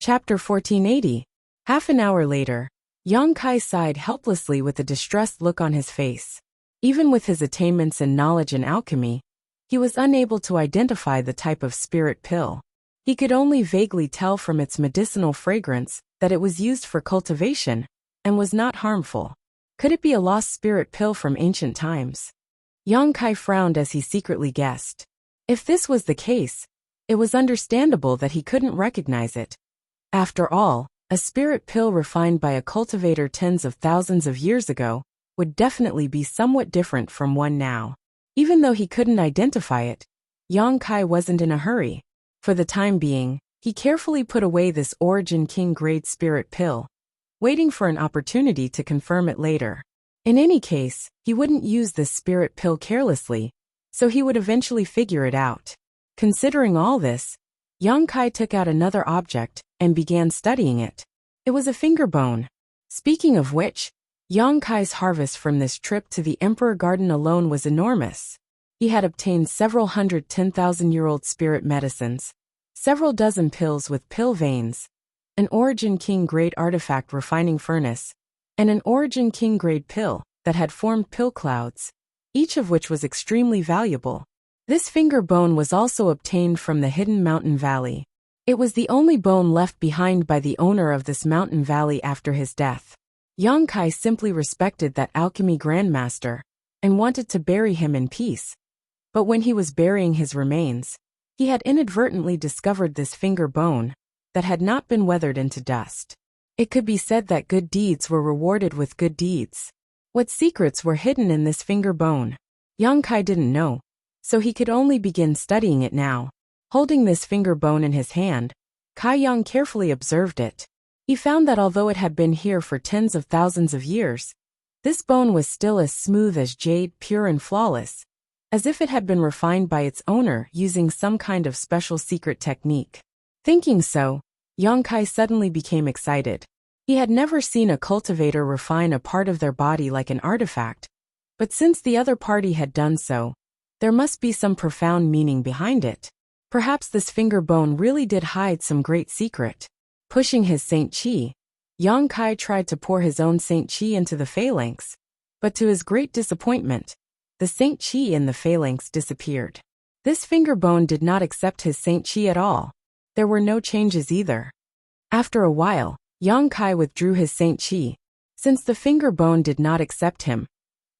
Chapter 1480. Half an hour later, Yang Kai sighed helplessly with a distressed look on his face. Even with his attainments in knowledge and alchemy, he was unable to identify the type of spirit pill. He could only vaguely tell from its medicinal fragrance that it was used for cultivation and was not harmful. Could it be a lost spirit pill from ancient times? Yang Kai frowned as he secretly guessed. If this was the case, it was understandable that he couldn't recognize it. After all, a spirit pill refined by a cultivator tens of thousands of years ago would definitely be somewhat different from one now. Even though he couldn't identify it, Yang Kai wasn't in a hurry. For the time being, he carefully put away this Origin King grade spirit pill, waiting for an opportunity to confirm it later. In any case, he wouldn't use this spirit pill carelessly, so he would eventually figure it out. Considering all this, Yang Kai took out another object and began studying it. It was a finger bone. Speaking of which, Yang Kai's harvest from this trip to the Emperor Garden alone was enormous. He had obtained several hundred 10,000-year-old spirit medicines, several dozen pills with pill veins, an Origin King grade artifact refining furnace, and an Origin King grade pill that had formed pill clouds, each of which was extremely valuable. This finger bone was also obtained from the hidden mountain valley. It was the only bone left behind by the owner of this mountain valley after his death. Yang Kai simply respected that alchemy grandmaster and wanted to bury him in peace. But when he was burying his remains, he had inadvertently discovered this finger bone that had not been weathered into dust. It could be said that good deeds were rewarded with good deeds. What secrets were hidden in this finger bone? Yang Kai didn't know, so he could only begin studying it now. Holding this finger bone in his hand, Kai Yang carefully observed it. He found that although it had been here for tens of thousands of years, this bone was still as smooth as jade, pure and flawless, as if it had been refined by its owner using some kind of special secret technique. Thinking so, Yang Kai suddenly became excited. He had never seen a cultivator refine a part of their body like an artifact, but since the other party had done so, there must be some profound meaning behind it. Perhaps this finger bone really did hide some great secret. Pushing his Saint Chi, Yang Kai tried to pour his own Saint Chi into the phalanx, but to his great disappointment, the Saint Chi in the phalanx disappeared. This finger bone did not accept his Saint Chi at all. There were no changes either. After a while, Yang Kai withdrew his Saint Chi. Since the finger bone did not accept him,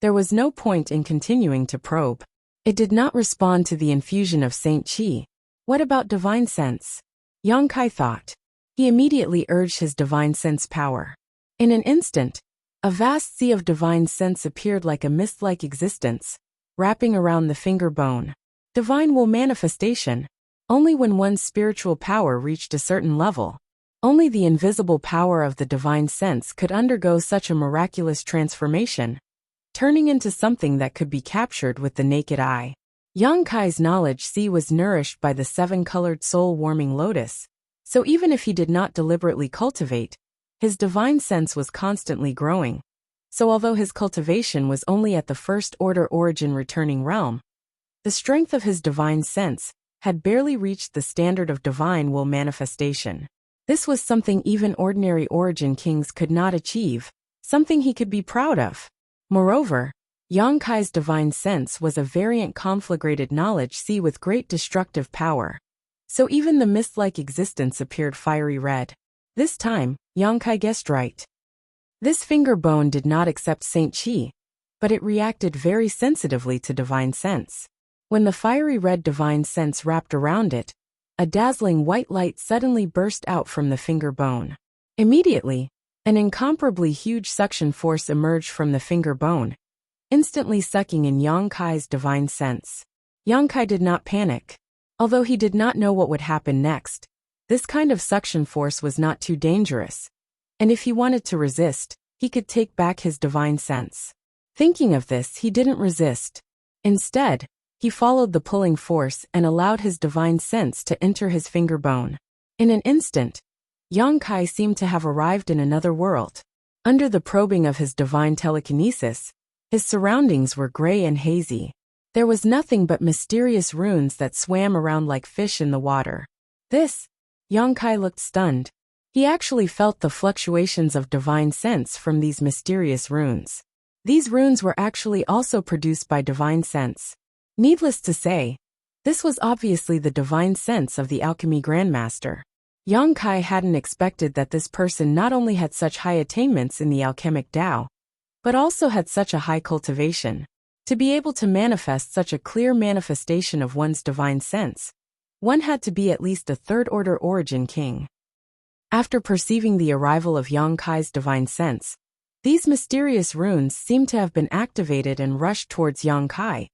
there was no point in continuing to probe. It did not respond to the infusion of Saint Chi. What about divine sense? Yang Kai thought. He immediately urged his divine sense power. In an instant, a vast sea of divine sense appeared like a mist-like existence, wrapping around the finger bone. Divine will manifestation. Only when one's spiritual power reached a certain level. Only the invisible power of the divine sense could undergo such a miraculous transformation, turning into something that could be captured with the naked eye. Yang Kai's knowledge sea was nourished by the seven-colored soul-warming lotus, so even if he did not deliberately cultivate, his divine sense was constantly growing. So although his cultivation was only at the first-order origin returning realm, the strength of his divine sense had barely reached the standard of divine will manifestation. This was something even ordinary origin kings could not achieve, something he could be proud of. Moreover, Yang Kai's divine sense was a variant conflagrated knowledge sea with great destructive power. So even the mist-like existence appeared fiery red. This time, Yang Kai guessed right. This finger bone did not accept Saint Chi, but it reacted very sensitively to divine sense. When the fiery red divine sense wrapped around it, a dazzling white light suddenly burst out from the finger bone. Immediately, an incomparably huge suction force emerged from the finger bone, instantly sucking in Yang Kai's divine sense. Yang Kai did not panic. Although he did not know what would happen next, this kind of suction force was not too dangerous, and if he wanted to resist, he could take back his divine sense. Thinking of this, he didn't resist. Instead, he followed the pulling force and allowed his divine sense to enter his finger bone. In an instant, Yang Kai seemed to have arrived in another world. Under the probing of his divine telekinesis, his surroundings were gray and hazy. There was nothing but mysterious runes that swam around like fish in the water. Yang Kai looked stunned. He actually felt the fluctuations of divine sense from these mysterious runes. These runes were actually also produced by divine sense. Needless to say, this was obviously the divine sense of the alchemy grandmaster. Yang Kai hadn't expected that this person not only had such high attainments in the alchemic Tao, but also had such a high cultivation. To be able to manifest such a clear manifestation of one's divine sense, one had to be at least a third-order origin king. After perceiving the arrival of Yang Kai's divine sense, these mysterious runes seemed to have been activated and rushed towards Yang Kai,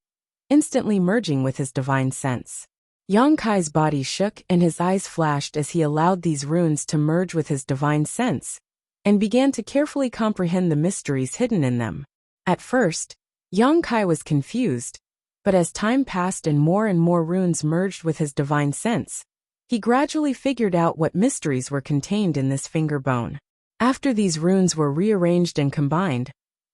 instantly merging with his divine sense. Yang Kai's body shook and his eyes flashed as he allowed these runes to merge with his divine sense, and began to carefully comprehend the mysteries hidden in them. At first, Yang Kai was confused, but as time passed and more runes merged with his divine sense, he gradually figured out what mysteries were contained in this finger bone. After these runes were rearranged and combined,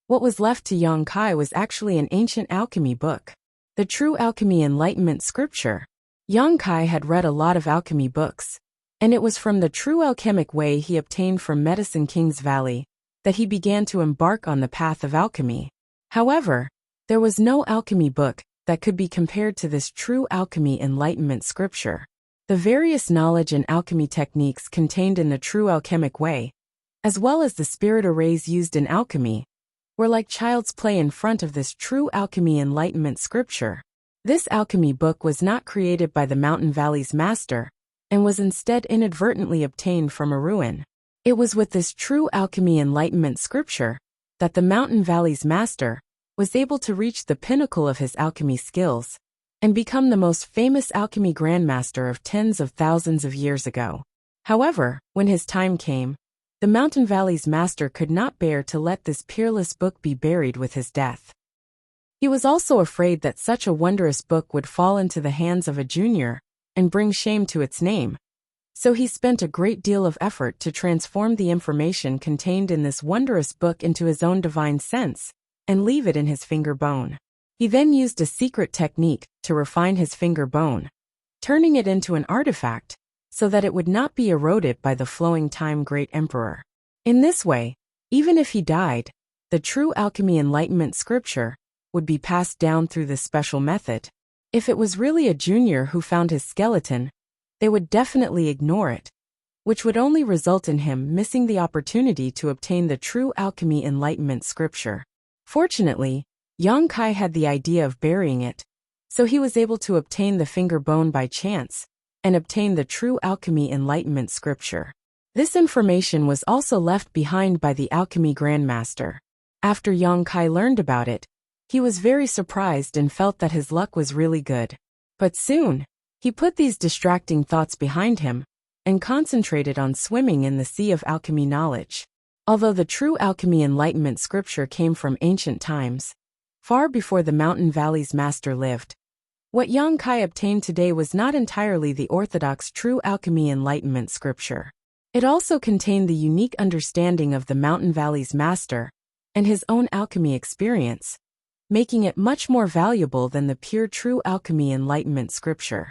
what was left to Yang Kai was actually an ancient alchemy book. The True Alchemy Enlightenment Scripture. Yang Kai had read a lot of alchemy books, and it was from the true alchemic way he obtained from Medicine King's Valley that he began to embark on the path of alchemy. However, there was no alchemy book that could be compared to this True Alchemy Enlightenment Scripture. The various knowledge and alchemy techniques contained in the True Alchemic Way, as well as the spirit arrays used in alchemy, were like child's play in front of this True Alchemy Enlightenment Scripture. This alchemy book was not created by the Mountain Valley's master, and was instead inadvertently obtained from a ruin. It was with this True Alchemy Enlightenment Scripture that the Mountain Valley's master was able to reach the pinnacle of his alchemy skills and become the most famous alchemy grandmaster of tens of thousands of years ago. However, when his time came, the Mountain Valley's master could not bear to let this peerless book be buried with his death. He was also afraid that such a wondrous book would fall into the hands of a junior and bring shame to its name, so he spent a great deal of effort to transform the information contained in this wondrous book into his own divine sense and leave it in his finger bone. He then used a secret technique to refine his finger bone, turning it into an artifact so that it would not be eroded by the flowing time great emperor. In this way, even if he died, the True Alchemy Enlightenment Scripture would be passed down through this special method. If it was really a junior who found his skeleton, they would definitely ignore it, which would only result in him missing the opportunity to obtain the True Alchemy Enlightenment Scripture. Fortunately, Yang Kai had the idea of burying it, so he was able to obtain the finger bone by chance and obtain the True Alchemy Enlightenment Scripture. This information was also left behind by the alchemy grandmaster. After Yang Kai learned about it, he was very surprised and felt that his luck was really good. But soon, he put these distracting thoughts behind him and concentrated on swimming in the sea of alchemy knowledge. Although the True Alchemy Enlightenment Scripture came from ancient times, far before the Mountain Valley's master lived, what Yang Kai obtained today was not entirely the orthodox True Alchemy Enlightenment Scripture. It also contained the unique understanding of the Mountain Valley's master and his own alchemy experience, making it much more valuable than the pure True Alchemy Enlightenment Scripture.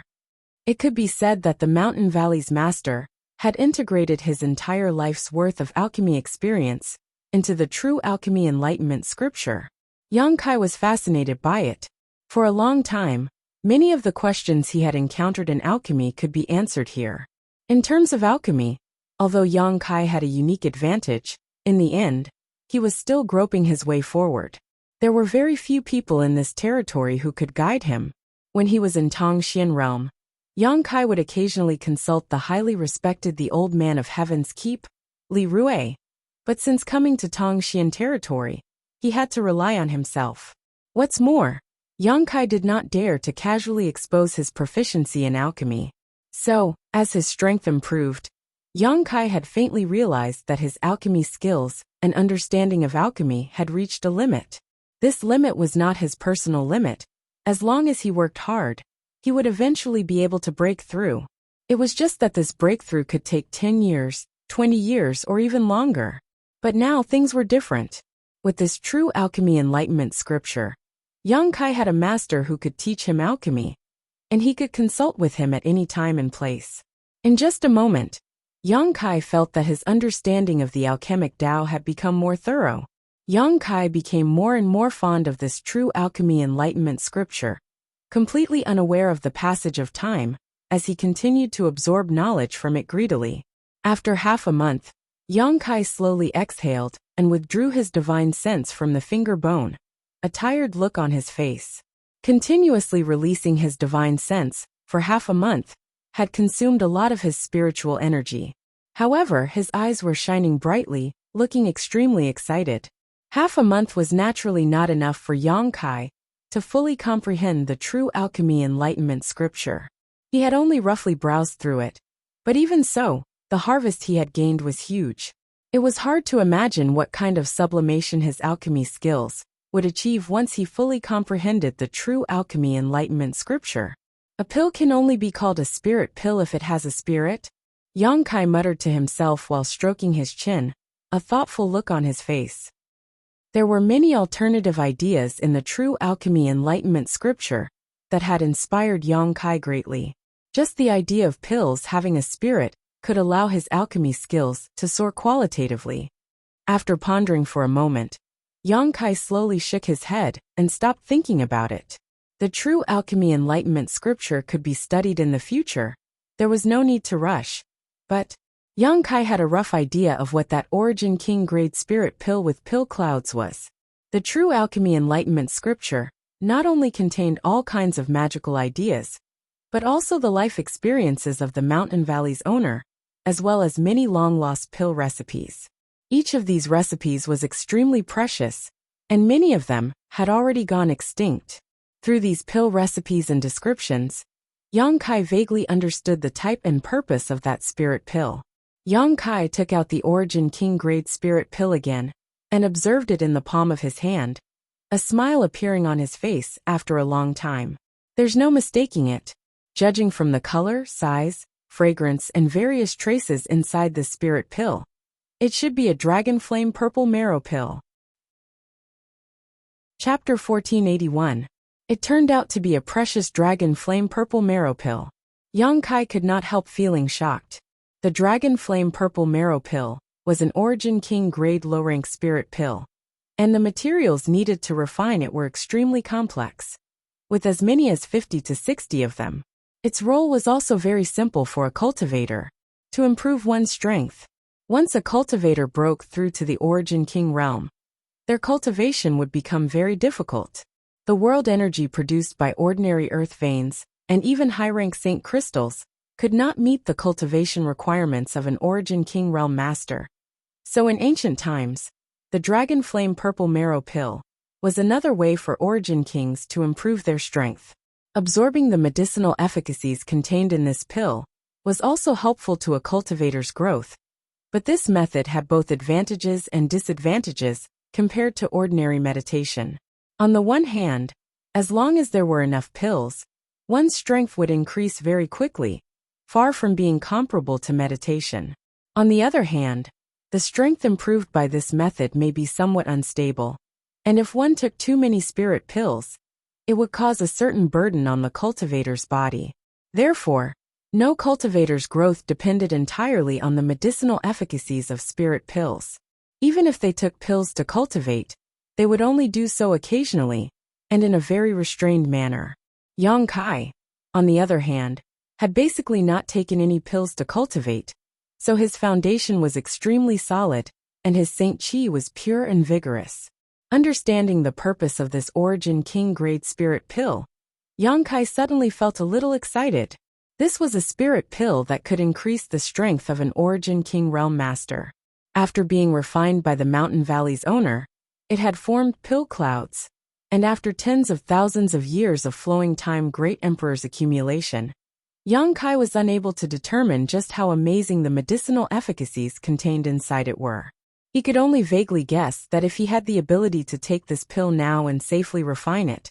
It could be said that the Mountain Valley's master had integrated his entire life's worth of alchemy experience into the True Alchemy Enlightenment Scripture. Yang Kai was fascinated by it. For a long time, many of the questions he had encountered in alchemy could be answered here. In terms of alchemy, although Yang Kai had a unique advantage, in the end, he was still groping his way forward. There were very few people in this territory who could guide him. When he was in Tongxian realm, Yang Kai would occasionally consult the highly respected the Old Man of Heaven's Keep, Li Rui. But since coming to Tongxian territory, he had to rely on himself. What's more, Yang Kai did not dare to casually expose his proficiency in alchemy. So, as his strength improved, Yang Kai had faintly realized that his alchemy skills and understanding of alchemy had reached a limit. This limit was not his personal limit. As long as he worked hard, he would eventually be able to break through. It was just that this breakthrough could take 10 years, 20 years, or even longer. But now things were different. With this True Alchemy Enlightenment Scripture, Yang Kai had a master who could teach him alchemy, and he could consult with him at any time and place. In just a moment, Yang Kai felt that his understanding of the alchemic Tao had become more thorough. Yang Kai became more and more fond of this true alchemy enlightenment scripture, completely unaware of the passage of time, as he continued to absorb knowledge from it greedily. After half a month, Yang Kai slowly exhaled and withdrew his divine sense from the finger bone, a tired look on his face. Continuously releasing his divine sense, for half a month, had consumed a lot of his spiritual energy. However, his eyes were shining brightly, looking extremely excited. Half a month was naturally not enough for Yang Kai to fully comprehend the true alchemy enlightenment scripture. He had only roughly browsed through it, but even so, the harvest he had gained was huge. It was hard to imagine what kind of sublimation his alchemy skills would achieve once he fully comprehended the true alchemy enlightenment scripture. A pill can only be called a spirit pill if it has a spirit, Yang Kai muttered to himself while stroking his chin, a thoughtful look on his face. There were many alternative ideas in the true alchemy enlightenment scripture that had inspired Yang Kai greatly. Just the idea of pills having a spirit could allow his alchemy skills to soar qualitatively. After pondering for a moment, Yang Kai slowly shook his head and stopped thinking about it. The true alchemy enlightenment scripture could be studied in the future. There was no need to rush. But Yang Kai had a rough idea of what that Origin King grade spirit pill with pill clouds was. The true alchemy enlightenment scripture not only contained all kinds of magical ideas, but also the life experiences of the Mountain Valley's owner, as well as many long-lost pill recipes. Each of these recipes was extremely precious, and many of them had already gone extinct. Through these pill recipes and descriptions, Yang Kai vaguely understood the type and purpose of that spirit pill. Yang Kai took out the Origin King grade spirit pill again, and observed it in the palm of his hand, a smile appearing on his face after a long time. There's no mistaking it. Judging from the color, size, fragrance, and various traces inside the spirit pill, it should be a dragon flame purple marrow pill. Chapter 1481. It turned out to be a precious dragon flame purple marrow pill. Yang Kai could not help feeling shocked. The dragon flame purple marrow pill was an Origin King grade low-rank spirit pill, and the materials needed to refine it were extremely complex, with as many as 50 to 60 of them. Its role was also very simple for a cultivator: to improve one's strength. Once a cultivator broke through to the Origin King realm, their cultivation would become very difficult. The world energy produced by ordinary earth veins, and even high-rank saint crystals, could not meet the cultivation requirements of an Origin King realm master. So in ancient times, the dragon flame purple marrow pill was another way for Origin Kings to improve their strength. Absorbing the medicinal efficacies contained in this pill was also helpful to a cultivator's growth, but this method had both advantages and disadvantages compared to ordinary meditation. On the one hand, as long as there were enough pills, one's strength would increase very quickly, far from being comparable to meditation. On the other hand, the strength improved by this method may be somewhat unstable, and if one took too many spirit pills, it would cause a certain burden on the cultivator's body. Therefore, no cultivator's growth depended entirely on the medicinal efficacies of spirit pills. Even if they took pills to cultivate, they would only do so occasionally, and in a very restrained manner. Yang Kai, on the other hand, had basically not taken any pills to cultivate, so his foundation was extremely solid, and his Saint Chi was pure and vigorous. Understanding the purpose of this Origin King grade spirit pill, Yang Kai suddenly felt a little excited. This was a spirit pill that could increase the strength of an Origin King realm master. After being refined by the Mountain Valley's owner, it had formed pill clouds, and after tens of thousands of years of flowing time great emperor's accumulation, Yang Kai was unable to determine just how amazing the medicinal efficacies contained inside it were. He could only vaguely guess that if he had the ability to take this pill now and safely refine it,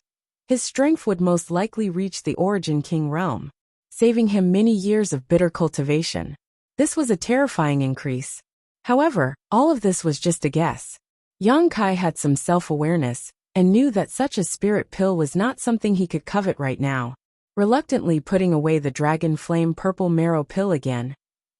his strength would most likely reach the Origin King realm, saving him many years of bitter cultivation. This was a terrifying increase. However, all of this was just a guess. Yang Kai had some self-awareness, and knew that such a spirit pill was not something he could covet right now. Reluctantly putting away the dragon flame purple marrow pill again,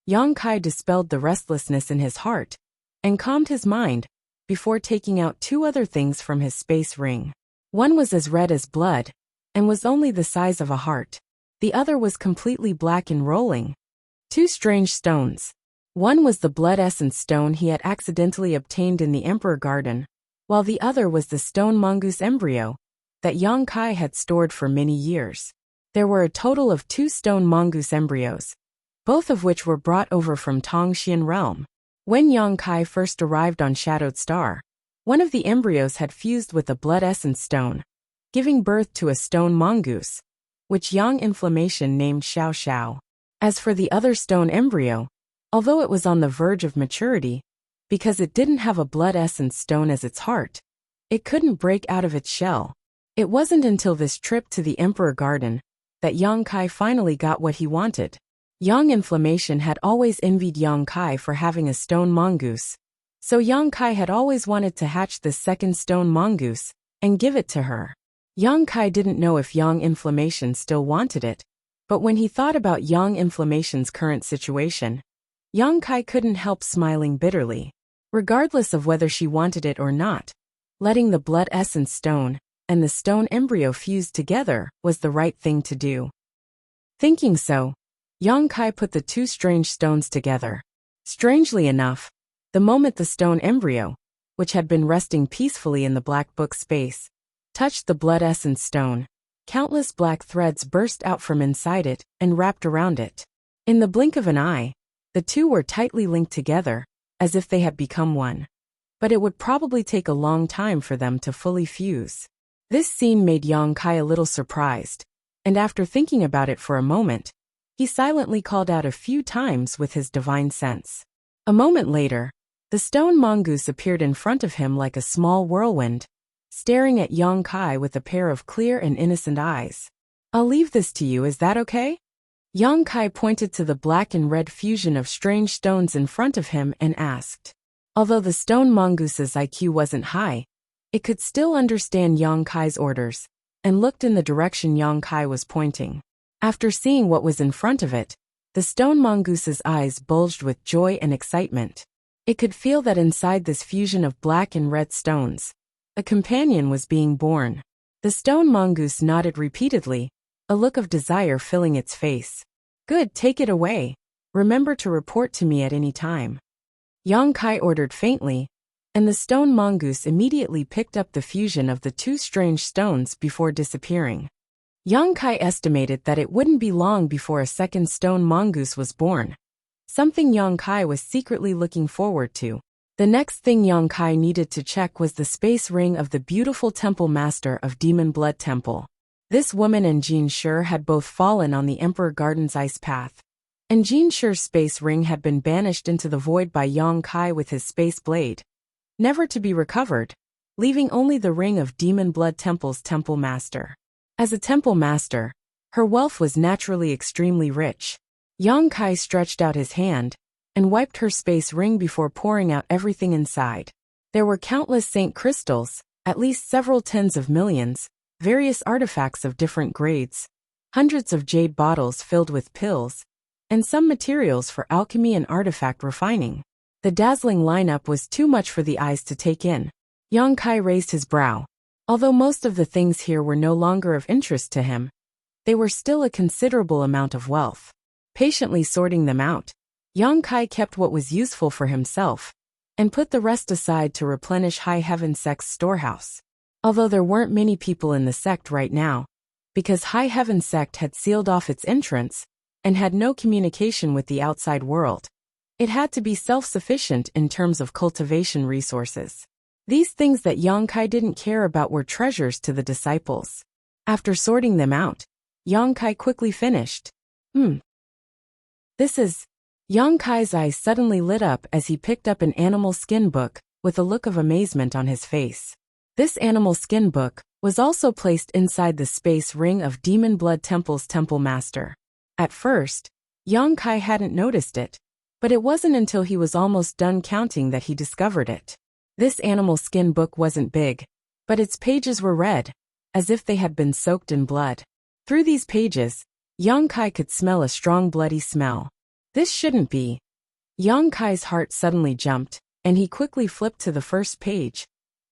Yang Kai dispelled the restlessness in his heart and calmed his mind before taking out two other things from his space ring. One was as red as blood and was only the size of a heart. The other was completely black and rolling. Two strange stones. One was the blood essence stone he had accidentally obtained in the Emperor Garden, while the other was the stone mongoose embryo that Yang Kai had stored for many years. There were a total of 2 stone mongoose embryos, both of which were brought over from Tongxian realm. When Yang Kai first arrived on Shadowed Star, one of the embryos had fused with a blood essence stone, giving birth to a stone mongoose, which Yang Inflammation named Xiao Xiao. As for the other stone embryo, although it was on the verge of maturity, because it didn't have a blood essence stone as its heart, it couldn't break out of its shell. It wasn't until this trip to the Emperor Garden that Yang Kai finally got what he wanted. Yang Inflammation had always envied Yang Kai for having a stone mongoose, so Yang Kai had always wanted to hatch this second stone mongoose and give it to her. Yang Kai didn't know if Yang Inflammation still wanted it, but when he thought about Yang Inflammation's current situation, Yang Kai couldn't help smiling bitterly. Regardless of whether she wanted it or not, letting the blood essence stone and the stone embryo fuse together was the right thing to do. Thinking so, Yang Kai put the 2 strange stones together. Strangely enough, the moment the stone embryo, which had been resting peacefully in the black book space, touched the blood essence stone, countless black threads burst out from inside it and wrapped around it. In the blink of an eye, the 2 were tightly linked together, as if they had become one. But it would probably take a long time for them to fully fuse. This scene made Yang Kai a little surprised, and after thinking about it for a moment, he silently called out a few times with his divine sense. A moment later, the stone mongoose appeared in front of him like a small whirlwind, staring at Yang Kai with a pair of clear and innocent eyes. "I'll leave this to you, is that okay?" Yang Kai pointed to the black and red fusion of strange stones in front of him and asked. Although the stone mongoose's IQ wasn't high, it could still understand Yang Kai's orders, and looked in the direction Yang Kai was pointing. After seeing what was in front of it, the stone mongoose's eyes bulged with joy and excitement. It could feel that inside this fusion of black and red stones, a companion was being born. The stone mongoose nodded repeatedly, a look of desire filling its face. "Good, take it away. Remember to report to me at any time," Yang Kai ordered faintly, and the stone mongoose immediately picked up the fusion of the 2 strange stones before disappearing. Yang Kai estimated that it wouldn't be long before a second stone mongoose was born, something Yang Kai was secretly looking forward to. The next thing Yang Kai needed to check was the space ring of the beautiful temple master of Demon Blood Temple. This woman and Jin Shi had both fallen on the Emperor Garden's ice path, and Jin Shi's space ring had been banished into the void by Yang Kai with his space blade, never to be recovered, leaving only the ring of Demon Blood Temple's temple master. As a temple master, her wealth was naturally extremely rich. Yang Kai stretched out his hand and wiped her space ring before pouring out everything inside. There were countless saint crystals, at least several tens of millions, various artifacts of different grades, hundreds of jade bottles filled with pills, and some materials for alchemy and artifact refining. The dazzling lineup was too much for the eyes to take in. Yang Kai raised his brow. Although most of the things here were no longer of interest to him, they were still a considerable amount of wealth. Patiently sorting them out, Yang Kai kept what was useful for himself, and put the rest aside to replenish High Heaven Sect's storehouse. Although there weren't many people in the sect right now, because High Heaven Sect had sealed off its entrance, and had no communication with the outside world, it had to be self-sufficient in terms of cultivation resources. These things that Yang Kai didn't care about were treasures to the disciples. After sorting them out, Yang Kai quickly finished. This is... Yang Kai's eyes suddenly lit up as he picked up an animal skin book, with a look of amazement on his face. This animal skin book was also placed inside the space ring of Demon Blood Temple's temple master. At first, Yang Kai hadn't noticed it, but it wasn't until he was almost done counting that he discovered it. This animal skin book wasn't big, but its pages were red, as if they had been soaked in blood. Through these pages, Yang Kai could smell a strong bloody smell. This shouldn't be. Yang Kai's heart suddenly jumped, and he quickly flipped to the first page.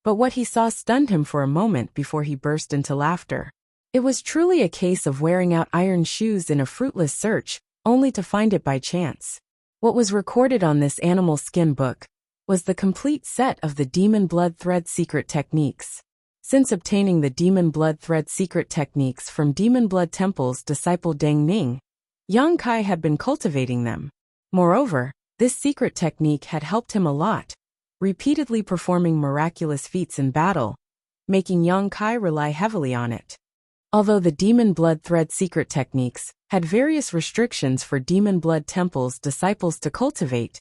But what he saw stunned him for a moment before he burst into laughter. It was truly a case of wearing out iron shoes in a fruitless search, only to find it by chance. What was recorded on this animal skin book was the complete set of the Demon Blood Thread secret techniques. Since obtaining the Demon Blood Thread secret techniques from Demon Blood Temple's disciple Deng Ning, Yang Kai had been cultivating them. Moreover, this secret technique had helped him a lot, repeatedly performing miraculous feats in battle, making Yang Kai rely heavily on it. Although the Demon Blood Thread secret techniques had various restrictions for Demon Blood Temple's disciples to cultivate,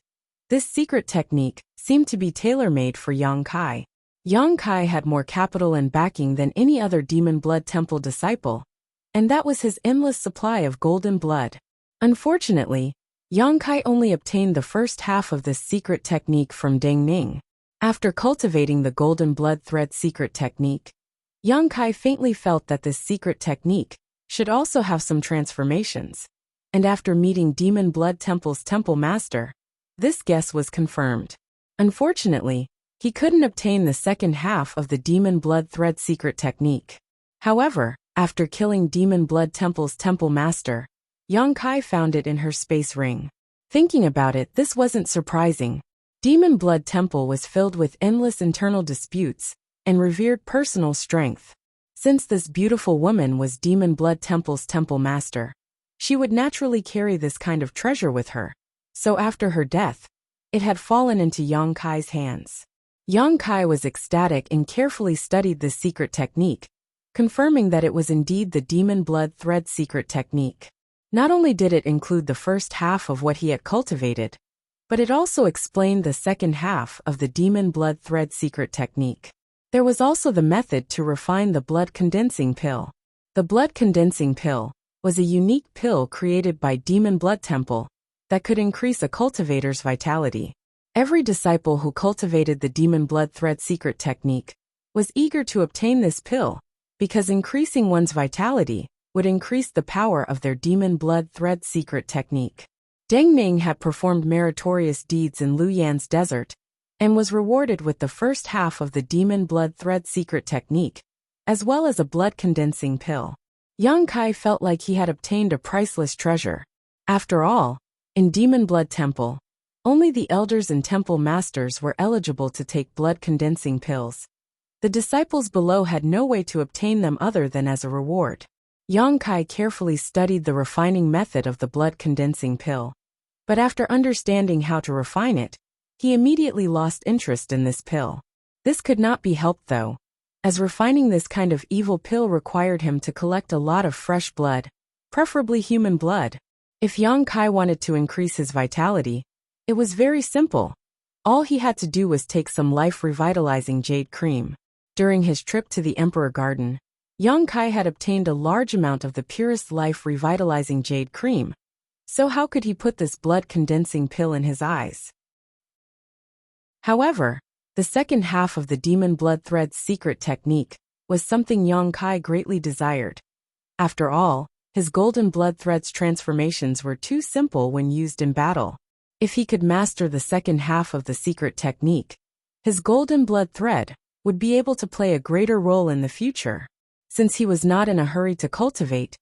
this secret technique seemed to be tailor-made for Yang Kai. Yang Kai had more capital and backing than any other Demon Blood Temple disciple, and that was his endless supply of golden blood. Unfortunately, Yang Kai only obtained the first half of this secret technique from Deng Ning. After cultivating the Golden Blood Thread secret technique, Yang Kai faintly felt that this secret technique should also have some transformations, and after meeting Demon Blood Temple's temple master, this guess was confirmed. Unfortunately, he couldn't obtain the second half of the Demon Blood Thread secret technique. However, after killing Demon Blood Temple's temple master, Yang Kai found it in her space ring. Thinking about it, this wasn't surprising. Demon Blood Temple was filled with endless internal disputes and revered personal strength. Since this beautiful woman was Demon Blood Temple's temple master, she would naturally carry this kind of treasure with her. So after her death, it had fallen into Yang Kai's hands. Yang Kai was ecstatic and carefully studied this secret technique, confirming that it was indeed the Demon Blood Thread secret technique. Not only did it include the first half of what he had cultivated, but it also explained the second half of the Demon Blood Thread secret technique. There was also the method to refine the blood condensing pill. The blood condensing pill was a unique pill created by Demon Blood Temple that could increase a cultivator's vitality. Every disciple who cultivated the Demon Blood Thread secret technique was eager to obtain this pill, because increasing one's vitality would increase the power of their Demon Blood Thread secret technique. Deng Ning had performed meritorious deeds in Luyan's desert, and was rewarded with the first half of the Demon Blood Thread secret technique, as well as a blood condensing pill. Yang Kai felt like he had obtained a priceless treasure. After all, in Demon Blood Temple, only the elders and temple masters were eligible to take blood condensing pills. The disciples below had no way to obtain them other than as a reward. Yang Kai carefully studied the refining method of the blood condensing pill, but after understanding how to refine it, he immediately lost interest in this pill. This could not be helped though, as refining this kind of evil pill required him to collect a lot of fresh blood, preferably human blood. If Yang Kai wanted to increase his vitality, it was very simple. All he had to do was take some life-revitalizing jade cream. During his trip to the Emperor Garden, Yang Kai had obtained a large amount of the purest life-revitalizing jade cream. So how could he put this blood-condensing pill in his eyes? However, the second half of the Demon Blood Thread's secret technique was something Yang Kai greatly desired. After all, his Golden Blood Thread's transformations were too simple when used in battle. If he could master the second half of the secret technique, his Golden Blood Thread would be able to play a greater role in the future. Since he was not in a hurry to cultivate,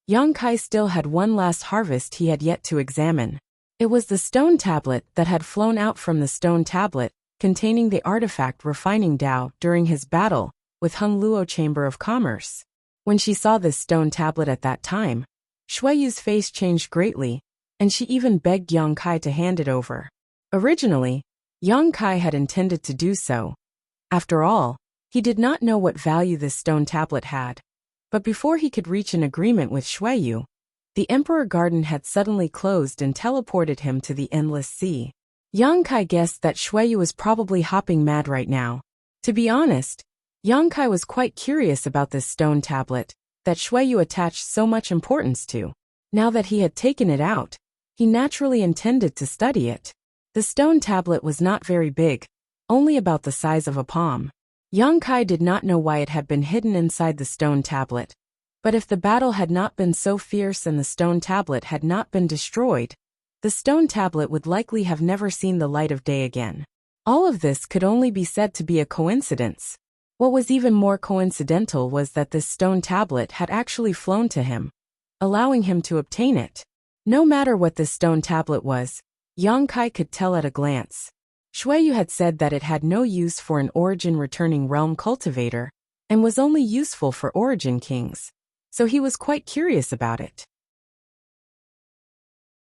Yang Kai still had one last harvest he had yet to examine. It was the stone tablet that had flown out from the stone tablet containing the artifact refining Dao during his battle with Hung Luo Chamber of Commerce. When she saw this stone tablet at that time, Shueyu's face changed greatly, and she even begged Yang Kai to hand it over. Originally, Yang Kai had intended to do so. After all, he did not know what value this stone tablet had. But before he could reach an agreement with Shueyu, the Emperor Garden had suddenly closed and teleported him to the Endless Sea. Yang Kai guessed that Shueyu was probably hopping mad right now. To be honest, Yang Kai was quite curious about this stone tablet that Shueyu attached so much importance to. Now that he had taken it out, he naturally intended to study it. The stone tablet was not very big, only about the size of a palm. Yang Kai did not know why it had been hidden inside the stone tablet, but if the battle had not been so fierce and the stone tablet had not been destroyed, the stone tablet would likely have never seen the light of day again. All of this could only be said to be a coincidence. What was even more coincidental was that this stone tablet had actually flown to him, allowing him to obtain it. No matter what this stone tablet was, Yang Kai could tell at a glance. Shuiyu had said that it had no use for an origin-returning realm cultivator, and was only useful for origin kings, so he was quite curious about it.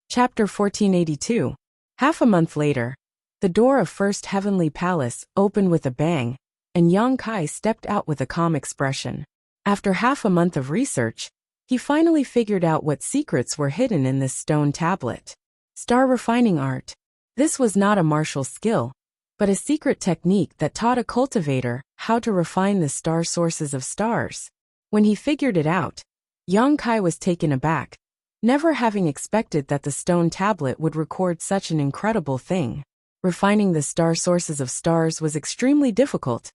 Chapter 1482. Half a month later, the door of First Heavenly Palace opened with a bang, and Yang Kai stepped out with a calm expression. After half a month of research, he finally figured out what secrets were hidden in this stone tablet. Star refining art. This was not a martial skill, but a secret technique that taught a cultivator how to refine the star sources of stars. When he figured it out, Yang Kai was taken aback, never having expected that the stone tablet would record such an incredible thing. Refining the star sources of stars was extremely difficult,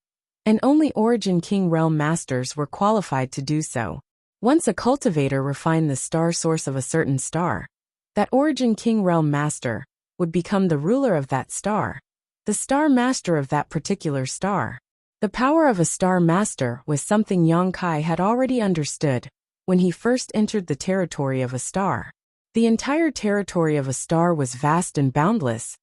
and only Origin King Realm Masters were qualified to do so. Once a cultivator refined the star source of a certain star, that Origin King Realm Master would become the ruler of that star, the star master of that particular star. The power of a star master was something Yang Kai had already understood when he first entered the territory of a star. The entire territory of a star was vast and boundless,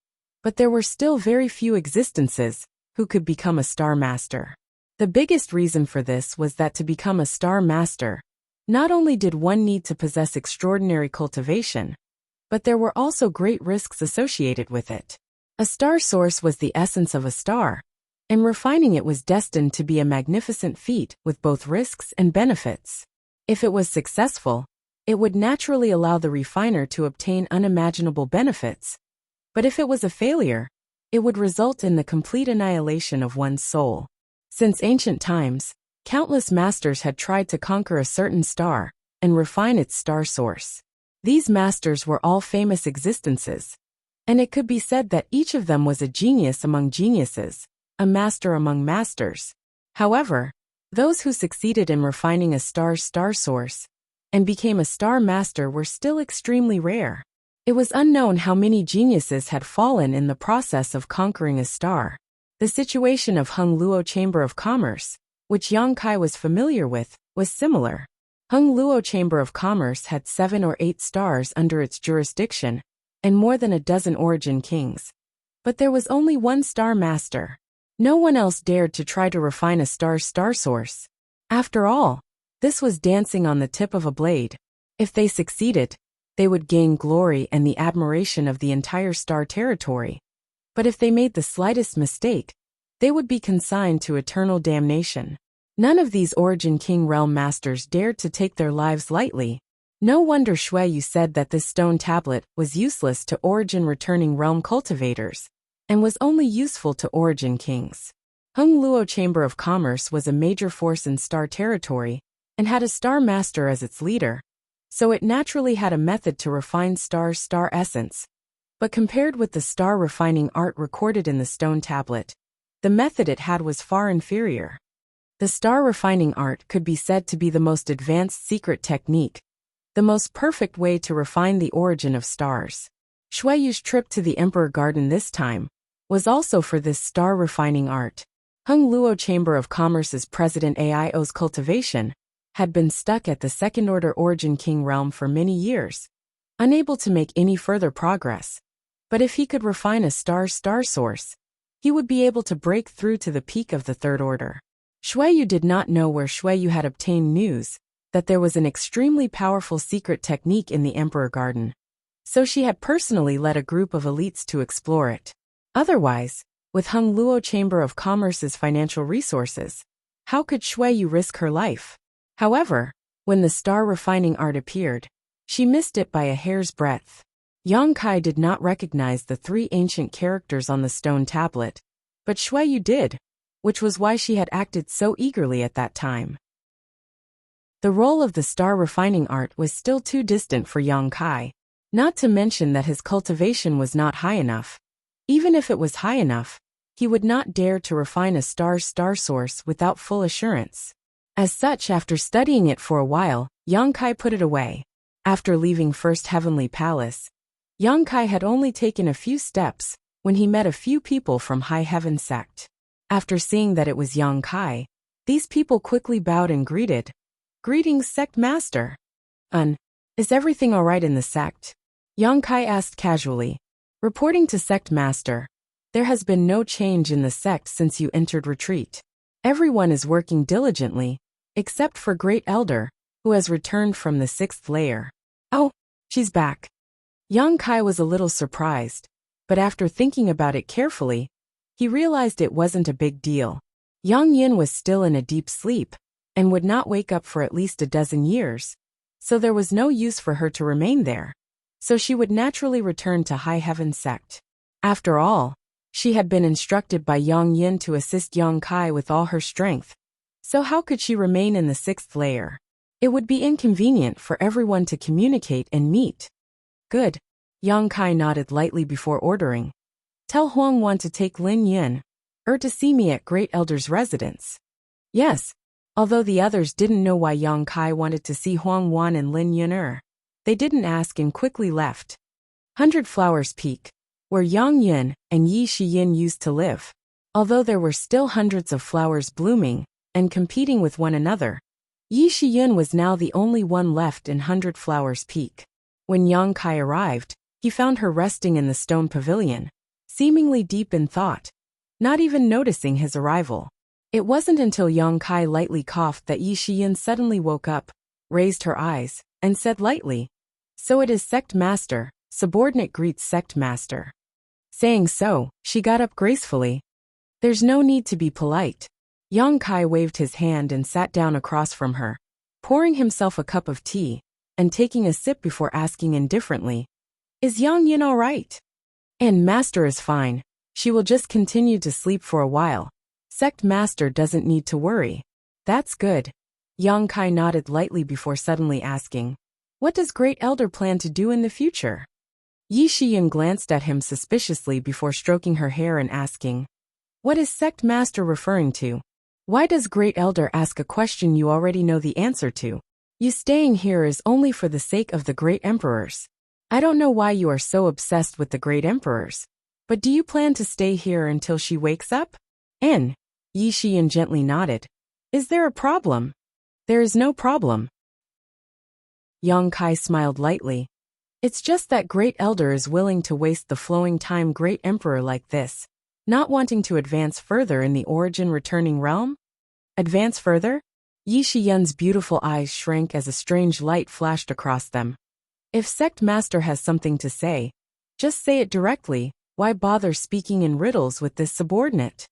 but there were still very few existences who could become a star master. The biggest reason for this was that to become a star master, not only did one need to possess extraordinary cultivation, but there were also great risks associated with it. A star source was the essence of a star, and refining it was destined to be a magnificent feat with both risks and benefits. If it was successful, it would naturally allow the refiner to obtain unimaginable benefits, but if it was a failure, it would result in the complete annihilation of one's soul. Since ancient times, countless masters had tried to conquer a certain star and refine its star source. These masters were all famous existences, and it could be said that each of them was a genius among geniuses, a master among masters. However, those who succeeded in refining a star's star source and became a star master were still extremely rare. It was unknown how many geniuses had fallen in the process of conquering a star. The situation of Hung Luo Chamber of Commerce, which Yang Kai was familiar with, was similar. Hung Luo Chamber of Commerce had 7 or 8 stars under its jurisdiction, and more than a dozen origin kings. But there was only one star master. No one else dared to try to refine a star's star source. After all, this was dancing on the tip of a blade. If they succeeded, they would gain glory and the admiration of the entire star territory. But if they made the slightest mistake, they would be consigned to eternal damnation. None of these Origin King Realm Masters dared to take their lives lightly. No wonder Shuiyu said that this stone tablet was useless to Origin returning realm cultivators, and was only useful to Origin Kings. Hung Luo Chamber of Commerce was a major force in star territory, and had a star master as its leader, so it naturally had a method to refine star's star essence. But compared with the star refining art recorded in the stone tablet, the method it had was far inferior. The star refining art could be said to be the most advanced secret technique, the most perfect way to refine the origin of stars. Shuiyu's trip to the Emperor Garden this time was also for this star refining art. Hung Luo Chamber of Commerce's President Aio's cultivation had been stuck at the Second Order Origin King realm for many years, unable to make any further progress. But if he could refine a star's star source, he would be able to break through to the peak of the Third Order. Shuiyu did not know where Shuiyu had obtained news that there was an extremely powerful secret technique in the Emperor Garden, so she had personally led a group of elites to explore it. Otherwise, with Hung Luo Chamber of Commerce's financial resources, how could Shuiyu risk her life? However, when the star refining art appeared, she missed it by a hair's breadth. Yang Kai did not recognize the 3 ancient characters on the stone tablet, but Shuiyu did, which was why she had acted so eagerly at that time. The role of the star refining art was still too distant for Yang Kai, not to mention that his cultivation was not high enough. Even if it was high enough, he would not dare to refine a star's star source without full assurance. As such, after studying it for a while, Yang Kai put it away. After leaving First Heavenly Palace, Yang Kai had only taken a few steps when he met a few people from High Heaven sect. After seeing that it was Yang Kai, these people quickly bowed and greeted. Greetings, sect master. Is everything alright in the sect? Yang Kai asked casually. Reporting to sect master, there has been no change in the sect since you entered retreat. Everyone is working diligently, except for Great Elder, who has returned from the 6th layer. Oh, she's back. Yang Kai was a little surprised, but after thinking about it carefully, he realized it wasn't a big deal. Yang Yin was still in a deep sleep, and would not wake up for at least a dozen years, so there was no use for her to remain there. So she would naturally return to High Heaven sect. After all, she had been instructed by Yang Yin to assist Yang Kai with all her strength, so how could she remain in the 6th layer? It would be inconvenient for everyone to communicate and meet. Good. Yang Kai nodded lightly before ordering. Tell Huang Wan to take Lin Yin, to see me at Great Elder's residence. Yes. Although the others didn't know why Yang Kai wanted to see Huang Wan and Lin Yin, they didn't ask and quickly left. 100 Flowers Peak, where Yang Yin and Yi Shiyin used to live. Although there were still hundreds of flowers blooming and competing with one another, Yi Shiyin was now the only one left in 100 Flowers Peak. When Yang Kai arrived, he found her resting in the stone pavilion, seemingly deep in thought, not even noticing his arrival. It wasn't until Yang Kai lightly coughed that Yi Shiyin suddenly woke up, raised her eyes, and said lightly, So it is sect master, subordinate greets sect master. Saying so, she got up gracefully. There's no need to be polite. Yang Kai waved his hand and sat down across from her, pouring himself a cup of tea, and taking a sip before asking indifferently, Is Yang Yin all right? And master is fine. She will just continue to sleep for a while. Sect master doesn't need to worry. That's good. Yang Kai nodded lightly before suddenly asking, What does Great Elder plan to do in the future? Yi Shiyin glanced at him suspiciously before stroking her hair and asking, What is sect master referring to? Why does Great Elder ask a question you already know the answer to? You staying here is only for the sake of the Great Emperors. I don't know why you are so obsessed with the Great Emperors, but do you plan to stay here until she wakes up? Yi Shiyin gently nodded. Is there a problem? There is no problem. Yang Kai smiled lightly. It's just that Great Elder is willing to waste the flowing time Great Emperor like this, not wanting to advance further in the origin returning realm? Advance further? Yi Shiyin's beautiful eyes shrank as a strange light flashed across them. If sect master has something to say, just say it directly. Why bother speaking in riddles with this subordinate?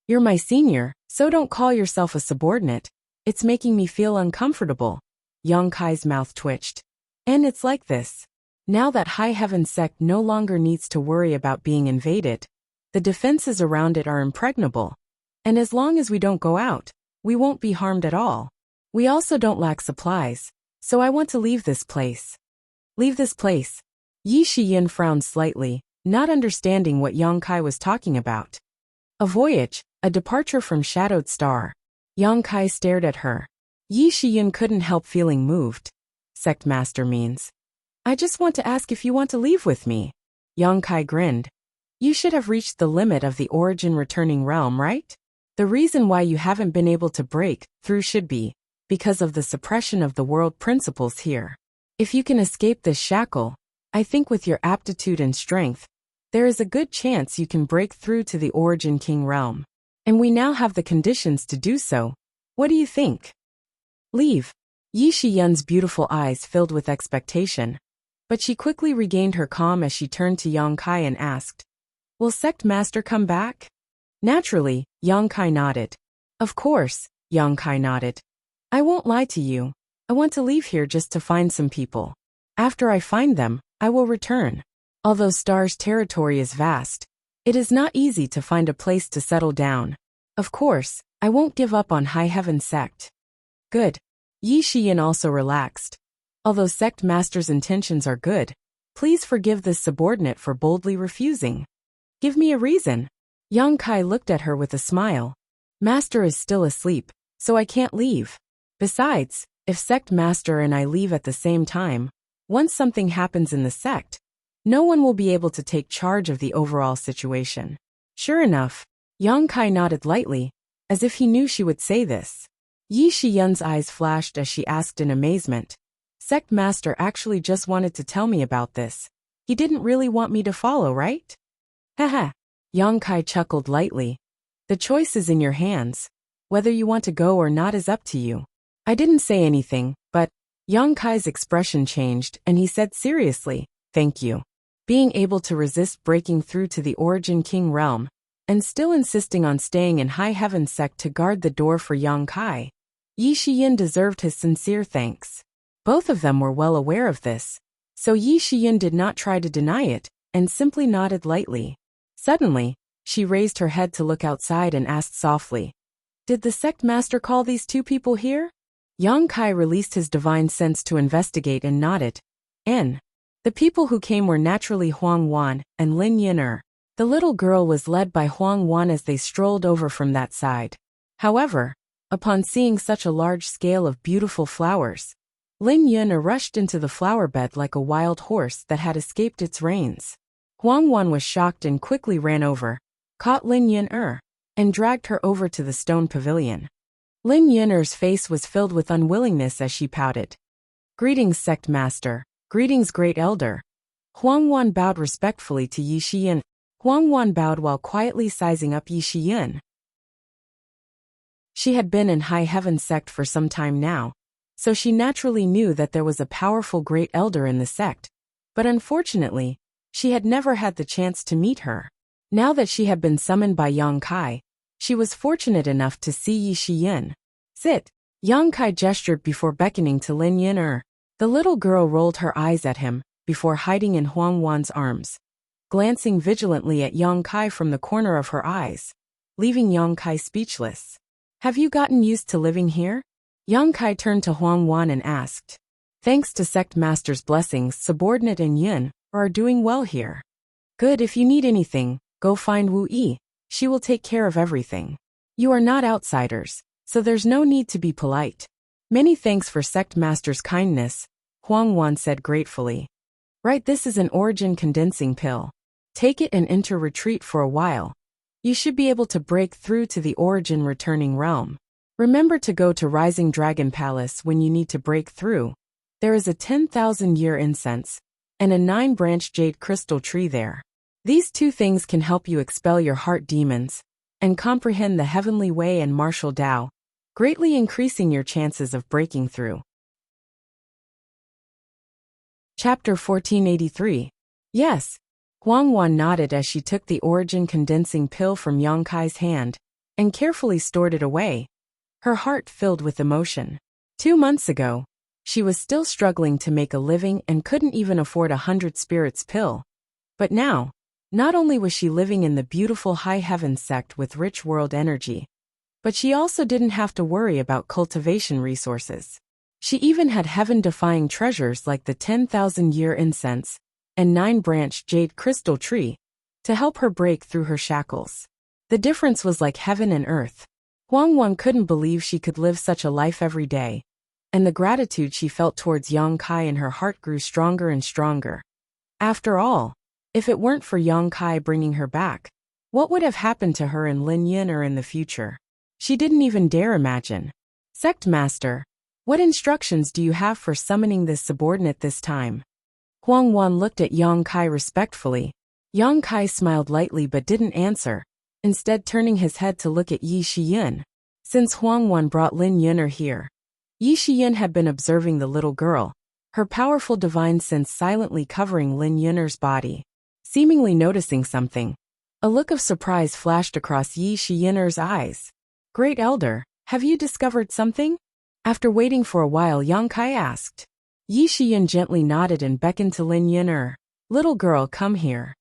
You're my senior, so don't call yourself a subordinate. It's making me feel uncomfortable. Yang Kai's mouth twitched. And it's like this. Now that High Heaven sect no longer needs to worry about being invaded, the defenses around it are impregnable. And as long as we don't go out, we won't be harmed at all. We also don't lack supplies, so I want to leave this place. Leave this place. Yi Shiyin frowned slightly, not understanding what Yang Kai was talking about. A voyage, a departure from Shadowed Star. Yang Kai stared at her. Yi Shiyin couldn't help feeling moved. Sect master means. I just want to ask if you want to leave with me. Yang Kai grinned. You should have reached the limit of the origin returning realm, right? The reason why you haven't been able to break through should be because of the suppression of the world principles here. If you can escape this shackle, I think with your aptitude and strength, there is a good chance you can break through to the Origin King realm. And we now have the conditions to do so. What do you think? Leave. Yi Shiyun's beautiful eyes filled with expectation. But she quickly regained her calm as she turned to Yang Kai and asked, Will sect master come back? Naturally, Yang Kai nodded. Of course, Yang Kai nodded. I won't lie to you. I want to leave here just to find some people. After I find them, I will return. Although Star's territory is vast, it is not easy to find a place to settle down. Of course, I won't give up on High Heaven sect. Good. Yi Shiyin also relaxed. Although sect master's intentions are good, please forgive this subordinate for boldly refusing. Give me a reason. Yang Kai looked at her with a smile. Master is still asleep, so I can't leave. Besides, if sect master and I leave at the same time, once something happens in the sect, No one will be able to take charge of the overall situation. Sure enough, Yang Kai nodded lightly, as if he knew she would say this. Yi Shiyun's eyes flashed as she asked in amazement. Sect Master actually just wanted to tell me about this. He didn't really want me to follow, right? Haha. Yang Kai chuckled lightly. The choice is in your hands. Whether you want to go or not is up to you. I didn't say anything, but Yang Kai's expression changed and he said seriously, thank you. Being able to resist breaking through to the Origin King realm, and still insisting on staying in High Heaven Sect to guard the door for Yang Kai, Yi Shiyun deserved his sincere thanks. Both of them were well aware of this, so Yi Shiyun did not try to deny it, and simply nodded lightly. Suddenly, she raised her head to look outside and asked softly, did the sect master call these two people here? Yang Kai released his divine sense to investigate and nodded. The people who came were naturally Huang Wan and Lin Yin'er. The little girl was led by Huang Wan as they strolled over from that side. However, upon seeing such a large scale of beautiful flowers, Lin Yin'er rushed into the flower bed like a wild horse that had escaped its reins. Huang Wan was shocked and quickly ran over, caught Lin Yin'er, and dragged her over to the stone pavilion. Lin Yin'er's face was filled with unwillingness as she pouted. Greetings, Sect Master. Greetings, Great Elder. Huang Wan bowed respectfully to Yi Shiyun. Huang Wan bowed while quietly sizing up Yi Shiyun. She had been in High Heaven Sect for some time now, so she naturally knew that there was a powerful Great Elder in the sect, but unfortunately, she had never had the chance to meet her. Now that she had been summoned by Yang Kai, she was fortunate enough to see Yi Shiyun. Sit. Yang Kai gestured before beckoning to Lin Yin'er. The little girl rolled her eyes at him, before hiding in Huang Wan's arms, glancing vigilantly at Yang Kai from the corner of her eyes, leaving Yang Kai speechless. Have you gotten used to living here? Yang Kai turned to Huang Wan and asked. Thanks to Sect Master's blessings, Subordinate and Yin are doing well here. Good, if you need anything, go find Wu Yi. She will take care of everything. You are not outsiders, so there's no need to be polite. Many thanks for Sect Master's kindness, Huang Wan said gratefully. Right, this is an origin condensing pill. Take it and enter retreat for a while. You should be able to break through to the origin returning realm. Remember to go to Rising Dragon Palace when you need to break through. There is a 10,000-year incense and a 9-branch jade crystal tree there. These two things can help you expel your heart demons and comprehend the heavenly way and martial Tao, greatly increasing your chances of breaking through. Chapter 1483. Yes. Huang Wan nodded as she took the origin condensing pill from Yang Kai's hand and carefully stored it away, her heart filled with emotion. 2 months ago, she was still struggling to make a living and couldn't even afford 100 spirits pill. But now, not only was she living in the beautiful High Heaven Sect with rich world energy, but she also didn't have to worry about cultivation resources. She even had heaven-defying treasures like the 10,000-year incense and 9-branch jade crystal tree to help her break through her shackles. The difference was like heaven and earth. Huang Wan couldn't believe she could live such a life every day, and the gratitude she felt towards Yang Kai in her heart grew stronger and stronger. After all, if it weren't for Yang Kai bringing her back, what would have happened to her and Lin Yin'er in the future? She didn't even dare imagine. Sect Master, what instructions do you have for summoning this subordinate this time? Huang Wan looked at Yang Kai respectfully. Yang Kai smiled lightly but didn't answer, instead turning his head to look at Yi Shiyun. Since Huang Wan brought Lin Yin'er here, Yi Shiyun had been observing the little girl, her powerful divine sense silently covering Lin Yin'er's body. Seemingly noticing something, a look of surprise flashed across Yi Shiyun's eyes. Great Elder, have you discovered something? After waiting for a while, Yang Kai asked. Yi Shiyun gently nodded and beckoned to Lin Yin'er. Little girl, come here.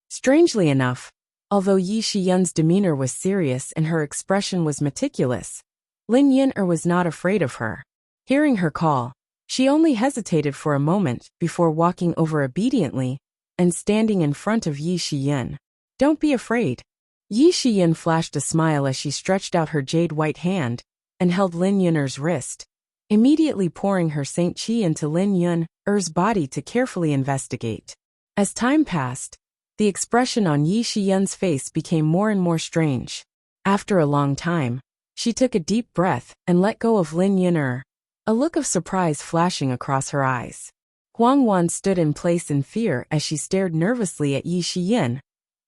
Strangely enough, although Yi Shiyun's demeanor was serious and her expression was meticulous, Lin Yin'er was not afraid of her. Hearing her call, she only hesitated for a moment before walking over obediently and standing in front of Yi Shiyun. Don't be afraid. Yi Shiyun flashed a smile as she stretched out her jade-white hand and held Lin Yin'er's wrist, immediately pouring her Saint Qi into Lin Yin'er's body to carefully investigate. As time passed, the expression on Yi Shiyun's face became more and more strange. After a long time, she took a deep breath and let go of Lin Yun, a look of surprise flashing across her eyes. Huang Wan stood in place in fear as she stared nervously at Yi Shiyun,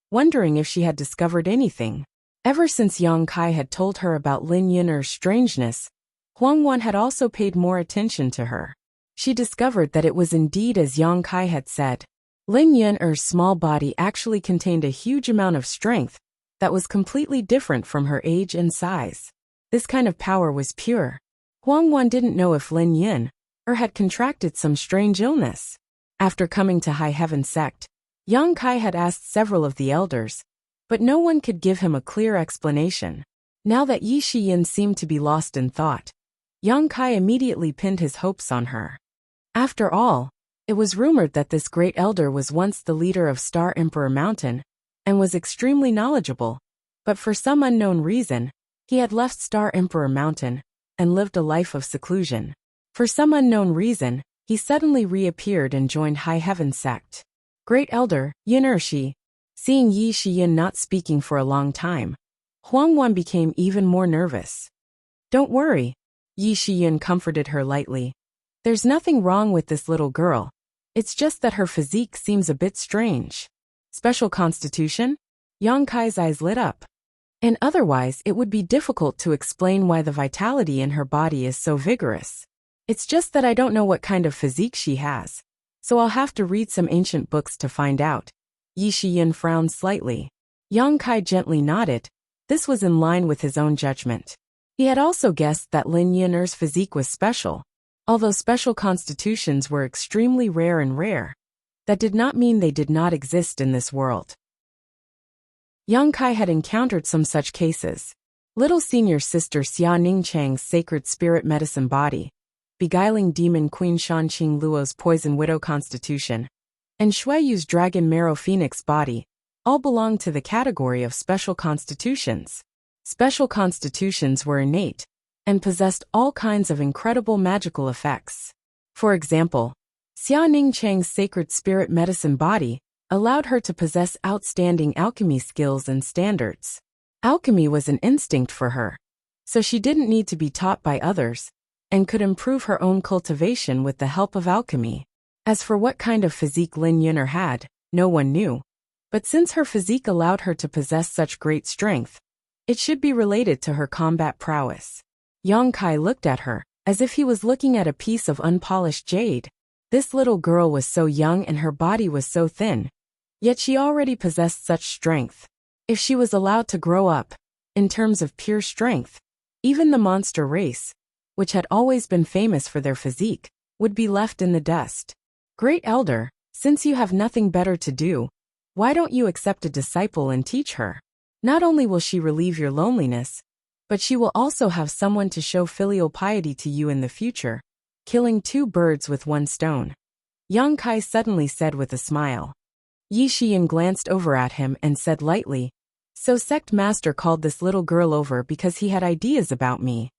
wondering if she had discovered anything. Ever since Yang Kai had told her about Lin Yun's strangeness, Huang Wan had also paid more attention to her. She discovered that it was indeed as Yang Kai had said. Lin Yun's small body actually contained a huge amount of strength that was completely different from her age and size. This kind of power was pure. Huang Wan didn't know if Lin Yun had contracted some strange illness. After coming to High Heaven Sect, Yang Kai had asked several of the elders, but no one could give him a clear explanation. Now that Yi Shiyun seemed to be lost in thought, Yang Kai immediately pinned his hopes on her. After all, it was rumored that this great elder was once the leader of Star Emperor Mountain and was extremely knowledgeable, but for some unknown reason, he had left Star Emperor Mountain and lived a life of seclusion. For some unknown reason, he suddenly reappeared and joined High Heaven Sect. Great Elder, Yin Ershi. Seeing Yi Shiyun not speaking for a long time, Huang Wan became even more nervous. Don't worry, Yi Shiyun comforted her lightly. There's nothing wrong with this little girl. It's just that her physique seems a bit strange. Special constitution? Yang Kai's eyes lit up. And otherwise, it would be difficult to explain why the vitality in her body is so vigorous. It's just that I don't know what kind of physique she has, so I'll have to read some ancient books to find out. Yi Shiyun frowned slightly. Yang Kai gently nodded. This was in line with his own judgment. He had also guessed that Lin Yun's physique was special. Although special constitutions were extremely rare, that did not mean they did not exist in this world. Yang Kai had encountered some such cases. Little senior sister Xia Ningchang's sacred spirit medicine body, beguiling demon Queen Shanqing Luo's poison widow constitution, and Shuiyu's dragon marrow phoenix body, all belonged to the category of special constitutions. Special constitutions were innate and possessed all kinds of incredible magical effects. For example, Xia Ningchang's sacred spirit medicine body allowed her to possess outstanding alchemy skills and standards. Alchemy was an instinct for her, so she didn't need to be taught by others, and could improve her own cultivation with the help of alchemy. As for what kind of physique Lin Yun had, no one knew. But since her physique allowed her to possess such great strength, it should be related to her combat prowess. Yang Kai looked at her, as if he was looking at a piece of unpolished jade. This little girl was so young and her body was so thin, yet she already possessed such strength. If she was allowed to grow up, in terms of pure strength, even the monster race, which had always been famous for their physique, would be left in the dust. Great Elder, since you have nothing better to do, why don't you accept a disciple and teach her? Not only will she relieve your loneliness, but she will also have someone to show filial piety to you in the future, killing two birds with one stone. Yang Kai suddenly said with a smile. Yi Shiyun glanced over at him and said lightly, "So sect master called this little girl over because he had ideas about me."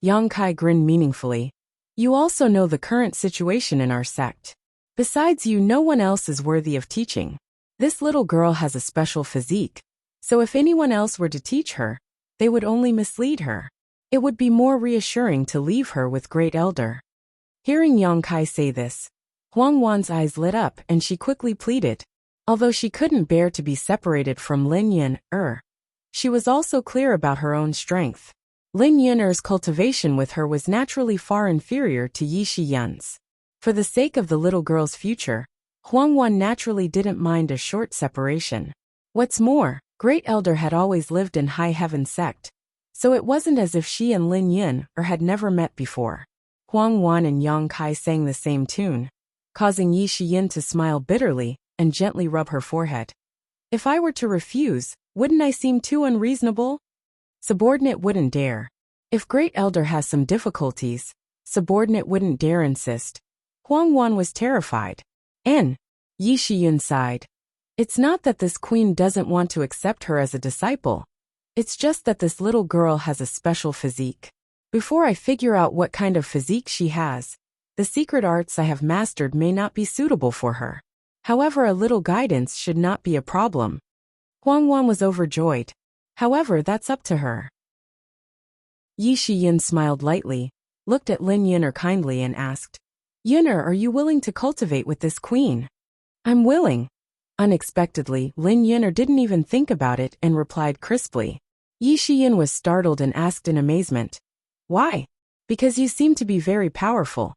Yang Kai grinned meaningfully. "You also know the current situation in our sect. Besides you, no one else is worthy of teaching. This little girl has a special physique, so if anyone else were to teach her, they would only mislead her. It would be more reassuring to leave her with Great Elder." Hearing Yang Kai say this, Huang Wan's eyes lit up and she quickly pleaded. Although she couldn't bear to be separated from Lin Yun, she was also clear about her own strength. Lin Yun's cultivation with her was naturally far inferior to Yi Shiyun's. For the sake of the little girl's future, Huang Wan naturally didn't mind a short separation. What's more, Great Elder had always lived in High Heaven Sect, so it wasn't as if she and Lin Yun had never met before. Huang Wan and Yang Kai sang the same tune, causing Yi Shiyun to smile bitterly and gently rub her forehead. If I were to refuse, wouldn't I seem too unreasonable? Subordinate wouldn't dare. If Great Elder has some difficulties, subordinate wouldn't dare insist. Huang Wan was terrified. And Yi Shiyun sighed. It's not that this queen doesn't want to accept her as a disciple. It's just that this little girl has a special physique. Before I figure out what kind of physique she has, the secret arts I have mastered may not be suitable for her. However, a little guidance should not be a problem. Huang Wan was overjoyed. However, that's up to her. Yi Shiyin smiled lightly, looked at Lin Yin'er kindly and asked, Yin'er, are you willing to cultivate with this queen? I'm willing. Unexpectedly, Lin Yin'er didn't even think about it and replied crisply. Yi Shiyin was startled and asked in amazement, Why? Because you seem to be very powerful.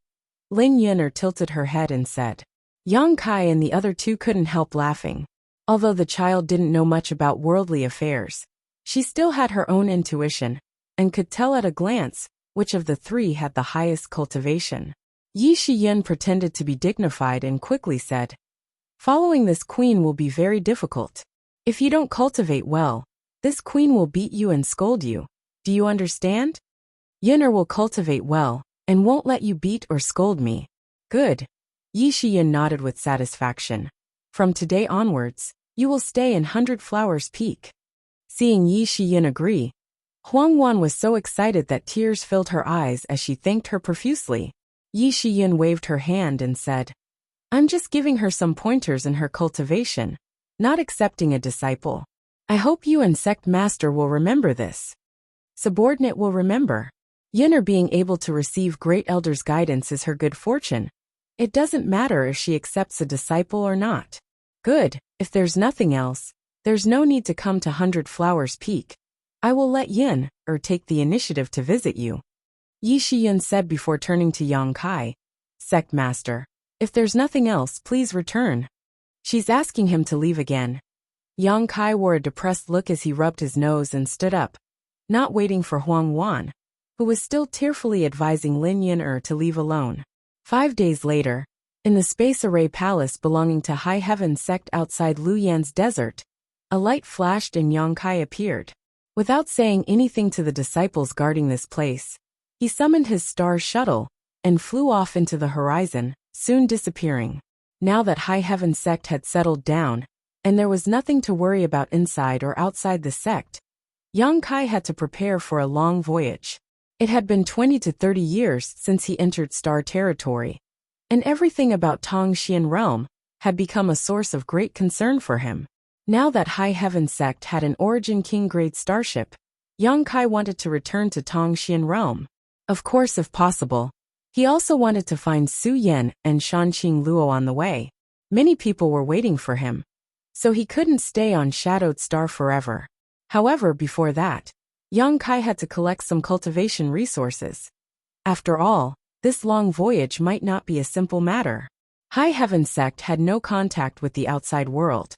Lin Yin'er tilted her head and said. Yang Kai and the other two couldn't help laughing. Although the child didn't know much about worldly affairs, she still had her own intuition, and could tell at a glance which of the three had the highest cultivation. Yi Shiyin pretended to be dignified and quickly said, Following this queen will be very difficult. If you don't cultivate well, this queen will beat you and scold you. Do you understand? Yin'er will cultivate well, and won't let you beat or scold me. Good. Yi Shiyin nodded with satisfaction. From today onwards, you will stay in 100 Flowers Peak. Seeing Yi Shiyin agree, Huang Wan was so excited that tears filled her eyes as she thanked her profusely. Yi Shiyin waved her hand and said, I'm just giving her some pointers in her cultivation, not accepting a disciple. I hope you and sect master will remember this. Subordinate will remember. Yin'er being able to receive great elders' guidance is her good fortune. It doesn't matter if she accepts a disciple or not. Good, if there's nothing else, there's no need to come to 100 Flowers Peak. I will let Yin'er take the initiative to visit you. Yi Shiyin said before turning to Yang Kai. Sect master, if there's nothing else, please return. She's asking him to leave again. Yang Kai wore a depressed look as he rubbed his nose and stood up, not waiting for Huang Wan, who was still tearfully advising Lin Yin'er to leave alone. 5 days later, in the Space Array Palace belonging to High Heaven sect outside Luyan's desert, a light flashed and Yang Kai appeared. Without saying anything to the disciples guarding this place, he summoned his star shuttle and flew off into the horizon, soon disappearing. Now that High Heaven sect had settled down, and there was nothing to worry about inside or outside the sect, Yang Kai had to prepare for a long voyage. It had been 20 to 30 years since he entered star territory, and everything about Tongxian realm had become a source of great concern for him. Now that High Heaven sect had an Origin King-grade starship, Yang Kai wanted to return to Tongxian realm. Of course, if possible, he also wanted to find Su Yan and Shanqing Luo on the way. Many people were waiting for him, so he couldn't stay on Shadowed Star forever. However, before that, Yang Kai had to collect some cultivation resources. After all, this long voyage might not be a simple matter. High Heaven sect had no contact with the outside world,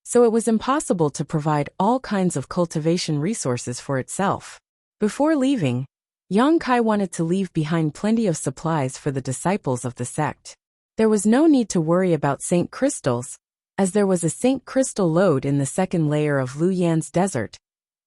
so it was impossible to provide all kinds of cultivation resources for itself. Before leaving, Yang Kai wanted to leave behind plenty of supplies for the disciples of the sect. There was no need to worry about Saint Crystals, as there was a Saint Crystal lode in the second layer of Luyan's desert,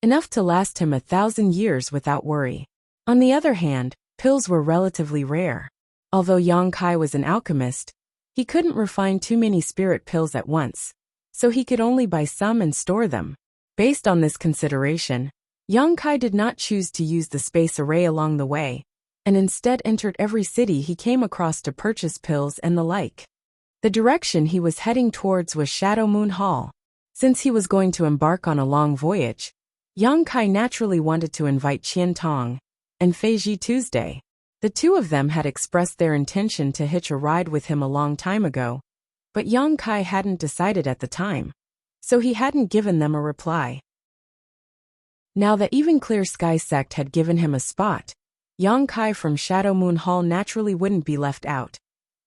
enough to last him 1,000 years without worry. On the other hand, pills were relatively rare. Although Yang Kai was an alchemist, he couldn't refine too many spirit pills at once, so he could only buy some and store them. Based on this consideration, Yang Kai did not choose to use the space array along the way, and instead entered every city he came across to purchase pills and the like. The direction he was heading towards was Shadow Moon Hall. Since he was going to embark on a long voyage, Yang Kai naturally wanted to invite Qian Tong and Fei Ji Tuesday. The two of them had expressed their intention to hitch a ride with him a long time ago, but Yang Kai hadn't decided at the time, so he hadn't given them a reply. Now that even Clear Sky sect had given him a spot, Yang Kai from Shadow Moon Hall naturally wouldn't be left out.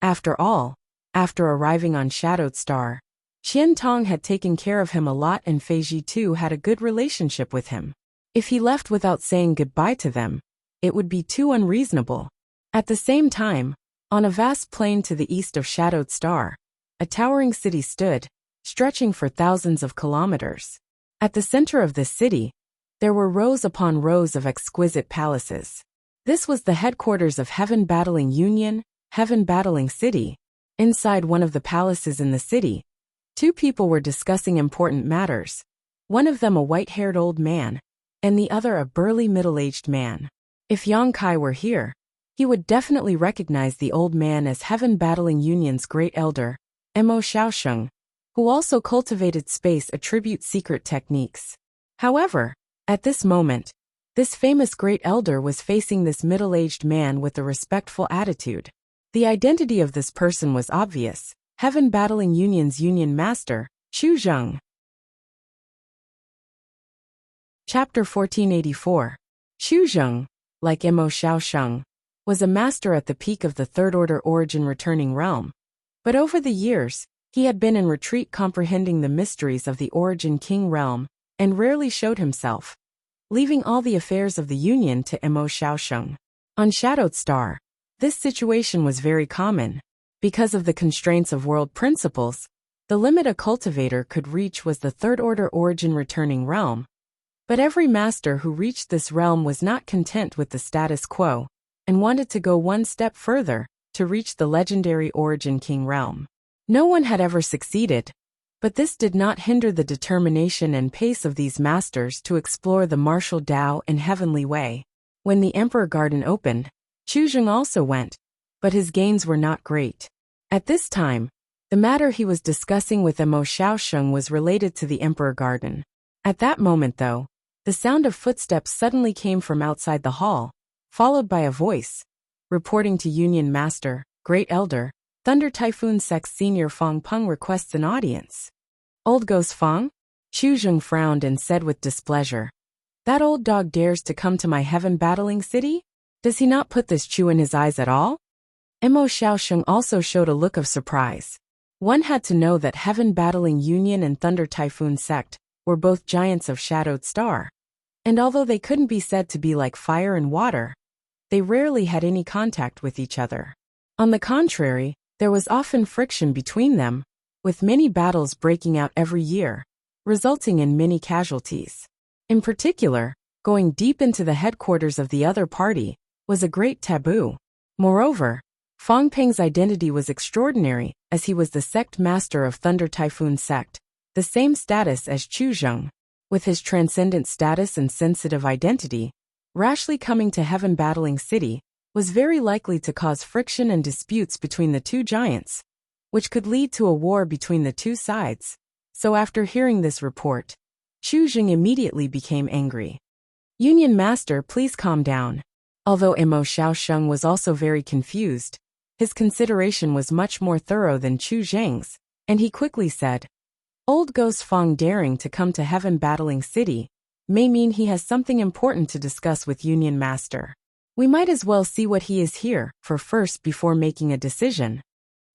After all, after arriving on Shadowed Star, Qian Tong had taken care of him a lot and Fei Ji too had a good relationship with him. If he left without saying goodbye to them, it would be too unreasonable. At the same time, on a vast plain to the east of Shadowed Star, a towering city stood, stretching for thousands of kilometers. At the center of this city, there were rows upon rows of exquisite palaces. This was the headquarters of Heaven Battling Union, Heaven Battling City. Inside one of the palaces in the city, two people were discussing important matters, one of them a white-haired old man, and the other a burly middle-aged man. If Yang Kai were here, he would definitely recognize the old man as Heaven Battling Union's great elder, Mo Xiaosheng, who also cultivated space attribute secret techniques. However, at this moment, this famous great elder was facing this middle-aged man with a respectful attitude. The identity of this person was obvious: Heaven Battling Union's Union Master, Chu Zheng. Chapter 1484. Chu Zheng, like Mo Xiaosheng, was a master at the peak of the Third Order Origin Returning Realm. But over the years, he had been in retreat, comprehending the mysteries of the Origin King Realm, and rarely showed himself, leaving all the affairs of the Union to Mo Xiaosheng. On Shadowed Star, this situation was very common. Because of the constraints of world principles, the limit a cultivator could reach was the Third Order Origin Returning Realm. But every master who reached this realm was not content with the status quo, and wanted to go one step further, to reach the legendary Origin King Realm. No one had ever succeeded, but this did not hinder the determination and pace of these masters to explore the martial Tao and heavenly way. When the Emperor Garden opened, Chu Zheng also went, but his gains were not great. At this time, the matter he was discussing with Mo Xiaosheng was related to the Emperor Garden. At that moment, though, the sound of footsteps suddenly came from outside the hall, followed by a voice, reporting to Union Master, Great Elder, Thunder Typhoon Sect's Senior Fang Peng requests an audience. Old Ghost Fang? Chu Zheng frowned and said with displeasure, "That old dog dares to come to my Heaven Battling City? Does he not put this chew in his eyes at all?" Mo Xiaosheng also showed a look of surprise. One had to know that Heaven Battling Union and Thunder Typhoon Sect were both giants of Shadowed Star. And although they couldn't be said to be like fire and water, they rarely had any contact with each other. On the contrary, there was often friction between them, with many battles breaking out every year, resulting in many casualties. In particular, going deep into the headquarters of the other party was a great taboo. Moreover, Fang Peng's identity was extraordinary, as he was the sect master of Thunder Typhoon Sect, the same status as Chu Zheng. With his transcendent status and sensitive identity, rashly coming to Heaven Battling City was very likely to cause friction and disputes between the two giants, which could lead to a war between the two sides. So after hearing this report, Chu Zheng immediately became angry. "Union Master, please calm down." Although Mo Xiaosheng was also very confused, his consideration was much more thorough than Chu Zheng's, and he quickly said, "Old Ghost Fang daring to come to Heaven Battling City may mean he has something important to discuss with Union Master. We might as well see what he is here for first before making a decision."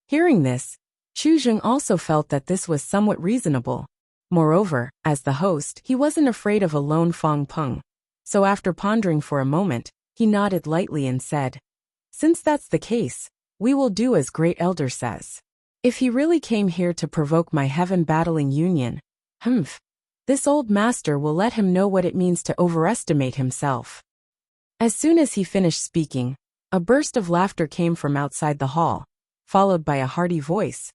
Hearing this, Chu Zheng also felt that this was somewhat reasonable. Moreover, as the host, he wasn't afraid of a lone Fang Peng. So after pondering for a moment, he nodded lightly and said, "Since that's the case, we will do as Great Elder says. If he really came here to provoke my Heaven Battling Union, this old master will let him know what it means to overestimate himself." As soon as he finished speaking, a burst of laughter came from outside the hall, followed by a hearty voice.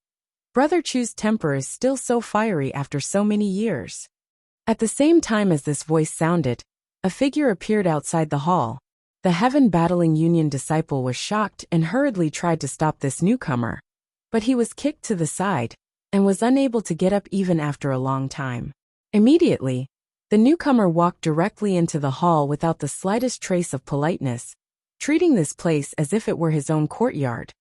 "Brother Chu's temper is still so fiery after so many years." At the same time as this voice sounded, a figure appeared outside the hall. The Heaven Battling Union disciple was shocked and hurriedly tried to stop this newcomer, but he was kicked to the side, and was unable to get up even after a long time. Immediately, the newcomer walked directly into the hall without the slightest trace of politeness, treating this place as if it were his own courtyard,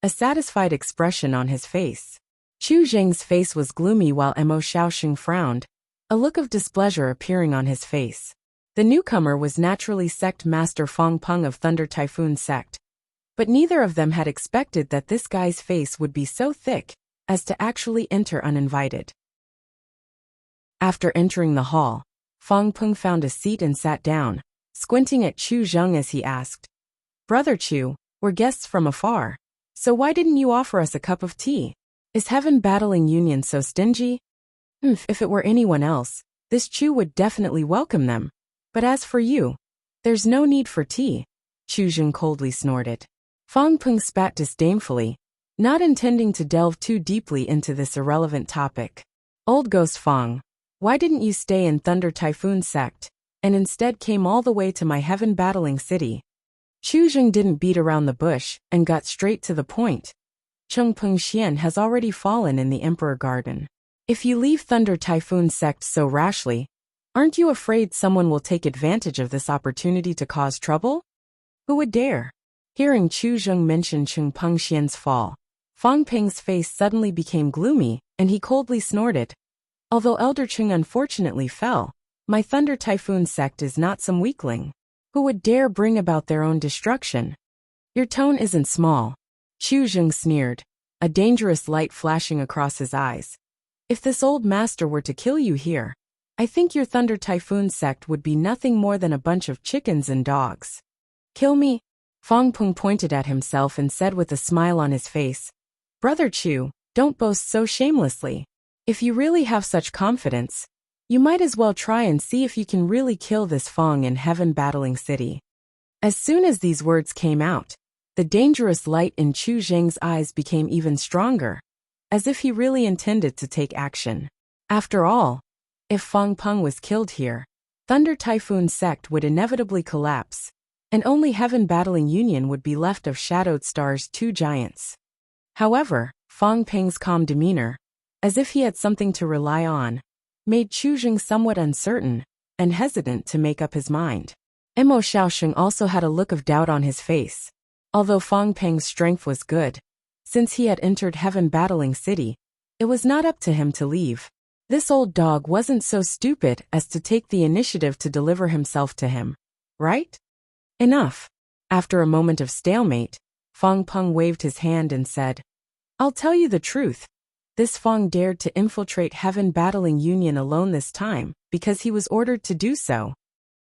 a satisfied expression on his face. Chu Zheng's face was gloomy while Mo Xiaosheng frowned, a look of displeasure appearing on his face. The newcomer was naturally Sect Master Fang Peng of Thunder Typhoon Sect, but neither of them had expected that this guy's face would be so thick as to actually enter uninvited. After entering the hall, Fang Peng found a seat and sat down, squinting at Chu Zheng as he asked, "Brother Chu, we're guests from afar, so why didn't you offer us a cup of tea? Is Heaven Battling Union so stingy?" If it were anyone else, this Chu would definitely welcome them. But as for you, there's no need for tea, Chu Zheng coldly snorted. Fang Peng spat disdainfully, not intending to delve too deeply into this irrelevant topic. "Old Ghost Fang, why didn't you stay in Thunder Typhoon Sect, and instead came all the way to my Heaven Battling City?" Chu Zheng didn't beat around the bush, and got straight to the point. Chongpeng Xian has already fallen in the Emperor Garden. If you leave Thunder Typhoon sect so rashly, aren't you afraid someone will take advantage of this opportunity to cause trouble? Who would dare? Hearing Chu Zheng mention Chongpeng Xian's fall, Fang Peng's face suddenly became gloomy, and he coldly snorted. Although Elder Chung unfortunately fell, my Thunder Typhoon sect is not some weakling. Who would dare bring about their own destruction? Your tone isn't small. Chu Zheng sneered, a dangerous light flashing across his eyes. If this old master were to kill you here, I think your Thunder Typhoon sect would be nothing more than a bunch of chickens and dogs. Kill me? Fang Peng pointed at himself and said with a smile on his face, Brother Chu, don't boast so shamelessly. If you really have such confidence, you might as well try and see if you can really kill this Fang in Heaven Battling City. As soon as these words came out, the dangerous light in Chu Zheng's eyes became even stronger, as if he really intended to take action. After all, if Fang Peng was killed here, Thunder Typhoon sect would inevitably collapse, and only Heaven Battling Union would be left of Shadowed Star's two giants. However, Fang Peng's calm demeanor, as if he had something to rely on, made Chu Zheng somewhat uncertain and hesitant to make up his mind. Mo Xiaosheng also had a look of doubt on his face. Although Fang Peng's strength was good, since he had entered Heaven Battling City, it was not up to him to leave. This old dog wasn't so stupid as to take the initiative to deliver himself to him, right? Enough. After a moment of stalemate, Fang Peng waved his hand and said, I'll tell you the truth. This Fang dared to infiltrate Heaven Battling Union alone this time because he was ordered to do so.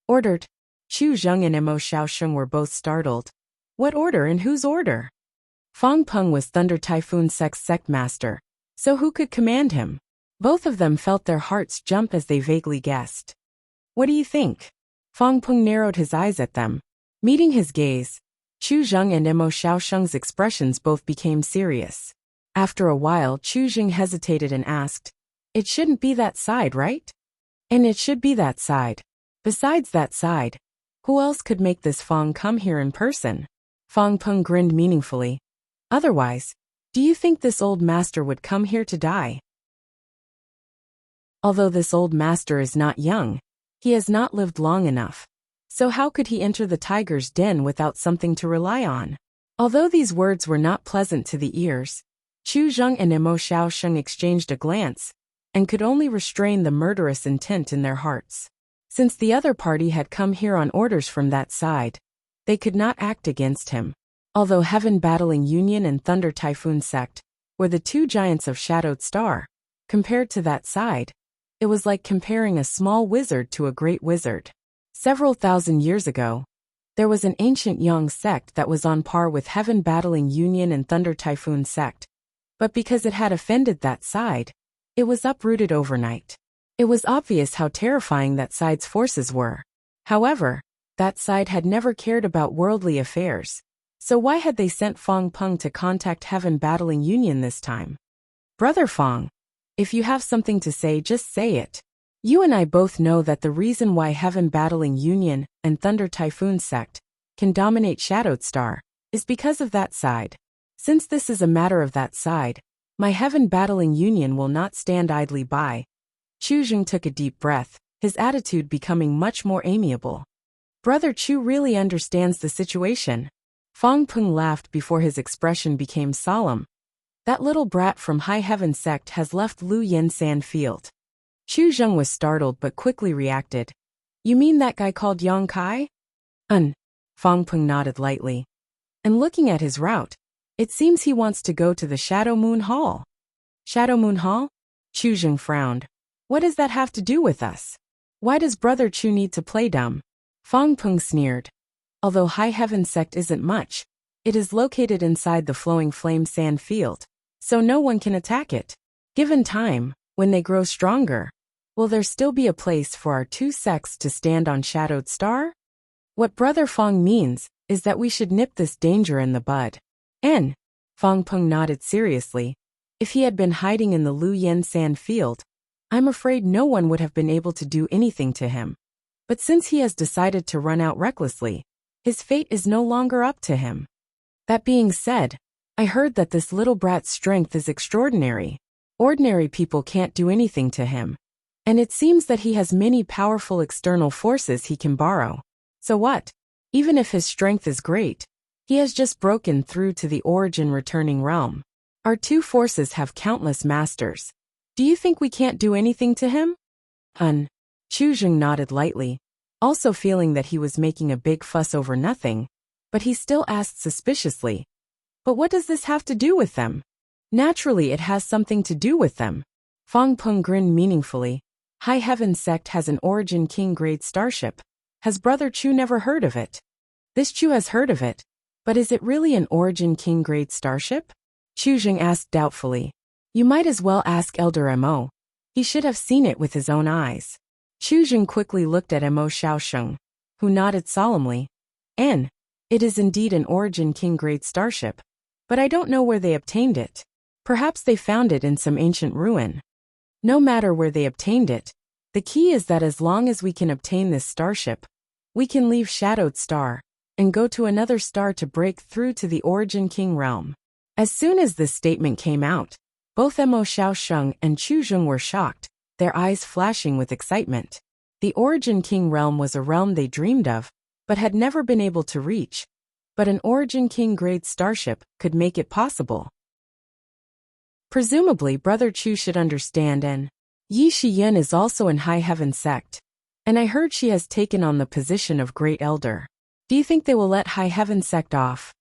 Ordered? Chu Zheng and Mo Xiaosheng were both startled. What order and whose order? Fang Peng was Thunder Typhoon sect's sectmaster, so who could command him? Both of them felt their hearts jump as they vaguely guessed. What do you think? Fang Peng narrowed his eyes at them. Meeting his gaze, Chu Zheng and Mo Xiaosheng's expressions both became serious. After a while, Chu Zheng hesitated and asked, It shouldn't be that side, right? And it should be that side. Besides that side, who else could make this Fang come here in person? Fang Peng grinned meaningfully. Otherwise, do you think this old master would come here to die? Although this old master is not young, he has not lived long enough. So how could he enter the tiger's den without something to rely on? Although these words were not pleasant to the ears, Chu Zheng and Mo Xiaosheng exchanged a glance, and could only restrain the murderous intent in their hearts. Since the other party had come here on orders from that side, they could not act against him. Although Heaven Battling Union and Thunder Typhoon sect were the two giants of Shadowed Star, compared to that side, it was like comparing a small wizard to a great wizard. Several thousand years ago, there was an ancient Yang sect that was on par with Heaven Battling Union and Thunder Typhoon sect, but because it had offended that side, it was uprooted overnight. It was obvious how terrifying that side's forces were. However, that side had never cared about worldly affairs, so why had they sent Fang Peng to contact Heaven Battling Union this time? Brother Fang, if you have something to say, just say it. You and I both know that the reason why Heaven Battling Union and Thunder Typhoon sect can dominate Shadowed Star is because of that side. Since this is a matter of that side, my Heaven Battling Union will not stand idly by. Chu Zheng took a deep breath, his attitude becoming much more amiable. Brother Chu really understands the situation. Fang Peng laughed before his expression became solemn. That little brat from High Heaven sect has left Lu Yen Sand Field. Chu Zheng was startled but quickly reacted. You mean that guy called Yang Kai? Fang Peng nodded lightly. And looking at his route, it seems he wants to go to the Shadow Moon Hall. Shadow Moon Hall? Chu Zheng frowned. What does that have to do with us? Why does Brother Chu need to play dumb? Fang Peng sneered. Although High Heaven sect isn't much, it is located inside the Flowing Flame Sand Field, so no one can attack it. Given time, when they grow stronger, will there still be a place for our two sects to stand on Shadowed Star? What Brother Fang means is that we should nip this danger in the bud. Fang Peng nodded seriously. If he had been hiding in the Lu Yen Sand Field, I'm afraid no one would have been able to do anything to him. But since he has decided to run out recklessly, his fate is no longer up to him. That being said, I heard that this little brat's strength is extraordinary. Ordinary people can't do anything to him. And it seems that he has many powerful external forces he can borrow. So what? Even if his strength is great, he has just broken through to the origin returning realm. Our two forces have countless masters. Do you think we can't do anything to him? Chu Jing nodded lightly, also feeling that he was making a big fuss over nothing, but he still asked suspiciously, "But what does this have to do with them?" "Naturally it has something to do with them." Fang Peng grinned meaningfully. "High Heaven Sect has an Origin King grade starship. Has Brother Chu never heard of it?" "This Chu has heard of it. But is it really an Origin King grade starship?" Chu Jing asked doubtfully. "You might as well ask Elder Mo. He should have seen it with his own eyes." Chu Jing quickly looked at Mo Xiaosheng, who nodded solemnly. It is indeed an Origin King grade starship, but I don't know where they obtained it. Perhaps they found it in some ancient ruin. No matter where they obtained it, the key is that as long as we can obtain this starship, we can leave Shadowed Star and go to another star to break through to the Origin King realm. As soon as this statement came out, both Mo Xiaosheng and Chu Jing were shocked, their eyes flashing with excitement. The Origin King realm was a realm they dreamed of, but had never been able to reach. But an Origin King grade starship could make it possible. Presumably Brother Chu should understand, and Yi Shiyin is also in High Heaven Sect, and I heard she has taken on the position of Great Elder. Do you think they will let High Heaven Sect off?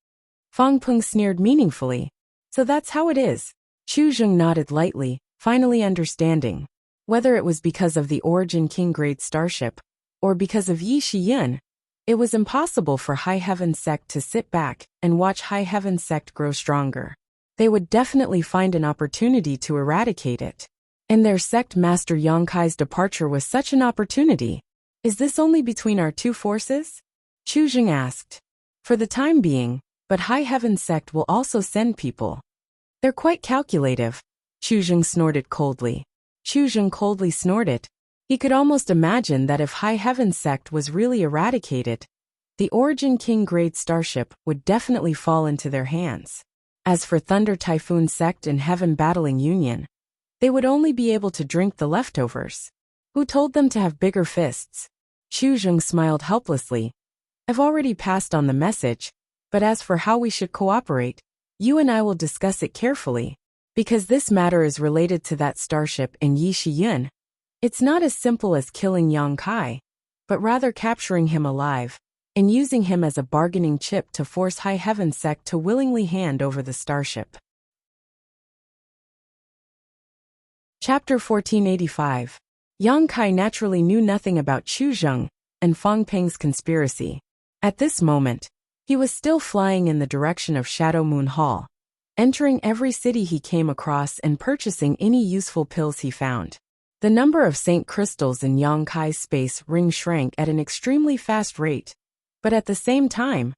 Fang Peng sneered meaningfully. So that's how it is. Chu Jing nodded lightly, finally understanding. Whether it was because of the Origin King grade starship, or because of Yi Shiyin, it was impossible for High Heaven Sect to sit back and watch High Heaven Sect grow stronger. They would definitely find an opportunity to eradicate it. And their sect master Yang Kai's departure was such an opportunity. Is this only between our two forces? Chu Jing asked. For the time being, but High Heaven Sect will also send people. They're quite calculative. Chu Jing snorted coldly. Chu Jing coldly snorted. He could almost imagine that if High Heaven Sect was really eradicated, the Origin King grade starship would definitely fall into their hands. As for Thunder Typhoon Sect and Heaven Battling Union, they would only be able to drink the leftovers. Who told them to have bigger fists? Chu Jing smiled helplessly. I've already passed on the message, but as for how we should cooperate, you and I will discuss it carefully. Because this matter is related to that starship in Yi Shiyin, it's not as simple as killing Yang Kai, but rather capturing him alive and using him as a bargaining chip to force High Heaven Sect to willingly hand over the starship. Chapter 1485. Yang Kai naturally knew nothing about Chu Jing and Fang Peng's conspiracy. At this moment, he was still flying in the direction of Shadow Moon Hall, entering every city he came across and purchasing any useful pills he found. The number of Saint crystals in Yang Kai's space ring shrank at an extremely fast rate, but at the same time,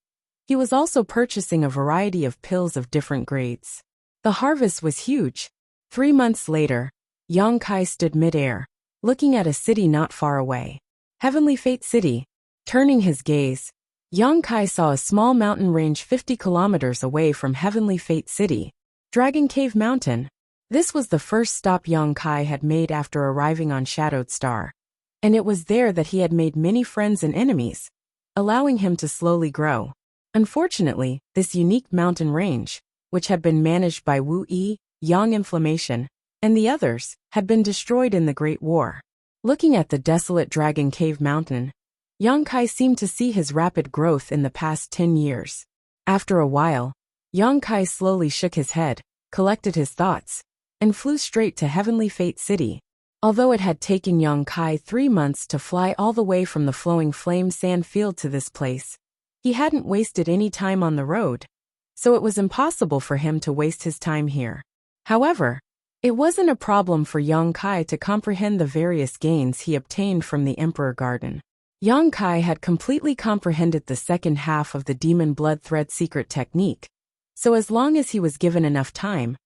he was also purchasing a variety of pills of different grades. The harvest was huge. 3 months later, Yang Kai stood mid-air, looking at a city not far away. Heavenly Fate City. Turning his gaze, Yang Kai saw a small mountain range 50 kilometers away from Heavenly Fate City, Dragon Cave Mountain. This was the first stop Yang Kai had made after arriving on Shadowed Star, and it was there that he had made many friends and enemies, allowing him to slowly grow. Unfortunately, this unique mountain range, which had been managed by Wu Yi, Yang Inflammation, and the others, had been destroyed in the Great War. Looking at the desolate Dragon Cave Mountain, Yang Kai seemed to see his rapid growth in the past 10 years. After a while, Yang Kai slowly shook his head, collected his thoughts, and flew straight to Heavenly Fate City. Although it had taken Yang Kai 3 months to fly all the way from the Flowing Flame Sand Field to this place, he hadn't wasted any time on the road, so it was impossible for him to waste his time here. However, it wasn't a problem for Yang Kai to comprehend the various gains he obtained from the Emperor Garden. Yang Kai had completely comprehended the second half of the Demon Blood Thread secret technique, so as long as he was given enough time,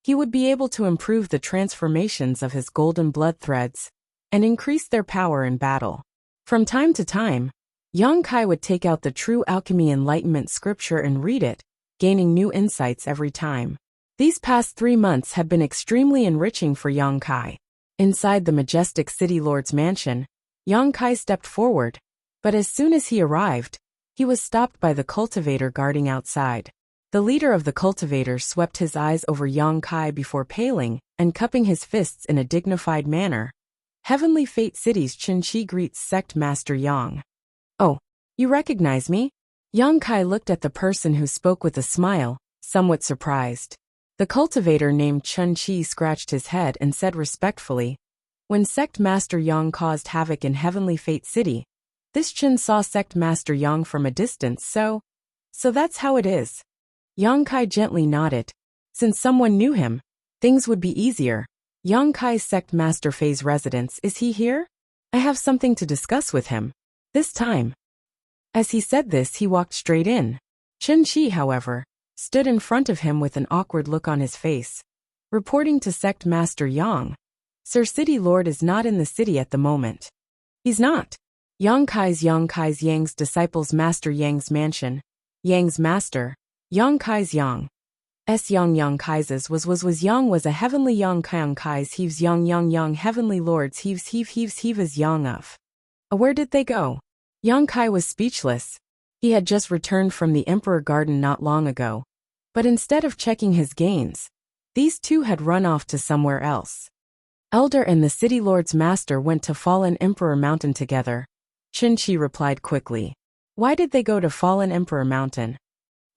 he would be able to improve the transformations of his golden blood threads and increase their power in battle. From time to time, Yang Kai would take out the True Alchemy Enlightenment scripture and read it, gaining new insights every time. These past 3 months had been extremely enriching for Yang Kai. Inside the majestic city lord's mansion, Yang Kai stepped forward, but as soon as he arrived, he was stopped by the cultivator guarding outside. The leader of the cultivators swept his eyes over Yang Kai before paling and cupping his fists in a dignified manner. Heavenly Fate City's Qin greets Sect Master Yang. Oh, you recognize me? Yang Kai looked at the person who spoke with a smile, somewhat surprised. The cultivator named Qin scratched his head and said respectfully, "When Sect Master Yang caused havoc in Heavenly Fate City, this Qin saw Sect Master Yang from a distance, so that's how it is." Yang Kai gently nodded. Since someone knew him, things would be easier. Yang Kai's Sect Master Fei's residence, is he here? I have something to discuss with him. This time. As he said this, he walked straight in. Qin, however, stood in front of him with an awkward look on his face. Reporting to Sect Master Yang, Sir City Lord is not in the city at the moment. He's not. Yang Kai's Yang's disciples Master Yang's mansion. Yang's master. Yang Kai's Yang Kai's was Yang was a heavenly Yang Kai's heaves Yang heavenly lords heaves as Yang of. Where did they go? Yang Kai was speechless. He had just returned from the Emperor Garden not long ago. But instead of checking his gains, these two had run off to somewhere else. Elder and the City Lord's master went to Fallen Emperor Mountain together. Qin replied quickly. Why did they go to Fallen Emperor Mountain?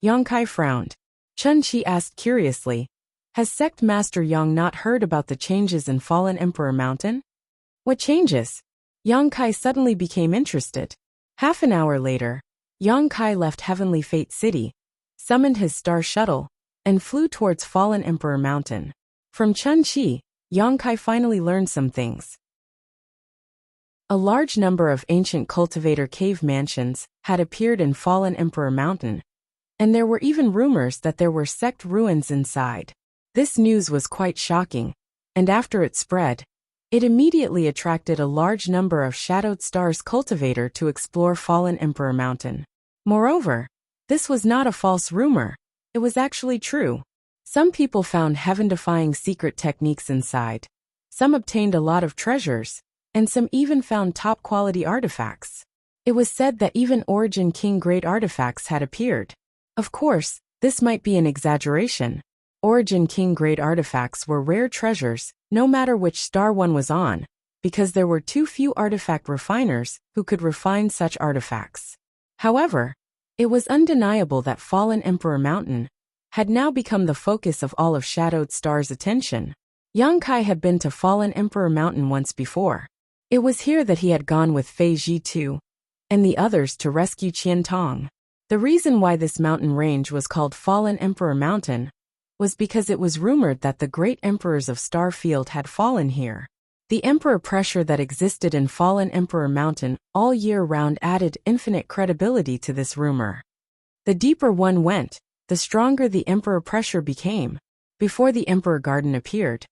Yang Kai frowned. Qin asked curiously, has Sect Master Yang not heard about the changes in Fallen Emperor Mountain? What changes? Yang Kai suddenly became interested. Half an hour later, Yang Kai left Heavenly Fate City, summoned his star shuttle, and flew towards Fallen Emperor Mountain. From Qin, Yang Kai finally learned some things. A large number of ancient cultivator cave mansions had appeared in Fallen Emperor Mountain, and there were even rumors that there were sect ruins inside. This news was quite shocking, and after it spread, it immediately attracted a large number of Shadowed Stars cultivator to explore Fallen Emperor Mountain. Moreover, this was not a false rumor, it was actually true. Some people found heaven-defying secret techniques inside. Some obtained a lot of treasures, and some even found top-quality artifacts. It was said that even Origin King grade artifacts had appeared. Of course, this might be an exaggeration. Origin King grade artifacts were rare treasures, no matter which star one was on, because there were too few artifact refiners who could refine such artifacts. However, it was undeniable that Fallen Emperor Mountain had now become the focus of all of Shadowed Star's attention. Yang Kai had been to Fallen Emperor Mountain once before. It was here that he had gone with Fei Zhitu and the others to rescue Qian Tong. The reason why this mountain range was called Fallen Emperor Mountain was because it was rumored that the great emperors of Starfield had fallen here. The emperor pressure that existed in Fallen Emperor Mountain all year round added infinite credibility to this rumor. The deeper one went, the stronger the emperor pressure became. Before the Emperor Garden appeared,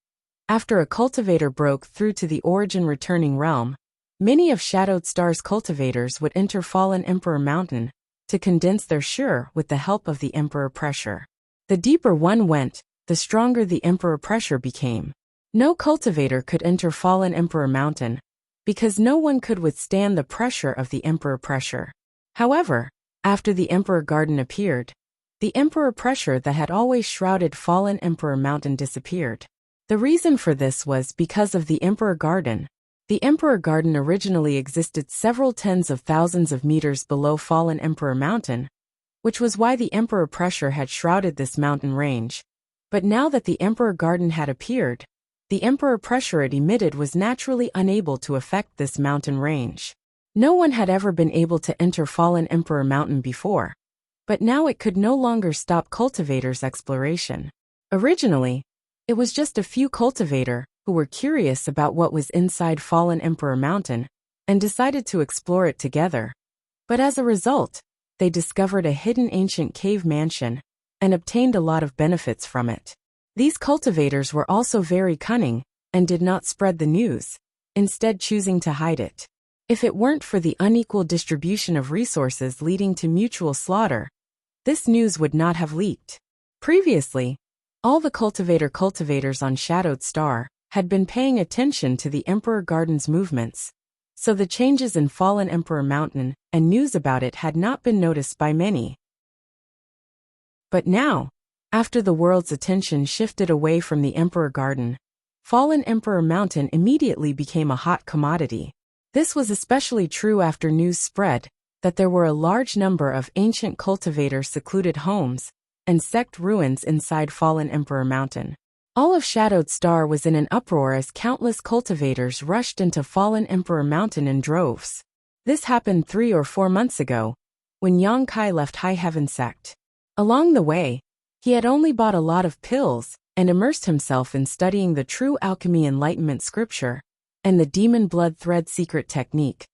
after a cultivator broke through to the Origin Returning Realm, many of Shadowed Star's cultivators would enter Fallen Emperor Mountain to condense their sure with the help of the emperor pressure. The deeper one went, the stronger the emperor pressure became. No cultivator could enter Fallen Emperor Mountain, because no one could withstand the pressure of the emperor pressure. However, after the Emperor Garden appeared, the emperor pressure that had always shrouded Fallen Emperor Mountain disappeared. The reason for this was because of the Emperor Garden. The Emperor Garden originally existed several tens of thousands of meters below Fallen Emperor Mountain, which was why the emperor pressure had shrouded this mountain range. But now that the Emperor Garden had appeared, the emperor pressure it emitted was naturally unable to affect this mountain range. No one had ever been able to enter Fallen Emperor Mountain before, but now it could no longer stop cultivators' exploration. Originally, it was just a few cultivator who were curious about what was inside Fallen Emperor Mountain and decided to explore it together. But as a result, they discovered a hidden ancient cave mansion and obtained a lot of benefits from it. These cultivators were also very cunning and did not spread the news, instead choosing to hide it. If it weren't for the unequal distribution of resources leading to mutual slaughter, this news would not have leaked. Previously, all the cultivators on Shadowed Star had been paying attention to the Emperor Garden's movements, so the changes in Fallen Emperor Mountain and news about it had not been noticed by many. But now, after the world's attention shifted away from the Emperor Garden, Fallen Emperor Mountain immediately became a hot commodity. This was especially true after news spread that there were a large number of ancient cultivator secluded homes and sect ruins inside Fallen Emperor Mountain. All of Shadowed Star was in an uproar as countless cultivators rushed into Fallen Emperor Mountain in droves. This happened 3 or 4 months ago, when Yang Kai left High Heaven Sect. Along the way, he had only bought a lot of pills and immersed himself in studying the true alchemy enlightenment scripture and the demon blood thread secret technique,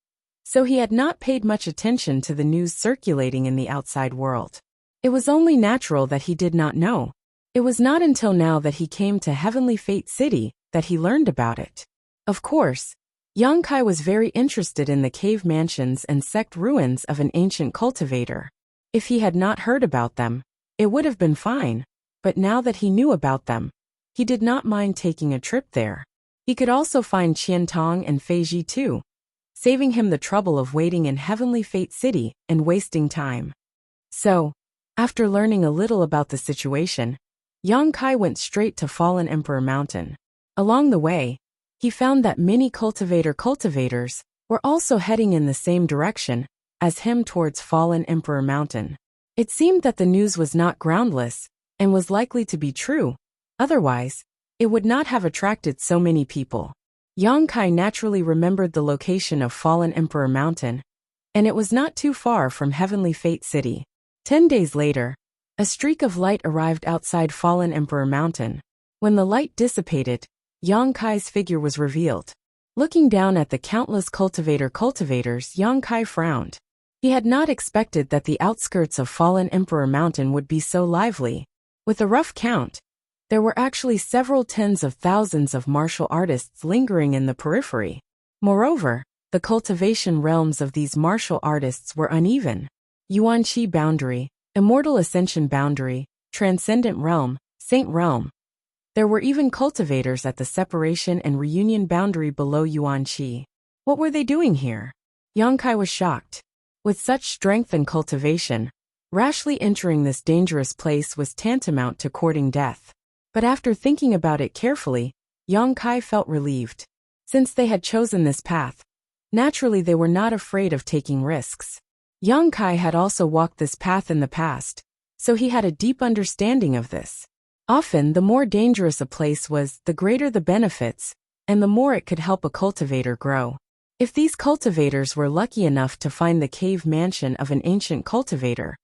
so he had not paid much attention to the news circulating in the outside world. It was only natural that he did not know. It was not until now that he came to Heavenly Fate City that he learned about it. Of course, Yang Kai was very interested in the cave mansions and sect ruins of an ancient cultivator. If he had not heard about them, it would have been fine, but now that he knew about them, he did not mind taking a trip there. He could also find Qian Tong and Fei Ji too, saving him the trouble of waiting in Heavenly Fate City and wasting time. So, after learning a little about the situation, Yang Kai went straight to Fallen Emperor Mountain. Along the way, he found that many cultivators were also heading in the same direction as him towards Fallen Emperor Mountain. It seemed that the news was not groundless and was likely to be true, otherwise, it would not have attracted so many people. Yang Kai naturally remembered the location of Fallen Emperor Mountain, and it was not too far from Heavenly Fate City. 10 days later, a streak of light arrived outside Fallen Emperor Mountain. When the light dissipated, Yang Kai's figure was revealed. Looking down at the countless cultivators, Yang Kai frowned. He had not expected that the outskirts of Fallen Emperor Mountain would be so lively. With a rough count, there were actually several tens of thousands of martial artists lingering in the periphery. Moreover, the cultivation realms of these martial artists were uneven. Yuanqi boundary, Immortal Ascension boundary, Transcendent realm, Saint realm. There were even cultivators at the separation and reunion boundary below Yuanqi. What were they doing here? Yang Kai was shocked. With such strength and cultivation, rashly entering this dangerous place was tantamount to courting death. But after thinking about it carefully, Yang Kai felt relieved. Since they had chosen this path, naturally they were not afraid of taking risks. Yang Kai had also walked this path in the past, so he had a deep understanding of this. Often the more dangerous a place was, the greater the benefits, and the more it could help a cultivator grow. If these cultivators were lucky enough to find the cave mansion of an ancient cultivator,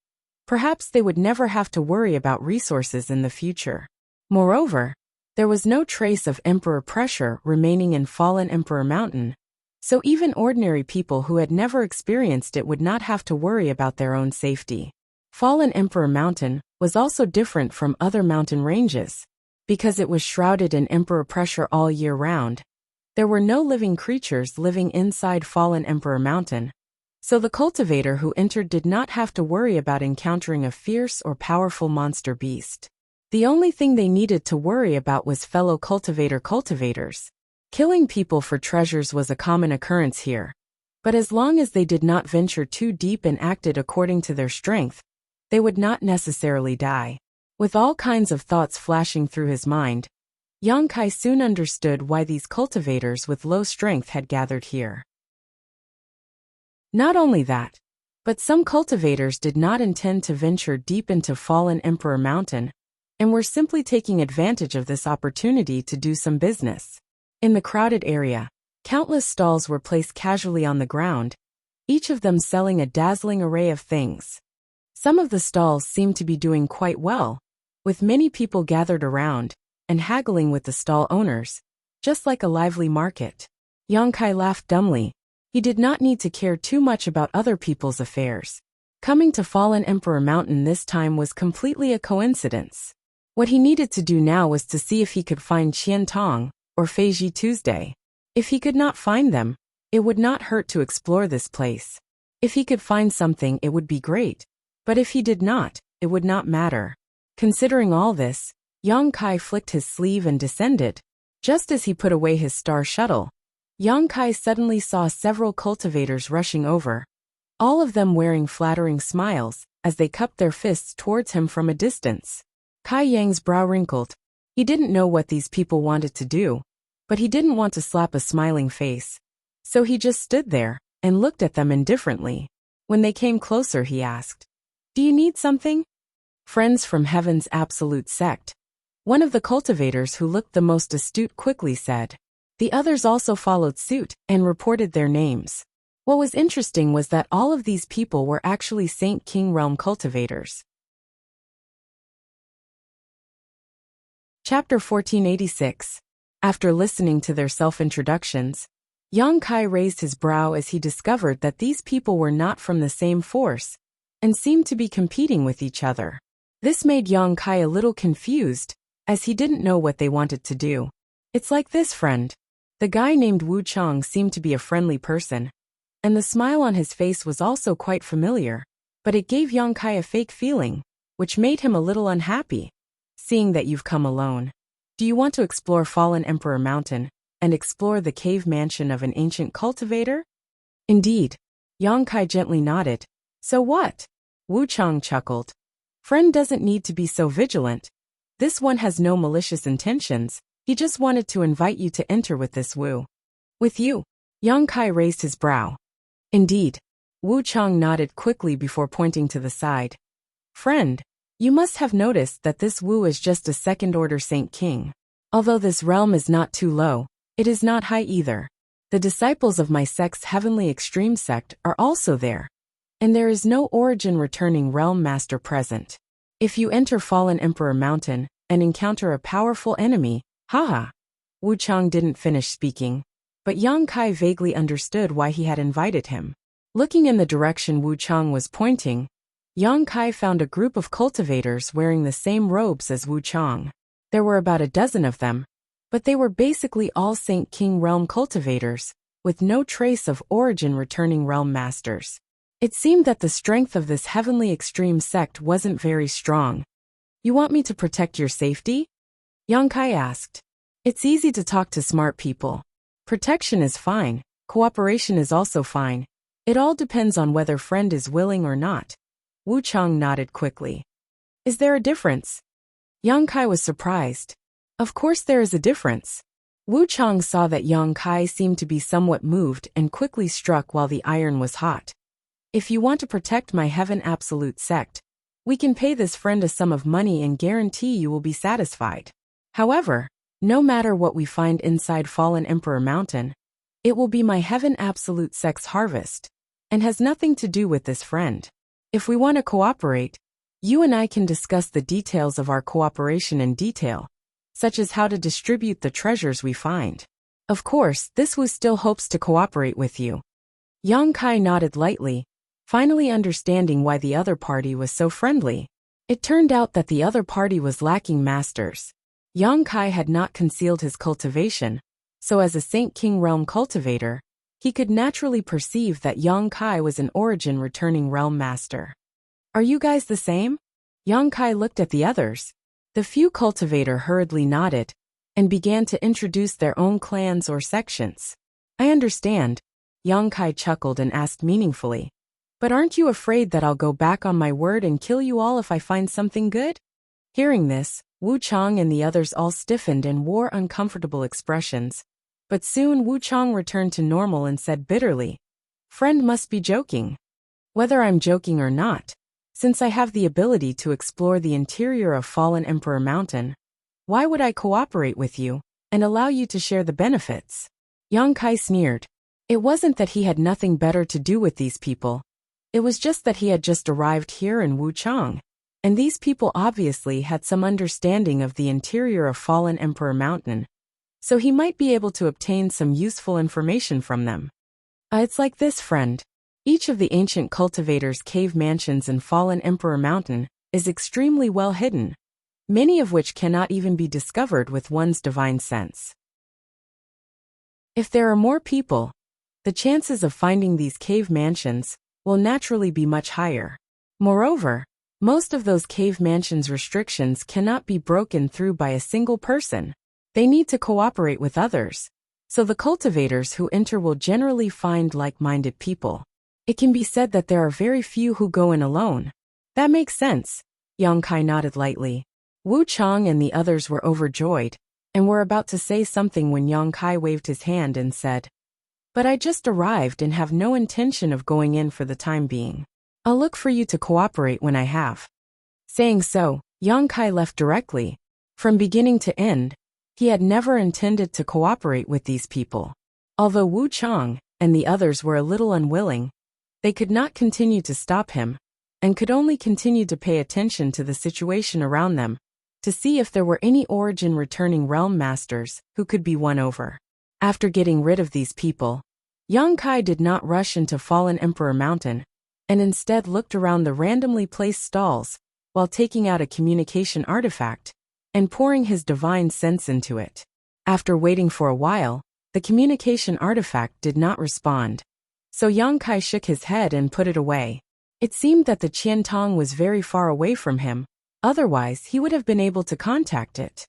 perhaps they would never have to worry about resources in the future. Moreover, there was no trace of Emperor pressure remaining in Fallen Emperor Mountain, so even ordinary people who had never experienced it would not have to worry about their own safety. Fallen Emperor Mountain was also different from other mountain ranges. Because it was shrouded in Emperor pressure all year round, there were no living creatures living inside Fallen Emperor Mountain, so the cultivator who entered did not have to worry about encountering a fierce or powerful monster beast. The only thing they needed to worry about was fellow cultivators. Killing people for treasures was a common occurrence here, but as long as they did not venture too deep and acted according to their strength, they would not necessarily die. With all kinds of thoughts flashing through his mind, Yang Kai soon understood why these cultivators with low strength had gathered here. Not only that, but some cultivators did not intend to venture deep into Fallen Emperor Mountain, and were simply taking advantage of this opportunity to do some business. In the crowded area, countless stalls were placed casually on the ground, each of them selling a dazzling array of things. Some of the stalls seemed to be doing quite well, with many people gathered around and haggling with the stall owners, just like a lively market. Yang Kai laughed dumbly. He did not need to care too much about other people's affairs. Coming to Fallen Emperor Mountain this time was completely a coincidence. What he needed to do now was to see if he could find Qian Tong or Fei Ji Tuesday. If he could not find them, it would not hurt to explore this place. If he could find something, it would be great. But if he did not, it it would not matter. Considering all this, Yang Kai flicked his sleeve and descended. Just as he put away his star shuttle, Yang Kai suddenly saw several cultivators rushing over, all of them wearing flattering smiles as they cupped their fists towards him from a distance. Kai Yang's brow wrinkled. He didn't know what these people wanted to do, but he didn't want to slap a smiling face. So he just stood there and looked at them indifferently. When they came closer, he asked, "Do you need something?" "Friends from Heaven's Absolute Sect." One of the cultivators who looked the most astute quickly said. The others also followed suit and reported their names. What was interesting was that all of these people were actually Saint King Realm cultivators. Chapter 1486. After listening to their self-introductions, Yang Kai raised his brow as he discovered that these people were not from the same force and seemed to be competing with each other. This made Yang Kai a little confused, as he didn't know what they wanted to do. "It's like this, friend." The guy named Wu Chang seemed to be a friendly person, and the smile on his face was also quite familiar, but it gave Yang Kai a fake feeling, which made him a little unhappy. "Seeing that you've come alone, do you want to explore Fallen Emperor Mountain and explore the cave mansion of an ancient cultivator?" "Indeed." Yang Kai gently nodded. "So what?" Wu Chang chuckled. "Friend doesn't need to be so vigilant. This one has no malicious intentions. He just wanted to invite you to enter with this Wu." "With you?" Yang Kai raised his brow. "Indeed." Wu Chang nodded quickly before pointing to the side. "Friend, you must have noticed that this Wu is just a second-order Saint King. Although this realm is not too low, it is not high either. The disciples of my sect's Heavenly Extreme Sect are also there, and there is no origin returning realm master present. If you enter Fallen Emperor Mountain and encounter a powerful enemy, haha." Wu Chang didn't finish speaking, but Yang Kai vaguely understood why he had invited him. Looking in the direction Wu Chang was pointing, Yang Kai found a group of cultivators wearing the same robes as Wu Chang. There were about a dozen of them, but they were basically all Saint King Realm cultivators, with no trace of origin returning realm masters. It seemed that the strength of this Heavenly Extreme Sect wasn't very strong. "You want me to protect your safety?" Yang Kai asked. "It's easy to talk to smart people. Protection is fine, cooperation is also fine. It all depends on whether friend is willing or not." Wu Chang nodded quickly. "Is there a difference?" Yang Kai was surprised. Of course there is a difference. Wu Chang saw that Yang Kai seemed to be somewhat moved and quickly struck while the iron was hot. "If you want to protect my Heaven Absolute Sect, we can pay this friend a sum of money and guarantee you will be satisfied. However, no matter what we find inside Fallen Emperor Mountain, it will be my Heaven Absolute Sect's harvest, and has nothing to do with this friend. If we want to cooperate, you and I can discuss the details of our cooperation in detail, such as how to distribute the treasures we find. Of course, this Wu still hopes to cooperate with you." Yang Kai nodded lightly, finally understanding why the other party was so friendly. It turned out that the other party was lacking masters. Yang Kai had not concealed his cultivation, so as a Saint King Realm cultivator, he could naturally perceive that Yang Kai was an origin returning realm master. "Are you guys the same?" Yang Kai looked at the others. The few cultivator hurriedly nodded and began to introduce their own clans or sections. "I understand," Yang Kai chuckled and asked meaningfully. "But aren't you afraid that I'll go back on my word and kill you all if I find something good?" Hearing this, Wu Chang and the others all stiffened and wore uncomfortable expressions. But soon Wu Chang returned to normal and said bitterly, "Friend must be joking." "Whether I'm joking or not, since I have the ability to explore the interior of Fallen Emperor Mountain, why would I cooperate with you and allow you to share the benefits?" Yang Kai sneered. It wasn't that he had nothing better to do with these people. It was just that he had just arrived here in Wu Chang, and these people obviously had some understanding of the interior of Fallen Emperor Mountain, so he might be able to obtain some useful information from them. It's like this, friend. Each of the ancient cultivators' cave mansions in Fallen Emperor Mountain is extremely well hidden, many of which cannot even be discovered with one's divine sense. If there are more people, the chances of finding these cave mansions will naturally be much higher. Moreover, Most of those cave mansions' restrictions cannot be broken through by a single person. They need to cooperate with others. So the cultivators who enter will generally find like-minded people. It can be said that there are very few who go in alone. That makes sense. Yang Kai nodded lightly. Wu Chang and the others were overjoyed, and were about to say something when Yang Kai waved his hand and said, "But I just arrived and have no intention of going in for the time being. I'll look for you to cooperate when I have." Saying so, Yang Kai left directly. From beginning to end, he had never intended to cooperate with these people. Although Wu Chang and the others were a little unwilling, they could not continue to stop him, and could only continue to pay attention to the situation around them, to see if there were any origin returning realm masters who could be won over. After getting rid of these people, Yang Kai did not rush into Fallen Emperor Mountain, and instead looked around the randomly placed stalls, while taking out a communication artifact, and pouring his divine sense into it. After waiting for a while, the communication artifact did not respond. So Yang Kai shook his head and put it away. It seemed that the Qian Tong was very far away from him, otherwise he would have been able to contact it.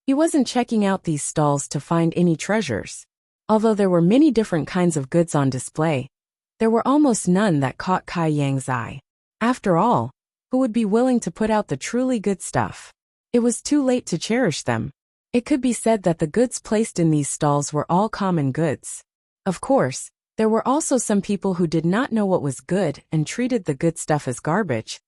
He wasn't checking out these stalls to find any treasures. Although there were many different kinds of goods on display, there were almost none that caught Kai Yang's eye. After all, who would be willing to put out the truly good stuff? It was too late to cherish them. It could be said that the goods placed in these stalls were all common goods. Of course, there were also some people who did not know what was good and treated the good stuff as garbage,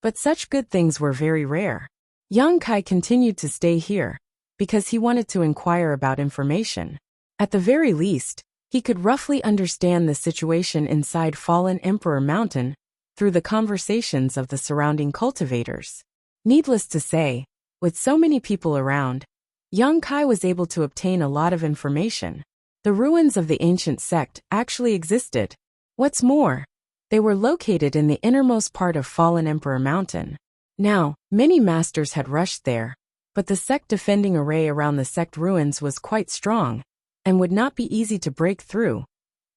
but such good things were very rare. Yang Kai continued to stay here, because he wanted to inquire about information. At the very least, he could roughly understand the situation inside Fallen Emperor Mountain through the conversations of the surrounding cultivators. Needless to say, with so many people around, Yang Kai was able to obtain a lot of information. The ruins of the ancient sect actually existed. What's more, they were located in the innermost part of Fallen Emperor Mountain. Now, many masters had rushed there, but the sect defending array around the sect ruins was quite strong, and would not be easy to break through.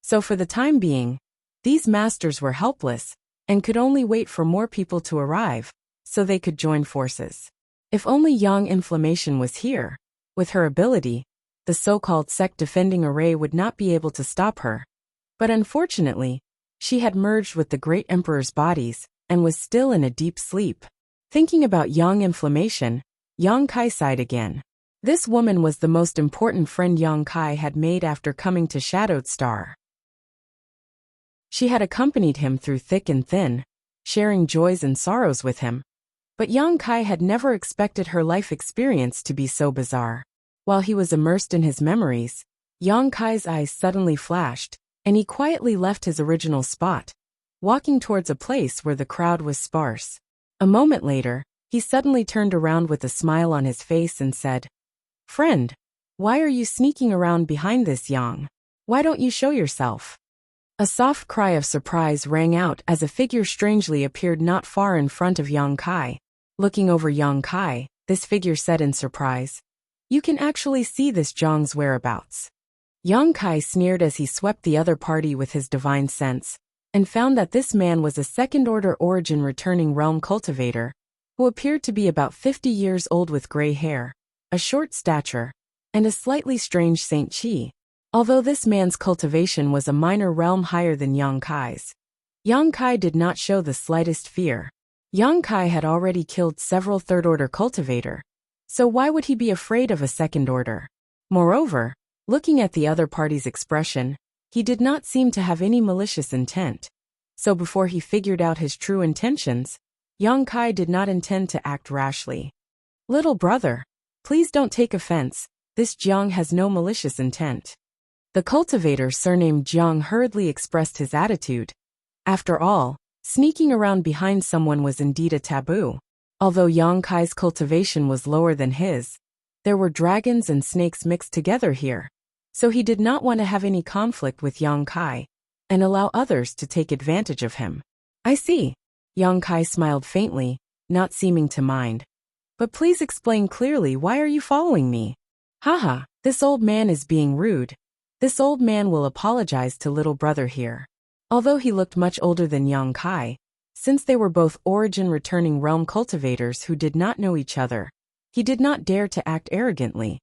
So for the time being, these masters were helpless, and could only wait for more people to arrive, so they could join forces. If only Yang Inflammation was here, with her ability, the so-called sect defending array would not be able to stop her. But unfortunately, she had merged with the great emperor's bodies, and was still in a deep sleep. Thinking about Yang Inflammation, Yang Kai sighed again. This woman was the most important friend Yang Kai had made after coming to Shadowed Star. She had accompanied him through thick and thin, sharing joys and sorrows with him. But Yang Kai had never expected her life experience to be so bizarre. While he was immersed in his memories, Yang Kai's eyes suddenly flashed, and he quietly left his original spot, walking towards a place where the crowd was sparse. A moment later, he suddenly turned around with a smile on his face and said, "Friend, why are you sneaking around behind this Yang? Why don't you show yourself?" A soft cry of surprise rang out as a figure strangely appeared not far in front of Yang Kai. Looking over Yang Kai, this figure said in surprise, "You can actually see this Zhang's whereabouts." Yang Kai sneered as he swept the other party with his divine sense, and found that this man was a second-order origin returning realm cultivator, who appeared to be about 50 years old with gray hair, a short stature, and a slightly strange Saint Chi. Although this man's cultivation was a minor realm higher than Yang Kai's, Yang Kai did not show the slightest fear. Yang Kai had already killed several third-order cultivator, so why would he be afraid of a second order? Moreover, looking at the other party's expression, he did not seem to have any malicious intent. So before he figured out his true intentions, Yang Kai did not intend to act rashly. "Little brother, please don't take offense, this Jiang has no malicious intent." The cultivator surnamed Jiang hurriedly expressed his attitude. After all, sneaking around behind someone was indeed a taboo. Although Yang Kai's cultivation was lower than his, there were dragons and snakes mixed together here, so he did not want to have any conflict with Yang Kai, and allow others to take advantage of him. "I see." Yang Kai smiled faintly, not seeming to mind. "But please explain clearly, why are you following me?" "Haha, this old man is being rude. This old man will apologize to little brother here." Although he looked much older than Yang Kai, Since they were both origin-returning realm cultivators who did not know each other, he did not dare to act arrogantly.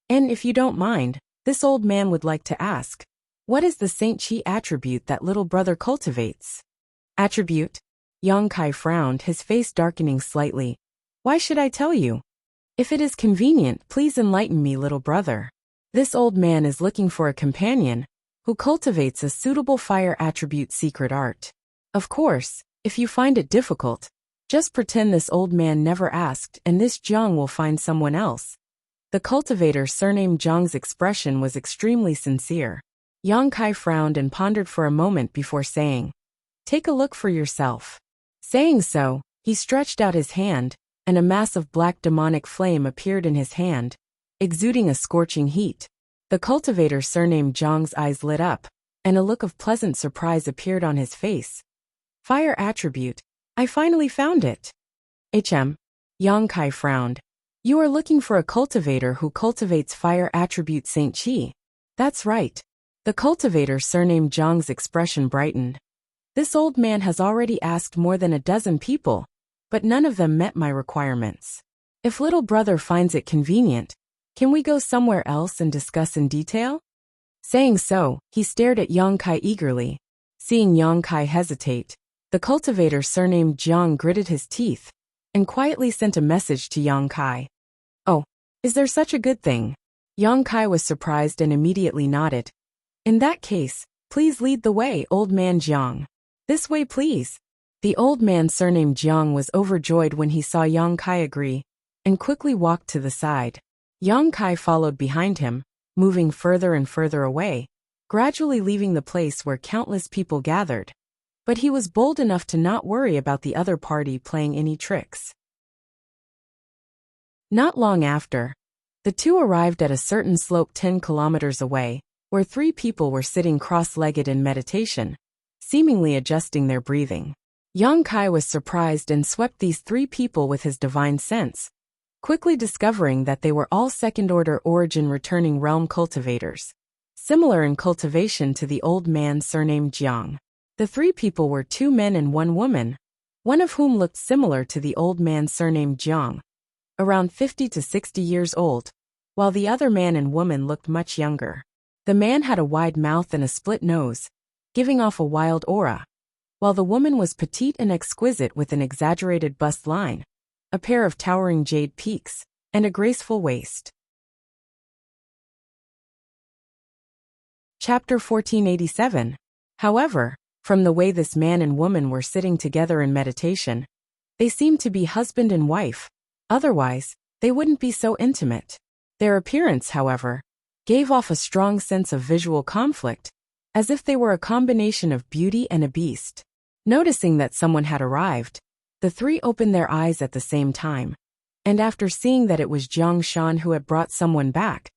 And if you don't mind, this old man would like to ask, what is the Saint Chi attribute that little brother cultivates? Attribute? Yang Kai frowned, his face darkening slightly. Why should I tell you? If it is convenient, please enlighten me, little brother. This old man is looking for a companion who cultivates a suitable fire attribute secret art. Of course, if you find it difficult, just pretend this old man never asked and this Jiang will find someone else. The cultivator surnamed Jiang's expression was extremely sincere. Yang Kai frowned and pondered for a moment before saying, "Take a look for yourself." Saying so, he stretched out his hand, and a mass of black demonic flame appeared in his hand, exuding a scorching heat. The cultivator surnamed Jiang's eyes lit up, and a look of pleasant surprise appeared on his face. Fire attribute. I finally found it. Yang Kai frowned. You are looking for a cultivator who cultivates fire attribute Saint Chi. That's right. The cultivator surnamed Jiang's expression brightened. This old man has already asked more than a dozen people, but none of them met my requirements. If little brother finds it convenient, can we go somewhere else and discuss in detail? Saying so, he stared at Yang Kai eagerly. Seeing Yang Kai hesitate, the cultivator surnamed Jiang gritted his teeth and quietly sent a message to Yang Kai. Oh, is there such a good thing? Yang Kai was surprised and immediately nodded. In that case, please lead the way, old man Jiang. This way, please. The old man surnamed Jiang was overjoyed when he saw Yang Kai agree, and quickly walked to the side. Yang Kai followed behind him, moving further and further away, gradually leaving the place where countless people gathered. But he was bold enough to not worry about the other party playing any tricks. Not long after, the two arrived at a certain slope 10 kilometers away, where 3 people were sitting cross-legged in meditation, seemingly adjusting their breathing. Yang Kai was surprised and swept these 3 people with his divine sense, quickly discovering that they were all second-order origin-returning realm cultivators, similar in cultivation to the old man surnamed Jiang. The 3 people were 2 men and 1 woman, one of whom looked similar to the old man surnamed Jiang, around 50 to 60 years old, while the other man and woman looked much younger. The man had a wide mouth and a split nose, giving off a wild aura, while the woman was petite and exquisite with an exaggerated bust line, a pair of towering jade peaks, and a graceful waist. Chapter 1487. However, from the way this man and woman were sitting together in meditation, they seemed to be husband and wife, otherwise, they wouldn't be so intimate. Their appearance, however, gave off a strong sense of visual conflict, as if they were a combination of beauty and a beast. Noticing that someone had arrived, the 3 opened their eyes at the same time, and after seeing that it was Jiang Shan who had brought someone back,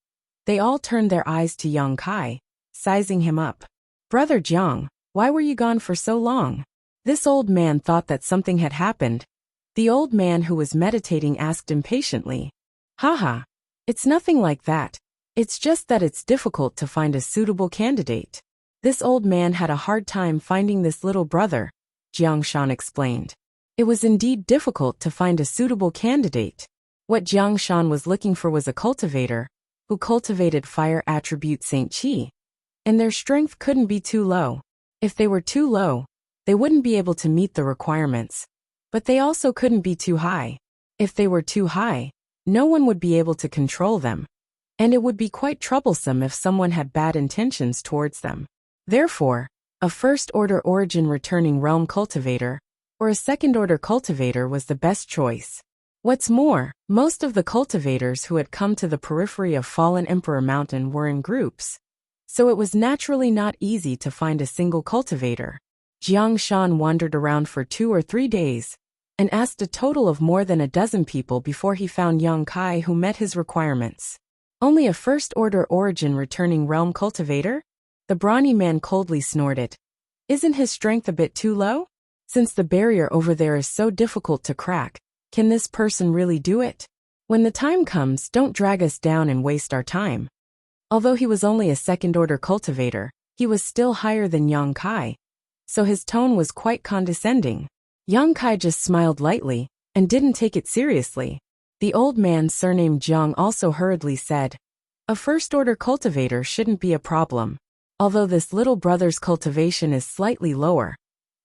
they all turned their eyes to Yang Kai, sizing him up. Brother Jiang, why were you gone for so long? This old man thought that something had happened. The old man who was meditating asked impatiently. Haha, it's nothing like that. It's just that it's difficult to find a suitable candidate. This old man had a hard time finding this little brother, Jiang Shan explained. It was indeed difficult to find a suitable candidate. What Jiang Shan was looking for was a cultivator who cultivated fire attribute Saint Chi, and their strength couldn't be too low. If they were too low, they wouldn't be able to meet the requirements, but they also couldn't be too high. If they were too high, no one would be able to control them, and it would be quite troublesome if someone had bad intentions towards them. Therefore, a first-order origin-returning realm cultivator or a second-order cultivator was the best choice. What's more, most of the cultivators who had come to the periphery of Fallen Emperor Mountain were in groups, so it was naturally not easy to find a single cultivator. Jiang Shan wandered around for 2 or 3 days, and asked a total of more than a dozen people before he found Yang Kai who met his requirements. Only a first-order origin-returning realm cultivator? The brawny man coldly snorted. Isn't his strength a bit too low? Since the barrier over there is so difficult to crack, can this person really do it? When the time comes, don't drag us down and waste our time. Although he was only a second-order cultivator, he was still higher than Yang Kai, so his tone was quite condescending. Young Kai just smiled lightly and didn't take it seriously. The old man surnamed Jiang also hurriedly said, "A first-order cultivator shouldn't be a problem. Although this little brother's cultivation is slightly lower,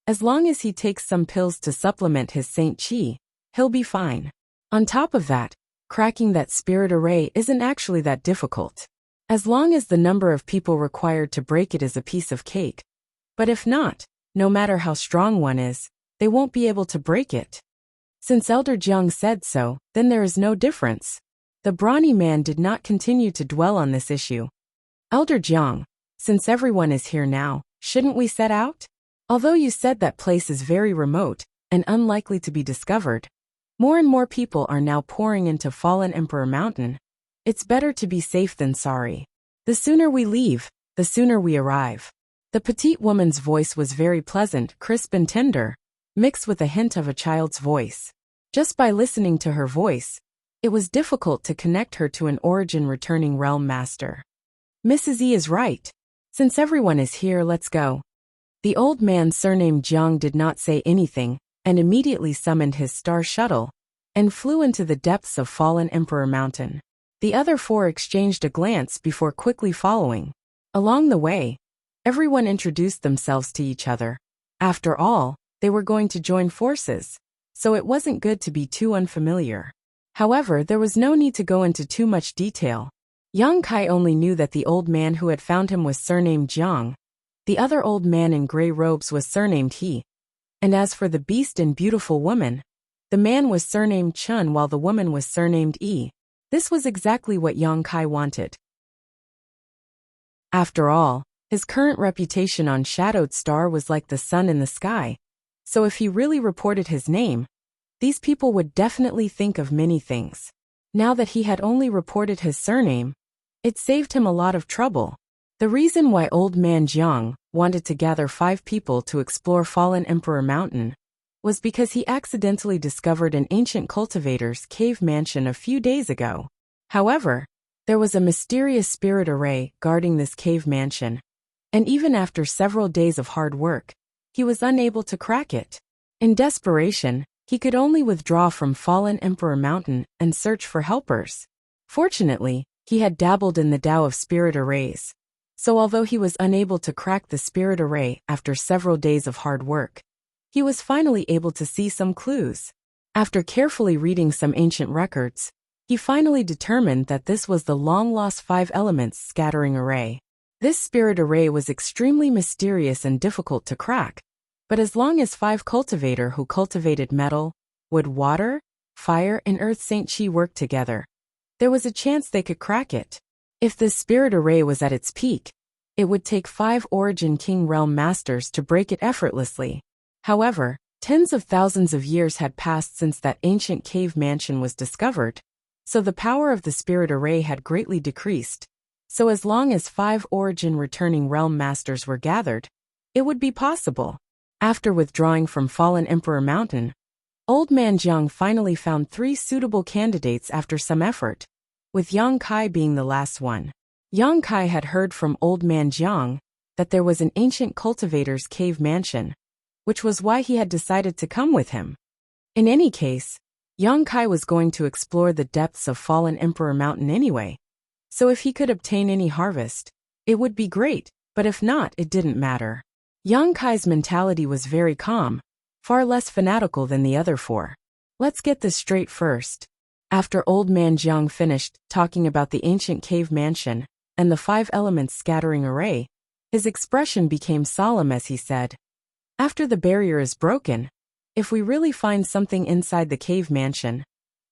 as long as he takes some pills to supplement his Saint Qi, he'll be fine. On top of that, cracking that spirit array isn't actually that difficult. As long as the number of people required to break it is a piece of cake. But if not, no matter how strong one is, they won't be able to break it." Since Elder Jiang said so, then there is no difference. The brawny man did not continue to dwell on this issue. "Elder Jiang, since everyone is here now, shouldn't we set out? Although you said that place is very remote and unlikely to be discovered, more and more people are now pouring into Fallen Emperor Mountain. It's better to be safe than sorry. The sooner we leave, the sooner we arrive." The petite woman's voice was very pleasant, crisp and tender, mixed with a hint of a child's voice. Just by listening to her voice, it was difficult to connect her to an origin returning realm master. "Mrs. E is right. Since everyone is here, let's go." The old man surnamed Jiang did not say anything and immediately summoned his star shuttle and flew into the depths of Fallen Emperor Mountain. The other four exchanged a glance before quickly following. Along the way, everyone introduced themselves to each other. After all, they were going to join forces, so it wasn't good to be too unfamiliar. However, there was no need to go into too much detail. Young Kai only knew that the old man who had found him was surnamed Jiang. The other old man in gray robes was surnamed He. And as for the beast and beautiful woman, the man was surnamed Chun while the woman was surnamed E. This was exactly what Young Kai wanted. After all, his current reputation on Shadowed Star was like the sun in the sky. So if he really reported his name, these people would definitely think of many things. Now that he had only reported his surname, it saved him a lot of trouble. The reason why Old Man Jiang wanted to gather 5 people to explore Fallen Emperor Mountain was because he accidentally discovered an ancient cultivator's cave mansion a few days ago. However, there was a mysterious spirit array guarding this cave mansion, and even after several days of hard work, he was unable to crack it. In desperation, he could only withdraw from Fallen Emperor Mountain and search for helpers. Fortunately, he had dabbled in the Tao of spirit arrays, so although he was unable to crack the spirit array after several days of hard work, he was finally able to see some clues. After carefully reading some ancient records, he finally determined that this was the long-lost 5 elements scattering array. This spirit array was extremely mysterious and difficult to crack, but as long as 5 cultivator who cultivated metal, wood, water, fire, and earth Saint Qi worked together, there was a chance they could crack it. If this spirit array was at its peak, it would take 5 Origin King Realm Masters to break it effortlessly. However, tens of thousands of years had passed since that ancient cave mansion was discovered, so the power of the spirit array had greatly decreased. So as long as 5 Origin returning Realm Masters were gathered, it would be possible. After withdrawing from Fallen Emperor Mountain, Old Man Jiang finally found 3 suitable candidates after some effort, with Yang Kai being the last one. Yang Kai had heard from Old Man Jiang that there was an ancient cultivator's cave mansion, which was why he had decided to come with him. In any case, Yang Kai was going to explore the depths of Fallen Emperor Mountain anyway, so if he could obtain any harvest, it would be great, but if not, it didn't matter. Yang Kai's mentality was very calm, far less fanatical than the other 4. Let's get this straight first. After Old Man Jiang finished talking about the ancient cave mansion and the 5 elements scattering array, his expression became solemn as he said, "After the barrier is broken, if we really find something inside the cave mansion,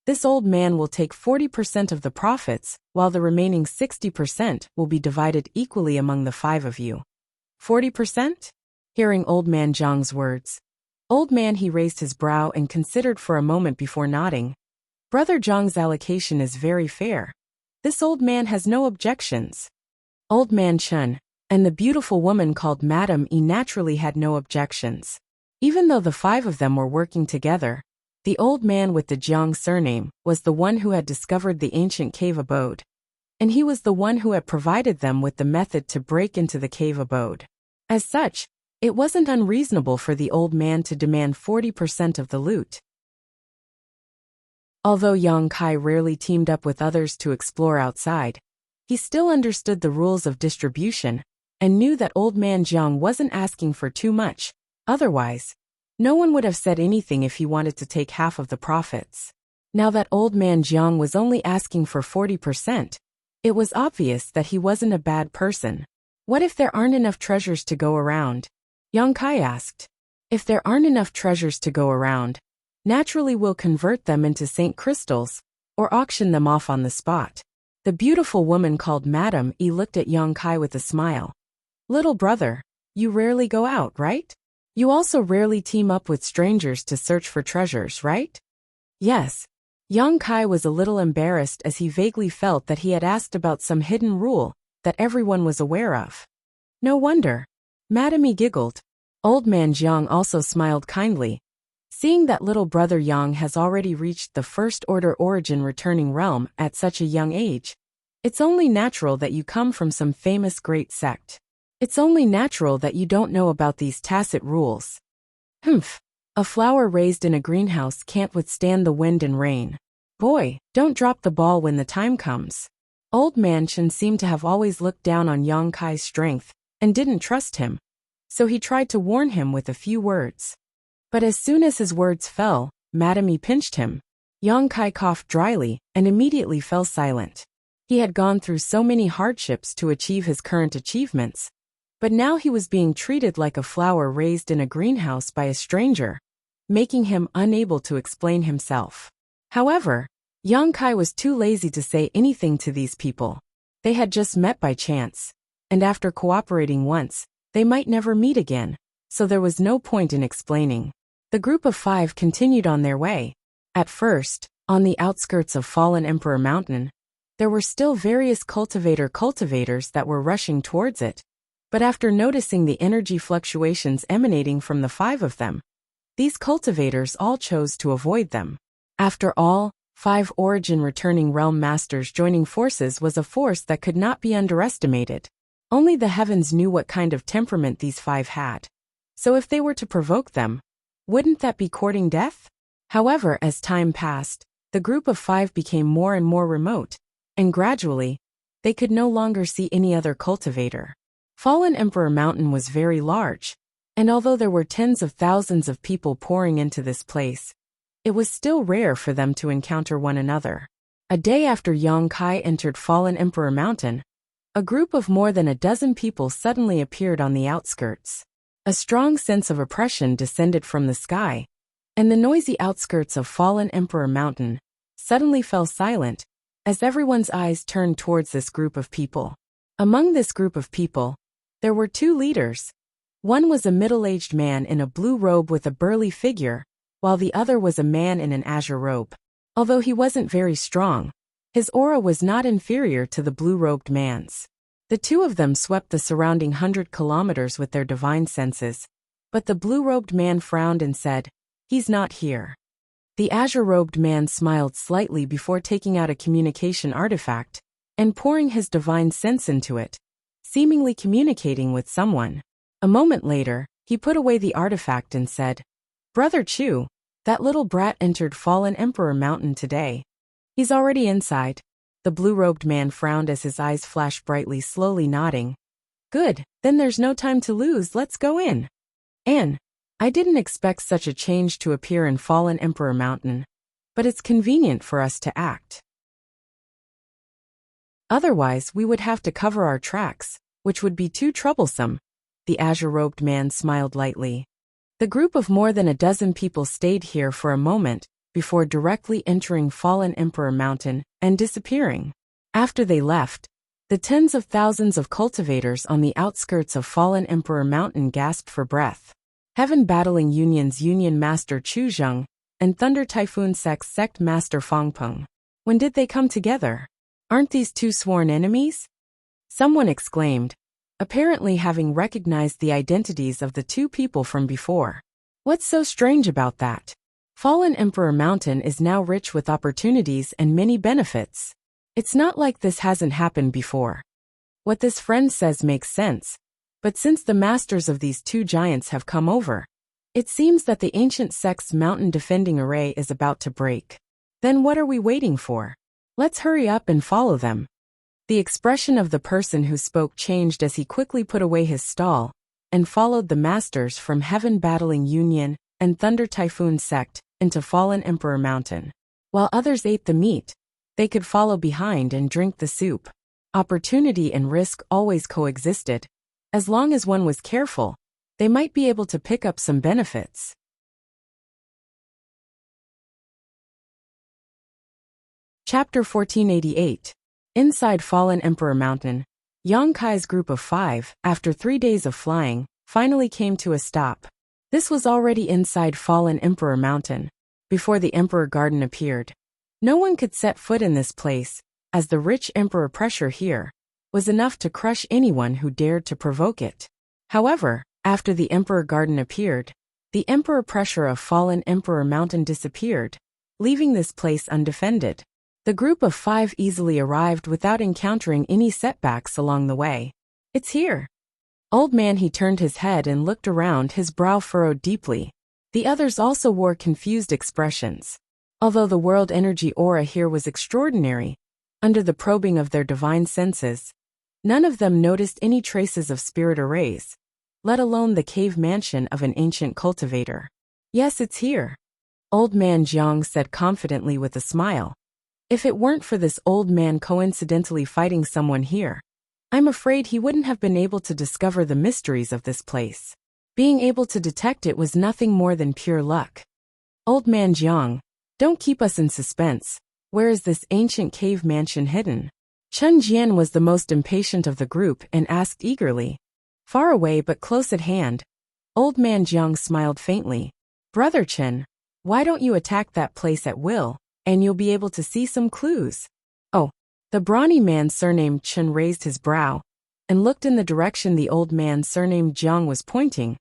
this old man will take 40% of the profits, while the remaining 60% will be divided equally among the 5 of you." 40%? Hearing Old Man Jiang's words, Old Man he raised his brow and considered for a moment before nodding. Brother Jiang's allocation is very fair. This old man has no objections. Old Man Chun and the beautiful woman called Madame E naturally had no objections. Even though the 5 of them were working together, the old man with the Jiang surname was the one who had discovered the ancient cave abode, and he was the one who had provided them with the method to break into the cave abode. As such, It wasn't unreasonable for the old man to demand 40% of the loot. Although Yang Kai rarely teamed up with others to explore outside, he still understood the rules of distribution and knew that old man Jiang wasn't asking for too much. Otherwise, no one would have said anything if he wanted to take half of the profits. Now that old man Jiang was only asking for 40%, it was obvious that he wasn't a bad person. What if there aren't enough treasures to go around? Yang Kai asked. If there aren't enough treasures to go around, naturally we'll convert them into Saint crystals, or auction them off on the spot. The beautiful woman called Madame E looked at Yang Kai with a smile. Little brother, you rarely go out, right? You also rarely team up with strangers to search for treasures, right? Yes. Yang Kai was a little embarrassed as he vaguely felt that he had asked about some hidden rule that everyone was aware of. No wonder. Madame E giggled. Old man Jiang also smiled kindly. Seeing that little brother Yang has already reached the first order origin returning realm at such a young age, it's only natural that you come from some famous great sect. It's only natural that you don't know about these tacit rules. Humph. A flower raised in a greenhouse can't withstand the wind and rain. Boy, don't drop the ball when the time comes. Old man Chen seemed to have always looked down on Yang Kai's strength and didn't trust him, so he tried to warn him with a few words. But as soon as his words fell, Madame E pinched him. Yang Kai coughed dryly and immediately fell silent. He had gone through so many hardships to achieve his current achievements, but now he was being treated like a flower raised in a greenhouse by a stranger, making him unable to explain himself. However, Yang Kai was too lazy to say anything to these people. They had just met by chance, and after cooperating once, they might never meet again, so there was no point in explaining. The group of 5 continued on their way. At first, on the outskirts of Fallen Emperor Mountain, there were still various cultivators that were rushing towards it, but after noticing the energy fluctuations emanating from the 5 of them, these cultivators all chose to avoid them. After all, 5 origin returning realm masters joining forces was a force that could not be underestimated. Only the heavens knew what kind of temperament these 5 had. So if they were to provoke them, wouldn't that be courting death? However, as time passed, the group of 5 became more and more remote, and gradually, they could no longer see any other cultivator. Fallen Emperor Mountain was very large, and although there were tens of thousands of people pouring into this place, it was still rare for them to encounter one another. A day after Yang Kai entered Fallen Emperor Mountain, a group of more than a dozen people suddenly appeared on the outskirts. A strong sense of oppression descended from the sky, and the noisy outskirts of Fallen Emperor Mountain suddenly fell silent as everyone's eyes turned towards this group of people. Among this group of people, there were 2 leaders. One was a middle-aged man in a blue robe with a burly figure, while the other was a man in an azure robe. Although he wasn't very strong, his aura was not inferior to the blue-robed man's. The 2 of them swept the surrounding 100 kilometers with their divine senses, but the blue-robed man frowned and said, "He's not here." The azure-robed man smiled slightly before taking out a communication artifact and pouring his divine sense into it, seemingly communicating with someone. A moment later, he put away the artifact and said, "Brother Chu, that little brat entered Fallen Emperor Mountain today. He's already inside." The blue-robed man frowned as his eyes flashed brightly, slowly nodding. "Good, then there's no time to lose, let's go in." I didn't expect such a change to appear in Fallen Emperor Mountain, but it's convenient for us to act. Otherwise, we would have to cover our tracks, which would be too troublesome. The azure-robed man smiled lightly. The group of more than a dozen people stayed here for a moment before directly entering Fallen Emperor Mountain and disappearing. After they left, the tens of thousands of cultivators on the outskirts of Fallen Emperor Mountain gasped for breath. Heaven Battling Union's Union Master Chu Zheng and Thunder Typhoon Sect Master Fang Peng. When did they come together? Aren't these 2 sworn enemies? Someone exclaimed, apparently having recognized the identities of the 2 people from before. What's so strange about that? Fallen Emperor Mountain is now rich with opportunities and many benefits. It's not like this hasn't happened before. What this friend says makes sense. But since the masters of these two giants have come over, it seems that the ancient sect's mountain defending array is about to break. Then what are we waiting for? Let's hurry up and follow them. The expression of the person who spoke changed as he quickly put away his stall and followed the masters from Heaven Battling Union and Thunder Typhoon Sect into Fallen Emperor Mountain. While others ate the meat, they could follow behind and drink the soup. Opportunity and risk always coexisted. As long as one was careful, they might be able to pick up some benefits. Chapter 1488. Inside Fallen Emperor Mountain, Yang Kai's group of 5, after 3 days of flying, finally came to a stop. This was already inside Fallen Emperor Mountain, before the Emperor Garden appeared. No one could set foot in this place, as the rich Emperor pressure here was enough to crush anyone who dared to provoke it. However, after the Emperor Garden appeared, the Emperor pressure of Fallen Emperor Mountain disappeared, leaving this place undefended. The group of 5 easily arrived without encountering any setbacks along the way. It's here. Old man, he turned his head and looked around, his brow furrowed deeply. The others also wore confused expressions. Although the world energy aura here was extraordinary, under the probing of their divine senses, none of them noticed any traces of spirit arrays, let alone the cave mansion of an ancient cultivator. Yes, it's here, Old Man Jiang said confidently with a smile. If it weren't for this old man coincidentally fighting someone here, I'm afraid he wouldn't have been able to discover the mysteries of this place. Being able to detect it was nothing more than pure luck. Old Man Jiang, don't keep us in suspense. Where is this ancient cave mansion hidden? Chen Jian was the most impatient of the group and asked eagerly. Far away but close at hand. Old Man Jiang smiled faintly. Brother Chen, why don't you attack that place at will, and you'll be able to see some clues? Oh, the brawny man surnamed Chen raised his brow and looked in the direction the old man surnamed Jiang was pointing,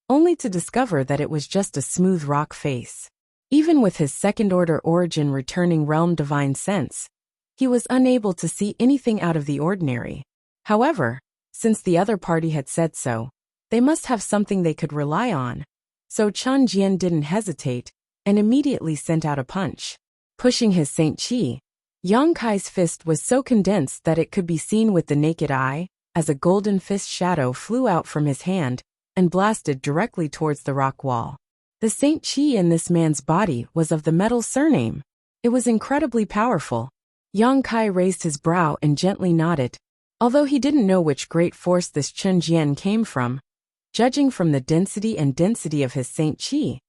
only to discover that it was just a smooth rock face. Even with his second-order origin returning realm divine sense, he was unable to see anything out of the ordinary. However, since the other party had said so, they must have something they could rely on. So Chen Jian didn't hesitate and immediately sent out a punch. Pushing his Saint Qi, Yang Kai's fist was so condensed that it could be seen with the naked eye, as a golden fist shadow flew out from his hand and blasted directly towards the rock wall. The Saint Qi in this man's body was of the metal surname. It was incredibly powerful. Yang Kai raised his brow and gently nodded. Although he didn't know which great force this Chen Jian came from, judging from the density of his Saint Qi,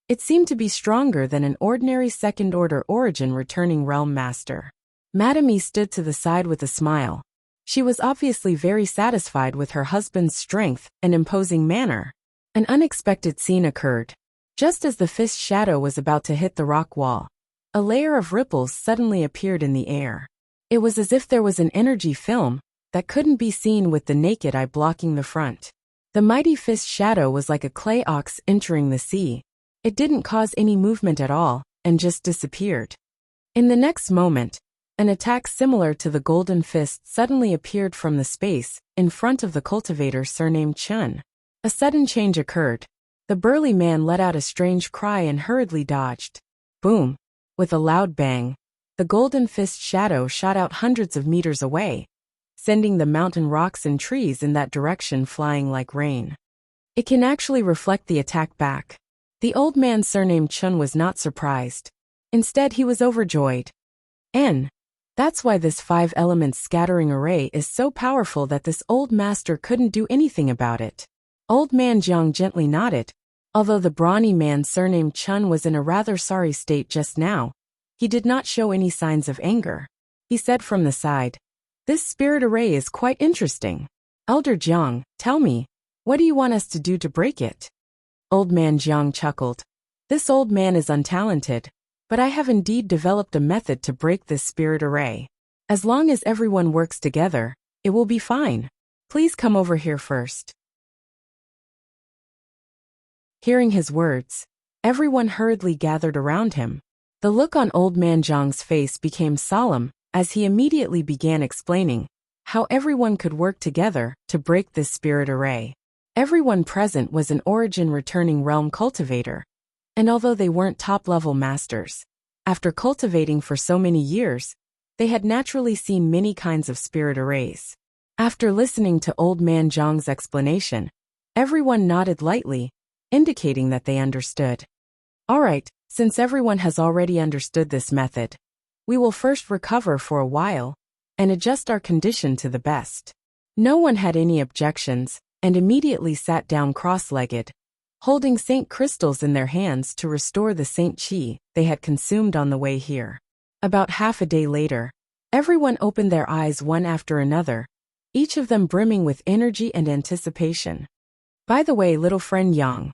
it seemed to be stronger than an ordinary second-order origin returning realm master. Madame Yi stood to the side with a smile. She was obviously very satisfied with her husband's strength and imposing manner. An unexpected scene occurred. Just as the fist shadow was about to hit the rock wall, a layer of ripples suddenly appeared in the air. It was as if there was an energy film that couldn't be seen with the naked eye blocking the front. The mighty fist shadow was like a clay ox entering the sea. It didn't cause any movement at all, and just disappeared. In the next moment, an attack similar to the golden fist suddenly appeared from the space in front of the cultivator surnamed Chen. A sudden change occurred. The burly man let out a strange cry and hurriedly dodged. Boom! With a loud bang, the golden fist shadow shot out hundreds of meters away, sending the mountain rocks and trees in that direction flying like rain. It can actually reflect the attack back. The old man surnamed Chun was not surprised. Instead, he was overjoyed. That's why this 5-element scattering array is so powerful that this old master couldn't do anything about it. Old man Jiang gently nodded. Although the brawny man surnamed Chun was in a rather sorry state just now, he did not show any signs of anger. He said from the side, "This spirit array is quite interesting. Elder Jiang, tell me, what do you want us to do to break it?" Old man Jiang chuckled. "This old man is untalented, but I have indeed developed a method to break this spirit array. As long as everyone works together, it will be fine. Please come over here first." Hearing his words, everyone hurriedly gathered around him. The look on old man Jiang's face became solemn as he immediately began explaining how everyone could work together to break this spirit array. Everyone present was an origin-returning realm cultivator, and although they weren't top-level masters, after cultivating for so many years, they had naturally seen many kinds of spirit arrays. After listening to Old Man Zhang's explanation, everyone nodded lightly, indicating that they understood. All right, since everyone has already understood this method, we will first recover for a while and adjust our condition to the best. No one had any objections and immediately sat down cross-legged, holding saint crystals in their hands to restore the saint qi they had consumed on the way here. About half a day later, everyone opened their eyes one after another, each of them brimming with energy and anticipation. By the way, little friend Yang,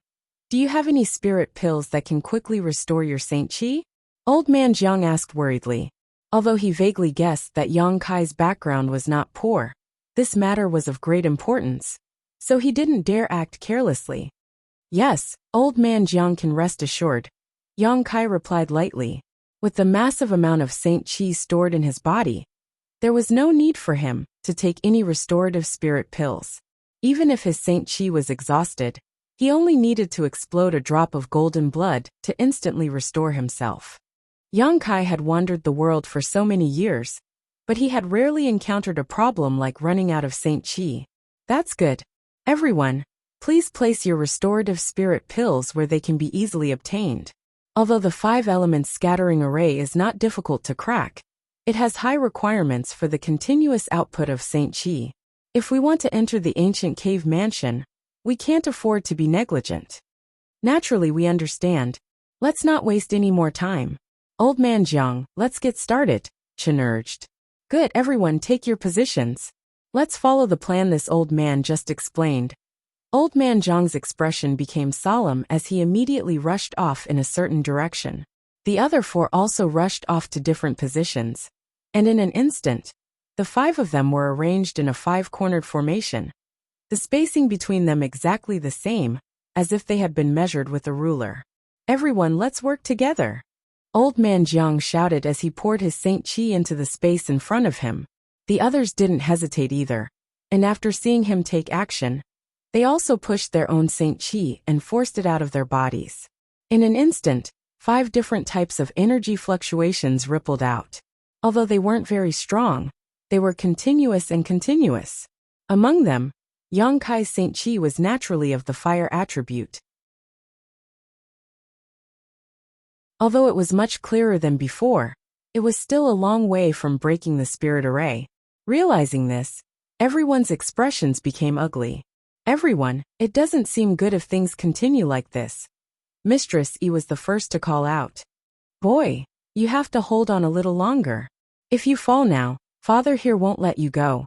do you have any spirit pills that can quickly restore your saint qi? Old Man Jiang asked worriedly. Although he vaguely guessed that Yang Kai's background was not poor, this matter was of great importance, so he didn't dare act carelessly. Yes, Old Man Jiang can rest assured, Yang Kai replied lightly. With the massive amount of saint qi stored in his body, there was no need for him to take any restorative spirit pills. Even if his saint qi was exhausted, he only needed to explode a drop of golden blood to instantly restore himself. Yang Kai had wandered the world for so many years, but he had rarely encountered a problem like running out of saint qi. That's good. Everyone, please place your restorative spirit pills where they can be easily obtained. Although the 5 elements scattering array is not difficult to crack, it has high requirements for the continuous output of saint qi. If we want to enter the ancient cave mansion, we can't afford to be negligent. Naturally, we understand. Let's not waste any more time. Old Man Jiang, let's get started, Chen urged. Good, everyone take your positions. Let's follow the plan this old man just explained. Old Man Jiang's expression became solemn as he immediately rushed off in a certain direction. The other 4 also rushed off to different positions, and in an instant, the 5 of them were arranged in a 5-cornered formation, the spacing between them exactly the same, as if they had been measured with a ruler. Everyone, let's work together. Old Man Jiang shouted as he poured his saint qi into the space in front of him. The others didn't hesitate either, and after seeing him take action, they also pushed their own saint qi and forced it out of their bodies. In an instant, 5 different types of energy fluctuations rippled out. Although they weren't very strong, they were continuous and continuous. Among them, Yang Kai's saint qi was naturally of the fire attribute. Although it was much clearer than before, it was still a long way from breaking the spirit array. Realizing this, everyone's expressions became ugly. Everyone, it doesn't seem good if things continue like this. Mistress E was the first to call out. Boy, you have to hold on a little longer. If you fall now, Father here won't let you go.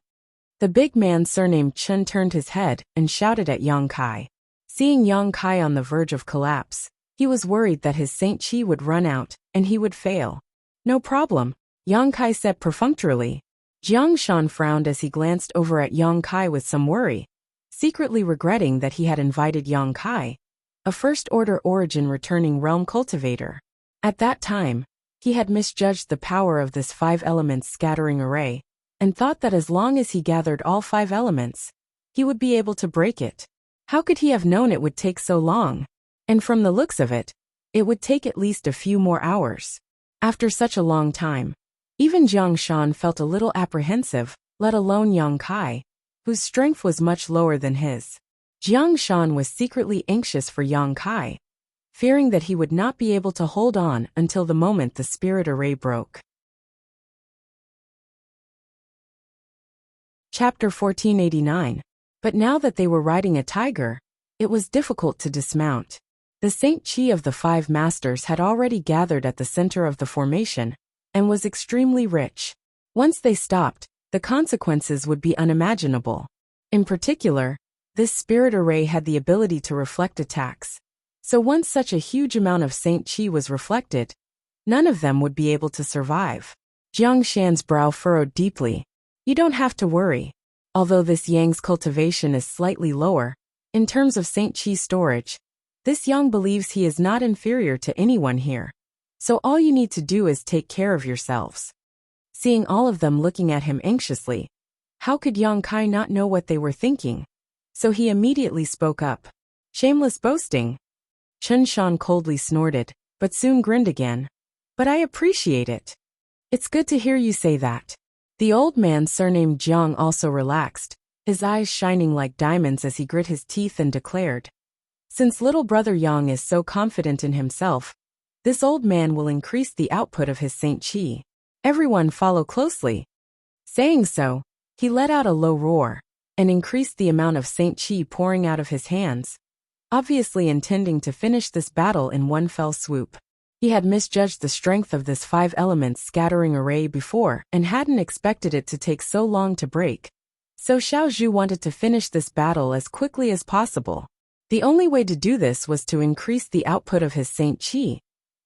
The big man surnamed Chen turned his head and shouted at Yang Kai. Seeing Yang Kai on the verge of collapse, he was worried that his saint qi would run out and he would fail. No problem, Yang Kai said perfunctorily. Jiang Shan frowned as he glanced over at Yang Kai with some worry, secretly regretting that he had invited Yang Kai, a first-order origin returning realm cultivator. At that time, he had misjudged the power of this 5 elements scattering array, and thought that as long as he gathered all 5 elements, he would be able to break it. How could he have known it would take so long? And from the looks of it, it would take at least a few more hours. After such a long time, even Jiang Shan felt a little apprehensive, let alone Yang Kai, whose strength was much lower than his. Jiang Shan was secretly anxious for Yang Kai, fearing that he would not be able to hold on until the moment the spirit array broke. Chapter 1489. But now that they were riding a tiger, it was difficult to dismount. The saint qi of the 5 masters had already gathered at the center of the formation, and was extremely rich. Once they stopped, the consequences would be unimaginable. In particular, this spirit array had the ability to reflect attacks. So once such a huge amount of saint qi was reflected, none of them would be able to survive. Jiang Shan's brow furrowed deeply. You don't have to worry. Although this Yang's cultivation is slightly lower, in terms of saint qi storage, this Yang believes he is not inferior to anyone here. So all you need to do is take care of yourselves. Seeing all of them looking at him anxiously, How could Yang Kai not know what they were thinking? So he immediately spoke up. Shameless boasting. Chen Shan coldly snorted, but soon grinned again. But I appreciate it. It's good to hear you say that. The old man surnamed Jiang also relaxed, his eyes shining like diamonds as he grit his teeth and declared. Since little brother Yang is so confident in himself, this old man will increase the output of his Saint Qi. Everyone follow closely. Saying so, he let out a low roar and increased the amount of Saint Qi pouring out of his hands, obviously intending to finish this battle in one fell swoop. He had misjudged the strength of this 5 elements scattering array before and hadn't expected it to take so long to break. So Xiao Zhu wanted to finish this battle as quickly as possible. The only way to do this was to increase the output of his Saint Qi,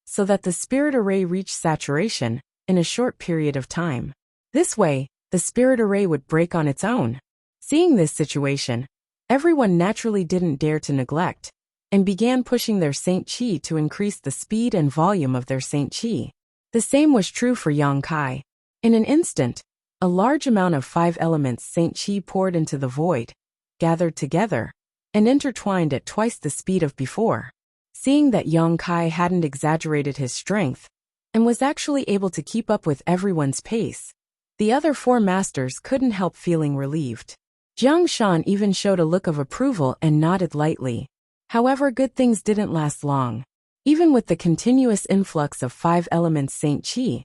so that the spirit array reached saturation in a short period of time. This way, the spirit array would break on its own. Seeing this situation, everyone naturally didn't dare to neglect, and began pushing their Saint Qi to increase the speed and volume of their Saint Qi. The same was true for Yang Kai. In an instant, a large amount of 5 elements Saint Qi poured into the void, gathered together, and intertwined at twice the speed of before. Seeing that Yang Kai hadn't exaggerated his strength, and was actually able to keep up with everyone's pace, the other 4 masters couldn't help feeling relieved. Jiang Shan even showed a look of approval and nodded lightly. However, good things didn't last long. Even with the continuous influx of 5 elements Saint Qi,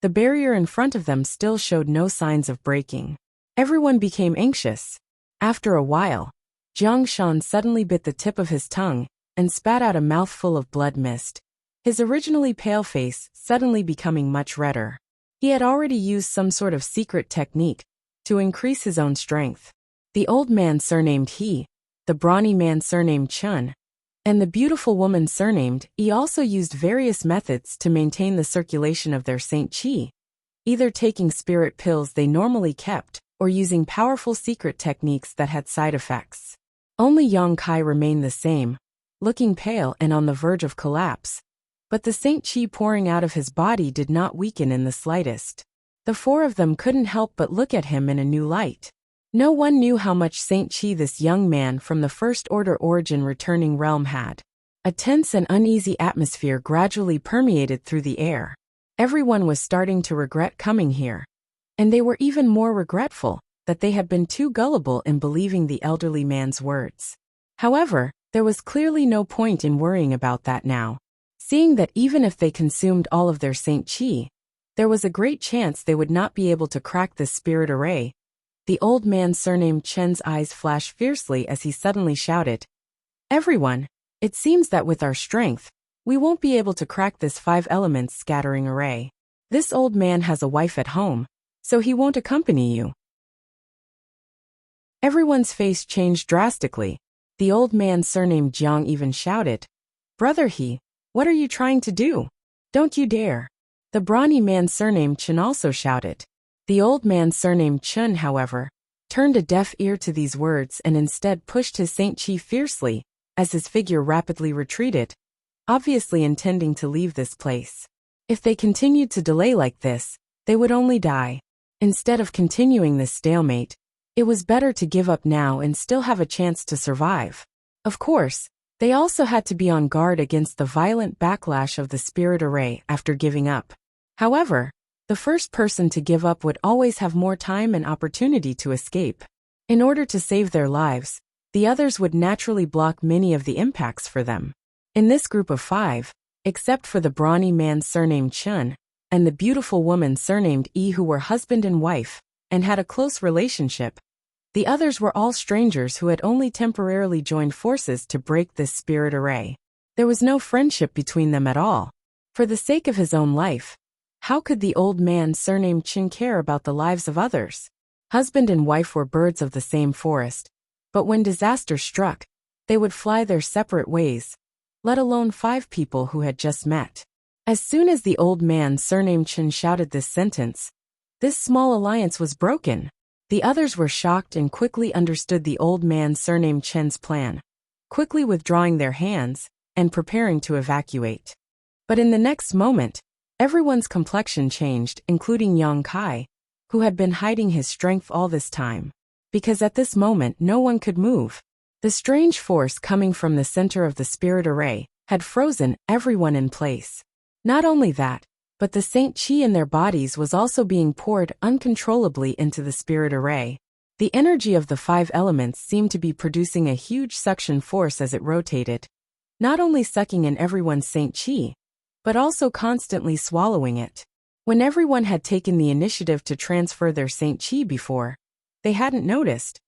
the barrier in front of them still showed no signs of breaking. Everyone became anxious. After a while, Jiang Shan suddenly bit the tip of his tongue and spat out a mouthful of blood mist, his originally pale face suddenly becoming much redder. He had already used some sort of secret technique to increase his own strength. The old man surnamed He, the brawny man surnamed Chun, and the beautiful woman surnamed Yi also used various methods to maintain the circulation of their Saint Qi, either taking spirit pills they normally kept or using powerful secret techniques that had side effects. Only Yang Kai remained the same, looking pale and on the verge of collapse, but the Saint Qi pouring out of his body did not weaken in the slightest. The 4 of them couldn't help but look at him in a new light. No one knew how much Saint Qi this young man from the First Order origin returning realm had. A tense and uneasy atmosphere gradually permeated through the air. Everyone was starting to regret coming here, and they were even more regretful that they had been too gullible in believing the elderly man's words. However, there was clearly no point in worrying about that now, seeing that even if they consumed all of their Saint Qi, there was a great chance they would not be able to crack this spirit array. The old man surnamed Chen's eyes flashed fiercely as he suddenly shouted, "Everyone, it seems that with our strength, we won't be able to crack this 5 elements scattering array. This old man has a wife at home, so he won't accompany you." Everyone's face changed drastically. The old man surnamed Jiang even shouted, "Brother He, what are you trying to do? Don't you dare." The brawny man surnamed Chen also shouted. The old man surnamed Chun, however, turned a deaf ear to these words and instead pushed his Saint Qi fiercely as his figure rapidly retreated, obviously intending to leave this place. If they continued to delay like this, they would only die. Instead of continuing this stalemate, it was better to give up now and still have a chance to survive. Of course, they also had to be on guard against the violent backlash of the spirit array after giving up. However, the first person to give up would always have more time and opportunity to escape. In order to save their lives, the others would naturally block many of the impacts for them. In this group of 5, except for the brawny man surnamed Chun, and the beautiful woman surnamed Yi who were husband and wife, and had a close relationship, the others were all strangers who had only temporarily joined forces to break this spirit array. There was no friendship between them at all. For the sake of his own life, how could the old man surnamed Chin care about the lives of others? Husband and wife were birds of the same forest, but when disaster struck, they would fly their separate ways, let alone 5 people who had just met. As soon as the old man surnamed Chin shouted this sentence, this small alliance was broken. The others were shocked and quickly understood the old man surnamed Chen's plan, quickly withdrawing their hands and preparing to evacuate. But in the next moment, everyone's complexion changed, including Yang Kai, who had been hiding his strength all this time. Because at this moment no one could move. The strange force coming from the center of the spirit array had frozen everyone in place. Not only that, but the Saint Chi in their bodies was also being poured uncontrollably into the spirit array. The energy of the 5 elements seemed to be producing a huge suction force as it rotated, not only sucking in everyone's Saint Chi, but also constantly swallowing it. When everyone had taken the initiative to transfer their Saint Chi before, they hadn't noticed,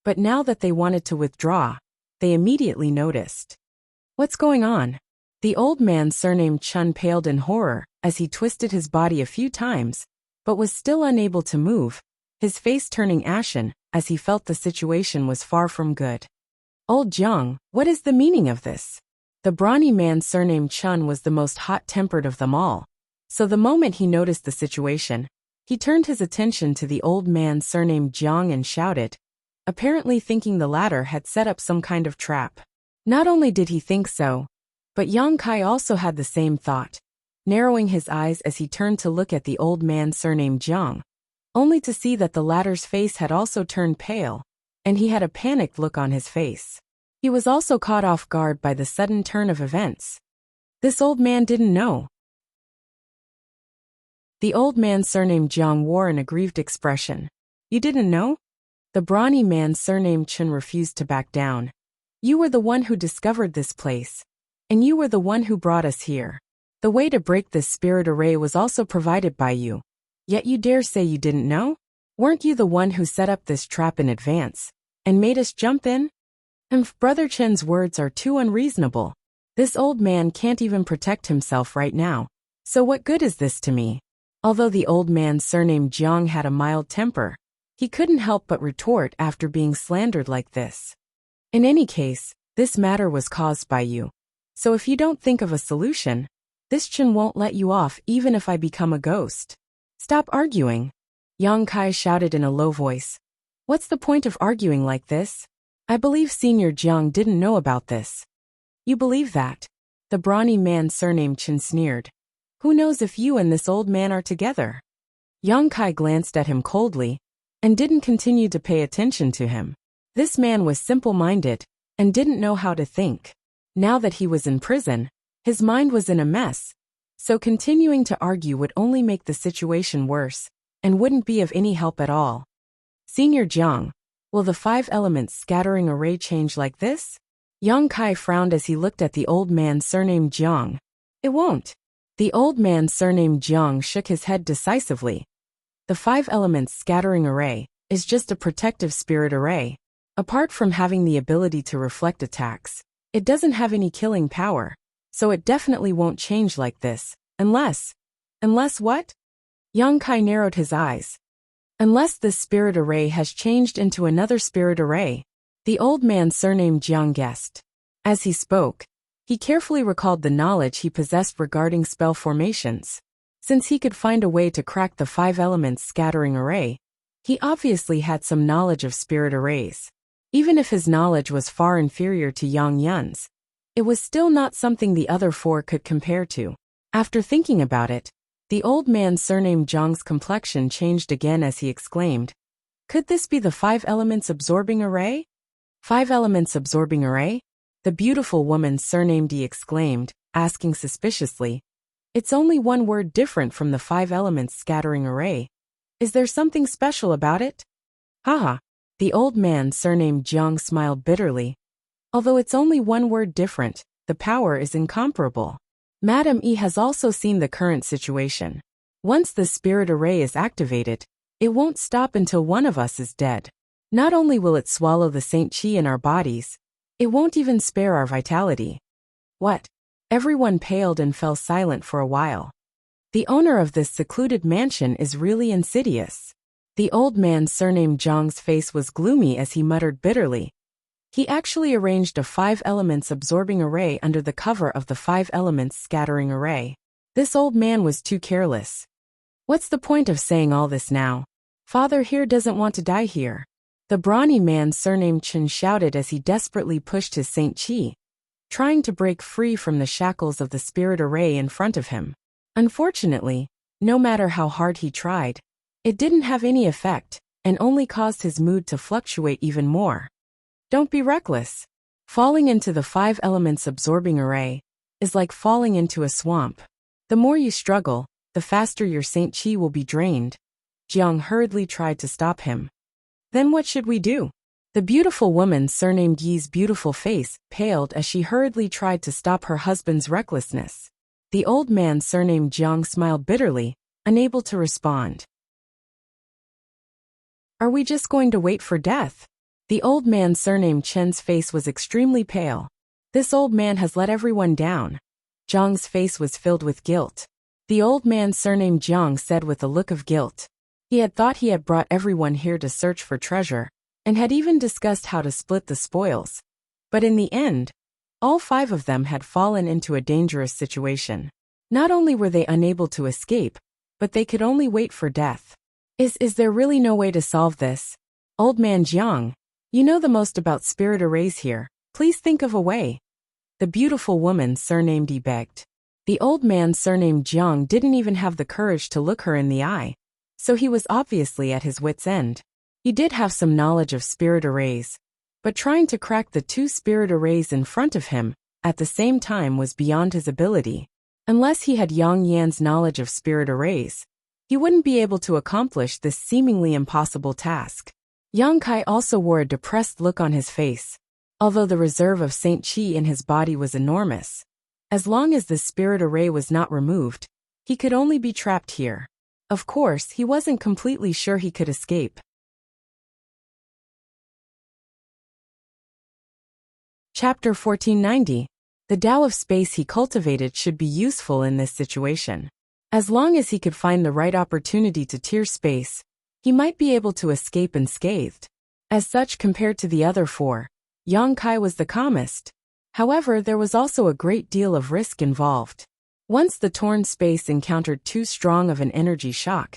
but now that they wanted to withdraw, they immediately noticed. What's going on? The old man surnamed Chun paled in horror as he twisted his body a few times, but was still unable to move, his face turning ashen as he felt the situation was far from good. Old Jiang, what is the meaning of this? The brawny man surnamed Chun was the most hot-tempered of them all, so the moment he noticed the situation, he turned his attention to the old man surnamed Jiang and shouted, apparently thinking the latter had set up some kind of trap. Not only did he think so, but Yang Kai also had the same thought, narrowing his eyes as he turned to look at the old man surnamed Jiang, only to see that the latter's face had also turned pale, and he had a panicked look on his face. He was also caught off guard by the sudden turn of events. This old man didn't know. The old man surnamed Jiang wore an aggrieved expression. You didn't know? The brawny man surnamed Chun refused to back down. You were the one who discovered this place, and you were the one who brought us here. The way to break this spirit array was also provided by you. Yet you dare say you didn't know? Weren't you the one who set up this trap in advance, and made us jump in? Brother Chen's words are too unreasonable. This old man can't even protect himself right now. So what good is this to me? Although the old man surnamed Jiang had a mild temper, he couldn't help but retort after being slandered like this. In any case, this matter was caused by you. So if you don't think of a solution, this Chen won't let you off even if I become a ghost. Stop arguing. Yang Kai shouted in a low voice. What's the point of arguing like this? I believe Senior Jiang didn't know about this. You believe that? The brawny man surnamed Chen sneered. Who knows if you and this old man are together? Yang Kai glanced at him coldly, and didn't continue to pay attention to him. This man was simple-minded, and didn't know how to think. Now that he was in prison, his mind was in a mess, so continuing to argue would only make the situation worse, and wouldn't be of any help at all. Senior Jiang, will the 5 elements scattering array change like this? Yang Kai frowned as he looked at the old man surnamed Jiang. It won't. The old man surnamed Jiang shook his head decisively. The 5 elements scattering array is just a protective spirit array. Apart from having the ability to reflect attacks, it doesn't have any killing power, so it definitely won't change like this, unless what? Yang Kai narrowed his eyes. Unless this spirit array has changed into another spirit array, the old man surnamed Jiang guessed. As he spoke, he carefully recalled the knowledge he possessed regarding spell formations. Since he could find a way to crack the 5 elements scattering array, he obviously had some knowledge of spirit arrays. Even if his knowledge was far inferior to Yang Yun's, it was still not something the other 4 could compare to. After thinking about it, the old man surnamed Jiang's complexion changed again as he exclaimed, could this be the 5 elements absorbing array? 5 elements absorbing array? The beautiful woman surnamed Yi exclaimed, asking suspiciously, it's only one word different from the 5 elements scattering array. Is there something special about it? Haha. The old man surnamed Jiang smiled bitterly. Although it's only one word different, the power is incomparable. Madame Yi has also seen the current situation. Once the spirit array is activated, it won't stop until one of us is dead. Not only will it swallow the Saint Chi in our bodies, it won't even spare our vitality. What? Everyone paled and fell silent for a while. The owner of this secluded mansion is really insidious. The old man surnamed Jiang's face was gloomy as he muttered bitterly. He actually arranged a 5 elements absorbing array under the cover of the 5 elements scattering array. This old man was too careless. What's the point of saying all this now? Father here doesn't want to die here. The brawny man surnamed Chen shouted as he desperately pushed his Saint Chi, trying to break free from the shackles of the spirit array in front of him. Unfortunately, no matter how hard he tried, It didn't have any effect, and only caused his mood to fluctuate even more. Don't be reckless. Falling into the 5 elements absorbing array is like falling into a swamp. The more you struggle, the faster your Saint Chi will be drained. Jiang hurriedly tried to stop him. Then what should we do? The beautiful woman surnamed Yi's beautiful face paled as she hurriedly tried to stop her husband's recklessness. The old man surnamed Jiang smiled bitterly, unable to respond. Are we just going to wait for death? The old man surnamed Chen's face was extremely pale. This old man has let everyone down. Jiang's face was filled with guilt. The old man surnamed Jiang said with a look of guilt. He had thought he had brought everyone here to search for treasure, and had even discussed how to split the spoils. But in the end, all 5 of them had fallen into a dangerous situation. Not only were they unable to escape, but they could only wait for death. Is there really no way to solve this? Old man Jiang, you know the most about spirit arrays here. Please think of a way. The beautiful woman surnamed Yi begged. The old man surnamed Jiang didn't even have the courage to look her in the eye, so he was obviously at his wit's end. He did have some knowledge of spirit arrays, but trying to crack the 2 spirit arrays in front of him at the same time was beyond his ability. Unless he had Yang Yan's knowledge of spirit arrays, he wouldn't be able to accomplish this seemingly impossible task. Yang Kai also wore a depressed look on his face. Although the reserve of Saint Chi in his body was enormous, as long as the spirit array was not removed, he could only be trapped here. Of course, he wasn't completely sure he could escape. Chapter 1490. The Tao of space he cultivated should be useful in this situation. As long as he could find the right opportunity to tear space, he might be able to escape unscathed. As such, compared to the other 4, Yang Kai was the calmest. However, there was also a great deal of risk involved. Once the torn space encountered too strong of an energy shock,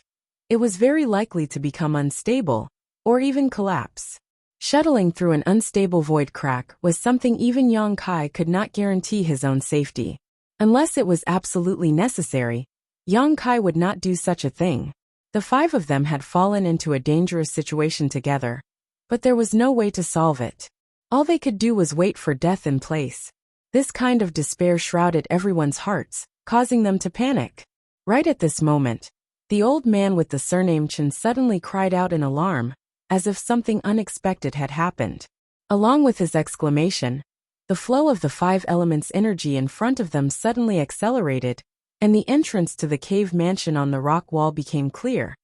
it was very likely to become unstable, or even collapse. Shuttling through an unstable void crack was something even Yang Kai could not guarantee his own safety. Unless it was absolutely necessary, Yang Kai would not do such a thing. The 5 of them had fallen into a dangerous situation together, but there was no way to solve it. All they could do was wait for death in place. This kind of despair shrouded everyone's hearts, causing them to panic. Right at this moment, the old man with the surname Chen suddenly cried out in alarm, as if something unexpected had happened. Along with his exclamation, the flow of the 5 elements' energy in front of them suddenly accelerated, and the entrance to the cave mansion on the rock wall became clear,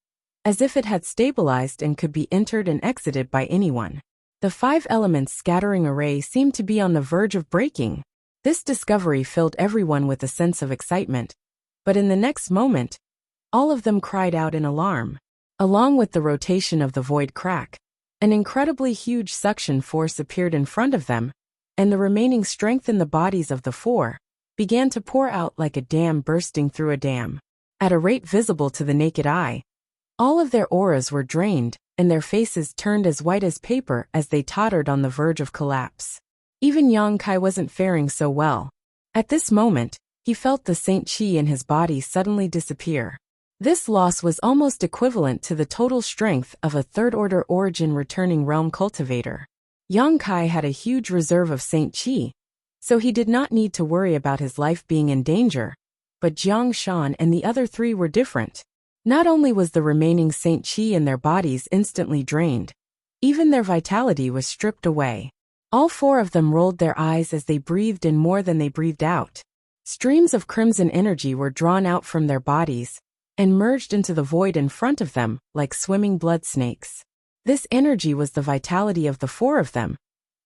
as if it had stabilized and could be entered and exited by anyone. The 5 elements scattering array seemed to be on the verge of breaking. This discovery filled everyone with a sense of excitement, but in the next moment, all of them cried out in alarm. Along with the rotation of the void crack, an incredibly huge suction force appeared in front of them, and the remaining strength in the bodies of the 4 began to pour out like a dam bursting through a dam. At a rate visible to the naked eye, all of their auras were drained, and their faces turned as white as paper as they tottered on the verge of collapse. Even Yang Kai wasn't faring so well. At this moment, he felt the Saint Chi in his body suddenly disappear. This loss was almost equivalent to the total strength of a third-order origin returning realm cultivator. Yang Kai had a huge reserve of Saint Chi, so he did not need to worry about his life being in danger, but Jiang Shan and the other 3 were different. Not only was the remaining Saint Chi in their bodies instantly drained, even their vitality was stripped away. All 4 of them rolled their eyes as they breathed in more than they breathed out. Streams of crimson energy were drawn out from their bodies and merged into the void in front of them like swimming blood snakes. This energy was the vitality of the 4 of them,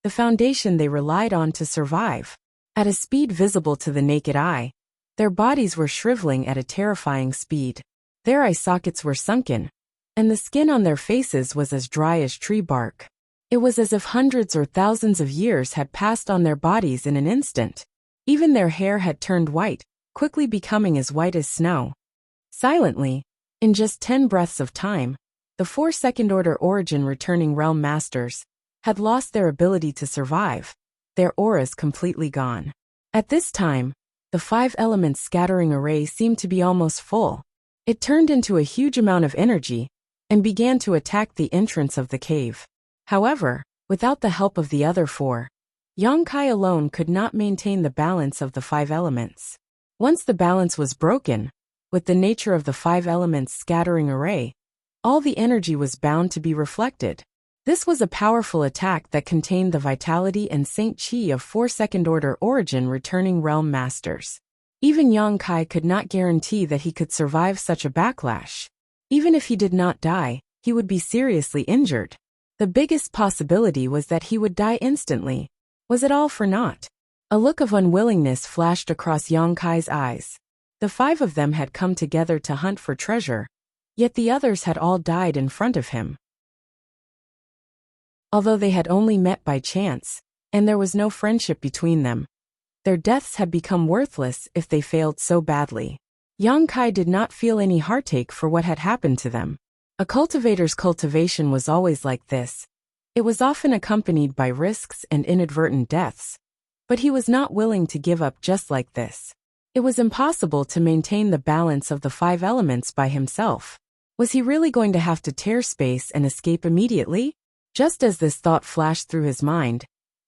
the foundation they relied on to survive. At a speed visible to the naked eye, their bodies were shriveling at a terrifying speed. Their eye sockets were sunken, and the skin on their faces was as dry as tree bark. It was as if hundreds or thousands of years had passed on their bodies in an instant. Even their hair had turned white, quickly becoming as white as snow. Silently, in just 10 breaths of time, the 4 second-order origin returning realm masters had lost their ability to survive, their auras completely gone. At this time, the 5 elements scattering array seemed to be almost full. It turned into a huge amount of energy, and began to attack the entrance of the cave. However, without the help of the other four, Yang Kai alone could not maintain the balance of the five elements. Once the balance was broken, with the nature of the five elements scattering array, all the energy was bound to be reflected. This was a powerful attack that contained the vitality and Saint Qi of 4 second-order origin returning realm masters. Even Yang Kai could not guarantee that he could survive such a backlash. Even if he did not die, he would be seriously injured. The biggest possibility was that he would die instantly. Was it all for naught? A look of unwillingness flashed across Yang Kai's eyes. The 5 of them had come together to hunt for treasure, yet the others had all died in front of him. Although they had only met by chance, and there was no friendship between them, their deaths had become worthless if they failed so badly. Yang Kai did not feel any heartache for what had happened to them. A cultivator's cultivation was always like this. It was often accompanied by risks and inadvertent deaths, but he was not willing to give up just like this. It was impossible to maintain the balance of the 5 elements by himself. Was he really going to have to tear space and escape immediately? Just as this thought flashed through his mind,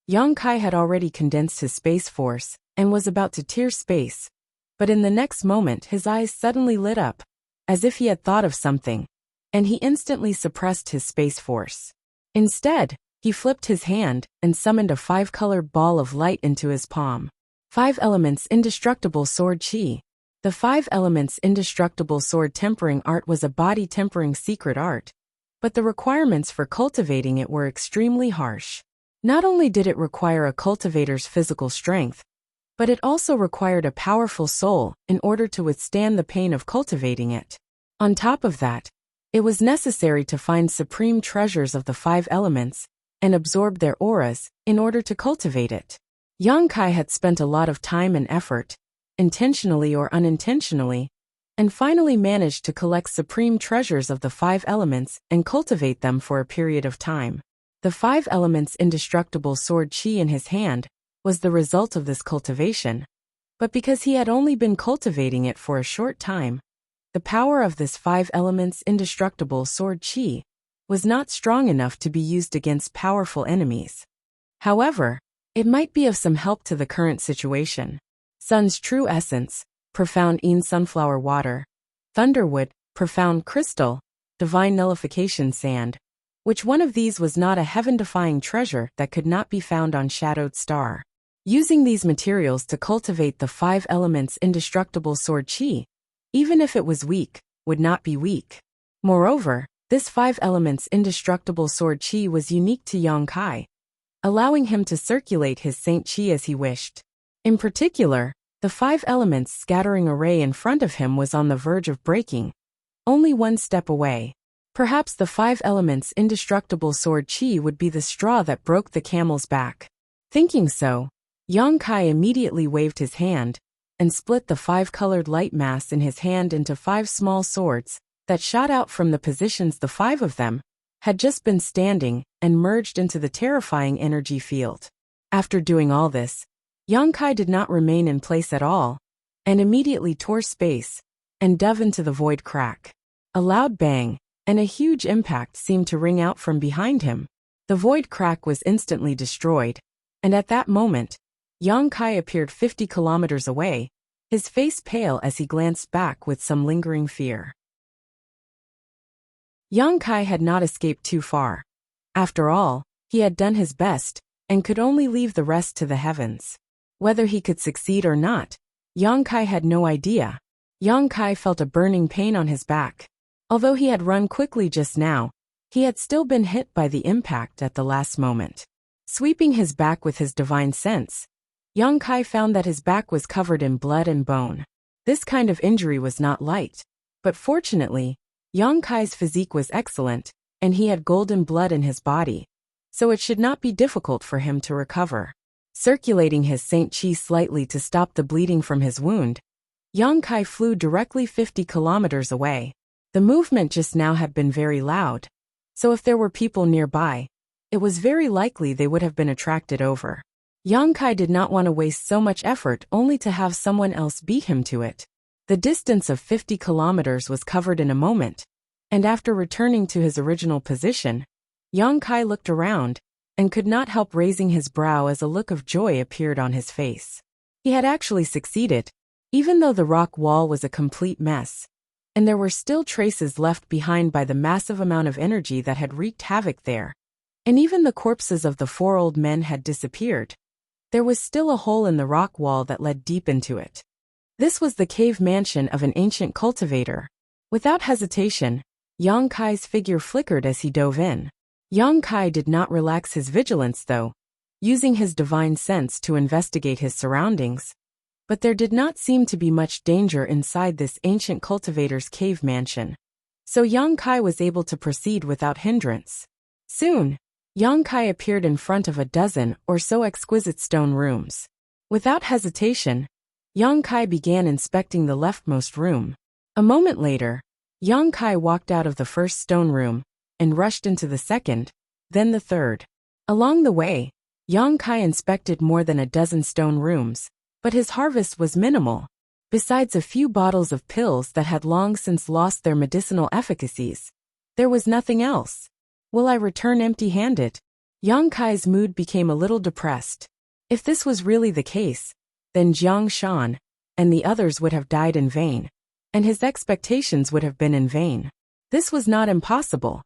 Yang Kai had already condensed his space force and was about to tear space, but in the next moment his eyes suddenly lit up, as if he had thought of something, and he instantly suppressed his space force. Instead, he flipped his hand and summoned a 5-colored ball of light into his palm. 5 elements indestructible sword Qi. The 5 elements indestructible sword tempering art was a body tempering secret art, but the requirements for cultivating it were extremely harsh. Not only did it require a cultivator's physical strength, but it also required a powerful soul in order to withstand the pain of cultivating it. On top of that, it was necessary to find supreme treasures of the 5 elements and absorb their auras in order to cultivate it. Yang Kai had spent a lot of time and effort, intentionally or unintentionally, and finally managed to collect supreme treasures of the 5 elements and cultivate them for a period of time. The 5 elements indestructible sword Qi in his hand was the result of this cultivation, but because he had only been cultivating it for a short time, the power of this 5 elements indestructible sword Qi was not strong enough to be used against powerful enemies. However, it might be of some help to the current situation. Sun's true essence, profound sunflower water, thunderwood, profound crystal, divine nullification sand. Which one of these was not a heaven-defying treasure that could not be found on Shadowed Star? Using these materials to cultivate the 5 elements indestructible sword Qi, even if it was weak, would not be weak. Moreover, this 5 elements indestructible sword Qi was unique to Yang Kai, allowing him to circulate his Saint Qi as he wished. In particular, the 5 elements scattering array in front of him was on the verge of breaking, only one step away. Perhaps the 5 elements indestructible sword Qi would be the straw that broke the camel's back. Thinking so, Yang Kai immediately waved his hand and split the 5-colored light mass in his hand into 5 small swords that shot out from the positions the 5 of them had just been standing and merged into the terrifying energy field. After doing all this, Yang Kai did not remain in place at all, and immediately tore space and dove into the void crack. A loud bang and a huge impact seemed to ring out from behind him. The void crack was instantly destroyed, and at that moment, Yang Kai appeared 50 kilometers away, his face pale as he glanced back with some lingering fear. Yang Kai had not escaped too far. After all, he had done his best, and could only leave the rest to the heavens. Whether he could succeed or not, Yang Kai had no idea. Yang Kai felt a burning pain on his back. Although he had run quickly just now, he had still been hit by the impact at the last moment. Sweeping his back with his divine sense, Yang Kai found that his back was covered in blood and bone. This kind of injury was not light, but fortunately, Yang Kai's physique was excellent, and he had golden blood in his body, so it should not be difficult for him to recover. Circulating his Saint Qi slightly to stop the bleeding from his wound, Yang Kai flew directly 50 kilometers away. The movement just now had been very loud, so if there were people nearby, it was very likely they would have been attracted over. Yang Kai did not want to waste so much effort only to have someone else beat him to it. The distance of 50 kilometers was covered in a moment, and after returning to his original position, Yang Kai looked around and could not help raising his brow as a look of joy appeared on his face. He had actually succeeded, even though the rock wall was a complete mess, and there were still traces left behind by the massive amount of energy that had wreaked havoc there. And even the corpses of the 4 old men had disappeared. There was still a hole in the rock wall that led deep into it. This was the cave mansion of an ancient cultivator. Without hesitation, Yang Kai's figure flickered as he dove in. Yang Kai did not relax his vigilance though, using his divine sense to investigate his surroundings. But there did not seem to be much danger inside this ancient cultivator's cave mansion. So Yang Kai was able to proceed without hindrance. Soon, Yang Kai appeared in front of a dozen or so exquisite stone rooms. Without hesitation, Yang Kai began inspecting the leftmost room. A moment later, Yang Kai walked out of the first stone room and rushed into the second, then the third. Along the way, Yang Kai inspected more than a dozen stone rooms, but his harvest was minimal. Besides a few bottles of pills that had long since lost their medicinal efficacies, there was nothing else. Will I return empty-handed? Yang Kai's mood became a little depressed. If this was really the case, then Jiang Shan and the others would have died in vain, and his expectations would have been in vain. This was not impossible.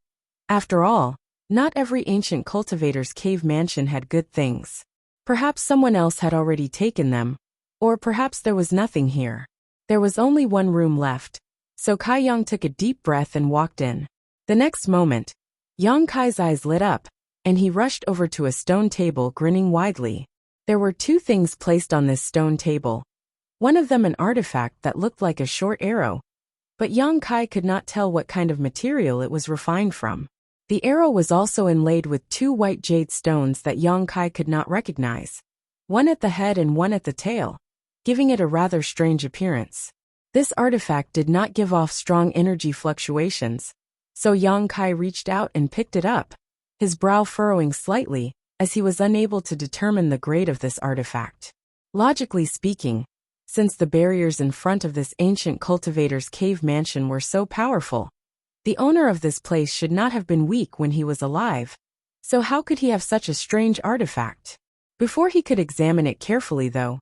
After all, not every ancient cultivator's cave mansion had good things. Perhaps someone else had already taken them, or perhaps there was nothing here. There was only one room left, so Kai Yang took a deep breath and walked in. The next moment, Yang Kai's eyes lit up, and he rushed over to a stone table grinning widely. There were 2 things placed on this stone table. One of them an artifact that looked like a short arrow, but Yang Kai could not tell what kind of material it was refined from. The arrow was also inlaid with 2 white jade stones that Yang Kai could not recognize, one at the head and one at the tail, giving it a rather strange appearance. This artifact did not give off strong energy fluctuations, so Yang Kai reached out and picked it up, his brow furrowing slightly, as he was unable to determine the grade of this artifact. Logically speaking, since the barriers in front of this ancient cultivator's cave mansion were so powerful, the owner of this place should not have been weak when he was alive. So how could he have such a strange artifact? Before he could examine it carefully though,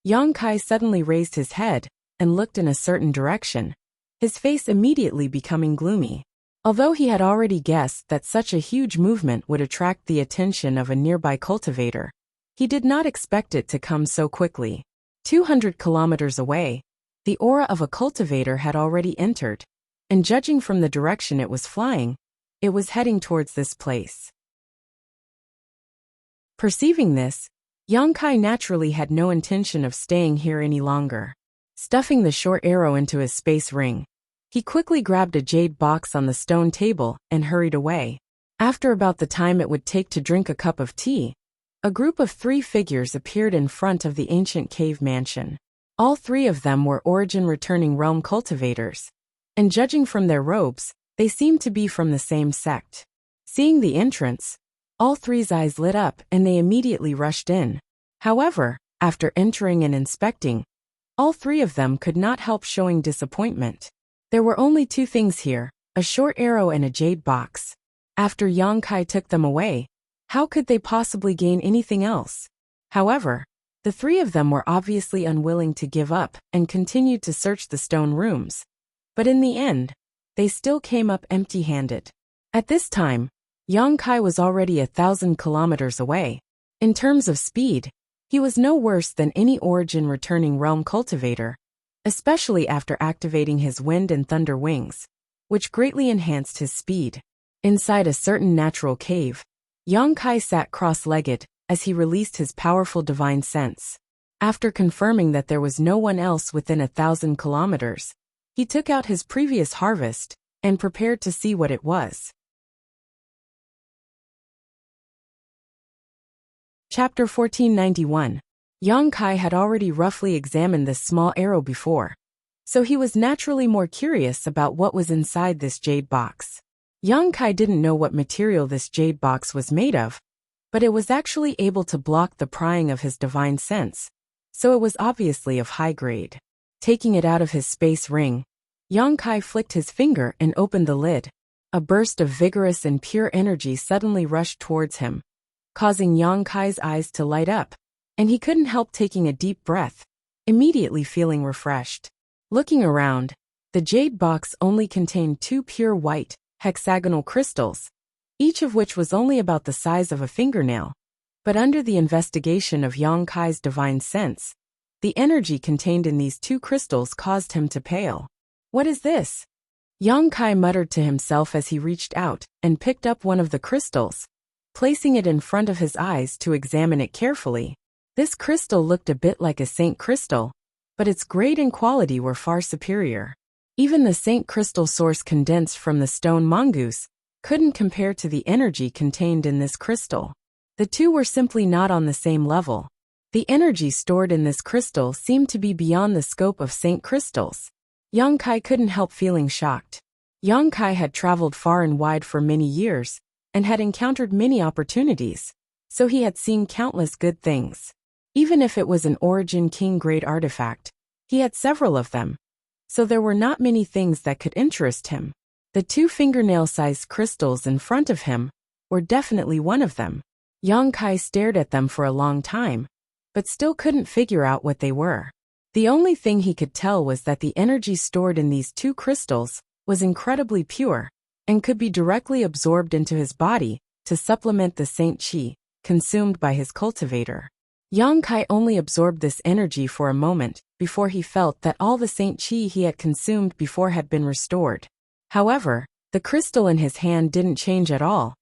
Yang Kai suddenly raised his head and looked in a certain direction, his face immediately becoming gloomy. Although he had already guessed that such a huge movement would attract the attention of a nearby cultivator, he did not expect it to come so quickly. 200 kilometers away, the aura of a cultivator had already entered, and judging from the direction it was flying, it was heading towards this place. Perceiving this, Yang Kai naturally had no intention of staying here any longer. Stuffing the short arrow into his space ring, he quickly grabbed a jade box on the stone table and hurried away. After about the time it would take to drink a cup of tea, a group of 3 figures appeared in front of the ancient cave mansion. All 3 of them were origin-returning realm cultivators, and judging from their robes, they seemed to be from the same sect. Seeing the entrance, all 3's eyes lit up and they immediately rushed in. However, after entering and inspecting, all 3 of them could not help showing disappointment. There were only 2 things here, a short arrow and a jade box. After Yang Kai took them away, how could they possibly gain anything else? However, the 3 of them were obviously unwilling to give up and continued to search the stone rooms. But in the end, they still came up empty-handed. At this time, Yang Kai was already 1,000 kilometers away. In terms of speed, he was no worse than any origin-returning realm cultivator, especially after activating his wind and thunder wings, which greatly enhanced his speed. Inside a certain natural cave, Yang Kai sat cross-legged as he released his powerful divine sense. After confirming that there was no one else within 1,000 kilometers, he took out his previous harvest and prepared to see what it was. Chapter 1491. Yang Kai had already roughly examined this small arrow before, so he was naturally more curious about what was inside this jade box. Yang Kai didn't know what material this jade box was made of, but it was actually able to block the prying of his divine sense, so it was obviously of high grade. Taking it out of his space ring, Yang Kai flicked his finger and opened the lid. A burst of vigorous and pure energy suddenly rushed towards him, causing Yang Kai's eyes to light up, and he couldn't help taking a deep breath, immediately feeling refreshed. Looking around, the jade box only contained 2 pure white, hexagonal crystals, each of which was only about the size of a fingernail. But under the investigation of Yang Kai's divine sense, the energy contained in these 2 crystals caused him to pale. "What is this?" Yang Kai muttered to himself as he reached out and picked up one of the crystals, placing it in front of his eyes to examine it carefully. This crystal looked a bit like a saint crystal, but its grade and quality were far superior. Even the saint crystal source condensed from the stone mongoose couldn't compare to the energy contained in this crystal. The two were simply not on the same level. The energy stored in this crystal seemed to be beyond the scope of saint crystals. Yang Kai couldn't help feeling shocked. Yang Kai had traveled far and wide for many years, and had encountered many opportunities, so he had seen countless good things. Even if it was an Origin King grade artifact, he had several of them, so there were not many things that could interest him. The 2 fingernail-sized crystals in front of him were definitely one of them. Yang Kai stared at them for a long time, but still couldn't figure out what they were. The only thing he could tell was that the energy stored in these 2 crystals was incredibly pure, and could be directly absorbed into his body to supplement the saint chi consumed by his cultivator. Yang Kai only absorbed this energy for a moment before he felt that all the saint chi he had consumed before had been restored. However, the crystal in his hand didn't change at all,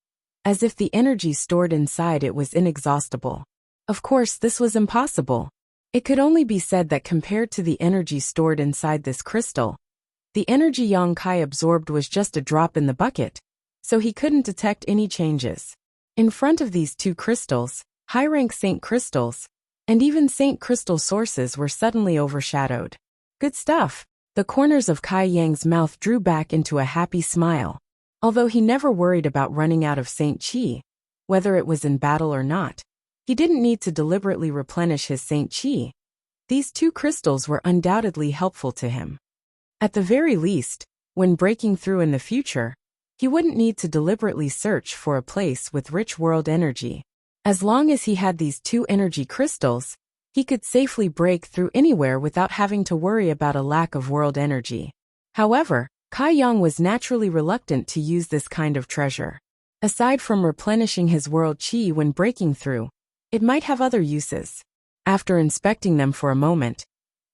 as if the energy stored inside it was inexhaustible. Of course, this was impossible. It could only be said that compared to the energy stored inside this crystal, the energy Yang Kai absorbed was just a drop in the bucket, so he couldn't detect any changes. In front of these 2 crystals, high-rank saint crystals, and even saint crystal sources were suddenly overshadowed. "Good stuff." The corners of Kai Yang's mouth drew back into a happy smile. Although he never worried about running out of saint chi, whether it was in battle or not, he didn't need to deliberately replenish his saint chi. These 2 crystals were undoubtedly helpful to him. At the very least, when breaking through in the future, he wouldn't need to deliberately search for a place with rich world energy. As long as he had these 2 energy crystals, he could safely break through anywhere without having to worry about a lack of world energy. However, Kai Yang was naturally reluctant to use this kind of treasure. Aside from replenishing his world chi when breaking through, it might have other uses. After inspecting them for a moment,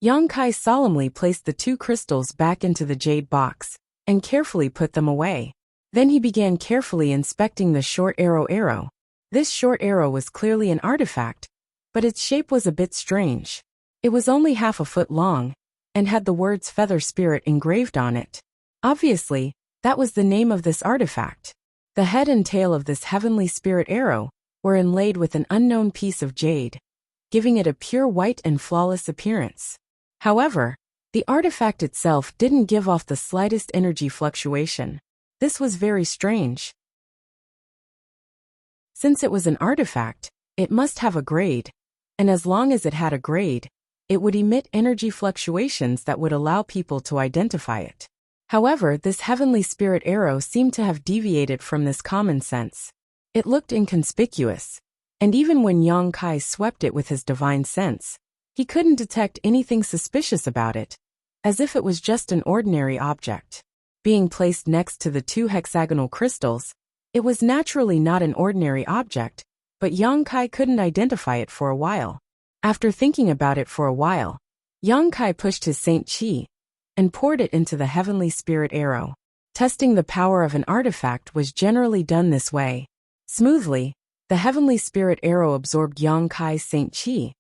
Yang Kai solemnly placed the 2 crystals back into the jade box, and carefully put them away. Then he began carefully inspecting the short arrow. This short arrow was clearly an artifact, but its shape was a bit strange. It was only half a foot long, and had the words Feather Spirit engraved on it. Obviously, that was the name of this artifact. The head and tail of this heavenly spirit arrow were inlaid with an unknown piece of jade, giving it a pure white and flawless appearance. However, the artifact itself didn't give off the slightest energy fluctuation. This was very strange. Since it was an artifact, it must have a grade, and as long as it had a grade, it would emit energy fluctuations that would allow people to identify it. However, this heavenly spirit arrow seemed to have deviated from this common sense. It looked inconspicuous, and even when Yang Kai swept it with his divine sense, he couldn't detect anything suspicious about it, as if it was just an ordinary object. Being placed next to the 2 hexagonal crystals, it was naturally not an ordinary object, but Yang Kai couldn't identify it for a while. After thinking about it for a while, Yang Kai pushed his saint chi and poured it into the heavenly spirit arrow. Testing the power of an artifact was generally done this way. Smoothly, the heavenly spirit arrow absorbed Yang Kai's saint chi,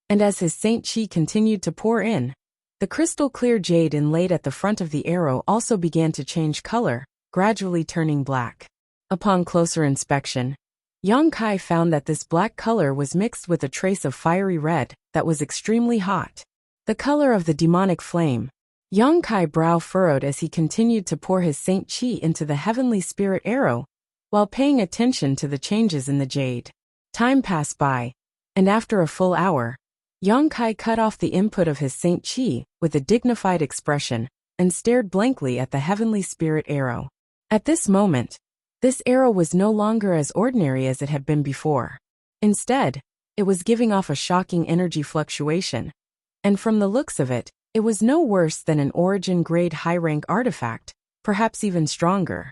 and as his saint chi continued to pour in, the crystal clear jade inlaid at the front of the arrow also began to change color, gradually turning black. Upon closer inspection, Yang Kai found that this black color was mixed with a trace of fiery red that was extremely hot. The color of the demonic flame. Yang Kai brow furrowed as he continued to pour his saint chi into the heavenly spirit arrow, while paying attention to the changes in the jade. Time passed by, and after a full hour, Yang Kai cut off the input of his saint chi with a dignified expression, and stared blankly at the heavenly spirit arrow. At this moment, this arrow was no longer as ordinary as it had been before. Instead, it was giving off a shocking energy fluctuation, and from the looks of it, it was no worse than an origin-grade high-rank artifact, perhaps even stronger.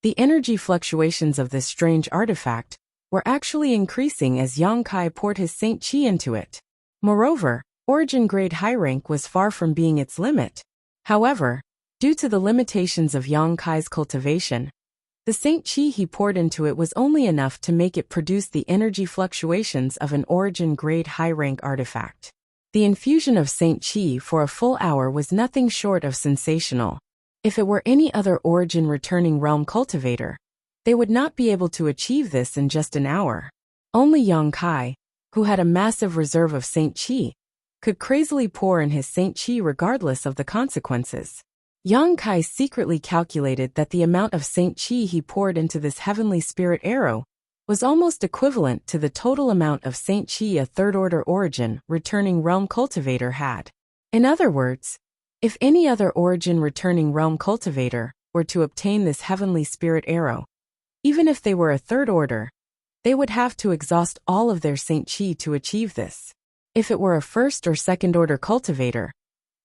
The energy fluctuations of this strange artifact were actually increasing as Yang Kai poured his Saint Qi into it. Moreover, origin-grade high-rank was far from being its limit. However, due to the limitations of Yang Kai's cultivation, the Saint Qi he poured into it was only enough to make it produce the energy fluctuations of an origin-grade high-rank artifact. The infusion of Saint Qi for a full hour was nothing short of sensational. If it were any other origin-returning realm cultivator, they would not be able to achieve this in just an hour. Only Yang Kai, who had a massive reserve of Saint Qi, could crazily pour in his Saint Qi regardless of the consequences. Yang Kai secretly calculated that the amount of Saint Qi he poured into this heavenly spirit arrow was almost equivalent to the total amount of Saint Qi a third-order origin returning realm cultivator had. In other words, if any other origin returning realm cultivator were to obtain this heavenly spirit arrow, even if they were a third order, they would have to exhaust all of their Saint Qi to achieve this. If it were a first or second order cultivator,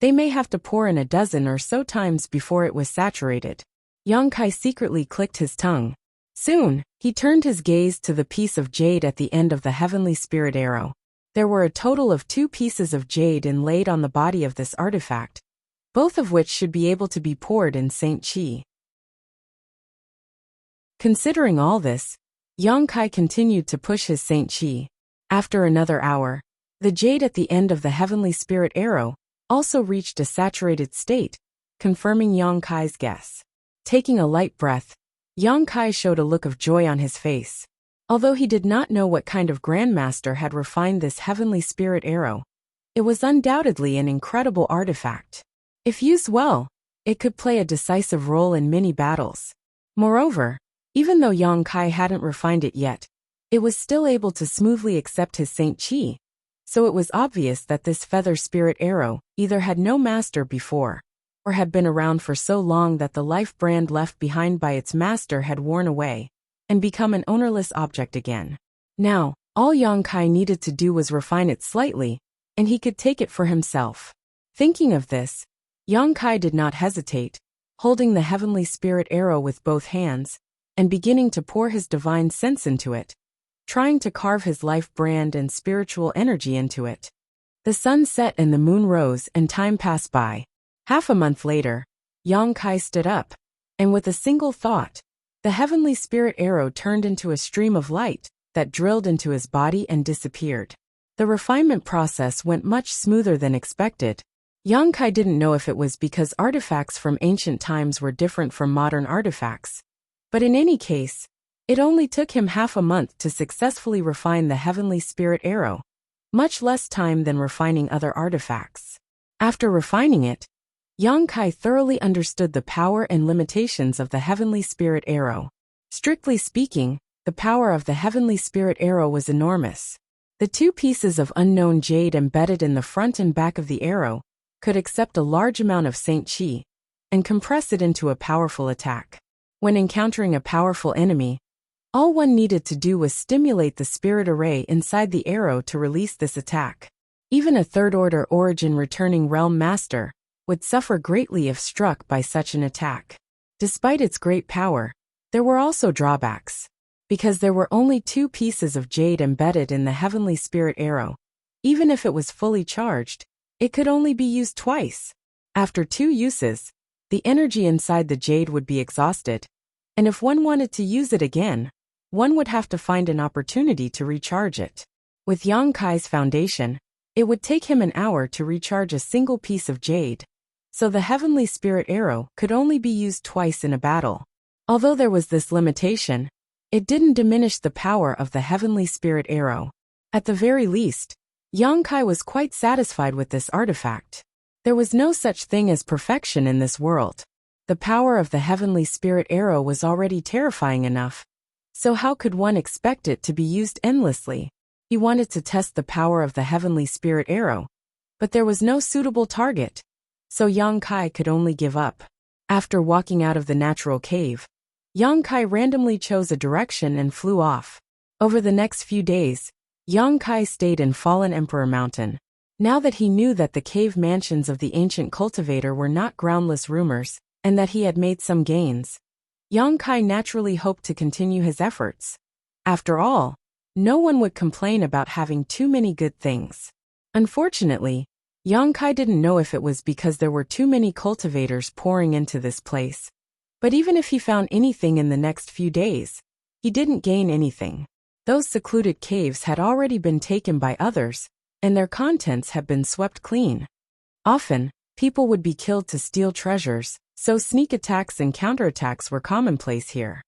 they may have to pour in a dozen or so times before it was saturated. Yang Kai secretly clicked his tongue. Soon, he turned his gaze to the piece of jade at the end of the heavenly spirit arrow. There were a total of 2 pieces of jade inlaid on the body of this artifact, both of which should be able to be poured in Saint Qi. Considering all this, Yang Kai continued to push his Saint Qi. After another hour, the jade at the end of the heavenly spirit arrow also reached a saturated state, confirming Yang Kai's guess. Taking a light breath, Yang Kai showed a look of joy on his face. Although he did not know what kind of grandmaster had refined this heavenly spirit arrow, it was undoubtedly an incredible artifact. If used well, it could play a decisive role in many battles. Moreover, even though Yang Kai hadn't refined it yet, it was still able to smoothly accept his Saint Qi, so it was obvious that this feather spirit arrow either had no master before, or had been around for so long that the life brand left behind by its master had worn away and become an ownerless object again. Now, all Yang Kai needed to do was refine it slightly, and he could take it for himself. Thinking of this, Yang Kai did not hesitate, holding the heavenly spirit arrow with both hands, and beginning to pour his divine sense into it, trying to carve his life brand and spiritual energy into it. The sun set and the moon rose and time passed by. Half a month later, Yang Kai stood up, and with a single thought, the heavenly spirit arrow turned into a stream of light that drilled into his body and disappeared. The refinement process went much smoother than expected. Yang Kai didn't know if it was because artifacts from ancient times were different from modern artifacts, but in any case, it only took him half a month to successfully refine the heavenly spirit arrow, much less time than refining other artifacts. After refining it, Yang Kai thoroughly understood the power and limitations of the heavenly spirit arrow. Strictly speaking, the power of the heavenly spirit arrow was enormous. The 2 pieces of unknown jade embedded in the front and back of the arrow could accept a large amount of Saint Qi and compress it into a powerful attack. When encountering a powerful enemy, all one needed to do was stimulate the spirit array inside the arrow to release this attack. Even a third-order origin returning realm master would suffer greatly if struck by such an attack. Despite its great power, there were also drawbacks. Because there were only 2 pieces of jade embedded in the heavenly spirit arrow, even if it was fully charged, it could only be used twice. After 2 uses, the energy inside the jade would be exhausted, and if one wanted to use it again, one would have to find an opportunity to recharge it. With Yang Kai's foundation, it would take him an hour to recharge a single piece of jade, so the heavenly spirit arrow could only be used twice in a battle. Although there was this limitation, it didn't diminish the power of the heavenly spirit arrow. At the very least, Yang Kai was quite satisfied with this artifact. There was no such thing as perfection in this world. The power of the heavenly spirit arrow was already terrifying enough, so how could one expect it to be used endlessly? He wanted to test the power of the heavenly spirit arrow, but there was no suitable target. so Yang Kai could only give up. After walking out of the natural cave, Yang Kai randomly chose a direction and flew off. Over the next few days, Yang Kai stayed in Fallen Emperor Mountain. Now that he knew that the cave mansions of the ancient cultivator were not groundless rumors, and that he had made some gains, Yang Kai naturally hoped to continue his efforts. After all, no one would complain about having too many good things. Unfortunately, Yang Kai didn't know if it was because there were too many cultivators pouring into this place. But even if he found anything in the next few days, he didn't gain anything. Those secluded caves had already been taken by others, and their contents had been swept clean. Often, people would be killed to steal treasures, so sneak attacks and counterattacks were commonplace here.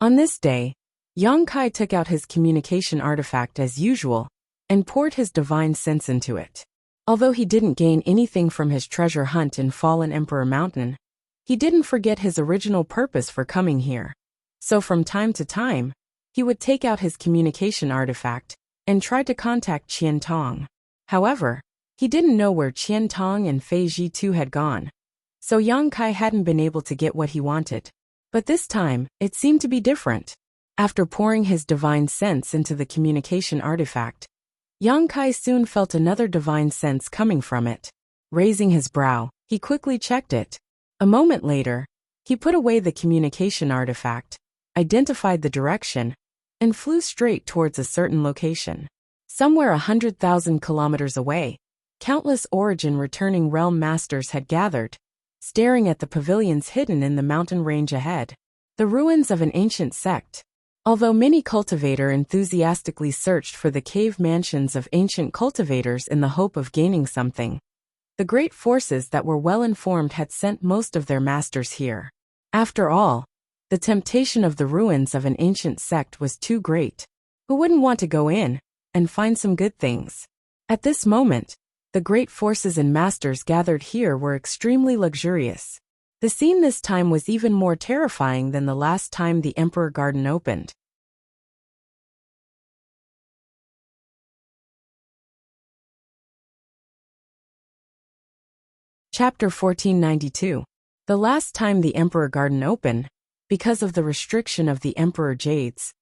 On this day, Yang Kai took out his communication artifact as usual, and poured his divine sense into it. Although he didn't gain anything from his treasure hunt in Fallen Emperor Mountain, he didn't forget his original purpose for coming here. So from time to time, he would take out his communication artifact and try to contact Qian Tong. However, he didn't know where Qian Tong and Fei Ji too had gone, so Yang Kai hadn't been able to get what he wanted. But this time, it seemed to be different. After pouring his divine sense into the communication artifact, Yang Kai soon felt another divine sense coming from it. Raising his brow, he quickly checked it. A moment later, he put away the communication artifact, identified the direction, and flew straight towards a certain location. Somewhere 100,000 kilometers away, countless origin returning realm masters had gathered, staring at the pavilions hidden in the mountain range ahead. The ruins of an ancient sect. Although many cultivator enthusiastically searched for the cave mansions of ancient cultivators in the hope of gaining something, the great forces that were well informed had sent most of their masters here. After all, the temptation of the ruins of an ancient sect was too great. Who wouldn't want to go in and find some good things? At this moment, the great forces and masters gathered here were extremely luxurious. The scene this time was even more terrifying than the last time the Emperor Garden opened. Chapter 1492. The last time the Emperor Garden opened, because of the restriction of the Emperor Jades,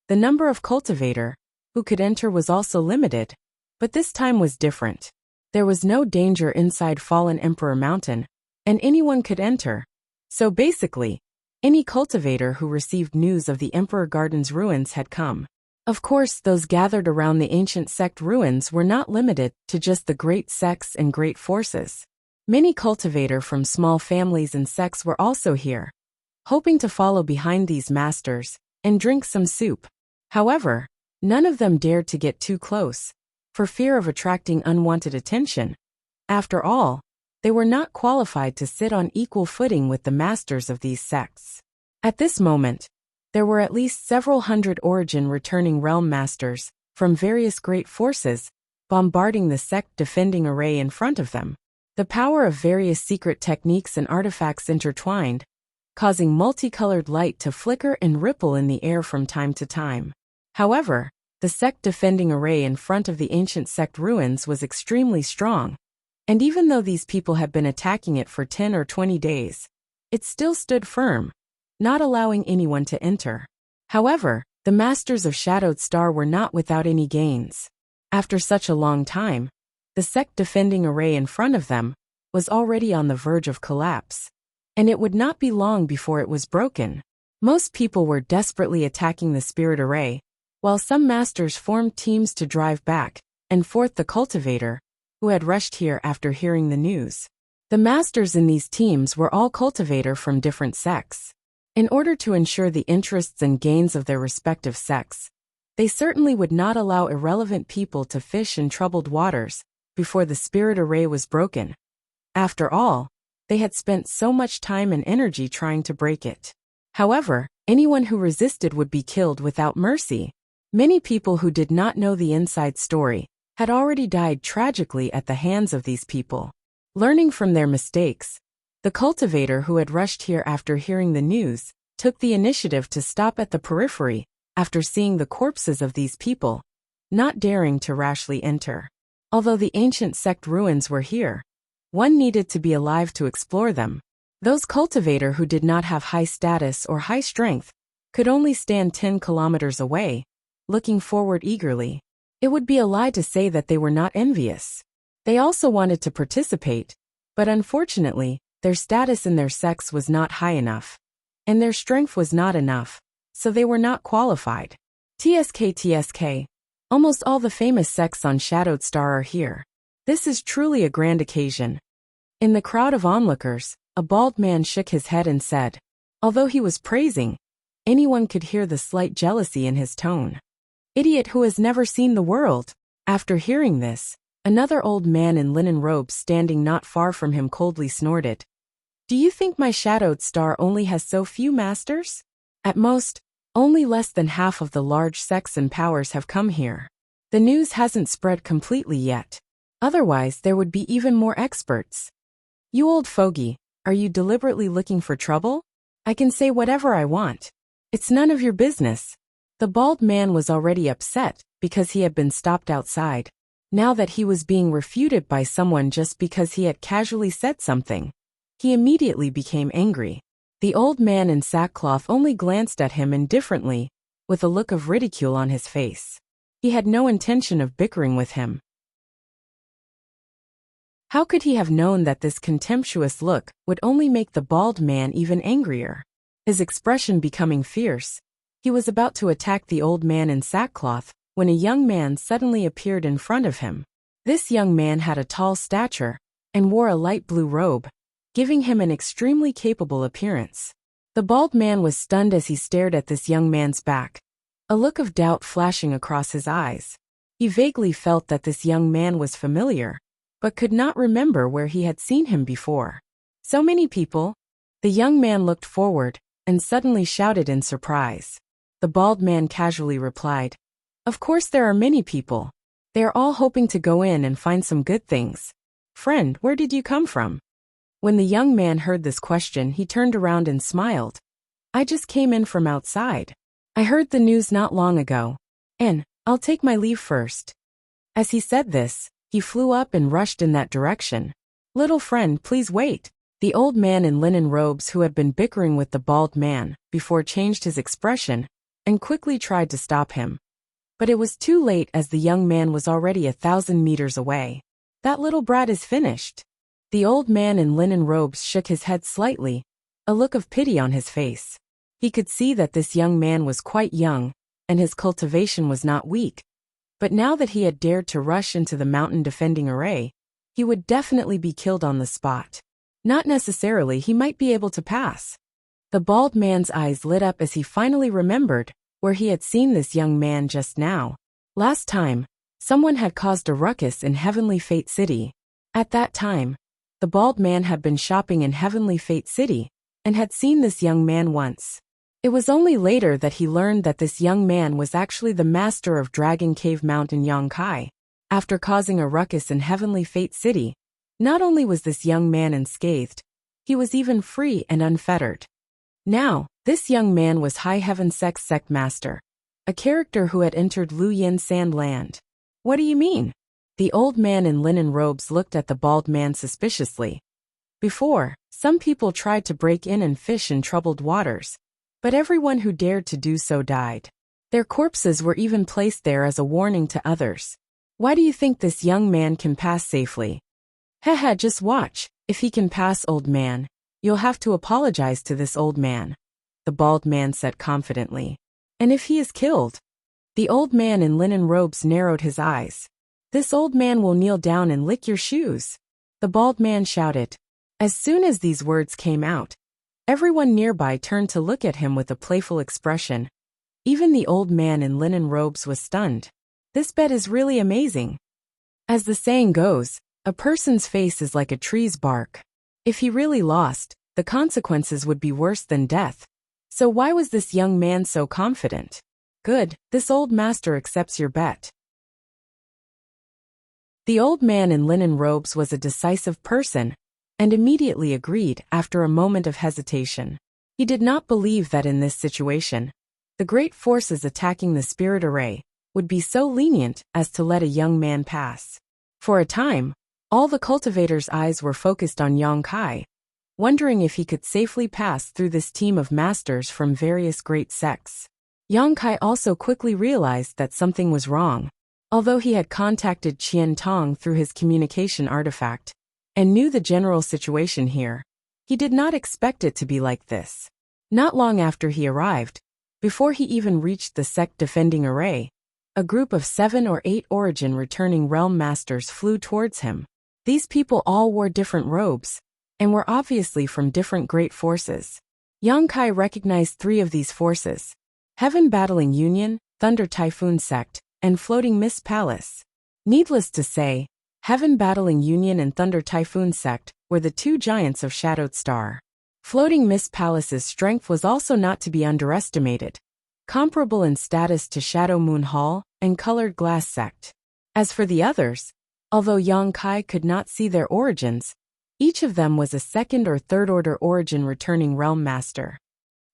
the number of cultivator who could enter was also limited, but this time was different. There was no danger inside Fallen Emperor Mountain, and anyone could enter. So basically, any cultivator who received news of the Emperor Garden's ruins had come. Of course, those gathered around the ancient sect ruins were not limited to just the great sects and great forces. Many cultivator from small families and sects were also here, hoping to follow behind these masters and drink some soup. However, none of them dared to get too close, for fear of attracting unwanted attention. After all, they were not qualified to sit on equal footing with the masters of these sects. At this moment, there were at least several hundred origin returning realm masters from various great forces, bombarding the sect defending array in front of them. The power of various secret techniques and artifacts intertwined, causing multicolored light to flicker and ripple in the air from time to time. However, the sect defending array in front of the ancient sect ruins was extremely strong, and even though these people had been attacking it for 10 or 20 days, it still stood firm, not allowing anyone to enter. However, the masters of Shadowed Star were not without any gains. After such a long time, the sect defending array in front of them was already on the verge of collapse, and it would not be long before it was broken. Most people were desperately attacking the spirit array, while some masters formed teams to drive back and forth the cultivator, who had rushed here after hearing the news. The masters in these teams were all cultivator from different sects. In order to ensure the interests and gains of their respective sects, they certainly would not allow irrelevant people to fish in troubled waters before the spirit array was broken. After all, they had spent so much time and energy trying to break it. However, anyone who resisted would be killed without mercy. Many people who did not know the inside story had already died tragically at the hands of these people. Learning from their mistakes, the cultivator who had rushed here after hearing the news took the initiative to stop at the periphery after seeing the corpses of these people, not daring to rashly enter. Although the ancient sect ruins were here, one needed to be alive to explore them. Those cultivator who did not have high status or high strength could only stand 10 kilometers away, looking forward eagerly. It would be a lie to say that they were not envious. They also wanted to participate, but unfortunately, their status in their sects was not high enough, and their strength was not enough, so they were not qualified. TSK. Almost all the famous sects on Shadowed Star are here. This is truly a grand occasion. In the crowd of onlookers, a bald man shook his head and said, although he was praising, anyone could hear the slight jealousy in his tone. Idiot who has never seen the world. After hearing this, another old man in linen robes standing not far from him coldly snorted. Do you think my Shadowed Star only has so few masters? At most, only less than half of the large sects and powers have come here. The news hasn't spread completely yet. Otherwise, there would be even more experts. You old fogey, are you deliberately looking for trouble? I can say whatever I want. It's none of your business. The bald man was already upset because he had been stopped outside. Now that he was being refuted by someone just because he had casually said something, he immediately became angry. The old man in sackcloth only glanced at him indifferently, with a look of ridicule on his face. He had no intention of bickering with him. How could he have known that this contemptuous look would only make the bald man even angrier? His expression becoming fierce, he was about to attack the old man in sackcloth when a young man suddenly appeared in front of him. This young man had a tall stature and wore a light blue robe, giving him an extremely capable appearance. The bald man was stunned as he stared at this young man's back, a look of doubt flashing across his eyes. He vaguely felt that this young man was familiar, but could not remember where he had seen him before. So many people? The young man looked forward and suddenly shouted in surprise. The bald man casually replied, of course there are many people. They are all hoping to go in and find some good things. Friend, where did you come from? When the young man heard this question, he turned around and smiled. I just came in from outside. I heard the news not long ago. And I'll take my leave first. As he said this, he flew up and rushed in that direction. Little friend, please wait. The old man in linen robes who had been bickering with the bald man before changed his expression and quickly tried to stop him. But it was too late as the young man was already 1,000 meters away. That little brat is finished. The old man in linen robes shook his head slightly, a look of pity on his face. He could see that this young man was quite young, and his cultivation was not weak. But now that he had dared to rush into the mountain defending array, he would definitely be killed on the spot. Not necessarily, he might be able to pass. The bald man's eyes lit up as he finally remembered where he had seen this young man just now. Last time, someone had caused a ruckus in Heavenly Fate City. At that time, the bald man had been shopping in Heavenly Fate City and had seen this young man once. It was only later that he learned that this young man was actually the master of Dragon Cave Mountain Yongkai. After causing a ruckus in Heavenly Fate City, not only was this young man unscathed, he was even free and unfettered. Now, this young man was High Heaven Sect Master, a character who had entered Lu Yin Sand Land. What do you mean? The old man in linen robes looked at the bald man suspiciously. Before, some people tried to break in and fish in troubled waters, but everyone who dared to do so died. Their corpses were even placed there as a warning to others. Why do you think this young man can pass safely? Haha, just watch. If he can pass, old man, you'll have to apologize to this old man, the bald man said confidently. And if he is killed? The old man in linen robes narrowed his eyes. This old man will kneel down and lick your shoes, the bald man shouted. As soon as these words came out, everyone nearby turned to look at him with a playful expression. Even the old man in linen robes was stunned. This bet is really amazing. As the saying goes, a person's face is like a tree's bark. If he really lost, the consequences would be worse than death. So why was this young man so confident? Good, this old master accepts your bet. The old man in linen robes was a decisive person, and immediately agreed after a moment of hesitation. He did not believe that in this situation, the great forces attacking the spirit array would be so lenient as to let a young man pass. For a time, all the cultivators' eyes were focused on Yang Kai, wondering if he could safely pass through this team of masters from various great sects. Yang Kai also quickly realized that something was wrong. Although he had contacted Qian Tong through his communication artifact and knew the general situation here, he did not expect it to be like this. Not long after he arrived, before he even reached the sect defending array, a group of 7 or 8 origin returning realm masters flew towards him. These people all wore different robes and were obviously from different great forces. Yang Kai recognized 3 of these forces: Heaven Battling Union, Thunder Typhoon Sect, and Floating Mist Palace. Needless to say, Heaven Battling Union and Thunder Typhoon Sect were the 2 giants of Shadowed Star. Floating Mist Palace's strength was also not to be underestimated, comparable in status to Shadow Moon Hall and Colored Glass Sect. As for the others, although Yang Kai could not see their origins, each of them was a 2nd or 3rd order origin returning realm master.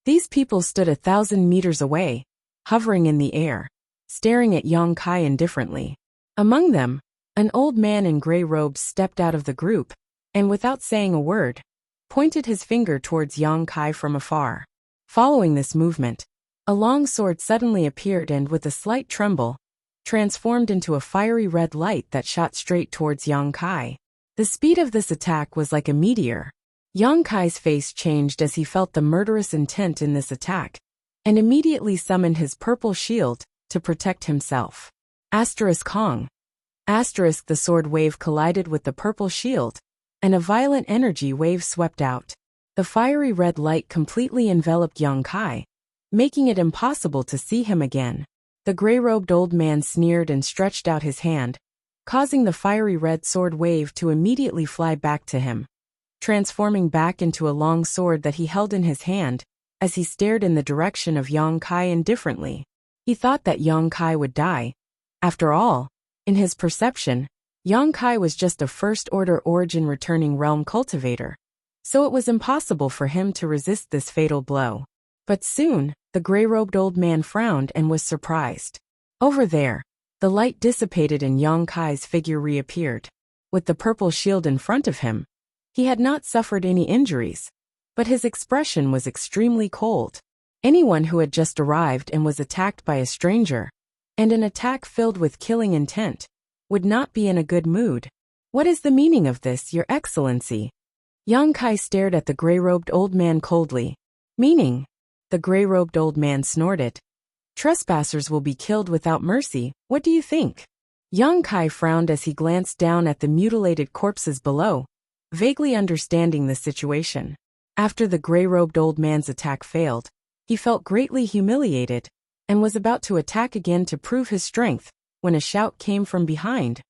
These people stood 1,000 meters away, hovering in the air, staring at Yang Kai indifferently. Among them, an old man in gray robes stepped out of the group, and without saying a word, pointed his finger towards Yang Kai from afar. Following this movement, a long sword suddenly appeared and, with a slight tremble, transformed into a fiery red light that shot straight towards Yang Kai. The speed of this attack was like a meteor. Yang Kai's face changed as he felt the murderous intent in this attack, and immediately summoned his purple shield to protect himself. Kong. The sword wave collided with the purple shield, and a violent energy wave swept out. The fiery red light completely enveloped Yang Kai, making it impossible to see him again. The gray-robed old man sneered and stretched out his hand, causing the fiery red sword wave to immediately fly back to him, transforming back into a long sword that he held in his hand as he stared in the direction of Yang Kai indifferently. He thought that Yang Kai would die. After all, in his perception, Yang Kai was just a first-order origin returning realm cultivator, so it was impossible for him to resist this fatal blow. But soon, the gray-robed old man frowned and was surprised. Over there, the light dissipated and Yang Kai's figure reappeared. With the purple shield in front of him, he had not suffered any injuries, but his expression was extremely cold. Anyone who had just arrived and was attacked by a stranger, and an attack filled with killing intent, would not be in a good mood. "What is the meaning of this, Your Excellency?" Yang Kai stared at the gray-robed old man coldly. "Meaning?" The gray-robed old man snorted. "Trespassers will be killed without mercy, what do you think?" Yang Kai frowned as he glanced down at the mutilated corpses below, vaguely understanding the situation. After the gray-robed old man's attack failed, he felt greatly humiliated, and was about to attack again to prove his strength, when a shout came from behind.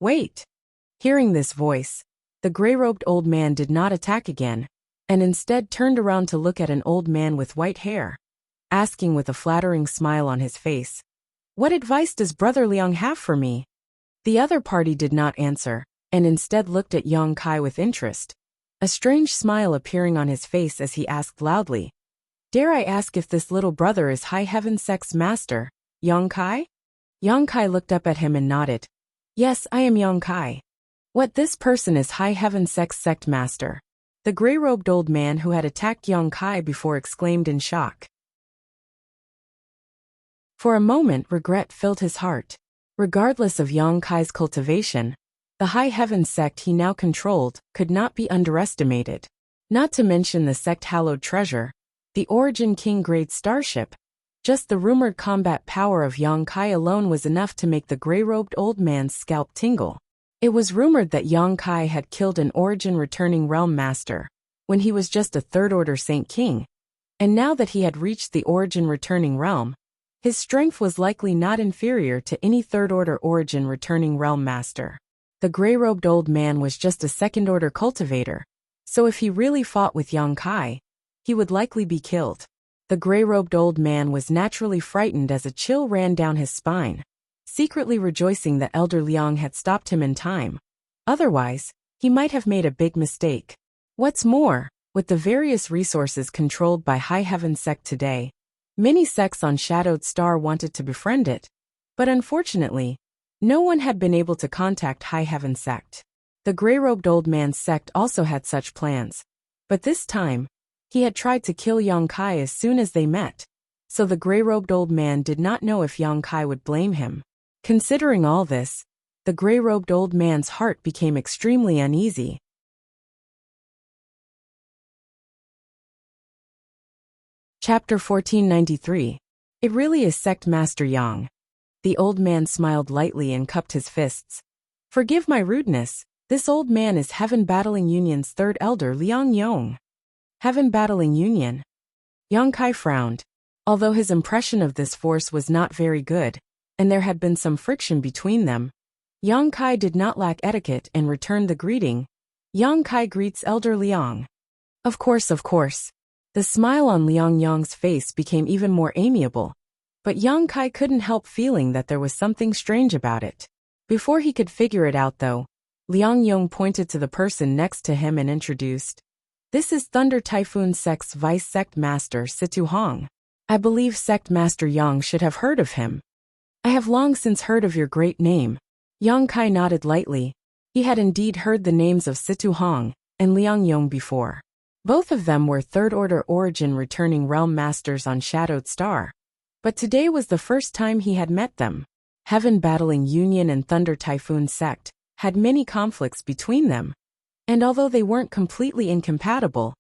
"Wait!" Hearing this voice, the gray-robed old man did not attack again, and instead turned around to look at an old man with white hair, asking with a flattering smile on his face, "What advice does Brother Liang have for me?" The other party did not answer, and instead looked at Yang Kai with interest, a strange smile appearing on his face as he asked loudly, "Dare I ask if this little brother is High Heaven Sect's master, Yang Kai?" Yang Kai looked up at him and nodded. "Yes, I am Yang Kai." "What, this person is High Heaven Sect's sect master?" The gray-robed old man who had attacked Yang Kai before exclaimed in shock. For a moment regret filled his heart. Regardless of Yang Kai's cultivation, the High Heaven sect he now controlled could not be underestimated. Not to mention the sect-hallowed treasure, the Origin King grade starship. Just the rumored combat power of Yang Kai alone was enough to make the gray-robed old man's scalp tingle. It was rumored that Yang Kai had killed an Origin returning realm master when he was just a third-order Saint King, and now that he had reached the Origin returning realm, his strength was likely not inferior to any third-order Origin returning realm master. The gray-robed old man was just a second-order cultivator, so if he really fought with Yang Kai, he would likely be killed. The gray-robed old man was naturally frightened as a chill ran down his spine, secretly rejoicing that Elder Liang had stopped him in time. Otherwise, he might have made a big mistake. What's more, with the various resources controlled by High Heaven Sect today, many sects on Shadowed Star wanted to befriend it, but unfortunately, No one had been able to contact High Heaven sect. The gray-robed old man's sect also had such plans. But this time, he had tried to kill Yang Kai as soon as they met. So the gray-robed old man did not know if Yang Kai would blame him. Considering all this, the gray-robed old man's heart became extremely uneasy. Chapter 1493. It really is Sect Master Yang. The old man smiled lightly and cupped his fists. Forgive my rudeness, this old man is Heaven Battling Union's third elder Liang Yong. Heaven Battling Union. Yang Kai frowned. Although his impression of this force was not very good, and there had been some friction between them, Yang Kai did not lack etiquette and returned the greeting. Yang Kai greets Elder Liang. Of course. The smile on Liang Yong's face became even more amiable. But Yang Kai couldn't help feeling that there was something strange about it. Before he could figure it out though, Liang Yong pointed to the person next to him and introduced. This is Thunder Typhoon Sect's Vice Sect Master Situ Hong. I believe Sect Master Yang should have heard of him. I have long since heard of your great name. Yang Kai nodded lightly. He had indeed heard the names of Situ Hong and Liang Yong before. Both of them were third-order origin returning realm masters on Shadowed Star. But today was the first time he had met them. Heaven Battling Union and Thunder Typhoon Sect had many conflicts between them. And although they weren't completely incompatible,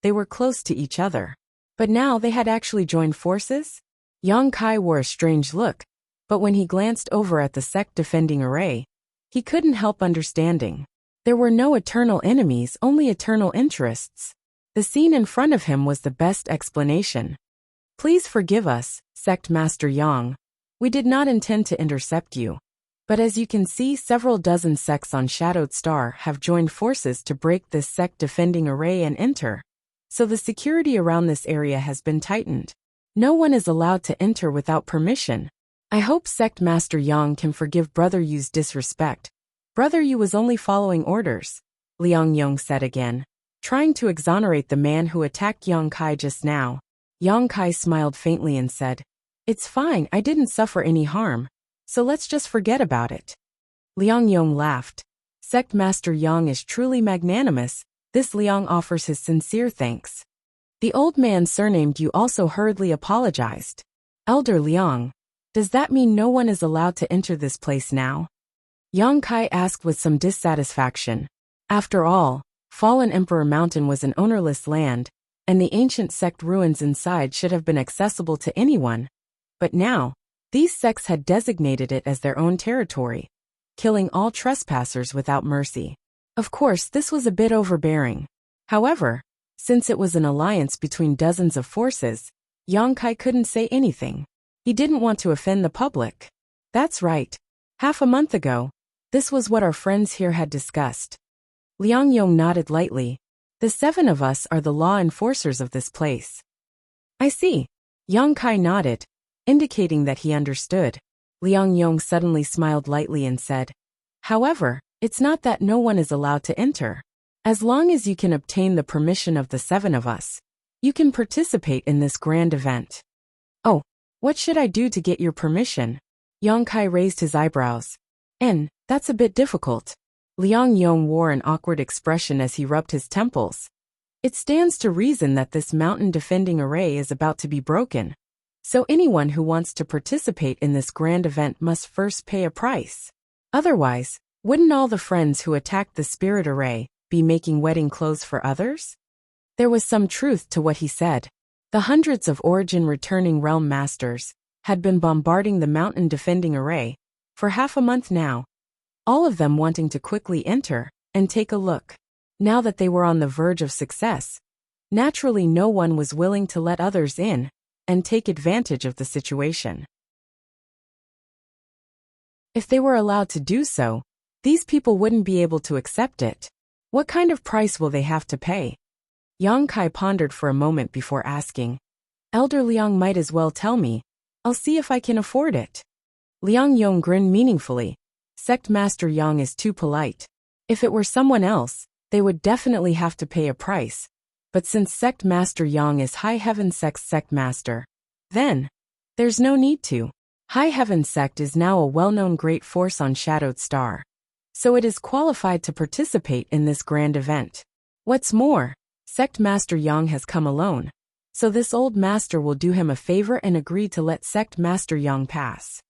they were close to each other. But now they had actually joined forces? Yang Kai wore a strange look, but when he glanced over at the sect defending array, he couldn't help understanding. There were no eternal enemies, only eternal interests. The scene in front of him was the best explanation. Please forgive us, Sect Master Yang. We did not intend to intercept you. But as you can see, several dozen sects on Shadowed Star have joined forces to break this sect defending array and enter. So the security around this area has been tightened. No one is allowed to enter without permission. I hope Sect Master Yang can forgive Brother Yu's disrespect. Brother Yu was only following orders, Liang Yong said again, trying to exonerate the man who attacked Yang Kai just now. Yang Kai smiled faintly and said, It's fine, I didn't suffer any harm, so let's just forget about it. Liang Yong laughed. Sect Master Yang is truly magnanimous. This Liang offers his sincere thanks. The old man surnamed Yu also hurriedly apologized. Elder Liang, does that mean no one is allowed to enter this place now? Yang Kai asked with some dissatisfaction. After all, Fallen Emperor Mountain was an ownerless land, and the ancient sect ruins inside should have been accessible to anyone. But now, these sects had designated it as their own territory, killing all trespassers without mercy. Of course, this was a bit overbearing. However, since it was an alliance between dozens of forces, Yang Kai couldn't say anything. He didn't want to offend the public. That's right. Half a month ago, this was what our friends here had discussed. Liang Yong nodded lightly. The 7 of us are the law enforcers of this place. I see. Yang Kai nodded, indicating that he understood. Liang Yong suddenly smiled lightly and said, However, it's not that no one is allowed to enter. As long as you can obtain the permission of the 7 of us, you can participate in this grand event. Oh, what should I do to get your permission? Yang Kai raised his eyebrows. That's a bit difficult. Liang Yong wore an awkward expression as he rubbed his temples. It stands to reason that this mountain defending array is about to be broken. So anyone who wants to participate in this grand event must first pay a price. Otherwise, wouldn't all the friends who attacked the spirit array be making wedding clothes for others? There was some truth to what he said. The hundreds of origin returning realm masters had been bombarding the mountain defending array for half a month now, all of them wanting to quickly enter and take a look. Now that they were on the verge of success, naturally no one was willing to let others in and take advantage of the situation. If they were allowed to do so, these people wouldn't be able to accept it. What kind of price will they have to pay? Yang Kai pondered for a moment before asking. Elder Liang might as well tell me. I'll see if I can afford it. Liang Yong grinned meaningfully. Sect Master Yang is too polite. If it were someone else, they would definitely have to pay a price. But since Sect Master Yang is High Heaven Sect's Sect Master, then there's no need to. High Heaven Sect is now a well-known great force on Shadowed Star, so it is qualified to participate in this grand event. What's more, Sect Master Yang has come alone, so this old master will do him a favor and agree to let Sect Master Yang pass.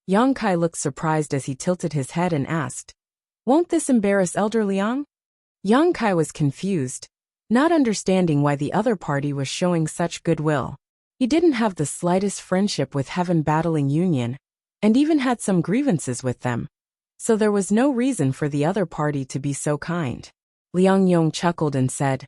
Yang Kai looked surprised as he tilted his head and asked, "Won't this embarrass Elder Liang?" Yang Kai was confused, not understanding why the other party was showing such goodwill. He didn't have the slightest friendship with Heaven Battling Union, and even had some grievances with them, so there was no reason for the other party to be so kind. Liang Yong chuckled and said,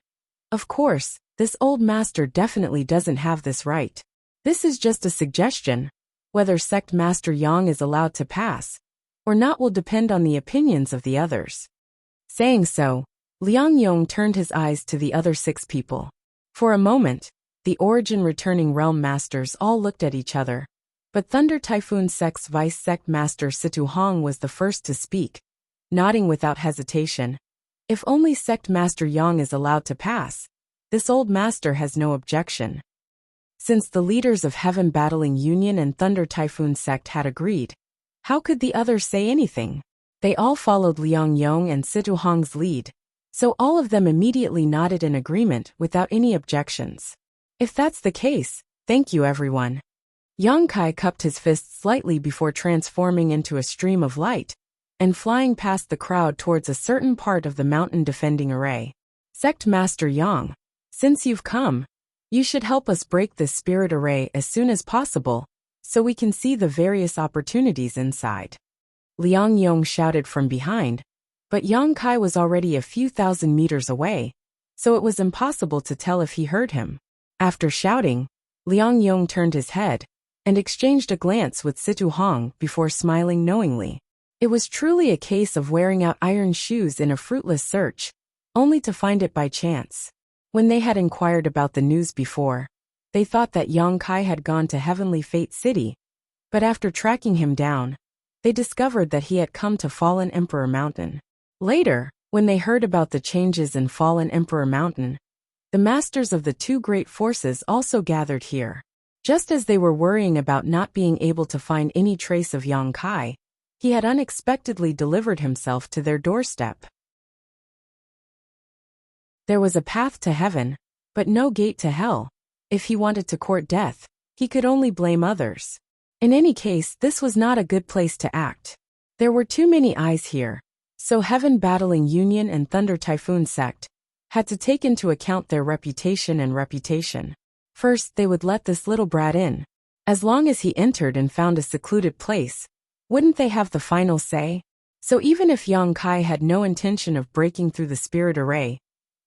"Of course, this old master definitely doesn't have this right. This is just a suggestion. Whether Sect Master Yang is allowed to pass or not will depend on the opinions of the others." Saying so, Liang Yong turned his eyes to the other 6 people. For a moment, the Origin Returning Realm Masters all looked at each other, but Thunder Typhoon Sect's Vice Sect Master Situ Hong was the first to speak, nodding without hesitation. If only Sect Master Yang is allowed to pass, this old master has no objection. Since the leaders of Heaven Battling Union and Thunder Typhoon Sect had agreed, how could the others say anything? They all followed Liang Yong and Situ Hong's lead, so all of them immediately nodded in agreement without any objections. If that's the case, thank you everyone. Yang Kai cupped his fist slightly before transforming into a stream of light and flying past the crowd towards a certain part of the mountain defending array. Sect Master Yang, since you've come, you should help us break this spirit array as soon as possible, so we can see the various opportunities inside. Liang Yong shouted from behind, but Yang Kai was already a few thousand meters away, so it was impossible to tell if he heard him. After shouting, Liang Yong turned his head and exchanged a glance with Situ Hong before smiling knowingly. It was truly a case of wearing out iron shoes in a fruitless search, only to find it by chance. When they had inquired about the news before, they thought that Yang Kai had gone to Heavenly Fate City, but after tracking him down, they discovered that he had come to Fallen Emperor Mountain. Later, when they heard about the changes in Fallen Emperor Mountain, the masters of the 2 great forces also gathered here. Just as they were worrying about not being able to find any trace of Yang Kai, he had unexpectedly delivered himself to their doorstep. There was a path to heaven, but no gate to hell. If he wanted to court death, he could only blame others. In any case, this was not a good place to act. There were too many eyes here, so Heaven Battling Union and Thunder Typhoon Sect had to take into account their reputation and reputation. First, they would let this little brat in. As long as he entered and found a secluded place, wouldn't they have the final say? So even if Yang Kai had no intention of breaking through the spirit array,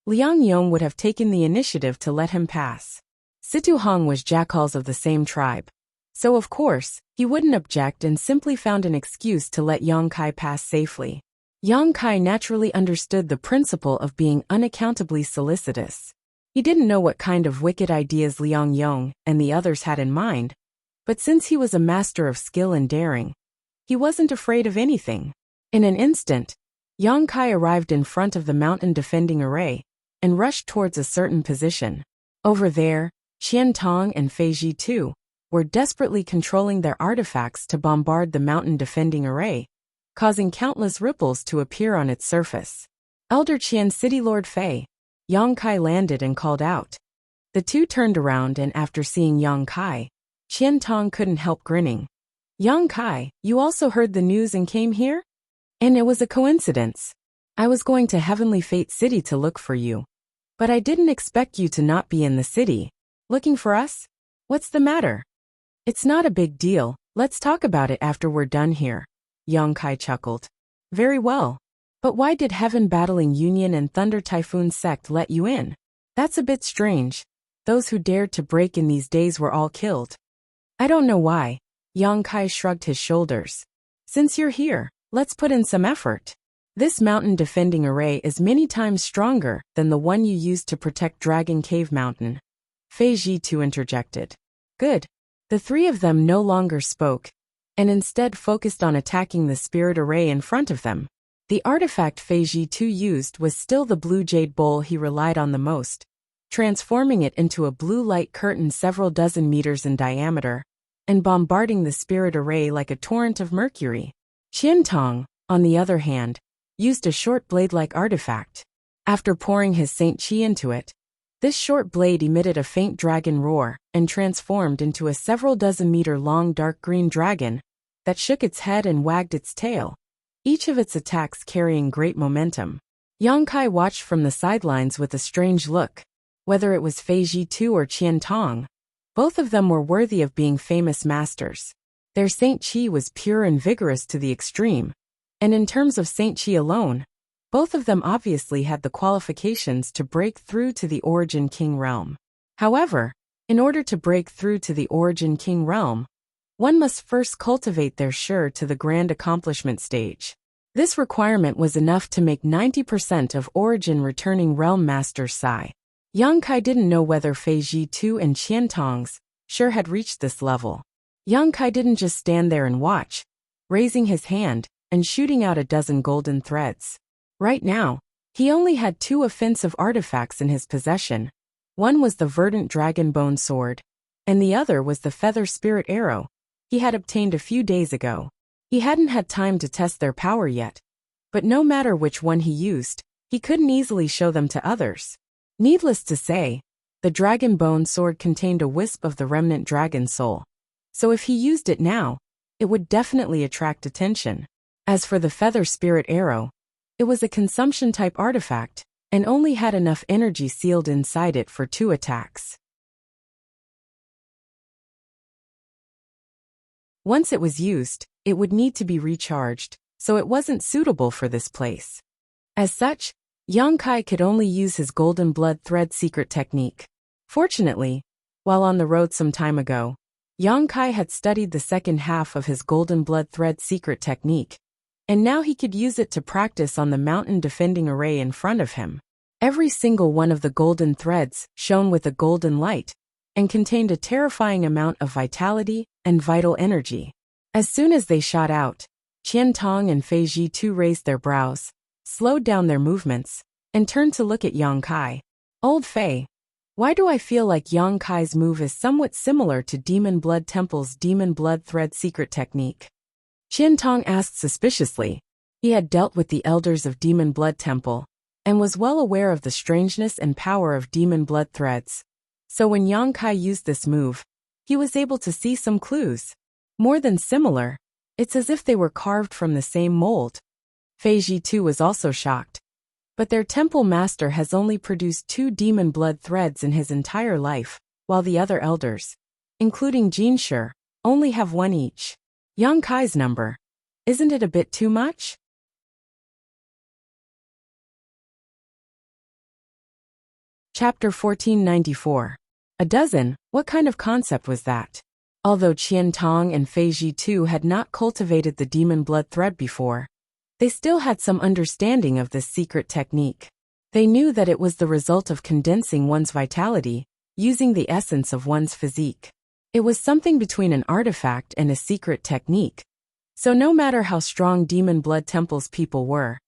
Liang Yong would have taken the initiative to let him pass. Situ Hong was jackals of the same tribe, so of course, he wouldn't object and simply found an excuse to let Yang Kai pass safely. Yang Kai naturally understood the principle of being unaccountably solicitous. He didn't know what kind of wicked ideas Liang Yong and the others had in mind, but since he was a master of skill and daring, he wasn't afraid of anything. In an instant, Yang Kai arrived in front of the mountain defending array and rushed towards a certain position. Over there, Qian Tong and Fei Ji too were desperately controlling their artifacts to bombard the mountain defending array, causing countless ripples to appear on its surface. "Elder Qian City Lord Fei," Yang Kai landed and called out. The two turned around and after seeing Yang Kai, Qian Tong couldn't help grinning. "Yang Kai, you also heard the news and came here?" "And it was a coincidence. I was going to Heavenly Fate City to look for you, but I didn't expect you to not be in the city. Looking for us? What's the matter?" "It's not a big deal, let's talk about it after we're done here," Yang Kai chuckled. "Very well. But why did Heaven Battling Union and Thunder Typhoon Sect let you in? That's a bit strange. Those who dared to break in these days were all killed." "I don't know why," Yang Kai shrugged his shoulders. "Since you're here, let's put in some effort. This mountain defending array is many times stronger than the one you used to protect Dragon Cave Mountain." Fei Ji too interjected. "Good." The 3 of them no longer spoke, and instead focused on attacking the spirit array in front of them. The artifact Fei Ji too used was still the blue jade bowl he relied on the most, transforming it into a blue light curtain several dozen meters in diameter, and bombarding the spirit array like a torrent of mercury. Qiantong, on the other hand, used a short blade-like artifact. After pouring his Saint Qi into it, this short blade emitted a faint dragon roar and transformed into a several dozen meter long dark green dragon that shook its head and wagged its tail, each of its attacks carrying great momentum. Yang Kai watched from the sidelines with a strange look. Whether it was Fei Zhitu or Qiantong, both of them were worthy of being famous masters. Their Saint Qi was pure and vigorous to the extreme, and in terms of Saint Qi alone, both of them obviously had the qualifications to break through to the Origin King realm. However, in order to break through to the Origin King realm, one must first cultivate their Shi to the grand accomplishment stage. This requirement was enough to make 90% of Origin returning realm masters sigh. Yang Kai didn't know whether Fei Zhitu and Qiantong's Shi had reached this level. Yang Kai didn't just stand there and watch, raising his hand and shooting out a dozen golden threads. Right now, he only had 2 offensive artifacts in his possession. One was the verdant dragon bone sword, and the other was the feather spirit arrow he had obtained a few days ago. He hadn't had time to test their power yet, but no matter which one he used, he couldn't easily show them to others. Needless to say, the dragon bone sword contained a wisp of the remnant dragon soul, so if he used it now, it would definitely attract attention. As for the feather spirit arrow, it was a consumption-type artifact, and only had enough energy sealed inside it for 2 attacks. Once it was used, it would need to be recharged, so it wasn't suitable for this place. As such, Yang Kai could only use his golden blood thread secret technique. Fortunately, while on the road some time ago, Yang Kai had studied the second half of his golden blood thread secret technique, and now he could use it to practice on the mountain defending array in front of him. Every single one of the golden threads shone with a golden light, and contained a terrifying amount of vitality and vital energy. As soon as they shot out, Qiantong and Fei Zhitu raised their brows, slowed down their movements, and turned to look at Yang Kai. Old Fei, why do I feel like Yang Kai's move is somewhat similar to Demon Blood Temple's Demon Blood Thread secret technique? Qiantong asked suspiciously. He had dealt with the elders of Demon Blood Temple, and was well aware of the strangeness and power of Demon Blood Threads. So when Yang Kai used this move, he was able to see some clues. More than similar, it's as if they were carved from the same mold. Fei Zhitu was also shocked. But their temple master has only produced 2 demon blood threads in his entire life, while the other elders, including Jin Shi, only have 1 each. Yang Kai's number. Isn't it a bit too much? Chapter 1494. A dozen, what kind of concept was that? Although Qiantong and Fei Zhitu had not cultivated the demon blood thread before, they still had some understanding of this secret technique. They knew that it was the result of condensing one's vitality, using the essence of one's physique. It was something between an artifact and a secret technique. So no matter how strong Demon Blood Temple's people were,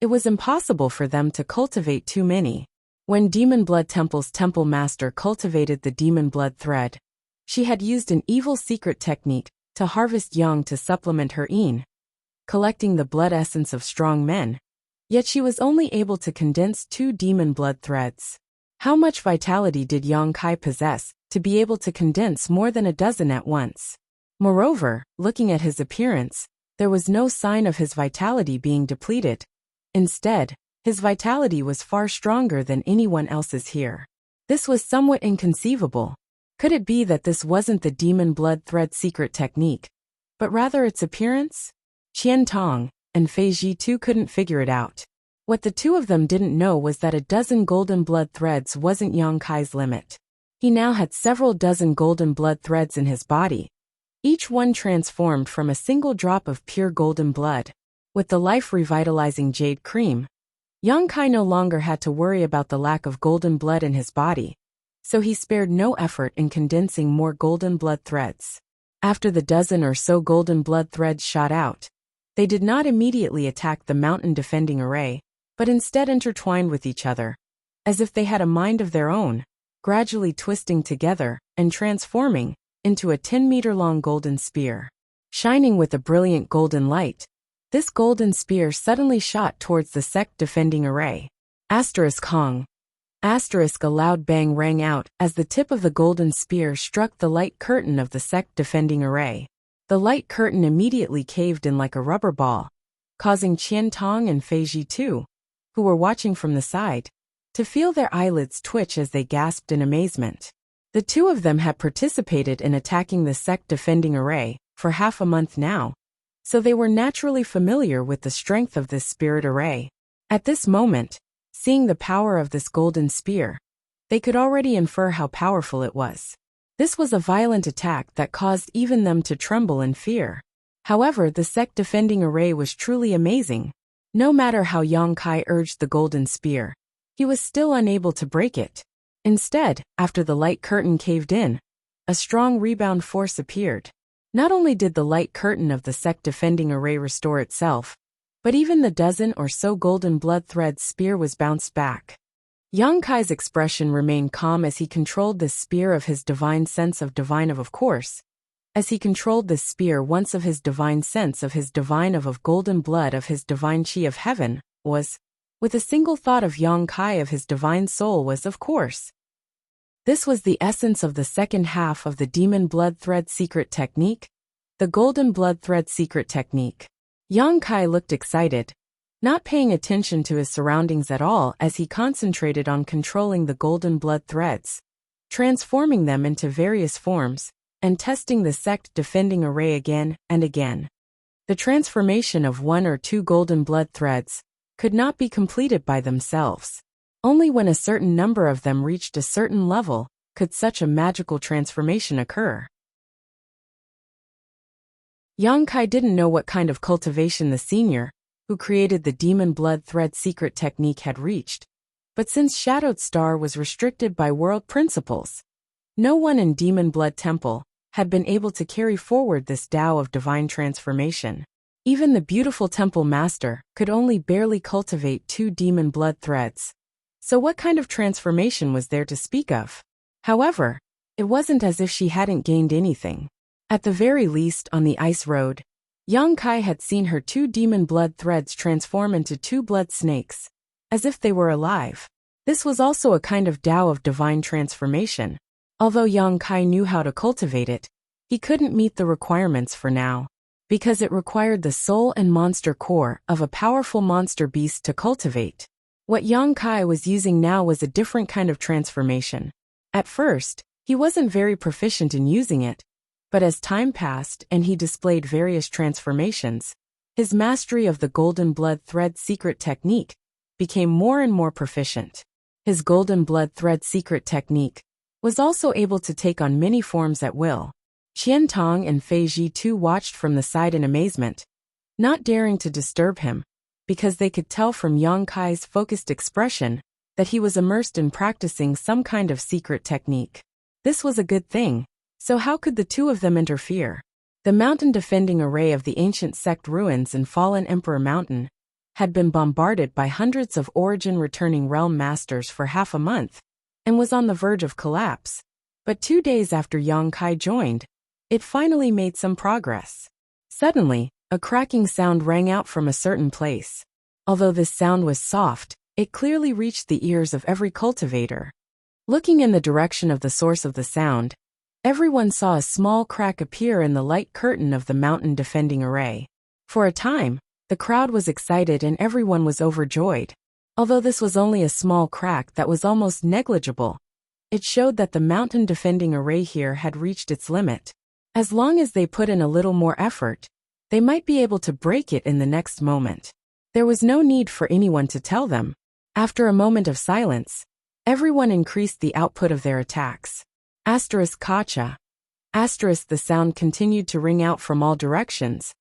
it was impossible for them to cultivate too many. When Demon Blood Temple's temple master cultivated the Demon Blood Thread, she had used an evil secret technique to harvest yang to supplement her yin, collecting the blood essence of strong men. Yet she was only able to condense 2 demon blood threads. How much vitality did Yang Kai possess to be able to condense more than a dozen at once? Moreover, looking at his appearance, there was no sign of his vitality being depleted. Instead, his vitality was far stronger than anyone else's here. This was somewhat inconceivable. Could it be that this wasn't the demon blood thread secret technique, but rather its appearance? Qiantong and Fei Zhitu couldn't figure it out. What the 2 of them didn't know was that a dozen golden blood threads wasn't Yang Kai's limit. He now had several dozen golden blood threads in his body, each one transformed from a single drop of pure golden blood. With the life-revitalizing jade cream, Yang Kai no longer had to worry about the lack of golden blood in his body, so he spared no effort in condensing more golden blood threads. After the dozen or so golden blood threads shot out, they did not immediately attack the mountain defending array, but instead intertwined with each other, as if they had a mind of their own, gradually twisting together and transforming into a 10-meter-long golden spear. Shining with a brilliant golden light, this golden spear suddenly shot towards the sect defending array. Hong. A loud bang rang out as the tip of the golden spear struck the light curtain of the sect defending array. The light curtain immediately caved in like a rubber ball, causing Qian Tong and Fei Ji too, who were watching from the side, to feel their eyelids twitch as they gasped in amazement. The two of them had participated in attacking the sect defending array for half a month now, so they were naturally familiar with the strength of this spirit array. At this moment, seeing the power of this golden spear, they could already infer how powerful it was. This was a violent attack that caused even them to tremble in fear. However, the sect defending array was truly amazing. No matter how Yang Kai urged the golden spear, he was still unable to break it. Instead, after the light curtain caved in, a strong rebound force appeared. Not only did the light curtain of the sect defending array restore itself, but even the dozen or so golden blood thread spear was bounced back. Yang Kai's expression remained calm as he controlled this spear of his divine sense of divine of course. As he controlled this spear once of his divine sense of his divine of golden blood of his divine chi of heaven, was, with a single thought of Yang Kai of his divine soul was of course. This was the essence of the second half of the demon blood thread secret technique, the golden blood thread secret technique. Yang Kai looked excited, not paying attention to his surroundings at all as he concentrated on controlling the golden blood threads, transforming them into various forms, and testing the sect defending array again and again. The transformation of one or two golden blood threads could not be completed by themselves. Only when a certain number of them reached a certain level could such a magical transformation occur. Yang Kai didn't know what kind of cultivation the senior, who created the demon blood thread secret technique, had reached, but since Shadowed Star was restricted by world principles, no one in Demon Blood Temple had been able to carry forward this Tao of divine transformation. Even the beautiful temple master could only barely cultivate 2 demon blood threads. So what kind of transformation was there to speak of? However, it wasn't as if she hadn't gained anything. At the very least, on the ice road, Yang Kai had seen her 2 demon blood threads transform into 2 blood snakes, as if they were alive. This was also a kind of Tao of divine transformation. Although Yang Kai knew how to cultivate it, he couldn't meet the requirements for now, because it required the soul and monster core of a powerful monster beast to cultivate. What Yang Kai was using now was a different kind of transformation. At first, he wasn't very proficient in using it, but as time passed and he displayed various transformations, his mastery of the golden blood thread secret technique became more and more proficient. His golden blood thread secret technique was also able to take on many forms at will. Qian Tong and Fei Ji too watched from the side in amazement, not daring to disturb him, because they could tell from Yang Kai's focused expression that he was immersed in practicing some kind of secret technique. This was a good thing, so how could the two of them interfere? The mountain defending array of the ancient sect ruins in Fallen Emperor Mountain had been bombarded by hundreds of origin returning realm masters for half a month, and was on the verge of collapse. But 2 days after Yang Kai joined, it finally made some progress. Suddenly, a cracking sound rang out from a certain place. Although this sound was soft, it clearly reached the ears of every cultivator. Looking in the direction of the source of the sound, everyone saw a small crack appear in the light curtain of the mountain defending array. For a time, the crowd was excited and everyone was overjoyed. Although this was only a small crack that was almost negligible, it showed that the mountain defending array here had reached its limit. As long as they put in a little more effort, they might be able to break it in the next moment. There was no need for anyone to tell them. After a moment of silence, everyone increased the output of their attacks. Kacha. The sound continued to ring out from all directions,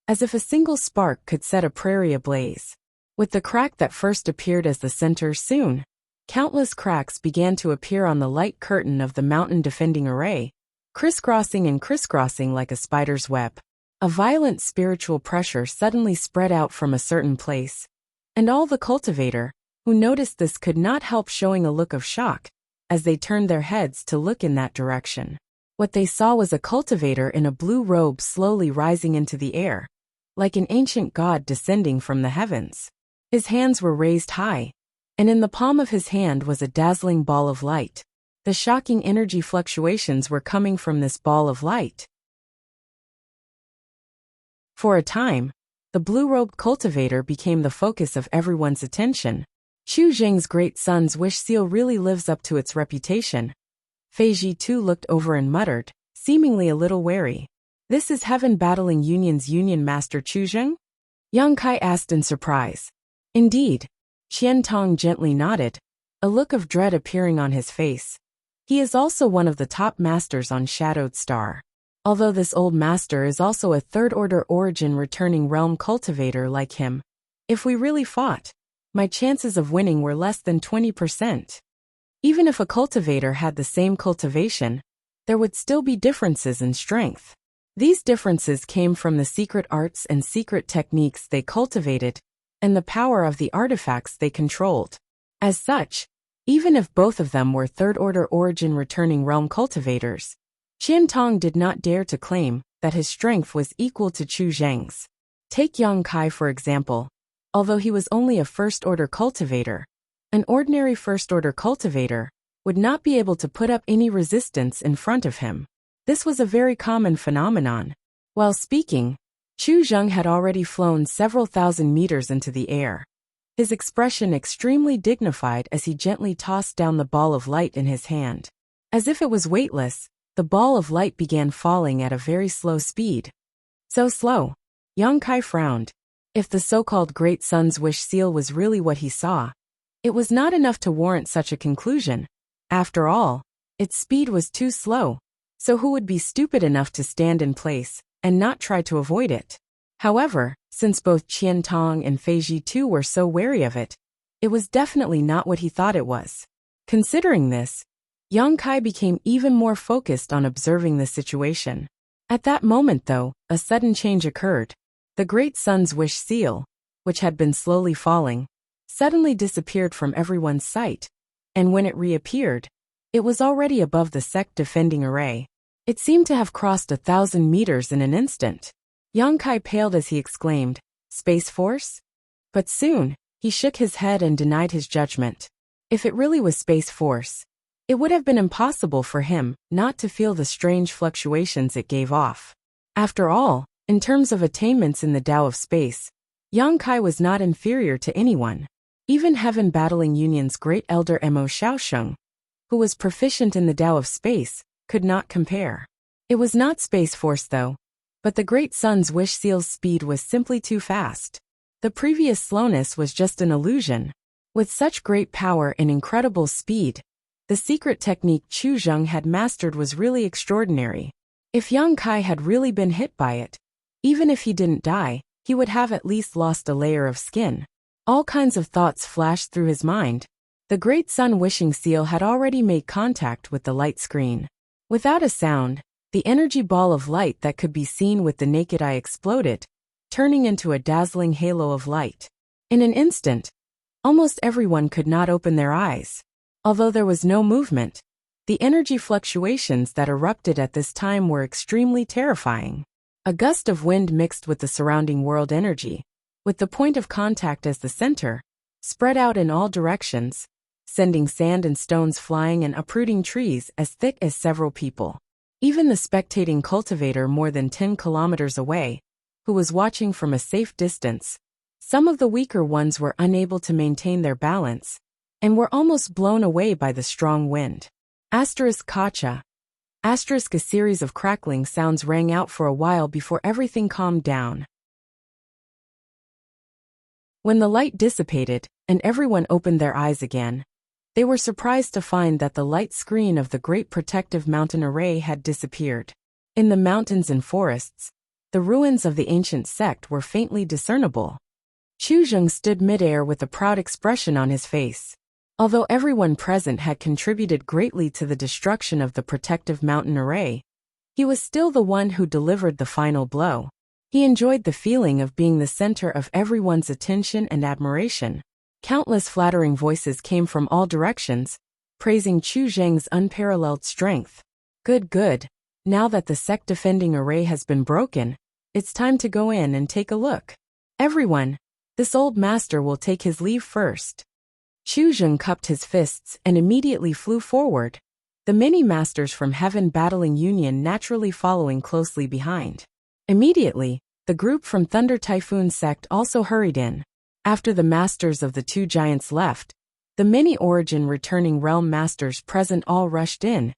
as if a single spark could set a prairie ablaze. With the crack that first appeared as the center, soon, countless cracks began to appear on the light curtain of the mountain defending array, crisscrossing and crisscrossing like a spider's web. A violent spiritual pressure suddenly spread out from a certain place, and all the cultivator who noticed this could not help showing a look of shock as they turned their heads to look in that direction. What they saw was a cultivator in a blue robe slowly rising into the air, like an ancient god descending from the heavens. His hands were raised high, and in the palm of his hand was a dazzling ball of light. The shocking energy fluctuations were coming from this ball of light. For a time, the blue-robed cultivator became the focus of everyone's attention. Chu Zheng's great son's wish seal really lives up to its reputation. Fei Ji too looked over and muttered, seemingly a little wary. This is Heaven Battling Union's Union Master Chu Zheng? Yang Kai asked in surprise. Indeed. Qian Tong gently nodded, a look of dread appearing on his face. He is also one of the top masters on Shadowed Star. Although this old master is also a third-order origin returning realm cultivator like him, if we really fought, my chances of winning were less than 20%. Even if a cultivator had the same cultivation, there would still be differences in strength. These differences came from the secret arts and secret techniques they cultivated, and the power of the artifacts they controlled. As such, even if both of them were third-order origin returning realm cultivators, Qian Tong did not dare to claim that his strength was equal to Chu Zheng's. Take Yang Kai for example. Although he was only a first-order cultivator, an ordinary first-order cultivator would not be able to put up any resistance in front of him. This was a very common phenomenon. While speaking, Chu Zheng had already flown several thousand meters into the air, his expression extremely dignified as he gently tossed down the ball of light in his hand. As if it was weightless, the ball of light began falling at a very slow speed. So slow. Yang Kai frowned. If the so-called Great Sun's wish seal was really what he saw, it was not enough to warrant such a conclusion. After all, its speed was too slow, so who would be stupid enough to stand in place and not try to avoid it? However, since both Qian Tong and Fei Ji too were so wary of it, it was definitely not what he thought it was. Considering this, Yang Kai became even more focused on observing the situation. At that moment though, a sudden change occurred. The Great Sun's wish seal, which had been slowly falling, suddenly disappeared from everyone's sight, and when it reappeared, it was already above the sect defending array. It seemed to have crossed 1,000 meters in an instant. Yang Kai paled as he exclaimed, "Space Force?" But soon, he shook his head and denied his judgment. If it really was Space Force, it would have been impossible for him not to feel the strange fluctuations it gave off. After all, in terms of attainments in the Tao of Space, Yang Kai was not inferior to anyone. Even Heaven Battling Union's great elder Mo Xiaosheng, who was proficient in the Tao of Space, could not compare. It was not Space Force though, but the Great Sun's wish seal's speed was simply too fast. The previous slowness was just an illusion. With such great power and incredible speed, the secret technique Chu Zheng had mastered was really extraordinary. If Yang Kai had really been hit by it, even if he didn't die, he would have at least lost a layer of skin. All kinds of thoughts flashed through his mind. The Great Sun wishing seal had already made contact with the light screen. Without a sound, the energy ball of light that could be seen with the naked eye exploded, turning into a dazzling halo of light. In an instant, almost everyone could not open their eyes. Although there was no movement, the energy fluctuations that erupted at this time were extremely terrifying. A gust of wind mixed with the surrounding world energy, with the point of contact as the center, spread out in all directions, sending sand and stones flying and uprooting trees as thick as several people. Even the spectating cultivator more than 10 kilometers away, who was watching from a safe distance, some of the weaker ones were unable to maintain their balance, and were almost blown away by the strong wind. Kacha. A series of crackling sounds rang out for a while before everything calmed down. When the light dissipated, and everyone opened their eyes again, they were surprised to find that the light screen of the Great Protective Mountain Array had disappeared. In the mountains and forests, the ruins of the ancient sect were faintly discernible. Chu Zheng stood midair with a proud expression on his face. Although everyone present had contributed greatly to the destruction of the Protective Mountain Array, he was still the one who delivered the final blow. He enjoyed the feeling of being the center of everyone's attention and admiration. Countless flattering voices came from all directions, praising Chu Zheng's unparalleled strength. Good, Now that the sect defending array has been broken, it's time to go in and take a look. Everyone, this old master will take his leave first. Chu Zheng cupped his fists and immediately flew forward, the many masters from Heaven Battling Union naturally following closely behind. Immediately, the group from Thunder Typhoon sect also hurried in. After the masters of the two giants left, the many origin returning realm masters present all rushed in,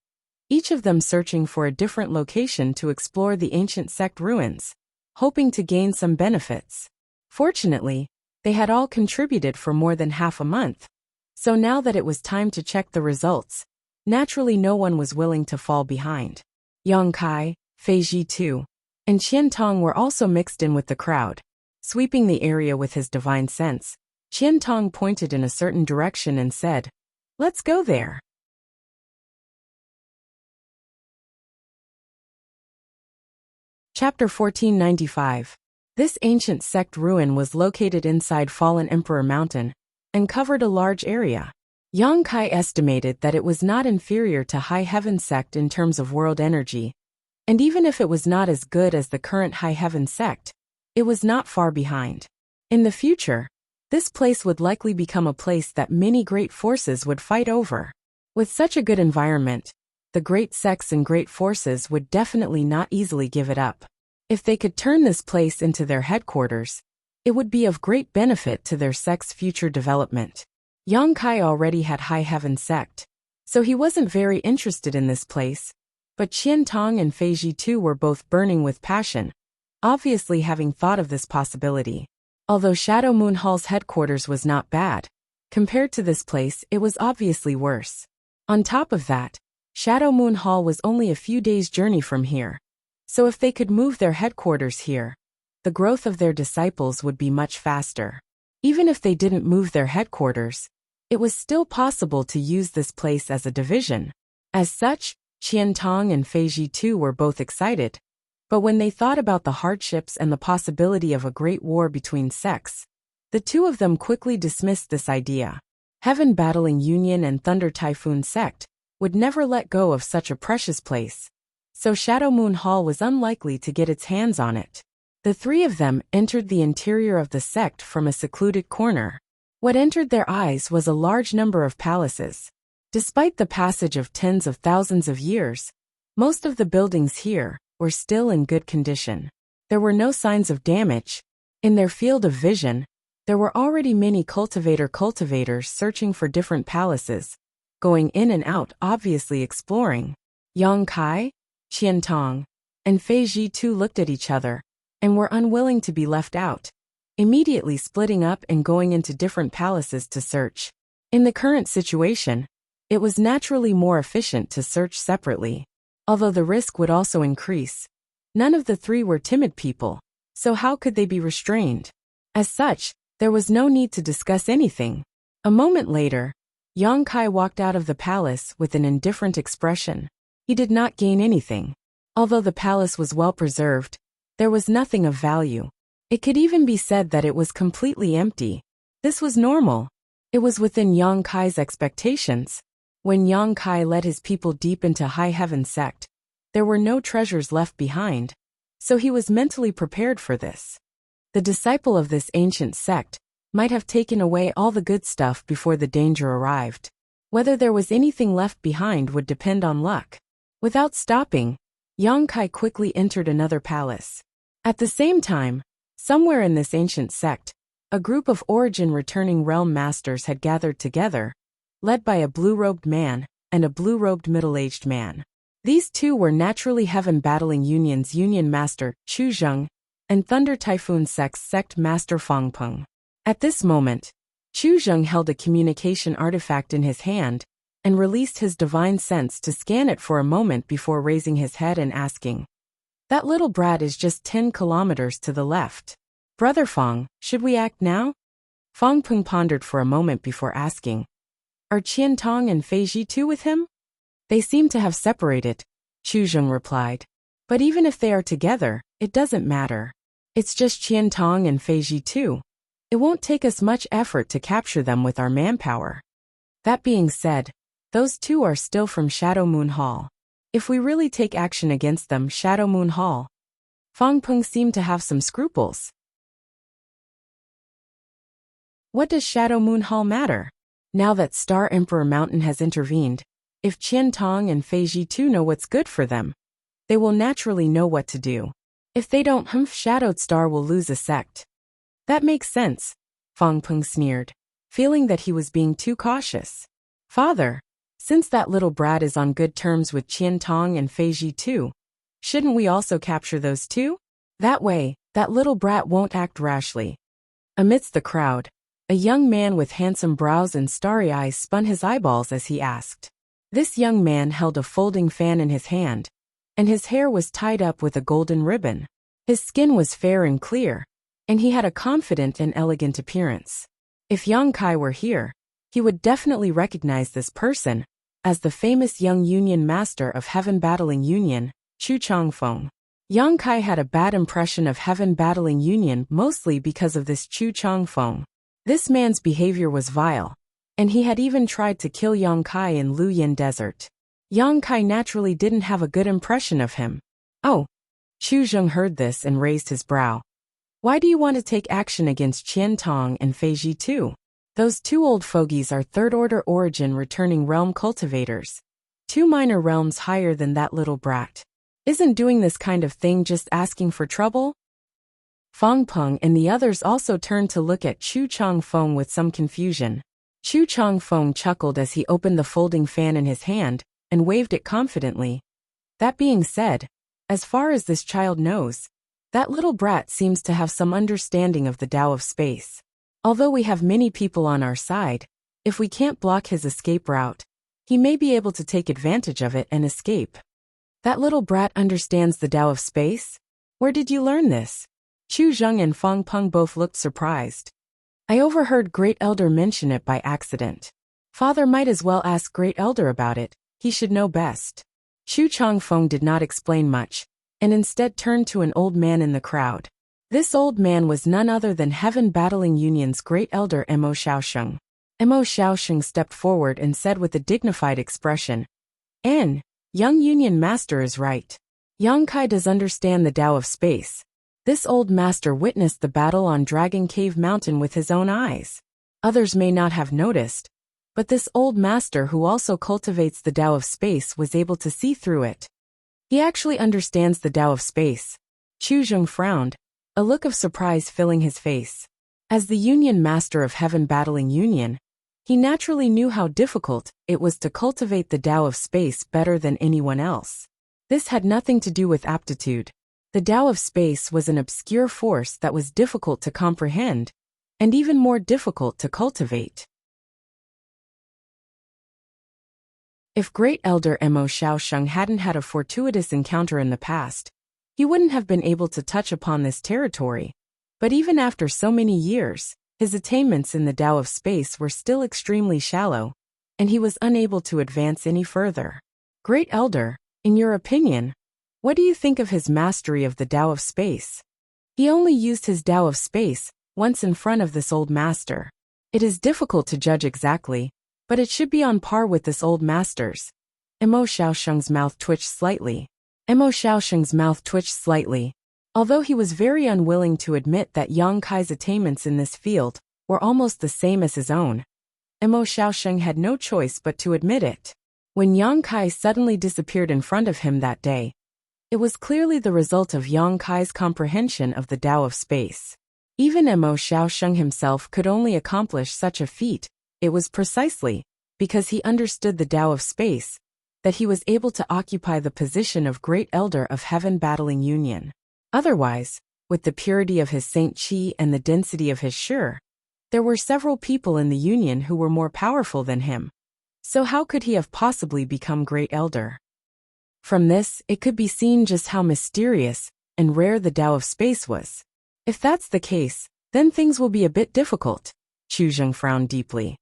each of them searching for a different location to explore the ancient sect ruins, hoping to gain some benefits. Fortunately, they had all contributed for more than half a month, so now that it was time to check the results, naturally no one was willing to fall behind. Yang Kai, Fei Ji too, and Qian Tong were also mixed in with the crowd. Sweeping the area with his divine sense, Qian Tong pointed in a certain direction and said, "Let's go there." Chapter 1495. This ancient sect ruin was located inside Fallen Emperor Mountain and covered a large area. Yang Kai estimated that it was not inferior to High Heaven sect in terms of world energy, and even if it was not as good as the current High Heaven sect, it was not far behind. In the future, this place would likely become a place that many great forces would fight over. With such a good environment, the great sects and great forces would definitely not easily give it up. If they could turn this place into their headquarters, it would be of great benefit to their sect's future development. Yang Kai already had High Heaven sect, so he wasn't very interested in this place, but Qian Tong and Fei Ji too were both burning with passion, obviously having thought of this possibility. Although Shadow Moon Hall's headquarters was not bad, compared to this place it was obviously worse. On top of that, Shadow Moon Hall was only a few days' journey from here, so if they could move their headquarters here, the growth of their disciples would be much faster. Even if they didn't move their headquarters, it was still possible to use this place as a division. As such, Qian Tong and Fei Ji too were both excited, but when they thought about the hardships and the possibility of a great war between sects, the two of them quickly dismissed this idea. Heaven Battling Union and Thunder Typhoon sect would never let go of such a precious place, so Shadow Moon Hall was unlikely to get its hands on it. The three of them entered the interior of the sect from a secluded corner. What entered their eyes was a large number of palaces. Despite the passage of tens of thousands of years, most of the buildings here were still in good condition. There were no signs of damage. In their field of vision, there were already many cultivators searching for different palaces, going in and out, obviously exploring. Yang Kai, Qian Tong, and Fei Ji too looked at each other and were unwilling to be left out, immediately splitting up and going into different palaces to search. In the current situation, it was naturally more efficient to search separately, although the risk would also increase. None of the three were timid people, so how could they be restrained? As such, there was no need to discuss anything. A moment later, Yang Kai walked out of the palace with an indifferent expression. He did not gain anything. Although the palace was well preserved, there was nothing of value. It could even be said that it was completely empty. This was normal. It was within Yang Kai's expectations. When Yang Kai led his people deep into High Heaven sect, there were no treasures left behind, so he was mentally prepared for this. The disciple of this ancient sect might have taken away all the good stuff before the danger arrived. Whether there was anything left behind would depend on luck. Without stopping, Yang Kai quickly entered another palace. At the same time, somewhere in this ancient sect, a group of origin returning realm masters had gathered together, led by a blue-robed man and a blue-robed middle-aged man. These two were naturally Heaven Battling Union's Union Master, Chu Zheng, and Thunder Typhoon sect's Sect Master Fang Peng. At this moment, Chu Zheng held a communication artifact in his hand and released his divine sense to scan it for a moment before raising his head and asking, "That little brat is just 10 kilometers to the left. Brother Fang, should we act now?" Fang Peng pondered for a moment before asking, "Are Qian Tong and Fei Ji too with him?" "They seem to have separated," Chu Zheng replied. "But even if they are together, it doesn't matter. It's just Qian Tong and Fei Ji too. It won't take us much effort to capture them with our manpower." That being said, those two are still from Shadow Moon Hall. If we really take action against them, Shadow Moon Hall. Fang Peng seemed to have some scruples. What does Shadow Moon Hall matter? Now that Star Emperor Mountain has intervened, if Qian Tong and Fei Ji too know what's good for them, they will naturally know what to do. If they don't, Shadowed Star will lose a sect. That makes sense, Fang Peng sneered, feeling that he was being too cautious. Father, since that little brat is on good terms with Qian Tong and Fei Ji too, shouldn't we also capture those two? That way, that little brat won't act rashly. Amidst the crowd, a young man with handsome brows and starry eyes spun his eyeballs as he asked. This young man held a folding fan in his hand, and his hair was tied up with a golden ribbon. His skin was fair and clear, and he had a confident and elegant appearance. If Yang Kai were here, he would definitely recognize this person as the famous young Union Master of Heaven Battling Union, Chu Changfeng. Yang Kai had a bad impression of Heaven Battling Union mostly because of this Chu Changfeng. This man's behavior was vile, and he had even tried to kill Yang Kai in Luyin Desert. Yang Kai naturally didn't have a good impression of him. Oh, Chu Zheng heard this and raised his brow. Why do you want to take action against Qian Tong and Fei Ji too? Those two old fogies are third-order origin returning realm cultivators. 2 minor realms higher than that little brat. Isn't doing this kind of thing just asking for trouble? Fang Peng and the others also turned to look at Chu Changfeng with some confusion. Chu Changfeng chuckled as he opened the folding fan in his hand and waved it confidently. That being said, as far as this child knows, that little brat seems to have some understanding of the Tao of space. Although we have many people on our side, if we can't block his escape route, he may be able to take advantage of it and escape. That little brat understands the Tao of space? Where did you learn this? Chu Zheng and Fang Peng both looked surprised. I overheard Great Elder mention it by accident. Father might as well ask Great Elder about it, he should know best. Chu Changfeng did not explain much, and instead turned to an old man in the crowd. This old man was none other than Heaven Battling Union's Great Elder Mo Xiaosheng. Mo Xiaosheng stepped forward and said with a dignified expression, Young Union Master is right. Yang Kai does understand the Tao of space. This old master witnessed the battle on Dragon Cave Mountain with his own eyes. Others may not have noticed, but this old master who also cultivates the Tao of space was able to see through it. He actually understands the Tao of space. Chu Zheng frowned, a look of surprise filling his face. As the Union Master of Heaven Battling Union, he naturally knew how difficult it was to cultivate the Tao of space better than anyone else. This had nothing to do with aptitude. The Tao of space was an obscure force that was difficult to comprehend, and even more difficult to cultivate. If Great Elder Mo Xiaosheng hadn't had a fortuitous encounter in the past, he wouldn't have been able to touch upon this territory. But even after so many years, his attainments in the Tao of space were still extremely shallow, and he was unable to advance any further. Great Elder, in your opinion, what do you think of his mastery of the Tao of space? He only used his Tao of space once in front of this old master. It is difficult to judge exactly, but it should be on par with this old master's. Mo Xiaosheng's mouth twitched slightly. Although he was very unwilling to admit that Yang Kai's attainments in this field were almost the same as his own, Mo Xiaosheng had no choice but to admit it. When Yang Kai suddenly disappeared in front of him that day, it was clearly the result of Yang Kai's comprehension of the Tao of space. Even Mo Xiaosheng himself could only accomplish such a feat. It was precisely because he understood the Tao of space that he was able to occupy the position of Great Elder of Heaven Battling Union. Otherwise, with the purity of his Saint Qi and the density of his Shi, there were several people in the Union who were more powerful than him. So how could he have possibly become Great Elder? From this, it could be seen just how mysterious and rare the Tao of space was. If that's the case, then things will be a bit difficult. Chu Zheng frowned deeply.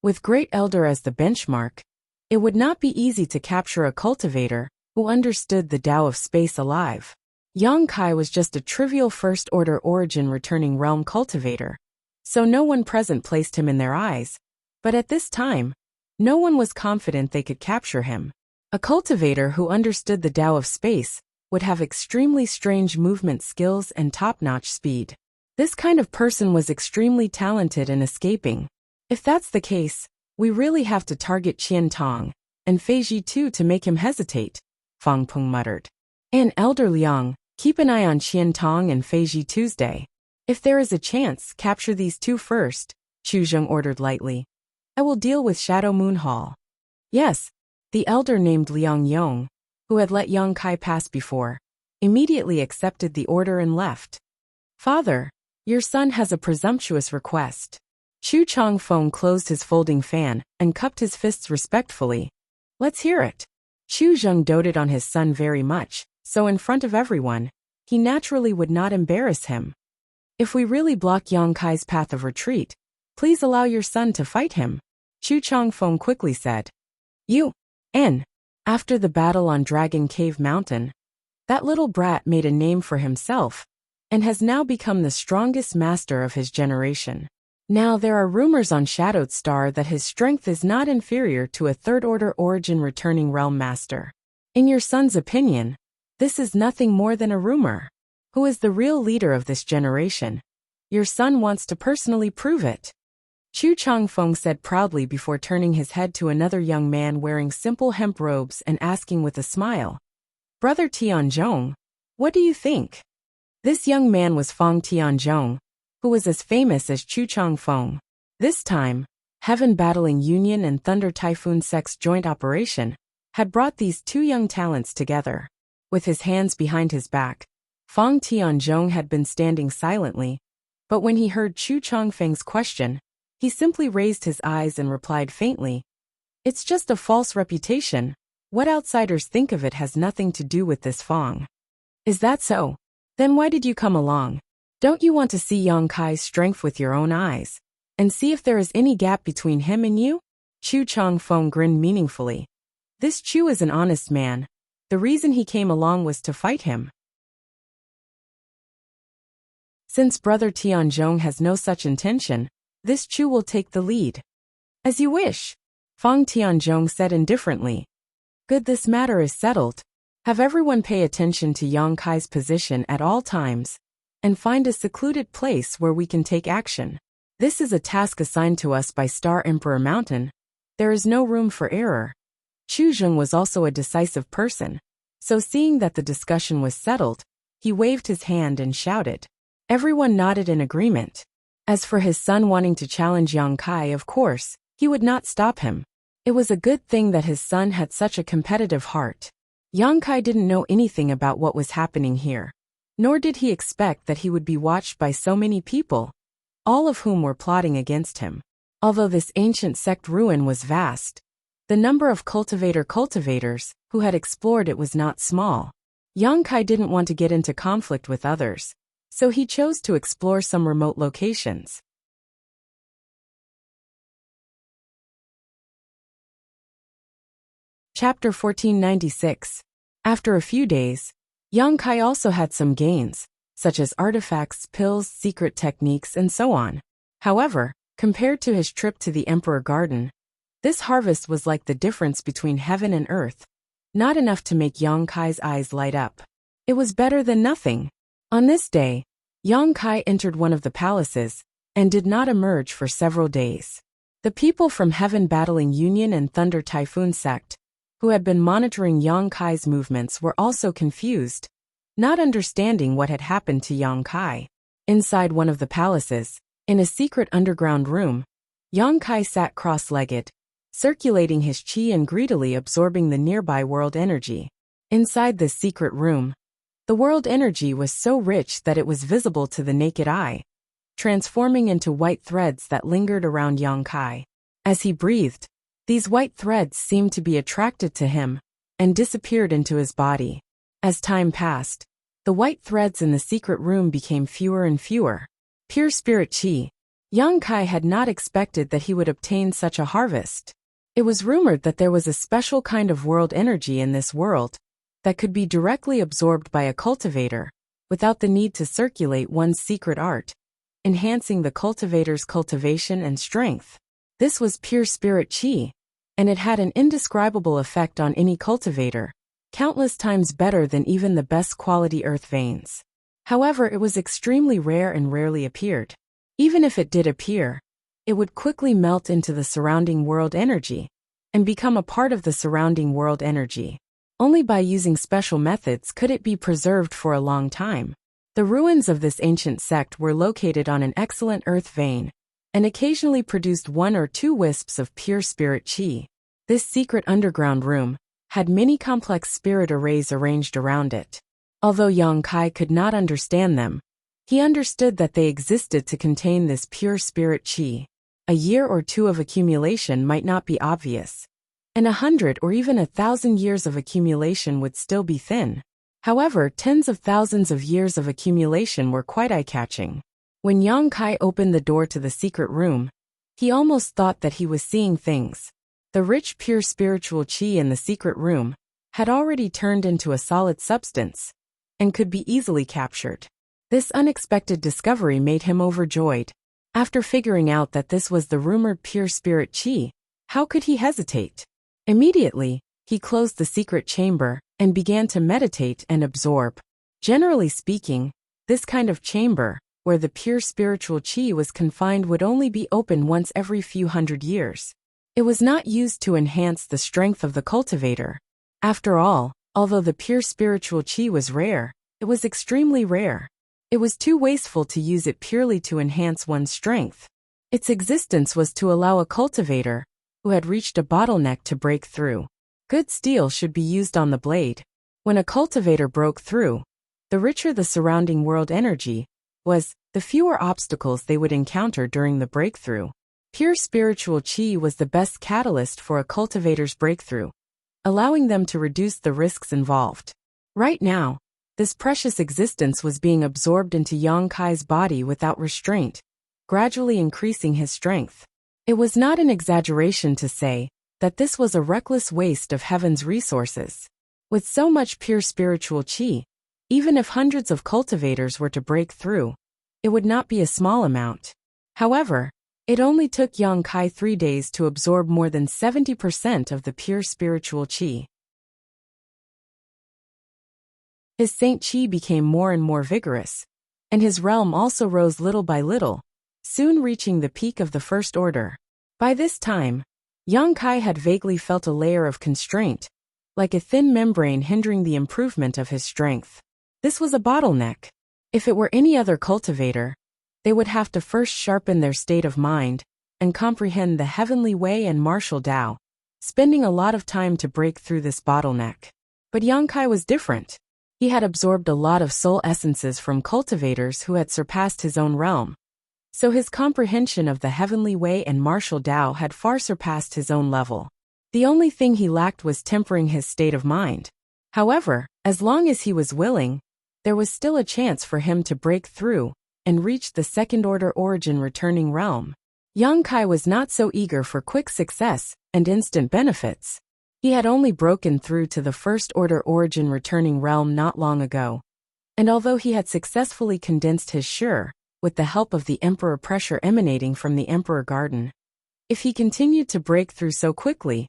With Great Elder as the benchmark, it would not be easy to capture a cultivator who understood the Tao of space alive. Yang Kai was just a trivial first-order origin returning realm cultivator, so no one present placed him in their eyes, but at this time, no one was confident they could capture him. A cultivator who understood the Tao of space would have extremely strange movement skills and top-notch speed. This kind of person was extremely talented in escaping. If that's the case, we really have to target Qian Tong and Fei Ji too to make him hesitate, Fang Peng muttered. And Elder Liang, keep an eye on Qian Tong and Fei Ji Tuesday. If there is a chance, capture these two first, Chu Zheng ordered lightly. I will deal with Shadow Moon Hall. Yes, the elder named Liang Yong, who had let Yang Kai pass before, immediately accepted the order and left. Father, your son has a presumptuous request. Chu Changfeng closed his folding fan and cupped his fists respectfully. Let's hear it. Chu Zheng doted on his son very much, so in front of everyone, he naturally would not embarrass him. If we really block Yang Kai's path of retreat, please allow your son to fight him, Chu Changfeng quickly said. After the battle on Dragon Cave Mountain, that little brat made a name for himself and has now become the strongest master of his generation. Now there are rumors on Shadowed Star that his strength is not inferior to a third-order origin returning realm master. In your son's opinion, this is nothing more than a rumor. Who is the real leader of this generation? Your son wants to personally prove it. Chu Changfeng said proudly before turning his head to another young man wearing simple hemp robes and asking with a smile, Brother Tianzhong, what do you think? This young man was Fang Tianzhong, who was as famous as Chu Changfeng. This time, Heaven Battling Union and Thunder Typhoon Sect's joint operation had brought these two young talents together. With his hands behind his back, Fang Tianzhong had been standing silently, but when he heard Chu Changfeng's question, he simply raised his eyes and replied faintly, It's just a false reputation. What outsiders think of it has nothing to do with this Fang. Is that so? Then why did you come along? Don't you want to see Yang Kai's strength with your own eyes, and see if there is any gap between him and you? Chu Changfeng grinned meaningfully. This Chu is an honest man. The reason he came along was to fight him. Since Brother Tianzhong has no such intention, this Chu will take the lead. As you wish, Fang Tianzhong said indifferently. Good, this matter is settled. Have everyone pay attention to Yang Kai's position at all times, and find a secluded place where we can take action. This is a task assigned to us by Star Emperor Mountain. There is no room for error. Chu Zheng was also a decisive person, so seeing that the discussion was settled, he waved his hand and shouted. Everyone nodded in agreement. As for his son wanting to challenge Yang Kai, of course, he would not stop him. It was a good thing that his son had such a competitive heart. Yang Kai didn't know anything about what was happening here, nor did he expect that he would be watched by so many people, all of whom were plotting against him. Although this ancient sect ruin was vast, the number of cultivators who had explored it was not small. Yang Kai didn't want to get into conflict with others, so he chose to explore some remote locations. Chapter 1496. After a few days, Yang Kai also had some gains, such as artifacts, pills, secret techniques, and so on. However, compared to his trip to the Emperor Garden, this harvest was like the difference between heaven and earth, not enough to make Yang Kai's eyes light up. It was better than nothing. On this day, Yang Kai entered one of the palaces and did not emerge for several days. The people from Heaven Battling Union and Thunder Typhoon Sect, who had been monitoring Yang Kai's movements, were also confused, not understanding what had happened to Yang Kai. Inside one of the palaces, in a secret underground room, Yang Kai sat cross-legged, circulating his qi and greedily absorbing the nearby world energy. Inside this secret room, the world energy was so rich that it was visible to the naked eye, transforming into white threads that lingered around Yang Kai. As he breathed, these white threads seemed to be attracted to him and disappeared into his body. As time passed, the white threads in the secret room became fewer and fewer. Pure spirit qi. Yang Kai had not expected that he would obtain such a harvest. It was rumored that there was a special kind of world energy in this world that could be directly absorbed by a cultivator without the need to circulate one's secret art, enhancing the cultivator's cultivation and strength. This was pure spirit qi, and it had an indescribable effect on any cultivator, countless times better than even the best quality earth veins. However, it was extremely rare and rarely appeared. Even if it did appear, it would quickly melt into the surrounding world energy and become a part of the surrounding world energy. Only by using special methods could it be preserved for a long time. The ruins of this ancient sect were located on an excellent earth vein and occasionally produced 1 or 2 wisps of pure spirit chi. This secret underground room had many complex spirit arrays arranged around it. Although Yang Kai could not understand them, he understood that they existed to contain this pure spirit chi. A year or 2 of accumulation might not be obvious, and 100 or even 1,000 years of accumulation would still be thin. However, tens of thousands of years of accumulation were quite eye-catching. When Yang Kai opened the door to the secret room, he almost thought that he was seeing things. The rich pure spiritual chi in the secret room had already turned into a solid substance and could be easily captured. This unexpected discovery made him overjoyed. After figuring out that this was the rumored pure spirit chi, how could he hesitate? Immediately, he closed the secret chamber and began to meditate and absorb. Generally speaking, this kind of chamber, where the pure spiritual chi was confined, would only be open once every few hundred years. It was not used to enhance the strength of the cultivator. After all, although the pure spiritual chi was rare, it was extremely rare. It was too wasteful to use it purely to enhance one's strength. Its existence was to allow a cultivator who had reached a bottleneck to break through. Good steel should be used on the blade. When a cultivator broke through, the richer the surrounding world energy was, the fewer obstacles they would encounter during the breakthrough. Pure spiritual chi was the best catalyst for a cultivator's breakthrough, allowing them to reduce the risks involved. Right now, this precious existence was being absorbed into Yang Kai's body without restraint, gradually increasing his strength. It was not an exaggeration to say that this was a reckless waste of heaven's resources. With so much pure spiritual chi, even if hundreds of cultivators were to break through, it would not be a small amount. However, it only took Yang Kai 3 days to absorb more than 70% of the pure spiritual chi. His saint chi became more and more vigorous, and his realm also rose little by little, soon reaching the peak of the first order. By this time, Yang Kai had vaguely felt a layer of constraint, like a thin membrane hindering the improvement of his strength. This was a bottleneck. If it were any other cultivator, they would have to first sharpen their state of mind and comprehend the heavenly way and martial Tao, spending a lot of time to break through this bottleneck. But Yang Kai was different. He had absorbed a lot of soul essences from cultivators who had surpassed his own realm, so his comprehension of the heavenly way and martial Tao had far surpassed his own level. The only thing he lacked was tempering his state of mind. However, as long as he was willing, there was still a chance for him to break through and reach the second-order origin returning realm. Yang Kai was not so eager for quick success and instant benefits. He had only broken through to the first-order origin returning realm not long ago, and although he had successfully condensed his sure, with the help of the Emperor pressure emanating from the Emperor Garden, if he continued to break through so quickly,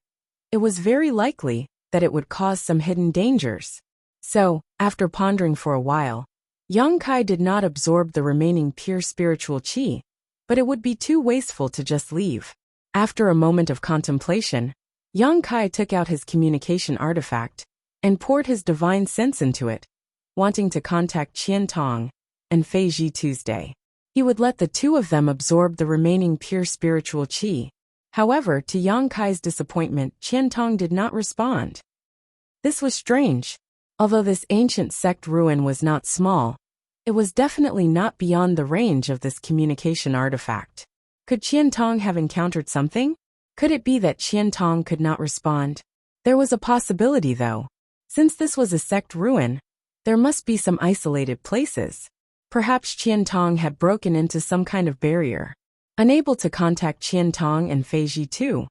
it was very likely that it would cause some hidden dangers. So, after pondering for a while, Yang Kai did not absorb the remaining pure spiritual chi, but it would be too wasteful to just leave. After a moment of contemplation, Yang Kai took out his communication artifact and poured his divine sense into it, wanting to contact Qian Tong and Fei Ji Tuesday. He would let the two of them absorb the remaining pure spiritual chi. However, to Yang Kai's disappointment, Qian Tong did not respond. This was strange. Although this ancient sect ruin was not small, it was definitely not beyond the range of this communication artifact. Could Qian Tong have encountered something? Could it be that Qian Tong could not respond? There was a possibility though. Since this was a sect ruin, there must be some isolated places. Perhaps Qian Tong had broken into some kind of barrier. Unable to contact Qian Tong and Fei Ji too,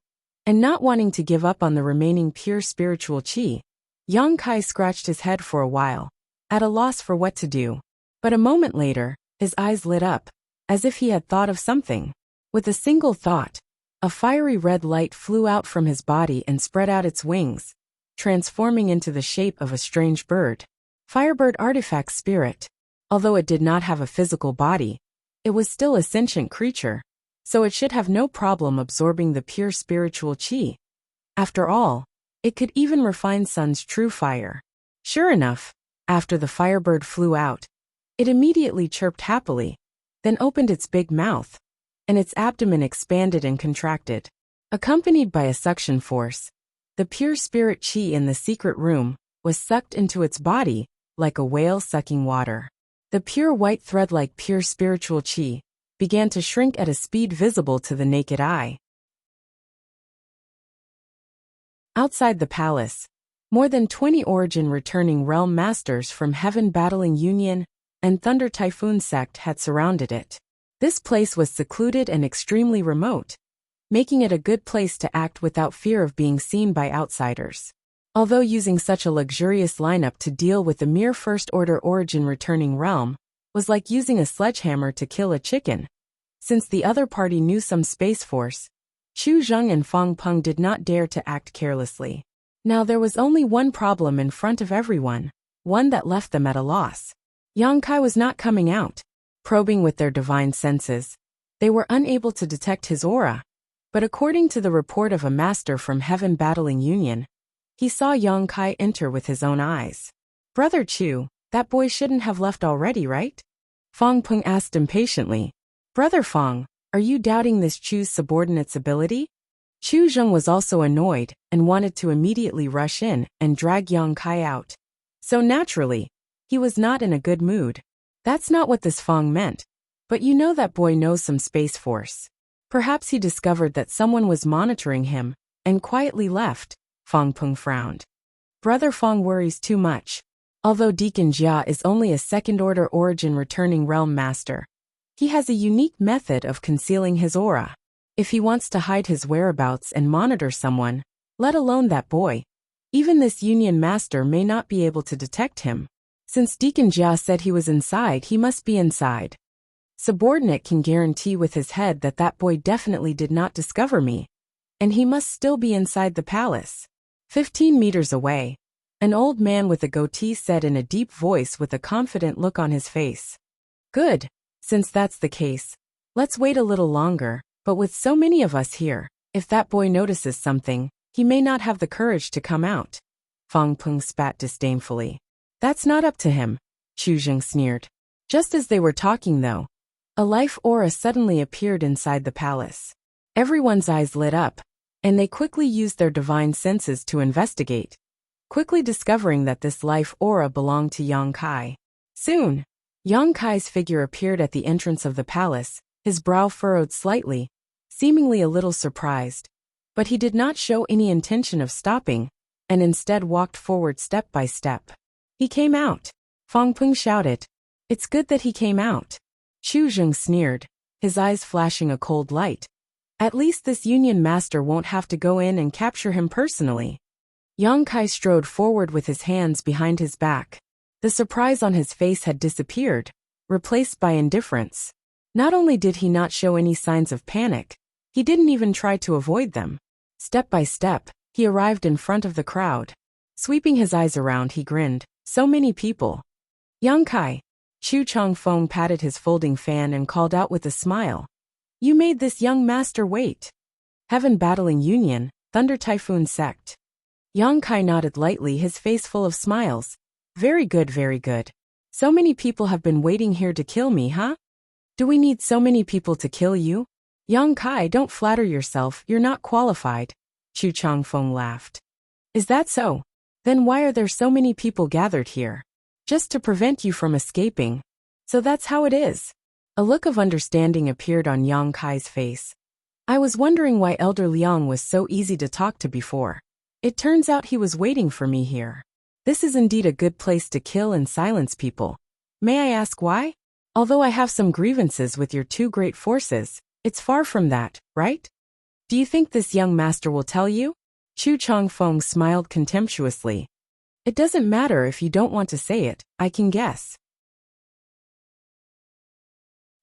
and not wanting to give up on the remaining pure spiritual chi, Yang Kai scratched his head for a while, at a loss for what to do. But a moment later, his eyes lit up, as if he had thought of something. With a single thought, A fiery red light flew out from his body and spread out its wings, transforming into the shape of a strange bird. Firebird artifact spirit. Although it did not have a physical body, it was still a sentient creature, so it should have no problem absorbing the pure spiritual qi. After all, it could even refine Sun's true fire. Sure enough, after the firebird flew out, it immediately chirped happily, then opened its big mouth, and its abdomen expanded and contracted. Accompanied by a suction force, the pure spirit qi in the secret room was sucked into its body like a whale sucking water. The pure white thread-like pure spiritual qi began to shrink at a speed visible to the naked eye. Outside the palace, more than 20 origin returning realm masters from Heaven Battling Union and Thunder Typhoon Sect had surrounded it. This place was secluded and extremely remote, making it a good place to act without fear of being seen by outsiders. Although using such a luxurious lineup to deal with the mere first-order origin returning realm was like using a sledgehammer to kill a chicken, since the other party knew some Space Force, Chu Zheng and Fang Peng did not dare to act carelessly. Now there was only one problem in front of everyone, one that left them at a loss. Yang Kai was not coming out. Probing with their divine senses, they were unable to detect his aura, but according to the report of a master from Heaven Battling Union, he saw Yang Kai enter with his own eyes. Brother Chu, that boy shouldn't have left already, right? Fang Peng asked impatiently. Brother Fang, are you doubting this Chu's subordinate's ability? Chu Zheng was also annoyed and wanted to immediately rush in and drag Yang Kai out. So naturally, he was not in a good mood. That's not what this Fang meant, but you know that boy knows some Space Force. Perhaps he discovered that someone was monitoring him and quietly left. Fang Peng frowned. Brother Fang worries too much. Although Deacon Jia is only a second-order origin returning realm master, he has a unique method of concealing his aura. If he wants to hide his whereabouts and monitor someone, let alone that boy, even this union master may not be able to detect him. Since Deacon Jia said he was inside, he must be inside. Subordinate can guarantee with his head that that boy definitely did not discover me, and he must still be inside the palace. 15 meters away, an old man with a goatee said in a deep voice with a confident look on his face. Good, since that's the case, let's wait a little longer, but with so many of us here, if that boy notices something, he may not have the courage to come out. Fang Peng spat disdainfully. That's not up to him, Chu Zheng sneered. Just as they were talking though, a life aura suddenly appeared inside the palace. Everyone's eyes lit up, and they quickly used their divine senses to investigate, quickly discovering that this life aura belonged to Yang Kai. Soon, Yang Kai's figure appeared at the entrance of the palace, his brow furrowed slightly, seemingly a little surprised, but he did not show any intention of stopping, and instead walked forward step by step. He came out. Fang Peng shouted. It's good that he came out. Chu Zheng sneered, his eyes flashing a cold light. At least this union master won't have to go in and capture him personally. Yang Kai strode forward with his hands behind his back. The surprise on his face had disappeared, replaced by indifference. Not only did he not show any signs of panic, he didn't even try to avoid them. Step by step, he arrived in front of the crowd. Sweeping his eyes around, he grinned. So many people. Yang Kai. Chu Changfeng patted his folding fan and called out with a smile. You made this young master wait. Heaven Battling Union, Thunder Typhoon Sect. Yang Kai nodded lightly, his face full of smiles. Very good, very good. So many people have been waiting here to kill me, huh? Do we need so many people to kill you? Yang Kai, don't flatter yourself, you're not qualified. Chu Changfeng laughed. Is that so? Then why are there so many people gathered here? Just to prevent you from escaping. So that's how it is. A look of understanding appeared on Yang Kai's face. I was wondering why Elder Liang was so easy to talk to before. It turns out he was waiting for me here. This is indeed a good place to kill and silence people. May I ask why? Although I have some grievances with your two great forces, it's far from that, right? Do you think this young master will tell you? Chu Changfeng smiled contemptuously. It doesn't matter if you don't want to say it, I can guess.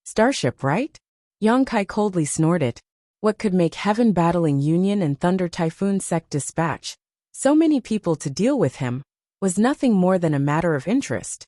Starship, right? Yang Kai coldly snorted. What could make Heaven Battling Union and Thunder Typhoon Sect dispatch so many people to deal with him was nothing more than a matter of interest.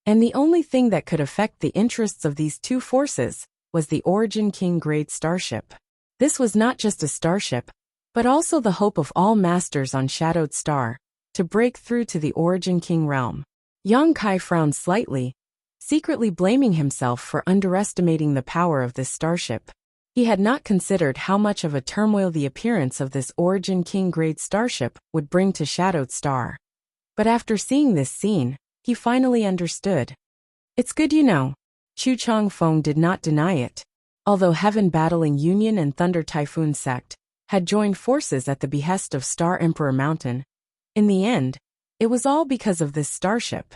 And the only thing that could affect the interests of these two forces was the Origin King grade starship. This was not just a starship, but also the hope of all masters on Shadowed Star to break through to the Origin King realm. Yang Kai frowned slightly, secretly blaming himself for underestimating the power of this starship. He had not considered how much of a turmoil the appearance of this Origin King grade starship would bring to Shadowed Star. But after seeing this scene, he finally understood. It's good you know. Chu Changfeng did not deny it. Although Heaven Battling Union and Thunder Typhoon Sect had joined forces at the behest of Star Emperor Mountain, in the end, it was all because of this starship.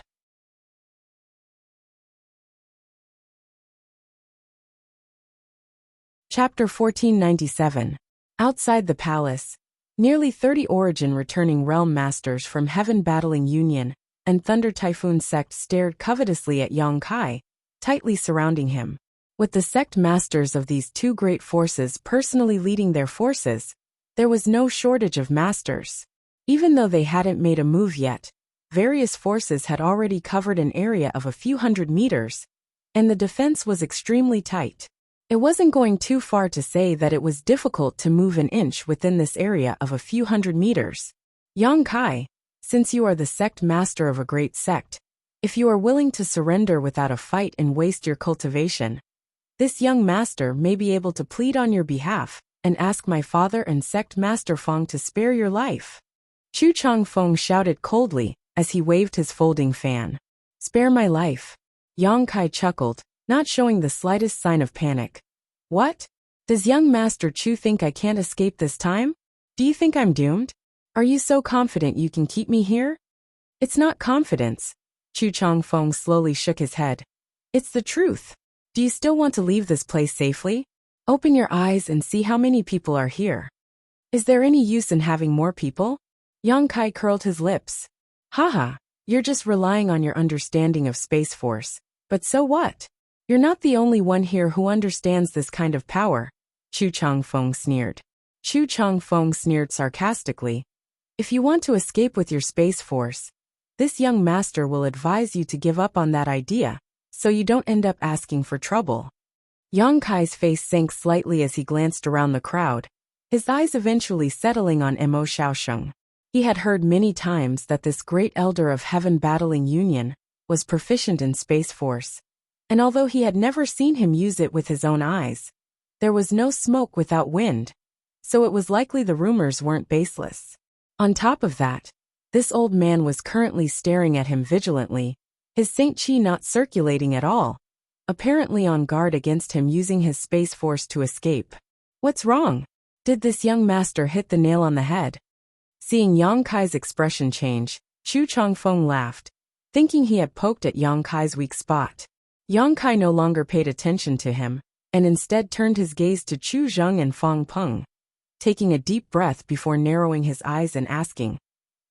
Chapter 1497. Outside the palace, nearly 30 Origin returning realm masters from Heaven Battling Union and Thunder Typhoon Sect stared covetously at Yang Kai, tightly surrounding him. With the sect masters of these two great forces personally leading their forces, there was no shortage of masters. Even though they hadn't made a move yet, various forces had already covered an area of a few hundred meters, and the defense was extremely tight. It wasn't going too far to say that it was difficult to move an inch within this area of a few hundred meters. Yang Kai, since you are the sect master of a great sect, if you are willing to surrender without a fight and waste your cultivation, this young master may be able to plead on your behalf and ask my father and sect master Feng to spare your life. Chu Changfeng shouted coldly as he waved his folding fan. Spare my life. Yang Kai chuckled, not showing the slightest sign of panic. What? Does young Master Chu think I can't escape this time? Do you think I'm doomed? Are you so confident you can keep me here? It's not confidence. Chu Changfeng slowly shook his head. It's the truth. Do you still want to leave this place safely? Open your eyes and see how many people are here. Is there any use in having more people? Yang Kai curled his lips. Haha, you're just relying on your understanding of Space Force. But so what? You're not the only one here who understands this kind of power, Chu Changfeng sneered. Chu Changfeng sneered sarcastically. If you want to escape with your Space Force, this young master will advise you to give up on that idea, so you don't end up asking for trouble. Yang Kai's face sank slightly as he glanced around the crowd, his eyes eventually settling on Mo Xiaosheng. He had heard many times that this great elder of Heaven Battling Union was proficient in Space Force, and although he had never seen him use it with his own eyes, there was no smoke without wind, so it was likely the rumors weren't baseless. On top of that, this old man was currently staring at him vigilantly, his Saint Chi not circulating at all, apparently on guard against him using his Space Force to escape. What's wrong? Did this young master hit the nail on the head? Seeing Yang Kai's expression change, Chu Changfeng laughed, thinking he had poked at Yang Kai's weak spot. Yang Kai no longer paid attention to him, and instead turned his gaze to Chu Zheng and Fang Peng, taking a deep breath before narrowing his eyes and asking,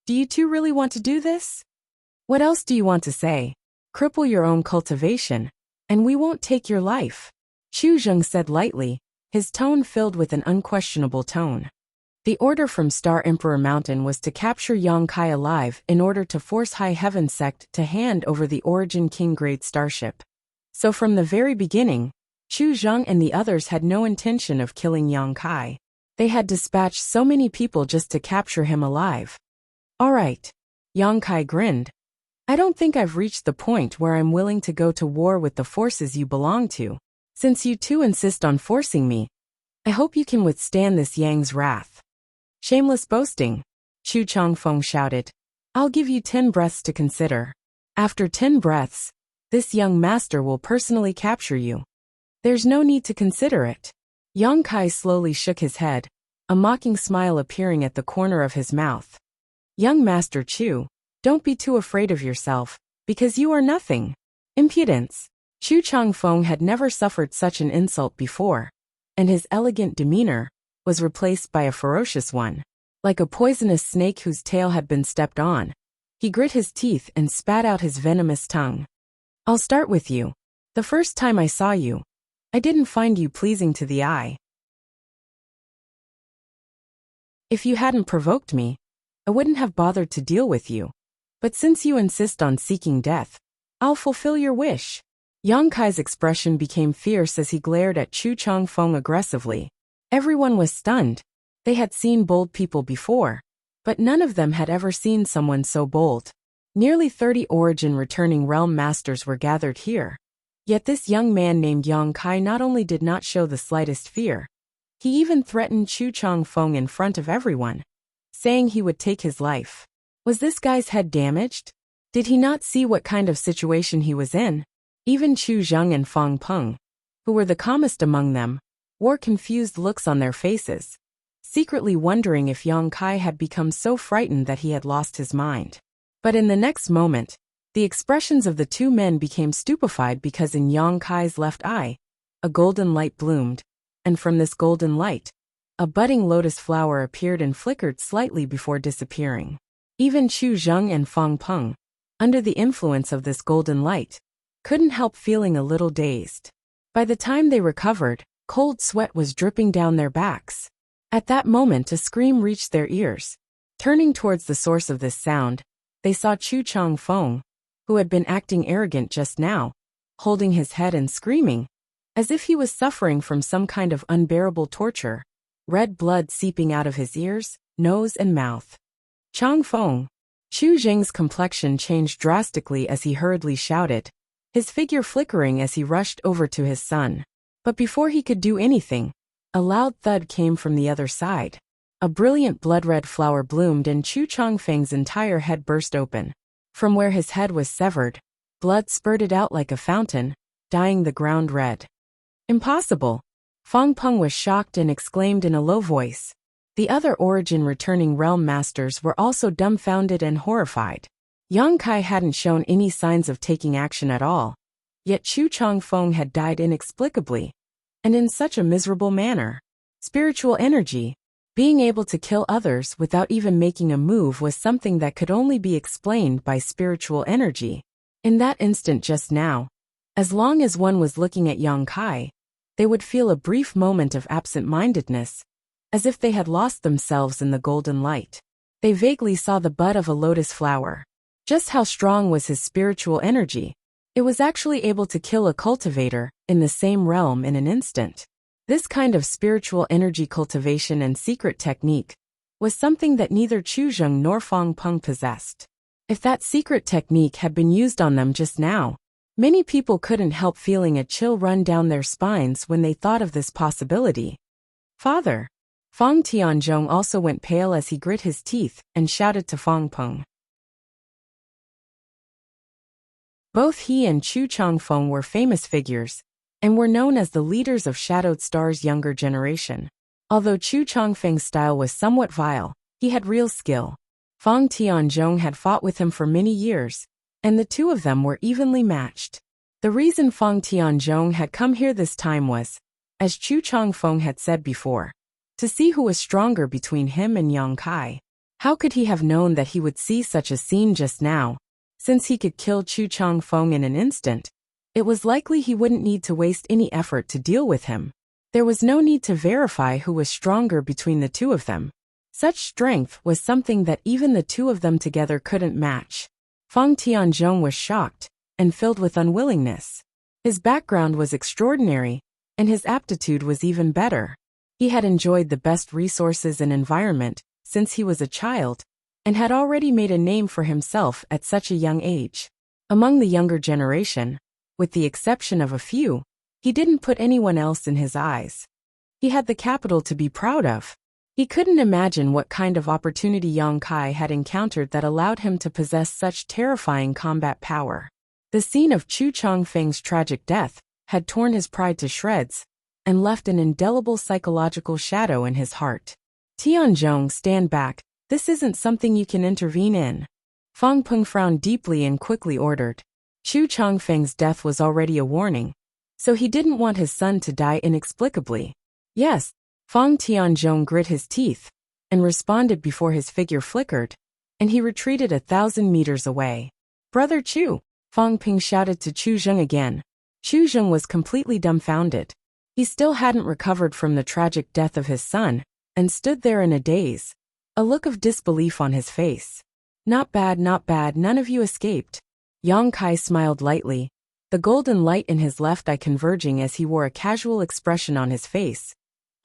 Do you two really want to do this? What else do you want to say? Cripple your own cultivation, and we won't take your life, Chu Zheng said lightly, his tone filled with an unquestionable tone. The order from Star Emperor Mountain was to capture Yang Kai alive in order to force High Heaven Sect to hand over the Origin King grade starship. So from the very beginning, Chu Zheng and the others had no intention of killing Yang Kai. They had dispatched so many people just to capture him alive. All right. Yang Kai grinned. I don't think I've reached the point where I'm willing to go to war with the forces you belong to. Since you two insist on forcing me, I hope you can withstand this Yang's wrath. Shameless boasting, Chu Changfeng shouted. I'll give you 10 breaths to consider. After 10 breaths, this young master will personally capture you. There's no need to consider it. Yang Kai slowly shook his head, a mocking smile appearing at the corner of his mouth. Young Master Chu, don't be too afraid of yourself, because you are nothing. Impudence. Chu Changfeng had never suffered such an insult before, and his elegant demeanor was replaced by a ferocious one. Like a poisonous snake whose tail had been stepped on, he grit his teeth and spat out his venomous tongue. I'll start with you. The first time I saw you, I didn't find you pleasing to the eye. If you hadn't provoked me, I wouldn't have bothered to deal with you. But since you insist on seeking death, I'll fulfill your wish. Yang Kai's expression became fierce as he glared at Chu Changfeng aggressively. Everyone was stunned. They had seen bold people before, but none of them had ever seen someone so bold. Nearly 30 origin returning realm masters were gathered here. Yet this young man named Yang Kai not only did not show the slightest fear, he even threatened Chu Changfeng in front of everyone, saying he would take his life. Was this guy's head damaged? Did he not see what kind of situation he was in? Even Chu Zheng and Fang Peng, who were the calmest among them, wore confused looks on their faces, secretly wondering if Yang Kai had become so frightened that he had lost his mind. But in the next moment, the expressions of the two men became stupefied because in Yang Kai's left eye, a golden light bloomed, and from this golden light, a budding lotus flower appeared and flickered slightly before disappearing. Even Chu Zheng and Fang Peng, under the influence of this golden light, couldn't help feeling a little dazed. By the time they recovered, cold sweat was dripping down their backs. At that moment a scream reached their ears. Turning towards the source of this sound, they saw Chu Changfeng, who had been acting arrogant just now, holding his head and screaming, as if he was suffering from some kind of unbearable torture, red blood seeping out of his ears, nose and mouth. Changfeng. Chu Zheng's complexion changed drastically as he hurriedly shouted, his figure flickering as he rushed over to his son. But before he could do anything, a loud thud came from the other side. A brilliant blood-red flower bloomed and Chu Changfeng's entire head burst open. From where his head was severed, blood spurted out like a fountain, dyeing the ground red. Impossible! Fang Peng was shocked and exclaimed in a low voice. The other origin returning realm masters were also dumbfounded and horrified. Yang Kai hadn't shown any signs of taking action at all, yet Chu Changfeng had died inexplicably, and in such a miserable manner. Spiritual energy, being able to kill others without even making a move, was something that could only be explained by spiritual energy. In that instant just now, as long as one was looking at Yang Kai, they would feel a brief moment of absent-mindedness, as if they had lost themselves in the golden light. They vaguely saw the bud of a lotus flower. Just how strong was his spiritual energy? It was actually able to kill a cultivator in the same realm in an instant. This kind of spiritual energy cultivation and secret technique was something that neither Chu Zheng nor Fang Peng possessed. If that secret technique had been used on them just now, many people couldn't help feeling a chill run down their spines when they thought of this possibility. Father! Fang Tianzhong also went pale as he grit his teeth and shouted to Fang Peng. Both he and Chu Changfeng were famous figures, and were known as the leaders of Shadowed Star's younger generation. Although Chu Changfeng's style was somewhat vile, he had real skill. Fang Tianzhong had fought with him for many years, and the two of them were evenly matched. The reason Fang Tianzhong had come here this time was, as Chu Changfeng had said before, to see who was stronger between him and Yang Kai. How could he have known that he would see such a scene just now? Since he could kill Chu Changfeng in an instant, it was likely he wouldn't need to waste any effort to deal with him. There was no need to verify who was stronger between the two of them. Such strength was something that even the two of them together couldn't match. Fang Tianzhong was shocked and filled with unwillingness. His background was extraordinary, and his aptitude was even better. He had enjoyed the best resources and environment since he was a child, and had already made a name for himself at such a young age. Among the younger generation, with the exception of a few, he didn't put anyone else in his eyes. He had the capital to be proud of. He couldn't imagine what kind of opportunity Yang Kai had encountered that allowed him to possess such terrifying combat power. The scene of Chu Changfeng's tragic death had torn his pride to shreds, and left an indelible psychological shadow in his heart. Tianzhong, stand back. This isn't something you can intervene in. Fang Peng frowned deeply and quickly ordered. Chu Changfeng's death was already a warning, so he didn't want his son to die inexplicably. Yes, Fang Tianzhong grit his teeth, and responded before his figure flickered, and he retreated 1,000 meters away. Brother Chu! Fang Peng shouted to Chu Zheng again. Chu Zheng was completely dumbfounded. He still hadn't recovered from the tragic death of his son, and stood there in a daze, a look of disbelief on his face. Not bad, none of you escaped. Yang Kai smiled lightly, the golden light in his left eye converging as he wore a casual expression on his face,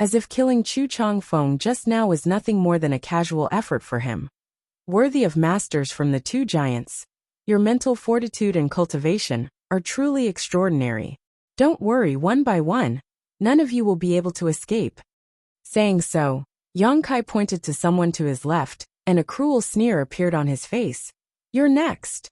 as if killing Chu Changfeng just now was nothing more than a casual effort for him. Worthy of masters from the two giants, your mental fortitude and cultivation are truly extraordinary. Don't worry, one by one, none of you will be able to escape. Saying so, Yang Kai pointed to someone to his left, and a cruel sneer appeared on his face. You're next.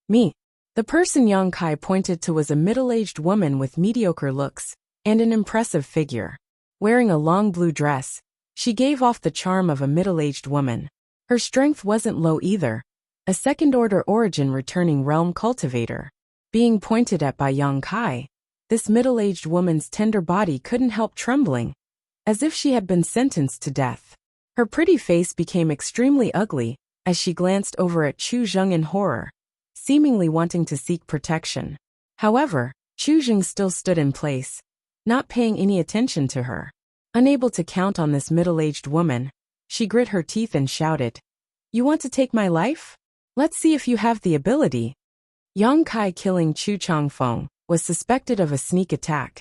Me. The person Yang Kai pointed to was a middle-aged woman with mediocre looks and an impressive figure. Wearing a long blue dress, she gave off the charm of a middle-aged woman. Her strength wasn't low either, a second-order origin returning realm cultivator. Being pointed at by Yang Kai, this middle-aged woman's tender body couldn't help trembling, as if she had been sentenced to death. Her pretty face became extremely ugly as she glanced over at Chu Zheng in horror, seemingly wanting to seek protection. However, Chu Zheng still stood in place, not paying any attention to her. Unable to count on this middle-aged woman, she grit her teeth and shouted, "You want to take my life? Let's see if you have the ability." Yang Kai killing Chu Changfeng was suspected of a sneak attack,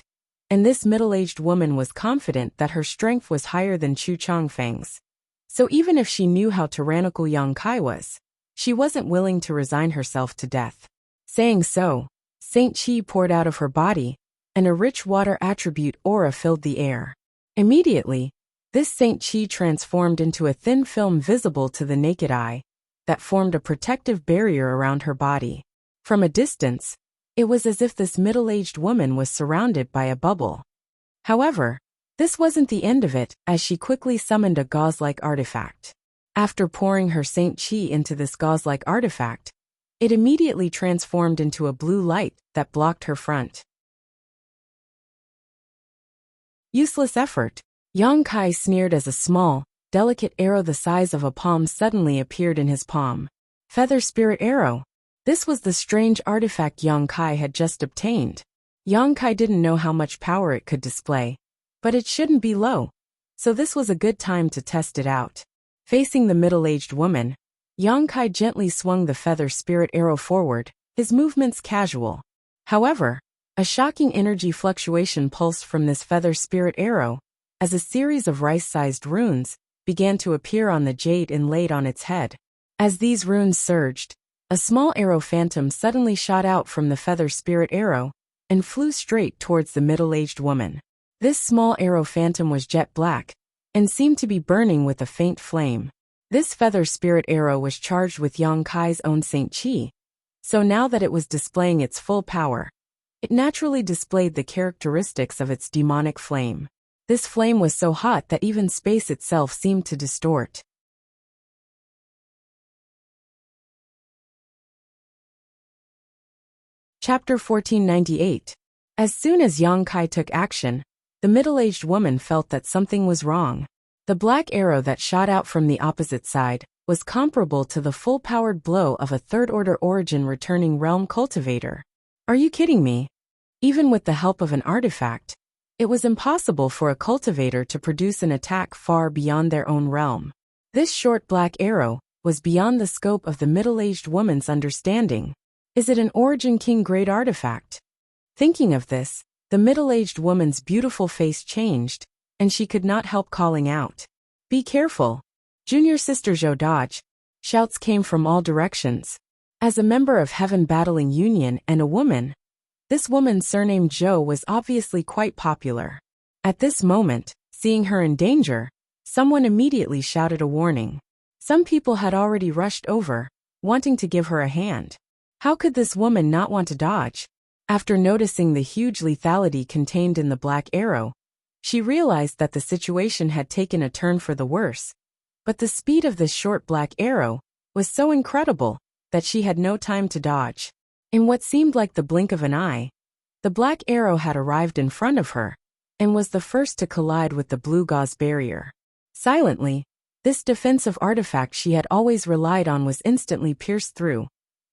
and this middle-aged woman was confident that her strength was higher than Chu Changfeng's. So even if she knew how tyrannical Yang Kai was, she wasn't willing to resign herself to death. Saying so, Saint Qi poured out of her body, and a rich water attribute aura filled the air. Immediately, this Saint Qi transformed into a thin film visible to the naked eye that formed a protective barrier around her body. From a distance, it was as if this middle-aged woman was surrounded by a bubble. However, this wasn't the end of it, as she quickly summoned a gauze-like artifact. After pouring her Saint Qi into this gauze-like artifact, it immediately transformed into a blue light that blocked her front. Useless effort. Yang Kai sneered as a small, delicate arrow the size of a palm suddenly appeared in his palm. Feather Spirit Arrow. This was the strange artifact Yang Kai had just obtained. Yang Kai didn't know how much power it could display, but it shouldn't be low, so this was a good time to test it out. Facing the middle-aged woman, Yang Kai gently swung the Feather Spirit Arrow forward, his movements casual. However, a shocking energy fluctuation pulsed from this Feather Spirit Arrow, as a series of rice-sized runes began to appear on the jade inlaid on its head. As these runes surged, a small arrow phantom suddenly shot out from the Feather Spirit Arrow and flew straight towards the middle-aged woman. This small arrow phantom was jet black and seemed to be burning with a faint flame. This Feather Spirit Arrow was charged with Yang Kai's own Saint Qi, so now that it was displaying its full power, it naturally displayed the characteristics of its demonic flame. This flame was so hot that even space itself seemed to distort. Chapter 1498. As soon as Yang Kai took action, the middle-aged woman felt that something was wrong. The black arrow that shot out from the opposite side was comparable to the full-powered blow of a third-order origin returning realm cultivator. Are you kidding me? Even with the help of an artifact, it was impossible for a cultivator to produce an attack far beyond their own realm. This short black arrow was beyond the scope of the middle-aged woman's understanding. Is it an Origin King grade artifact? Thinking of this, the middle-aged woman's beautiful face changed, and she could not help calling out, "Be careful! Junior Sister Zhou dodge!" Shouts came from all directions. As a member of Heaven Battling Union and a woman, this woman surnamed Zhou was obviously quite popular. At this moment, seeing her in danger, someone immediately shouted a warning. Some people had already rushed over, wanting to give her a hand. How could this woman not want to dodge? After noticing the huge lethality contained in the black arrow, she realized that the situation had taken a turn for the worse. But the speed of this short black arrow was so incredible that she had no time to dodge. In what seemed like the blink of an eye, the black arrow had arrived in front of her and was the first to collide with the blue gauze barrier. Silently, this defensive artifact she had always relied on was instantly pierced through,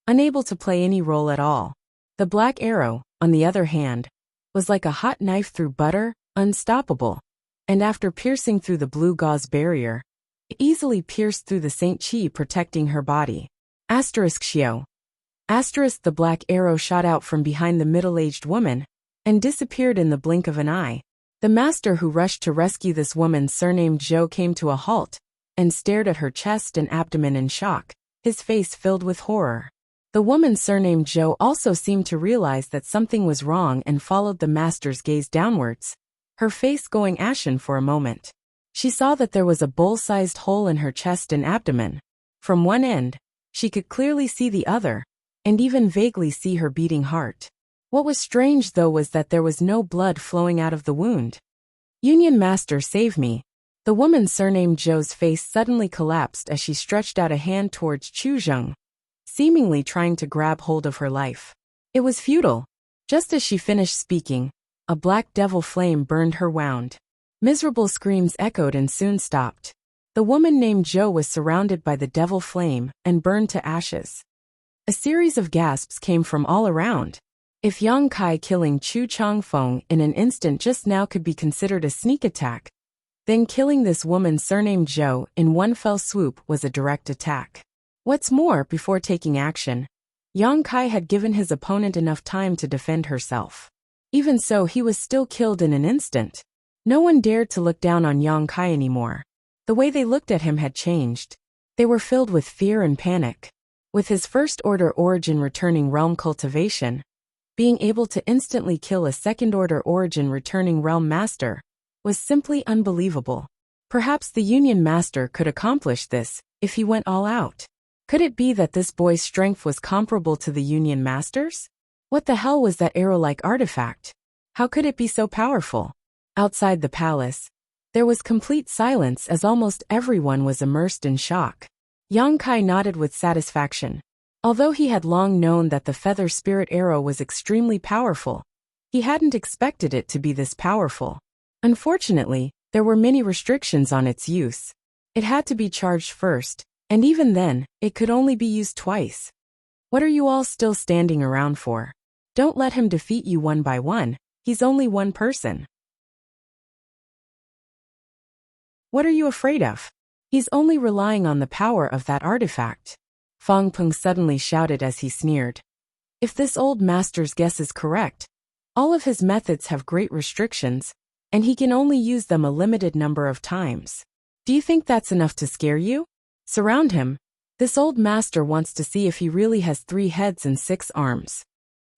unable to play any role at all. The black arrow, on the other hand, was like a hot knife through butter, unstoppable, and after piercing through the blue gauze barrier, It easily pierced through the Saint Chi, protecting her body. Xiao. The black arrow shot out from behind the middle-aged woman and disappeared in the blink of an eye. The master who rushed to rescue this woman, surnamed Zhou, came to a halt and stared at her chest and abdomen in shock, his face filled with horror. The woman surnamed Zhou also seemed to realize that something was wrong and followed the master's gaze downwards, her face going ashen for a moment. She saw that there was a bowl-sized hole in her chest and abdomen. From one end, she could clearly see the other, and even vaguely see her beating heart. What was strange, though, was that there was no blood flowing out of the wound. Union Master, save me. The woman surnamed Zhou's face suddenly collapsed as she stretched out a hand towards Chu Zheng, seemingly trying to grab hold of her life. It was futile. Just as she finished speaking, a black devil flame burned her wound. Miserable screams echoed and soon stopped. The woman named Zhou was surrounded by the devil flame and burned to ashes. A series of gasps came from all around. If Yang Kai killing Chu Changfeng in an instant just now could be considered a sneak attack, then killing this woman surnamed Zhou in one fell swoop was a direct attack. What's more, before taking action, Yang Kai had given his opponent enough time to defend herself. Even so, he was still killed in an instant. No one dared to look down on Yang Kai anymore. The way they looked at him had changed. They were filled with fear and panic. With his first-order origin returning realm cultivation, being able to instantly kill a second-order origin returning realm master was simply unbelievable. Perhaps the Union Master could accomplish this if he went all out. Could it be that this boy's strength was comparable to the Union Master's? What the hell was that arrow-like artifact? How could it be so powerful? Outside the palace, there was complete silence as almost everyone was immersed in shock. Yang Kai nodded with satisfaction. Although he had long known that the feather spirit arrow was extremely powerful, he hadn't expected it to be this powerful. Unfortunately, there were many restrictions on its use. It had to be charged first, and even then, it could only be used twice. What are you all still standing around for? Don't let him defeat you one by one, he's only one person. What are you afraid of? He's only relying on the power of that artifact. Fang Peng suddenly shouted as he sneered. If this old master's guess is correct, all of his methods have great restrictions, and he can only use them a limited number of times. Do you think that's enough to scare you? Surround him. This old master wants to see if he really has 3 heads and 6 arms.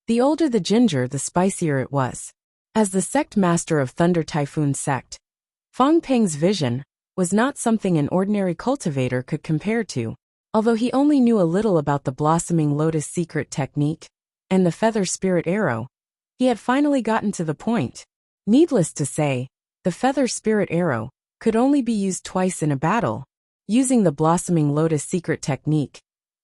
The older the ginger, the spicier it was. As the sect master of Thunder Typhoon Sect, Fang Peng's vision was not something an ordinary cultivator could compare to. Although he only knew a little about the Blossoming Lotus secret technique and the Feather Spirit Arrow, he had finally gotten to the point. Needless to say, the Feather Spirit Arrow could only be used twice in a battle. Using the Blossoming Lotus secret technique,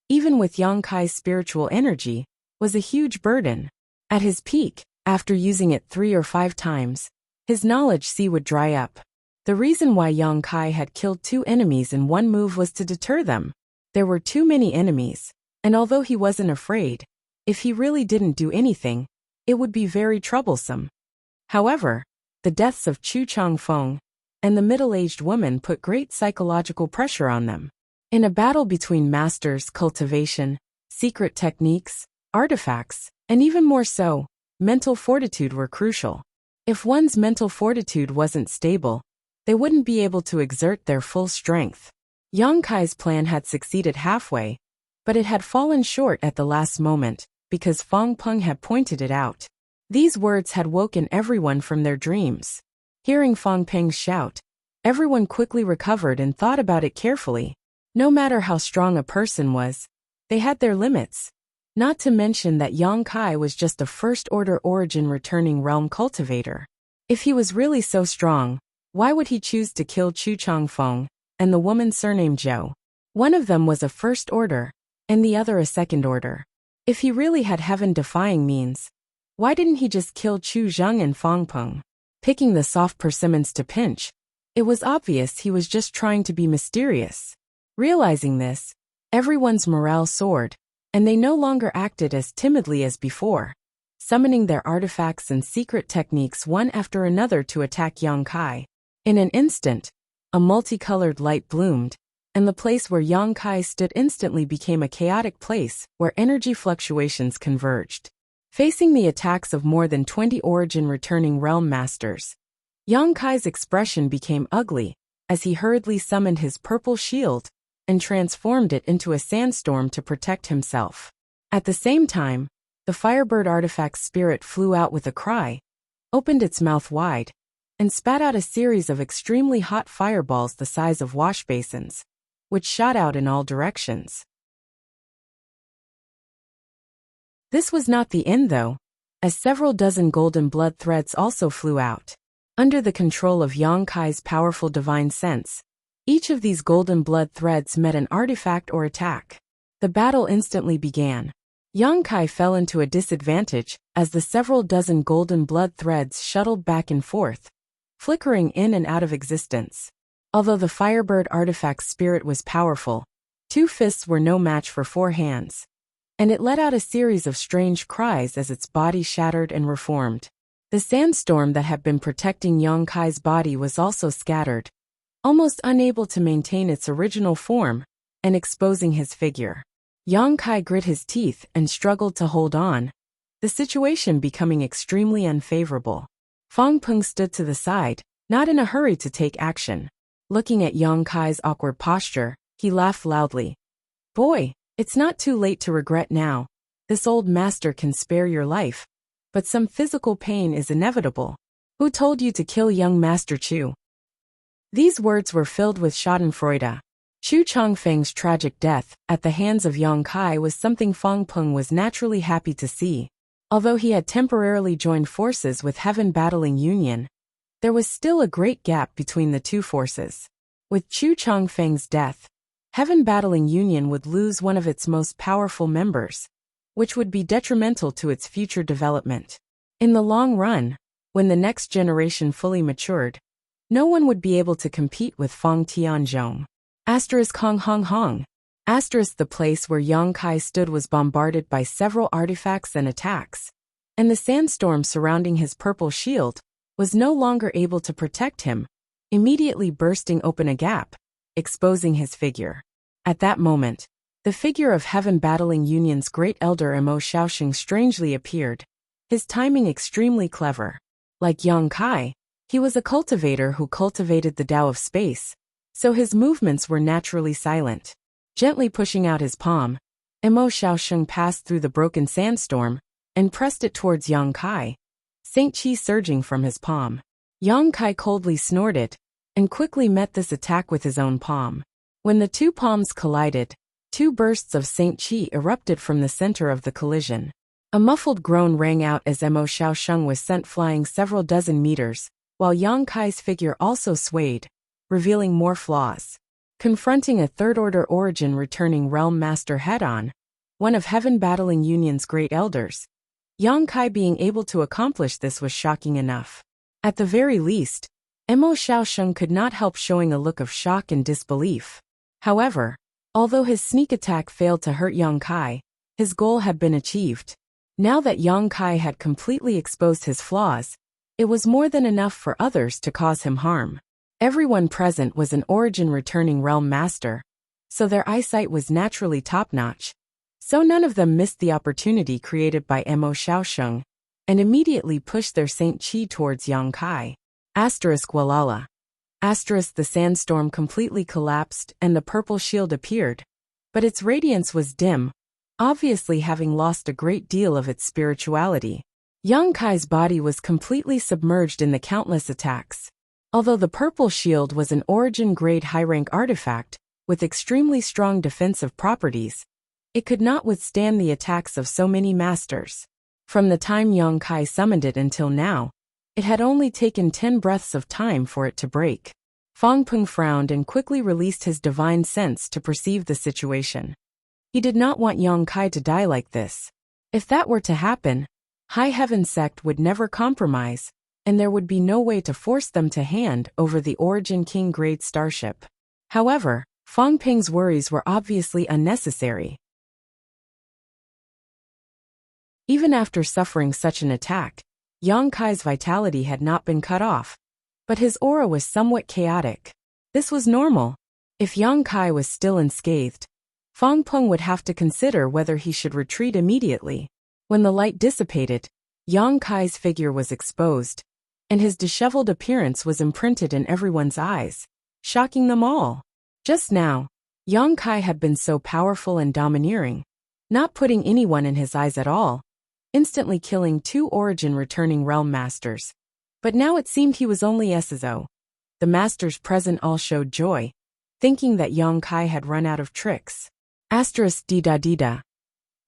even with Yang Kai's spiritual energy, was a huge burden. At his peak, after using it 3 or 5 times, his knowledge sea would dry up. The reason why Yang Kai had killed 2 enemies in one move was to deter them. There were too many enemies, and although he wasn't afraid, if he really didn't do anything, it would be very troublesome. However, the deaths of Chu Changfeng and the middle-aged woman put great psychological pressure on them. In a battle between masters, cultivation, secret techniques, artifacts, and even more so, mental fortitude were crucial. If one's mental fortitude wasn't stable, they wouldn't be able to exert their full strength. Yang Kai's plan had succeeded halfway, but it had fallen short at the last moment, because Fang Peng had pointed it out. These words had woken everyone from their dreams. Hearing Fang Peng's shout, everyone quickly recovered and thought about it carefully. No matter how strong a person was, they had their limits. Not to mention that Yang Kai was just a first-order origin returning realm cultivator. If he was really so strong, why would he choose to kill Chu Changfeng and the woman surnamed Zhou? One of them was a first order, and the other a second order. If he really had heaven-defying means, why didn't he just kill Chu Zheng and Fang Peng? Picking the soft persimmons to pinch, it was obvious he was just trying to be mysterious. Realizing this, everyone's morale soared, and they no longer acted as timidly as before, summoning their artifacts and secret techniques one after another to attack Yang Kai. In an instant, a multicolored light bloomed, and the place where Yang Kai stood instantly became a chaotic place where energy fluctuations converged. Facing the attacks of more than 20 origin-returning realm masters, Yang Kai's expression became ugly as he hurriedly summoned his purple shield and transformed it into a sandstorm to protect himself. At the same time, the Firebird artifact's spirit flew out with a cry, opened its mouth wide, and spat out a series of extremely hot fireballs the size of wash basins, which shot out in all directions. This was not the end though, as several dozen golden blood threads also flew out. Under the control of Yang Kai's powerful divine sense, each of these golden blood threads met an artifact or attack. The battle instantly began. Yang Kai fell into a disadvantage as the several dozen golden blood threads shuttled back and forth, flickering in and out of existence. Although the Firebird artifact's spirit was powerful, 2 fists were no match for 4 hands, and it let out a series of strange cries as its body shattered and reformed. The sandstorm that had been protecting Yang Kai's body was also scattered, almost unable to maintain its original form, and exposing his figure. Yang Kai grit his teeth and struggled to hold on, the situation becoming extremely unfavorable. Fang Peng stood to the side, not in a hurry to take action. Looking at Yang Kai's awkward posture, he laughed loudly. "Boy, it's not too late to regret now. This old master can spare your life, but some physical pain is inevitable. Who told you to kill young Master Chu?" These words were filled with schadenfreude. Chu Changfeng's tragic death at the hands of Yang Kai was something Fang Peng was naturally happy to see. Although he had temporarily joined forces with Heaven Battling Union, there was still a great gap between the two forces. With Chu Changfeng's death, Heaven Battling Union would lose one of its most powerful members, which would be detrimental to its future development. In the long run, when the next generation fully matured, no one would be able to compete with Fang Tianzhong. Hong Hong Hong. The place where Yang Kai stood was bombarded by several artifacts and attacks, and the sandstorm surrounding his purple shield was no longer able to protect him, immediately bursting open a gap, exposing his figure. At that moment, the figure of Heaven Battling Union's great elder Mo Shaoxing strangely appeared, his timing extremely clever. Like Yang Kai, he was a cultivator who cultivated the Tao of space, so his movements were naturally silent. Gently pushing out his palm, Mo Shaoxing passed through the broken sandstorm and pressed it towards Yang Kai, Saint Qi surging from his palm. Yang Kai coldly snorted and quickly met this attack with his own palm. When the two palms collided, 2 bursts of Saint Qi erupted from the center of the collision. A muffled groan rang out as Mo Shaoxing was sent flying several dozen meters, while Yang Kai's figure also swayed, revealing more flaws. Confronting a third-order origin returning realm master head-on, one of Heaven Battling Union's great elders, Yang Kai being able to accomplish this was shocking enough. At the very least, Mo Shaoxing could not help showing a look of shock and disbelief. However, although his sneak attack failed to hurt Yang Kai, his goal had been achieved. Now that Yang Kai had completely exposed his flaws, it was more than enough for others to cause him harm. Everyone present was an origin returning realm master, so their eyesight was naturally top-notch. So none of them missed the opportunity created by Mo Shaoxing, and immediately pushed their Saint Qi towards Yang Kai. Walala. The sandstorm completely collapsed and the purple shield appeared, but its radiance was dim, obviously having lost a great deal of its spirituality. Yang Kai's body was completely submerged in the countless attacks. Although the purple shield was an origin-grade high-rank artifact, with extremely strong defensive properties, it could not withstand the attacks of so many masters. From the time Yang Kai summoned it until now, it had only taken 10 breaths of time for it to break. Fang Peng frowned and quickly released his divine sense to perceive the situation. He did not want Yang Kai to die like this. If that were to happen, High Heaven Sect would never compromise, and there would be no way to force them to hand over the Origin King grade starship. However, Fang Peng's worries were obviously unnecessary. Even after suffering such an attack, Yang Kai's vitality had not been cut off, but his aura was somewhat chaotic. This was normal. If Yang Kai was still unscathed, Fang Peng would have to consider whether he should retreat immediately. When the light dissipated, Yang Kai's figure was exposed, and his disheveled appearance was imprinted in everyone's eyes, shocking them all. Just now, Yang Kai had been so powerful and domineering, not putting anyone in his eyes at all, instantly killing 2 origin-returning realm masters. But now it seemed he was only SSO. The masters present all showed joy, thinking that Yang Kai had run out of tricks. Asterisk dida.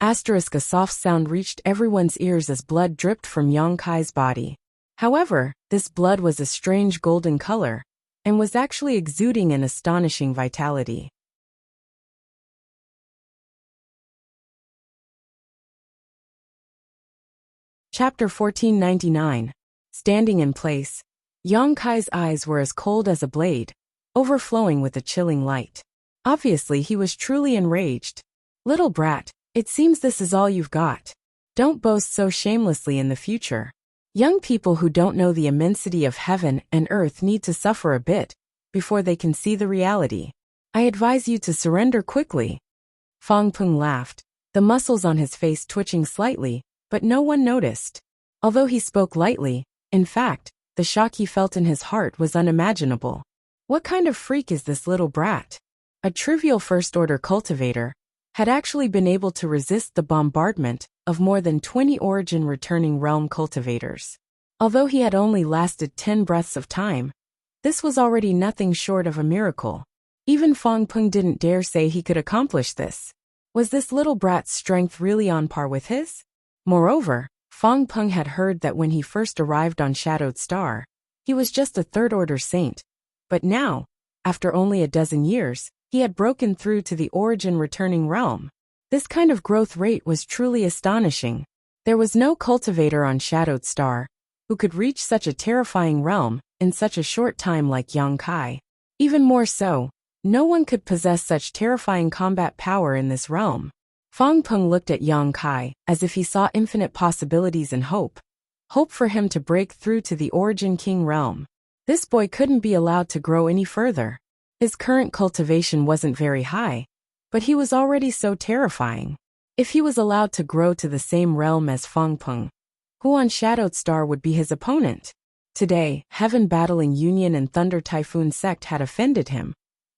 Asterisk a soft sound reached everyone's ears as blood dripped from Yang Kai's body. However, this blood was a strange golden color, and was actually exuding an astonishing vitality. Chapter 1499. Standing in place, Yang Kai's eyes were as cold as a blade, overflowing with a chilling light. Obviously he was truly enraged. Little brat, it seems this is all you've got. Don't boast so shamelessly in the future. Young people who don't know the immensity of heaven and earth need to suffer a bit before they can see the reality. I advise you to surrender quickly. Fang Peng laughed, the muscles on his face twitching slightly, but no one noticed. Although he spoke lightly, in fact, the shock he felt in his heart was unimaginable. What kind of freak is this little brat? A trivial first-order cultivator had actually been able to resist the bombardment of more than 20 origin-returning realm cultivators. Although he had only lasted 10 breaths of time, this was already nothing short of a miracle. Even Fang Peng didn't dare say he could accomplish this. Was this little brat's strength really on par with his? Moreover, Fang Peng had heard that when he first arrived on Shadowed Star, he was just a third-order saint. But now, after only a dozen years, he had broken through to the origin-returning realm. This kind of growth rate was truly astonishing. There was no cultivator on Shadowed Star who could reach such a terrifying realm in such a short time like Yang Kai. Even more so, no one could possess such terrifying combat power in this realm. Fang Peng looked at Yang Kai as if he saw infinite possibilities and hope for him to break through to the Origin King realm. This boy couldn't be allowed to grow any further. His current cultivation wasn't very high, but he was already so terrifying. If he was allowed to grow to the same realm as Fang Peng, who on Shadowed Star would be his opponent? Today, Heaven Battling Union and Thunder Typhoon Sect had offended him.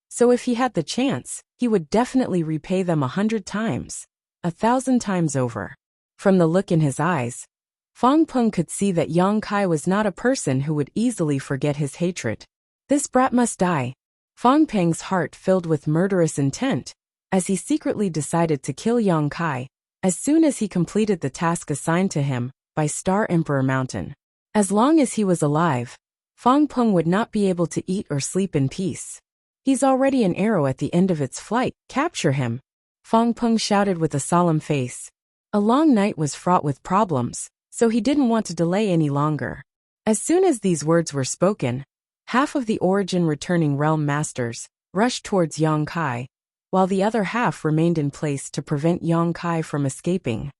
So if he had the chance, he would definitely repay them 100 times, 1,000 times over. From the look in his eyes, Fang Peng could see that Yang Kai was not a person who would easily forget his hatred. This brat must die. Fang Peng's heart filled with murderous intent, as he secretly decided to kill Yang Kai as soon as he completed the task assigned to him by Star Emperor Mountain. As long as he was alive, Fang Peng would not be able to eat or sleep in peace. He's already an arrow at the end of its flight. Capture him! Fang Peng shouted with a solemn face. A long night was fraught with problems, so he didn't want to delay any longer. As soon as these words were spoken, half of the origin-returning realm masters rushed towards Yang Kai, while the other half remained in place to prevent Yang Kai from escaping.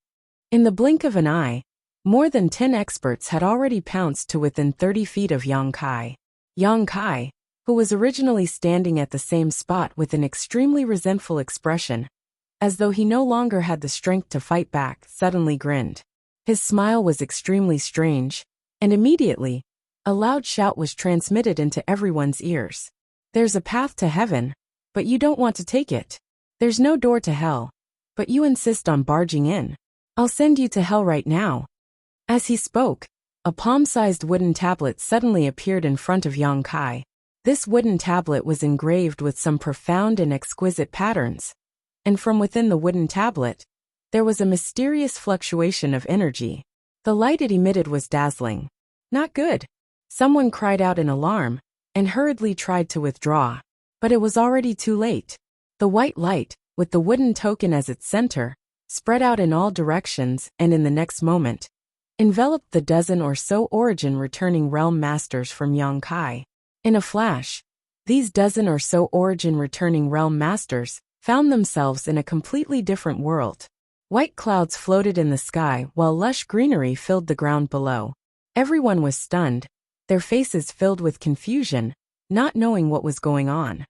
In the blink of an eye, more than 10 experts had already pounced to within 30 feet of Yang Kai. Yang Kai, who was originally standing at the same spot with an extremely resentful expression, as though he no longer had the strength to fight back, suddenly grinned. His smile was extremely strange, and immediately, a loud shout was transmitted into everyone's ears. There's a path to heaven, but you don't want to take it. There's no door to hell, but you insist on barging in. I'll send you to hell right now. As he spoke, a palm-sized wooden tablet suddenly appeared in front of Yang Kai. This wooden tablet was engraved with some profound and exquisite patterns, and from within the wooden tablet, there was a mysterious fluctuation of energy. The light it emitted was dazzling. Not good. Someone cried out in alarm, and hurriedly tried to withdraw. But it was already too late. The white light, with the wooden token as its center, spread out in all directions and in the next moment, enveloped the dozen or so origin-returning realm masters from Yang Kai. In a flash, these dozen or so origin-returning realm masters found themselves in a completely different world. White clouds floated in the sky while lush greenery filled the ground below. Everyone was stunned, their faces filled with confusion, not knowing what was going on.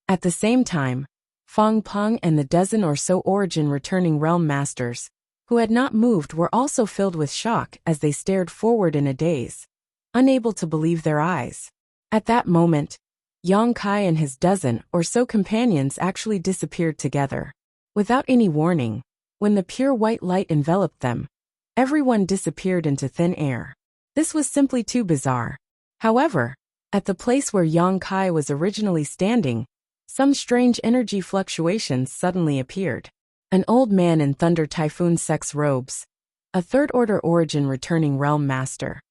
At the same time, Fang Peng and the dozen or so origin-returning realm masters, who had not moved, were also filled with shock as they stared forward in a daze, unable to believe their eyes. At that moment, Yang Kai and his dozen or so companions actually disappeared together. Without any warning, when the pure white light enveloped them, everyone disappeared into thin air. This was simply too bizarre. However, at the place where Yang Kai was originally standing, some strange energy fluctuations suddenly appeared. An old man in Thunder Typhoon Sex robes, a third-order origin returning realm master,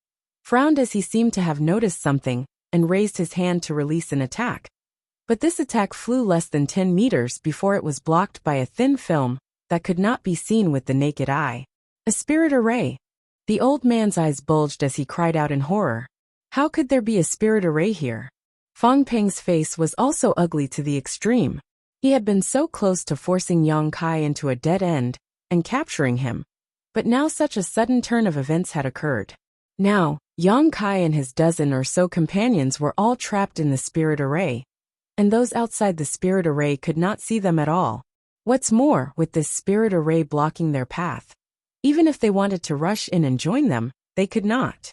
frowned as he seemed to have noticed something and raised his hand to release an attack. But this attack flew less than 10 meters before it was blocked by a thin film that could not be seen with the naked eye. A spirit array. The old man's eyes bulged as he cried out in horror. How could there be a spirit array here? Fang Peng's face was also ugly to the extreme. He had been so close to forcing Yang Kai into a dead end and capturing him, but now such a sudden turn of events had occurred. Now, Yang Kai and his dozen or so companions were all trapped in the spirit array, and those outside the spirit array could not see them at all. What's more, with this spirit array blocking their path, even if they wanted to rush in and join them, they could not.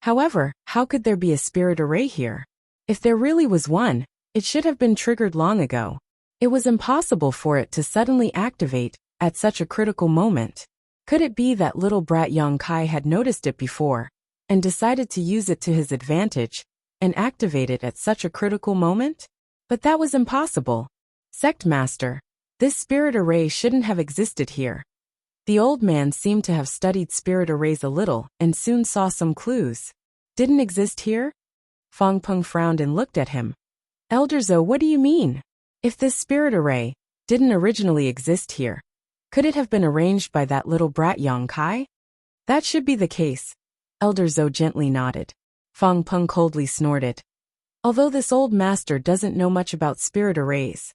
However, how could there be a spirit array here? If there really was one, it should have been triggered long ago. It was impossible for it to suddenly activate at such a critical moment. Could it be that little brat Yang Kai had noticed it before and decided to use it to his advantage and activate it at such a critical moment? But that was impossible. Sect Master, this spirit array shouldn't have existed here. The old man seemed to have studied spirit arrays a little and soon saw some clues. Didn't exist here? Fang Peng frowned and looked at him. Elder Zhou, what do you mean? If this spirit array didn't originally exist here, could it have been arranged by that little brat Yang Kai? That should be the case. Elder Zhou gently nodded. Fang Peng coldly snorted. Although this old master doesn't know much about spirit arrays,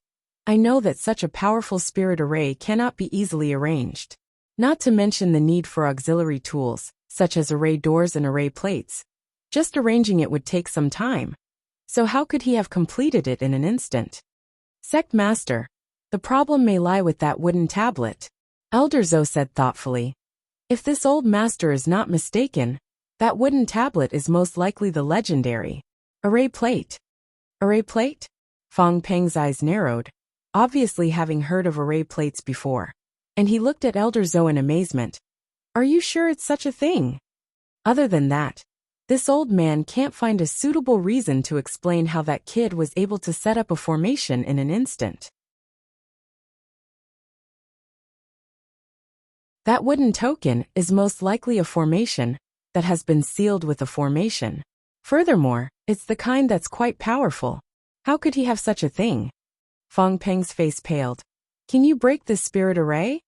I know that such a powerful spirit array cannot be easily arranged. Not to mention the need for auxiliary tools, such as array doors and array plates. Just arranging it would take some time. So how could he have completed it in an instant? Sect Master, the problem may lie with that wooden tablet, Elder Zhou said thoughtfully. If this old master is not mistaken, that wooden tablet is most likely the legendary array plate. Array plate? Fang Peng's eyes narrowed, obviously having heard of array plates before, and he looked at Elder Zhou in amazement. Are you sure it's such a thing? Other than that, this old man can't find a suitable reason to explain how that kid was able to set up a formation in an instant. That wooden token is most likely a formation that has been sealed with a formation. Furthermore, it's the kind that's quite powerful. How could he have such a thing? Fang Peng's face paled. Can you break this spirit array?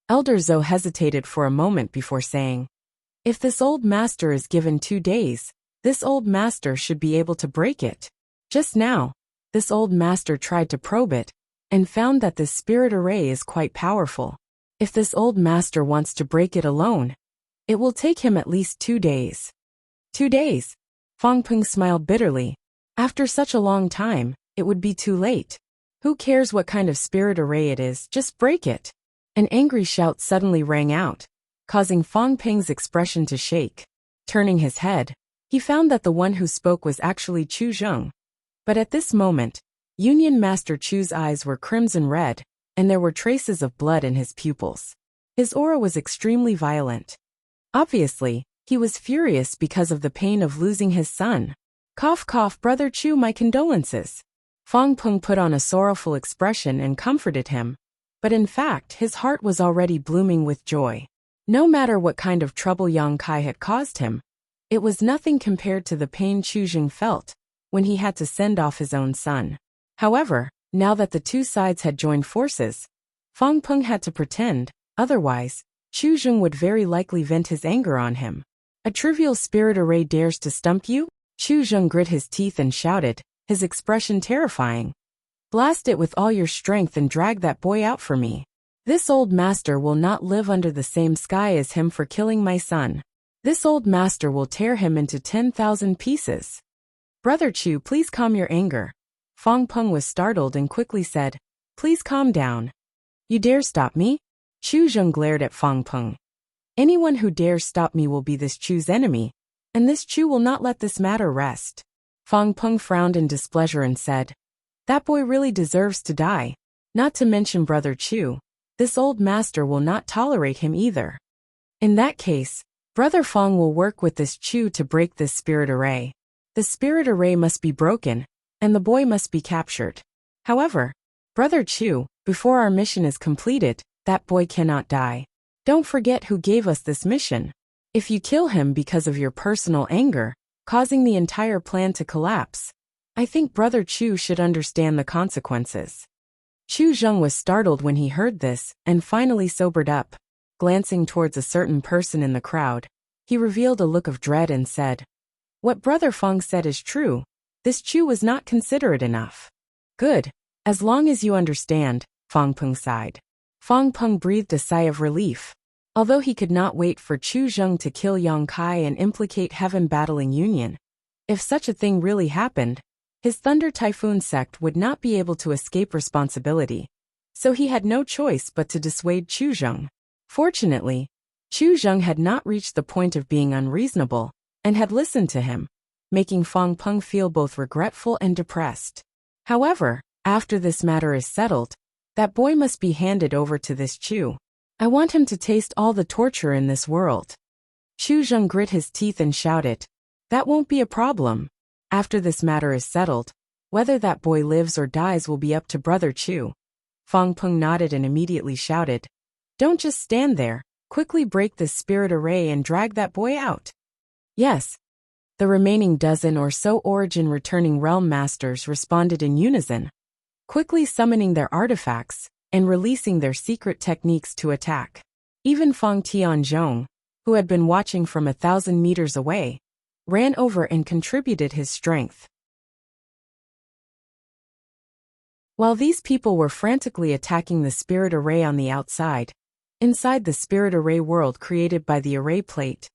Elder Zhou hesitated for a moment before saying, if this old master is given 2 days, this old master should be able to break it. Just now, this old master tried to probe it and found that this spirit array is quite powerful. If this old master wants to break it alone, it will take him at least 2 days. 2 days? Fang Peng smiled bitterly. After such a long time, it would be too late. Who cares what kind of spirit array it is, just break it. An angry shout suddenly rang out, causing Fang Peng's expression to shake. Turning his head, he found that the one who spoke was actually Chu Zheng. But at this moment, Union Master Chu's eyes were crimson red, and there were traces of blood in his pupils. His aura was extremely violent. Obviously, he was furious because of the pain of losing his son. Cough cough, Brother Chu, my condolences. Fang Peng put on a sorrowful expression and comforted him, but in fact his heart was already blooming with joy. No matter what kind of trouble Yang Kai had caused him, it was nothing compared to the pain Chu Zheng felt when he had to send off his own son. However, now that the two sides had joined forces, Fang Peng had to pretend, otherwise, Chu Zheng would very likely vent his anger on him. A trivial spirit array dares to stump you? Chu Zheng grit his teeth and shouted, his expression terrifying. Blast it with all your strength and drag that boy out for me. This old master will not live under the same sky as him for killing my son. This old master will tear him into 10,000 pieces. Brother Chu, please calm your anger. Fang Peng was startled and quickly said, please calm down. You dare stop me? Chu Zheng glared at Fang Peng. Anyone who dares stop me will be this Chu's enemy, and this Chu will not let this matter rest. Fang Peng frowned in displeasure and said, that boy really deserves to die. Not to mention Brother Chu, this old master will not tolerate him either. In that case, Brother Fang will work with this Chu to break this spirit array. The spirit array must be broken, and the boy must be captured. However, Brother Chu, before our mission is completed, that boy cannot die. Don't forget who gave us this mission. If you kill him because of your personal anger, causing the entire plan to collapse, I think Brother Chu should understand the consequences. Chu Zheng was startled when he heard this and finally sobered up. Glancing towards a certain person in the crowd, he revealed a look of dread and said, what Brother Fang said is true. This Chu was not considerate enough. Good. As long as you understand, Fang Peng sighed. Fang Peng breathed a sigh of relief. Although he could not wait for Chu Zheng to kill Yang Kai and implicate Heaven Battling Union, if such a thing really happened, his Thunder Typhoon sect would not be able to escape responsibility. So he had no choice but to dissuade Chu Zheng. Fortunately, Chu Zheng had not reached the point of being unreasonable, and had listened to him, making Fang Peng feel both regretful and depressed. However, after this matter is settled, that boy must be handed over to this Chu. I want him to taste all the torture in this world. Chu Zheng grit his teeth and shouted, that won't be a problem. After this matter is settled, whether that boy lives or dies will be up to Brother Chu. Fang Peng nodded and immediately shouted, don't just stand there, quickly break this spirit array and drag that boy out. Yes. The remaining dozen or so origin returning realm masters responded in unison, quickly summoning their artifacts and releasing their secret techniques to attack. Even Fang Tianzhong, who had been watching from 1,000 meters away, ran over and contributed his strength. While these people were frantically attacking the spirit array on the outside, inside the spirit array world created by the array plate,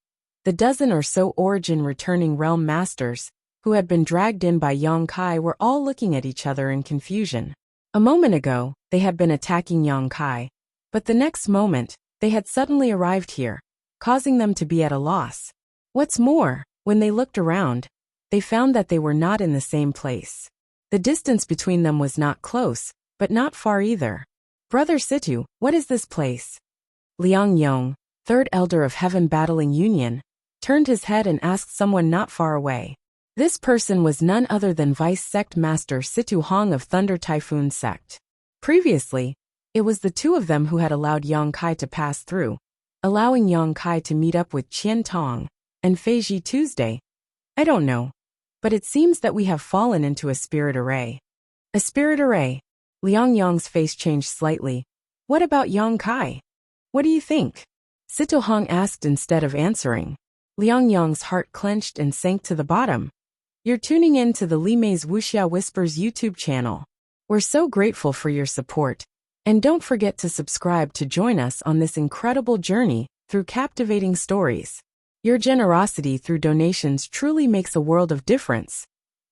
the dozen or so origin returning realm masters, who had been dragged in by Yang Kai, were all looking at each other in confusion. A moment ago, they had been attacking Yang Kai, but the next moment, they had suddenly arrived here, causing them to be at a loss. What's more, when they looked around, they found that they were not in the same place. The distance between them was not close, but not far either. Brother Situ, what is this place? Liang Yong, third elder of Heaven Battling Union, turned his head and asked someone not far away. This person was none other than Vice Sect Master Situ Hong of Thunder Typhoon Sect. Previously, it was the two of them who had allowed Yang Kai to pass through, allowing Yang Kai to meet up with Qian Tong and Fei Ji Tuesday. I don't know, but it seems that we have fallen into a spirit array. A spirit array? Liang Yong's face changed slightly. What about Yang Kai? What do you think? Situ Hong asked instead of answering. Liang Yong's heart clenched and sank to the bottom. You're tuning in to the Li Mei's Wuxia Whispers YouTube channel. We're so grateful for your support, and don't forget to subscribe to join us on this incredible journey through captivating stories. Your generosity through donations truly makes a world of difference,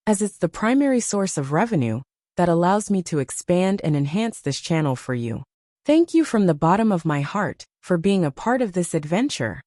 as it's the primary source of revenue that allows me to expand and enhance this channel for you. Thank you from the bottom of my heart for being a part of this adventure.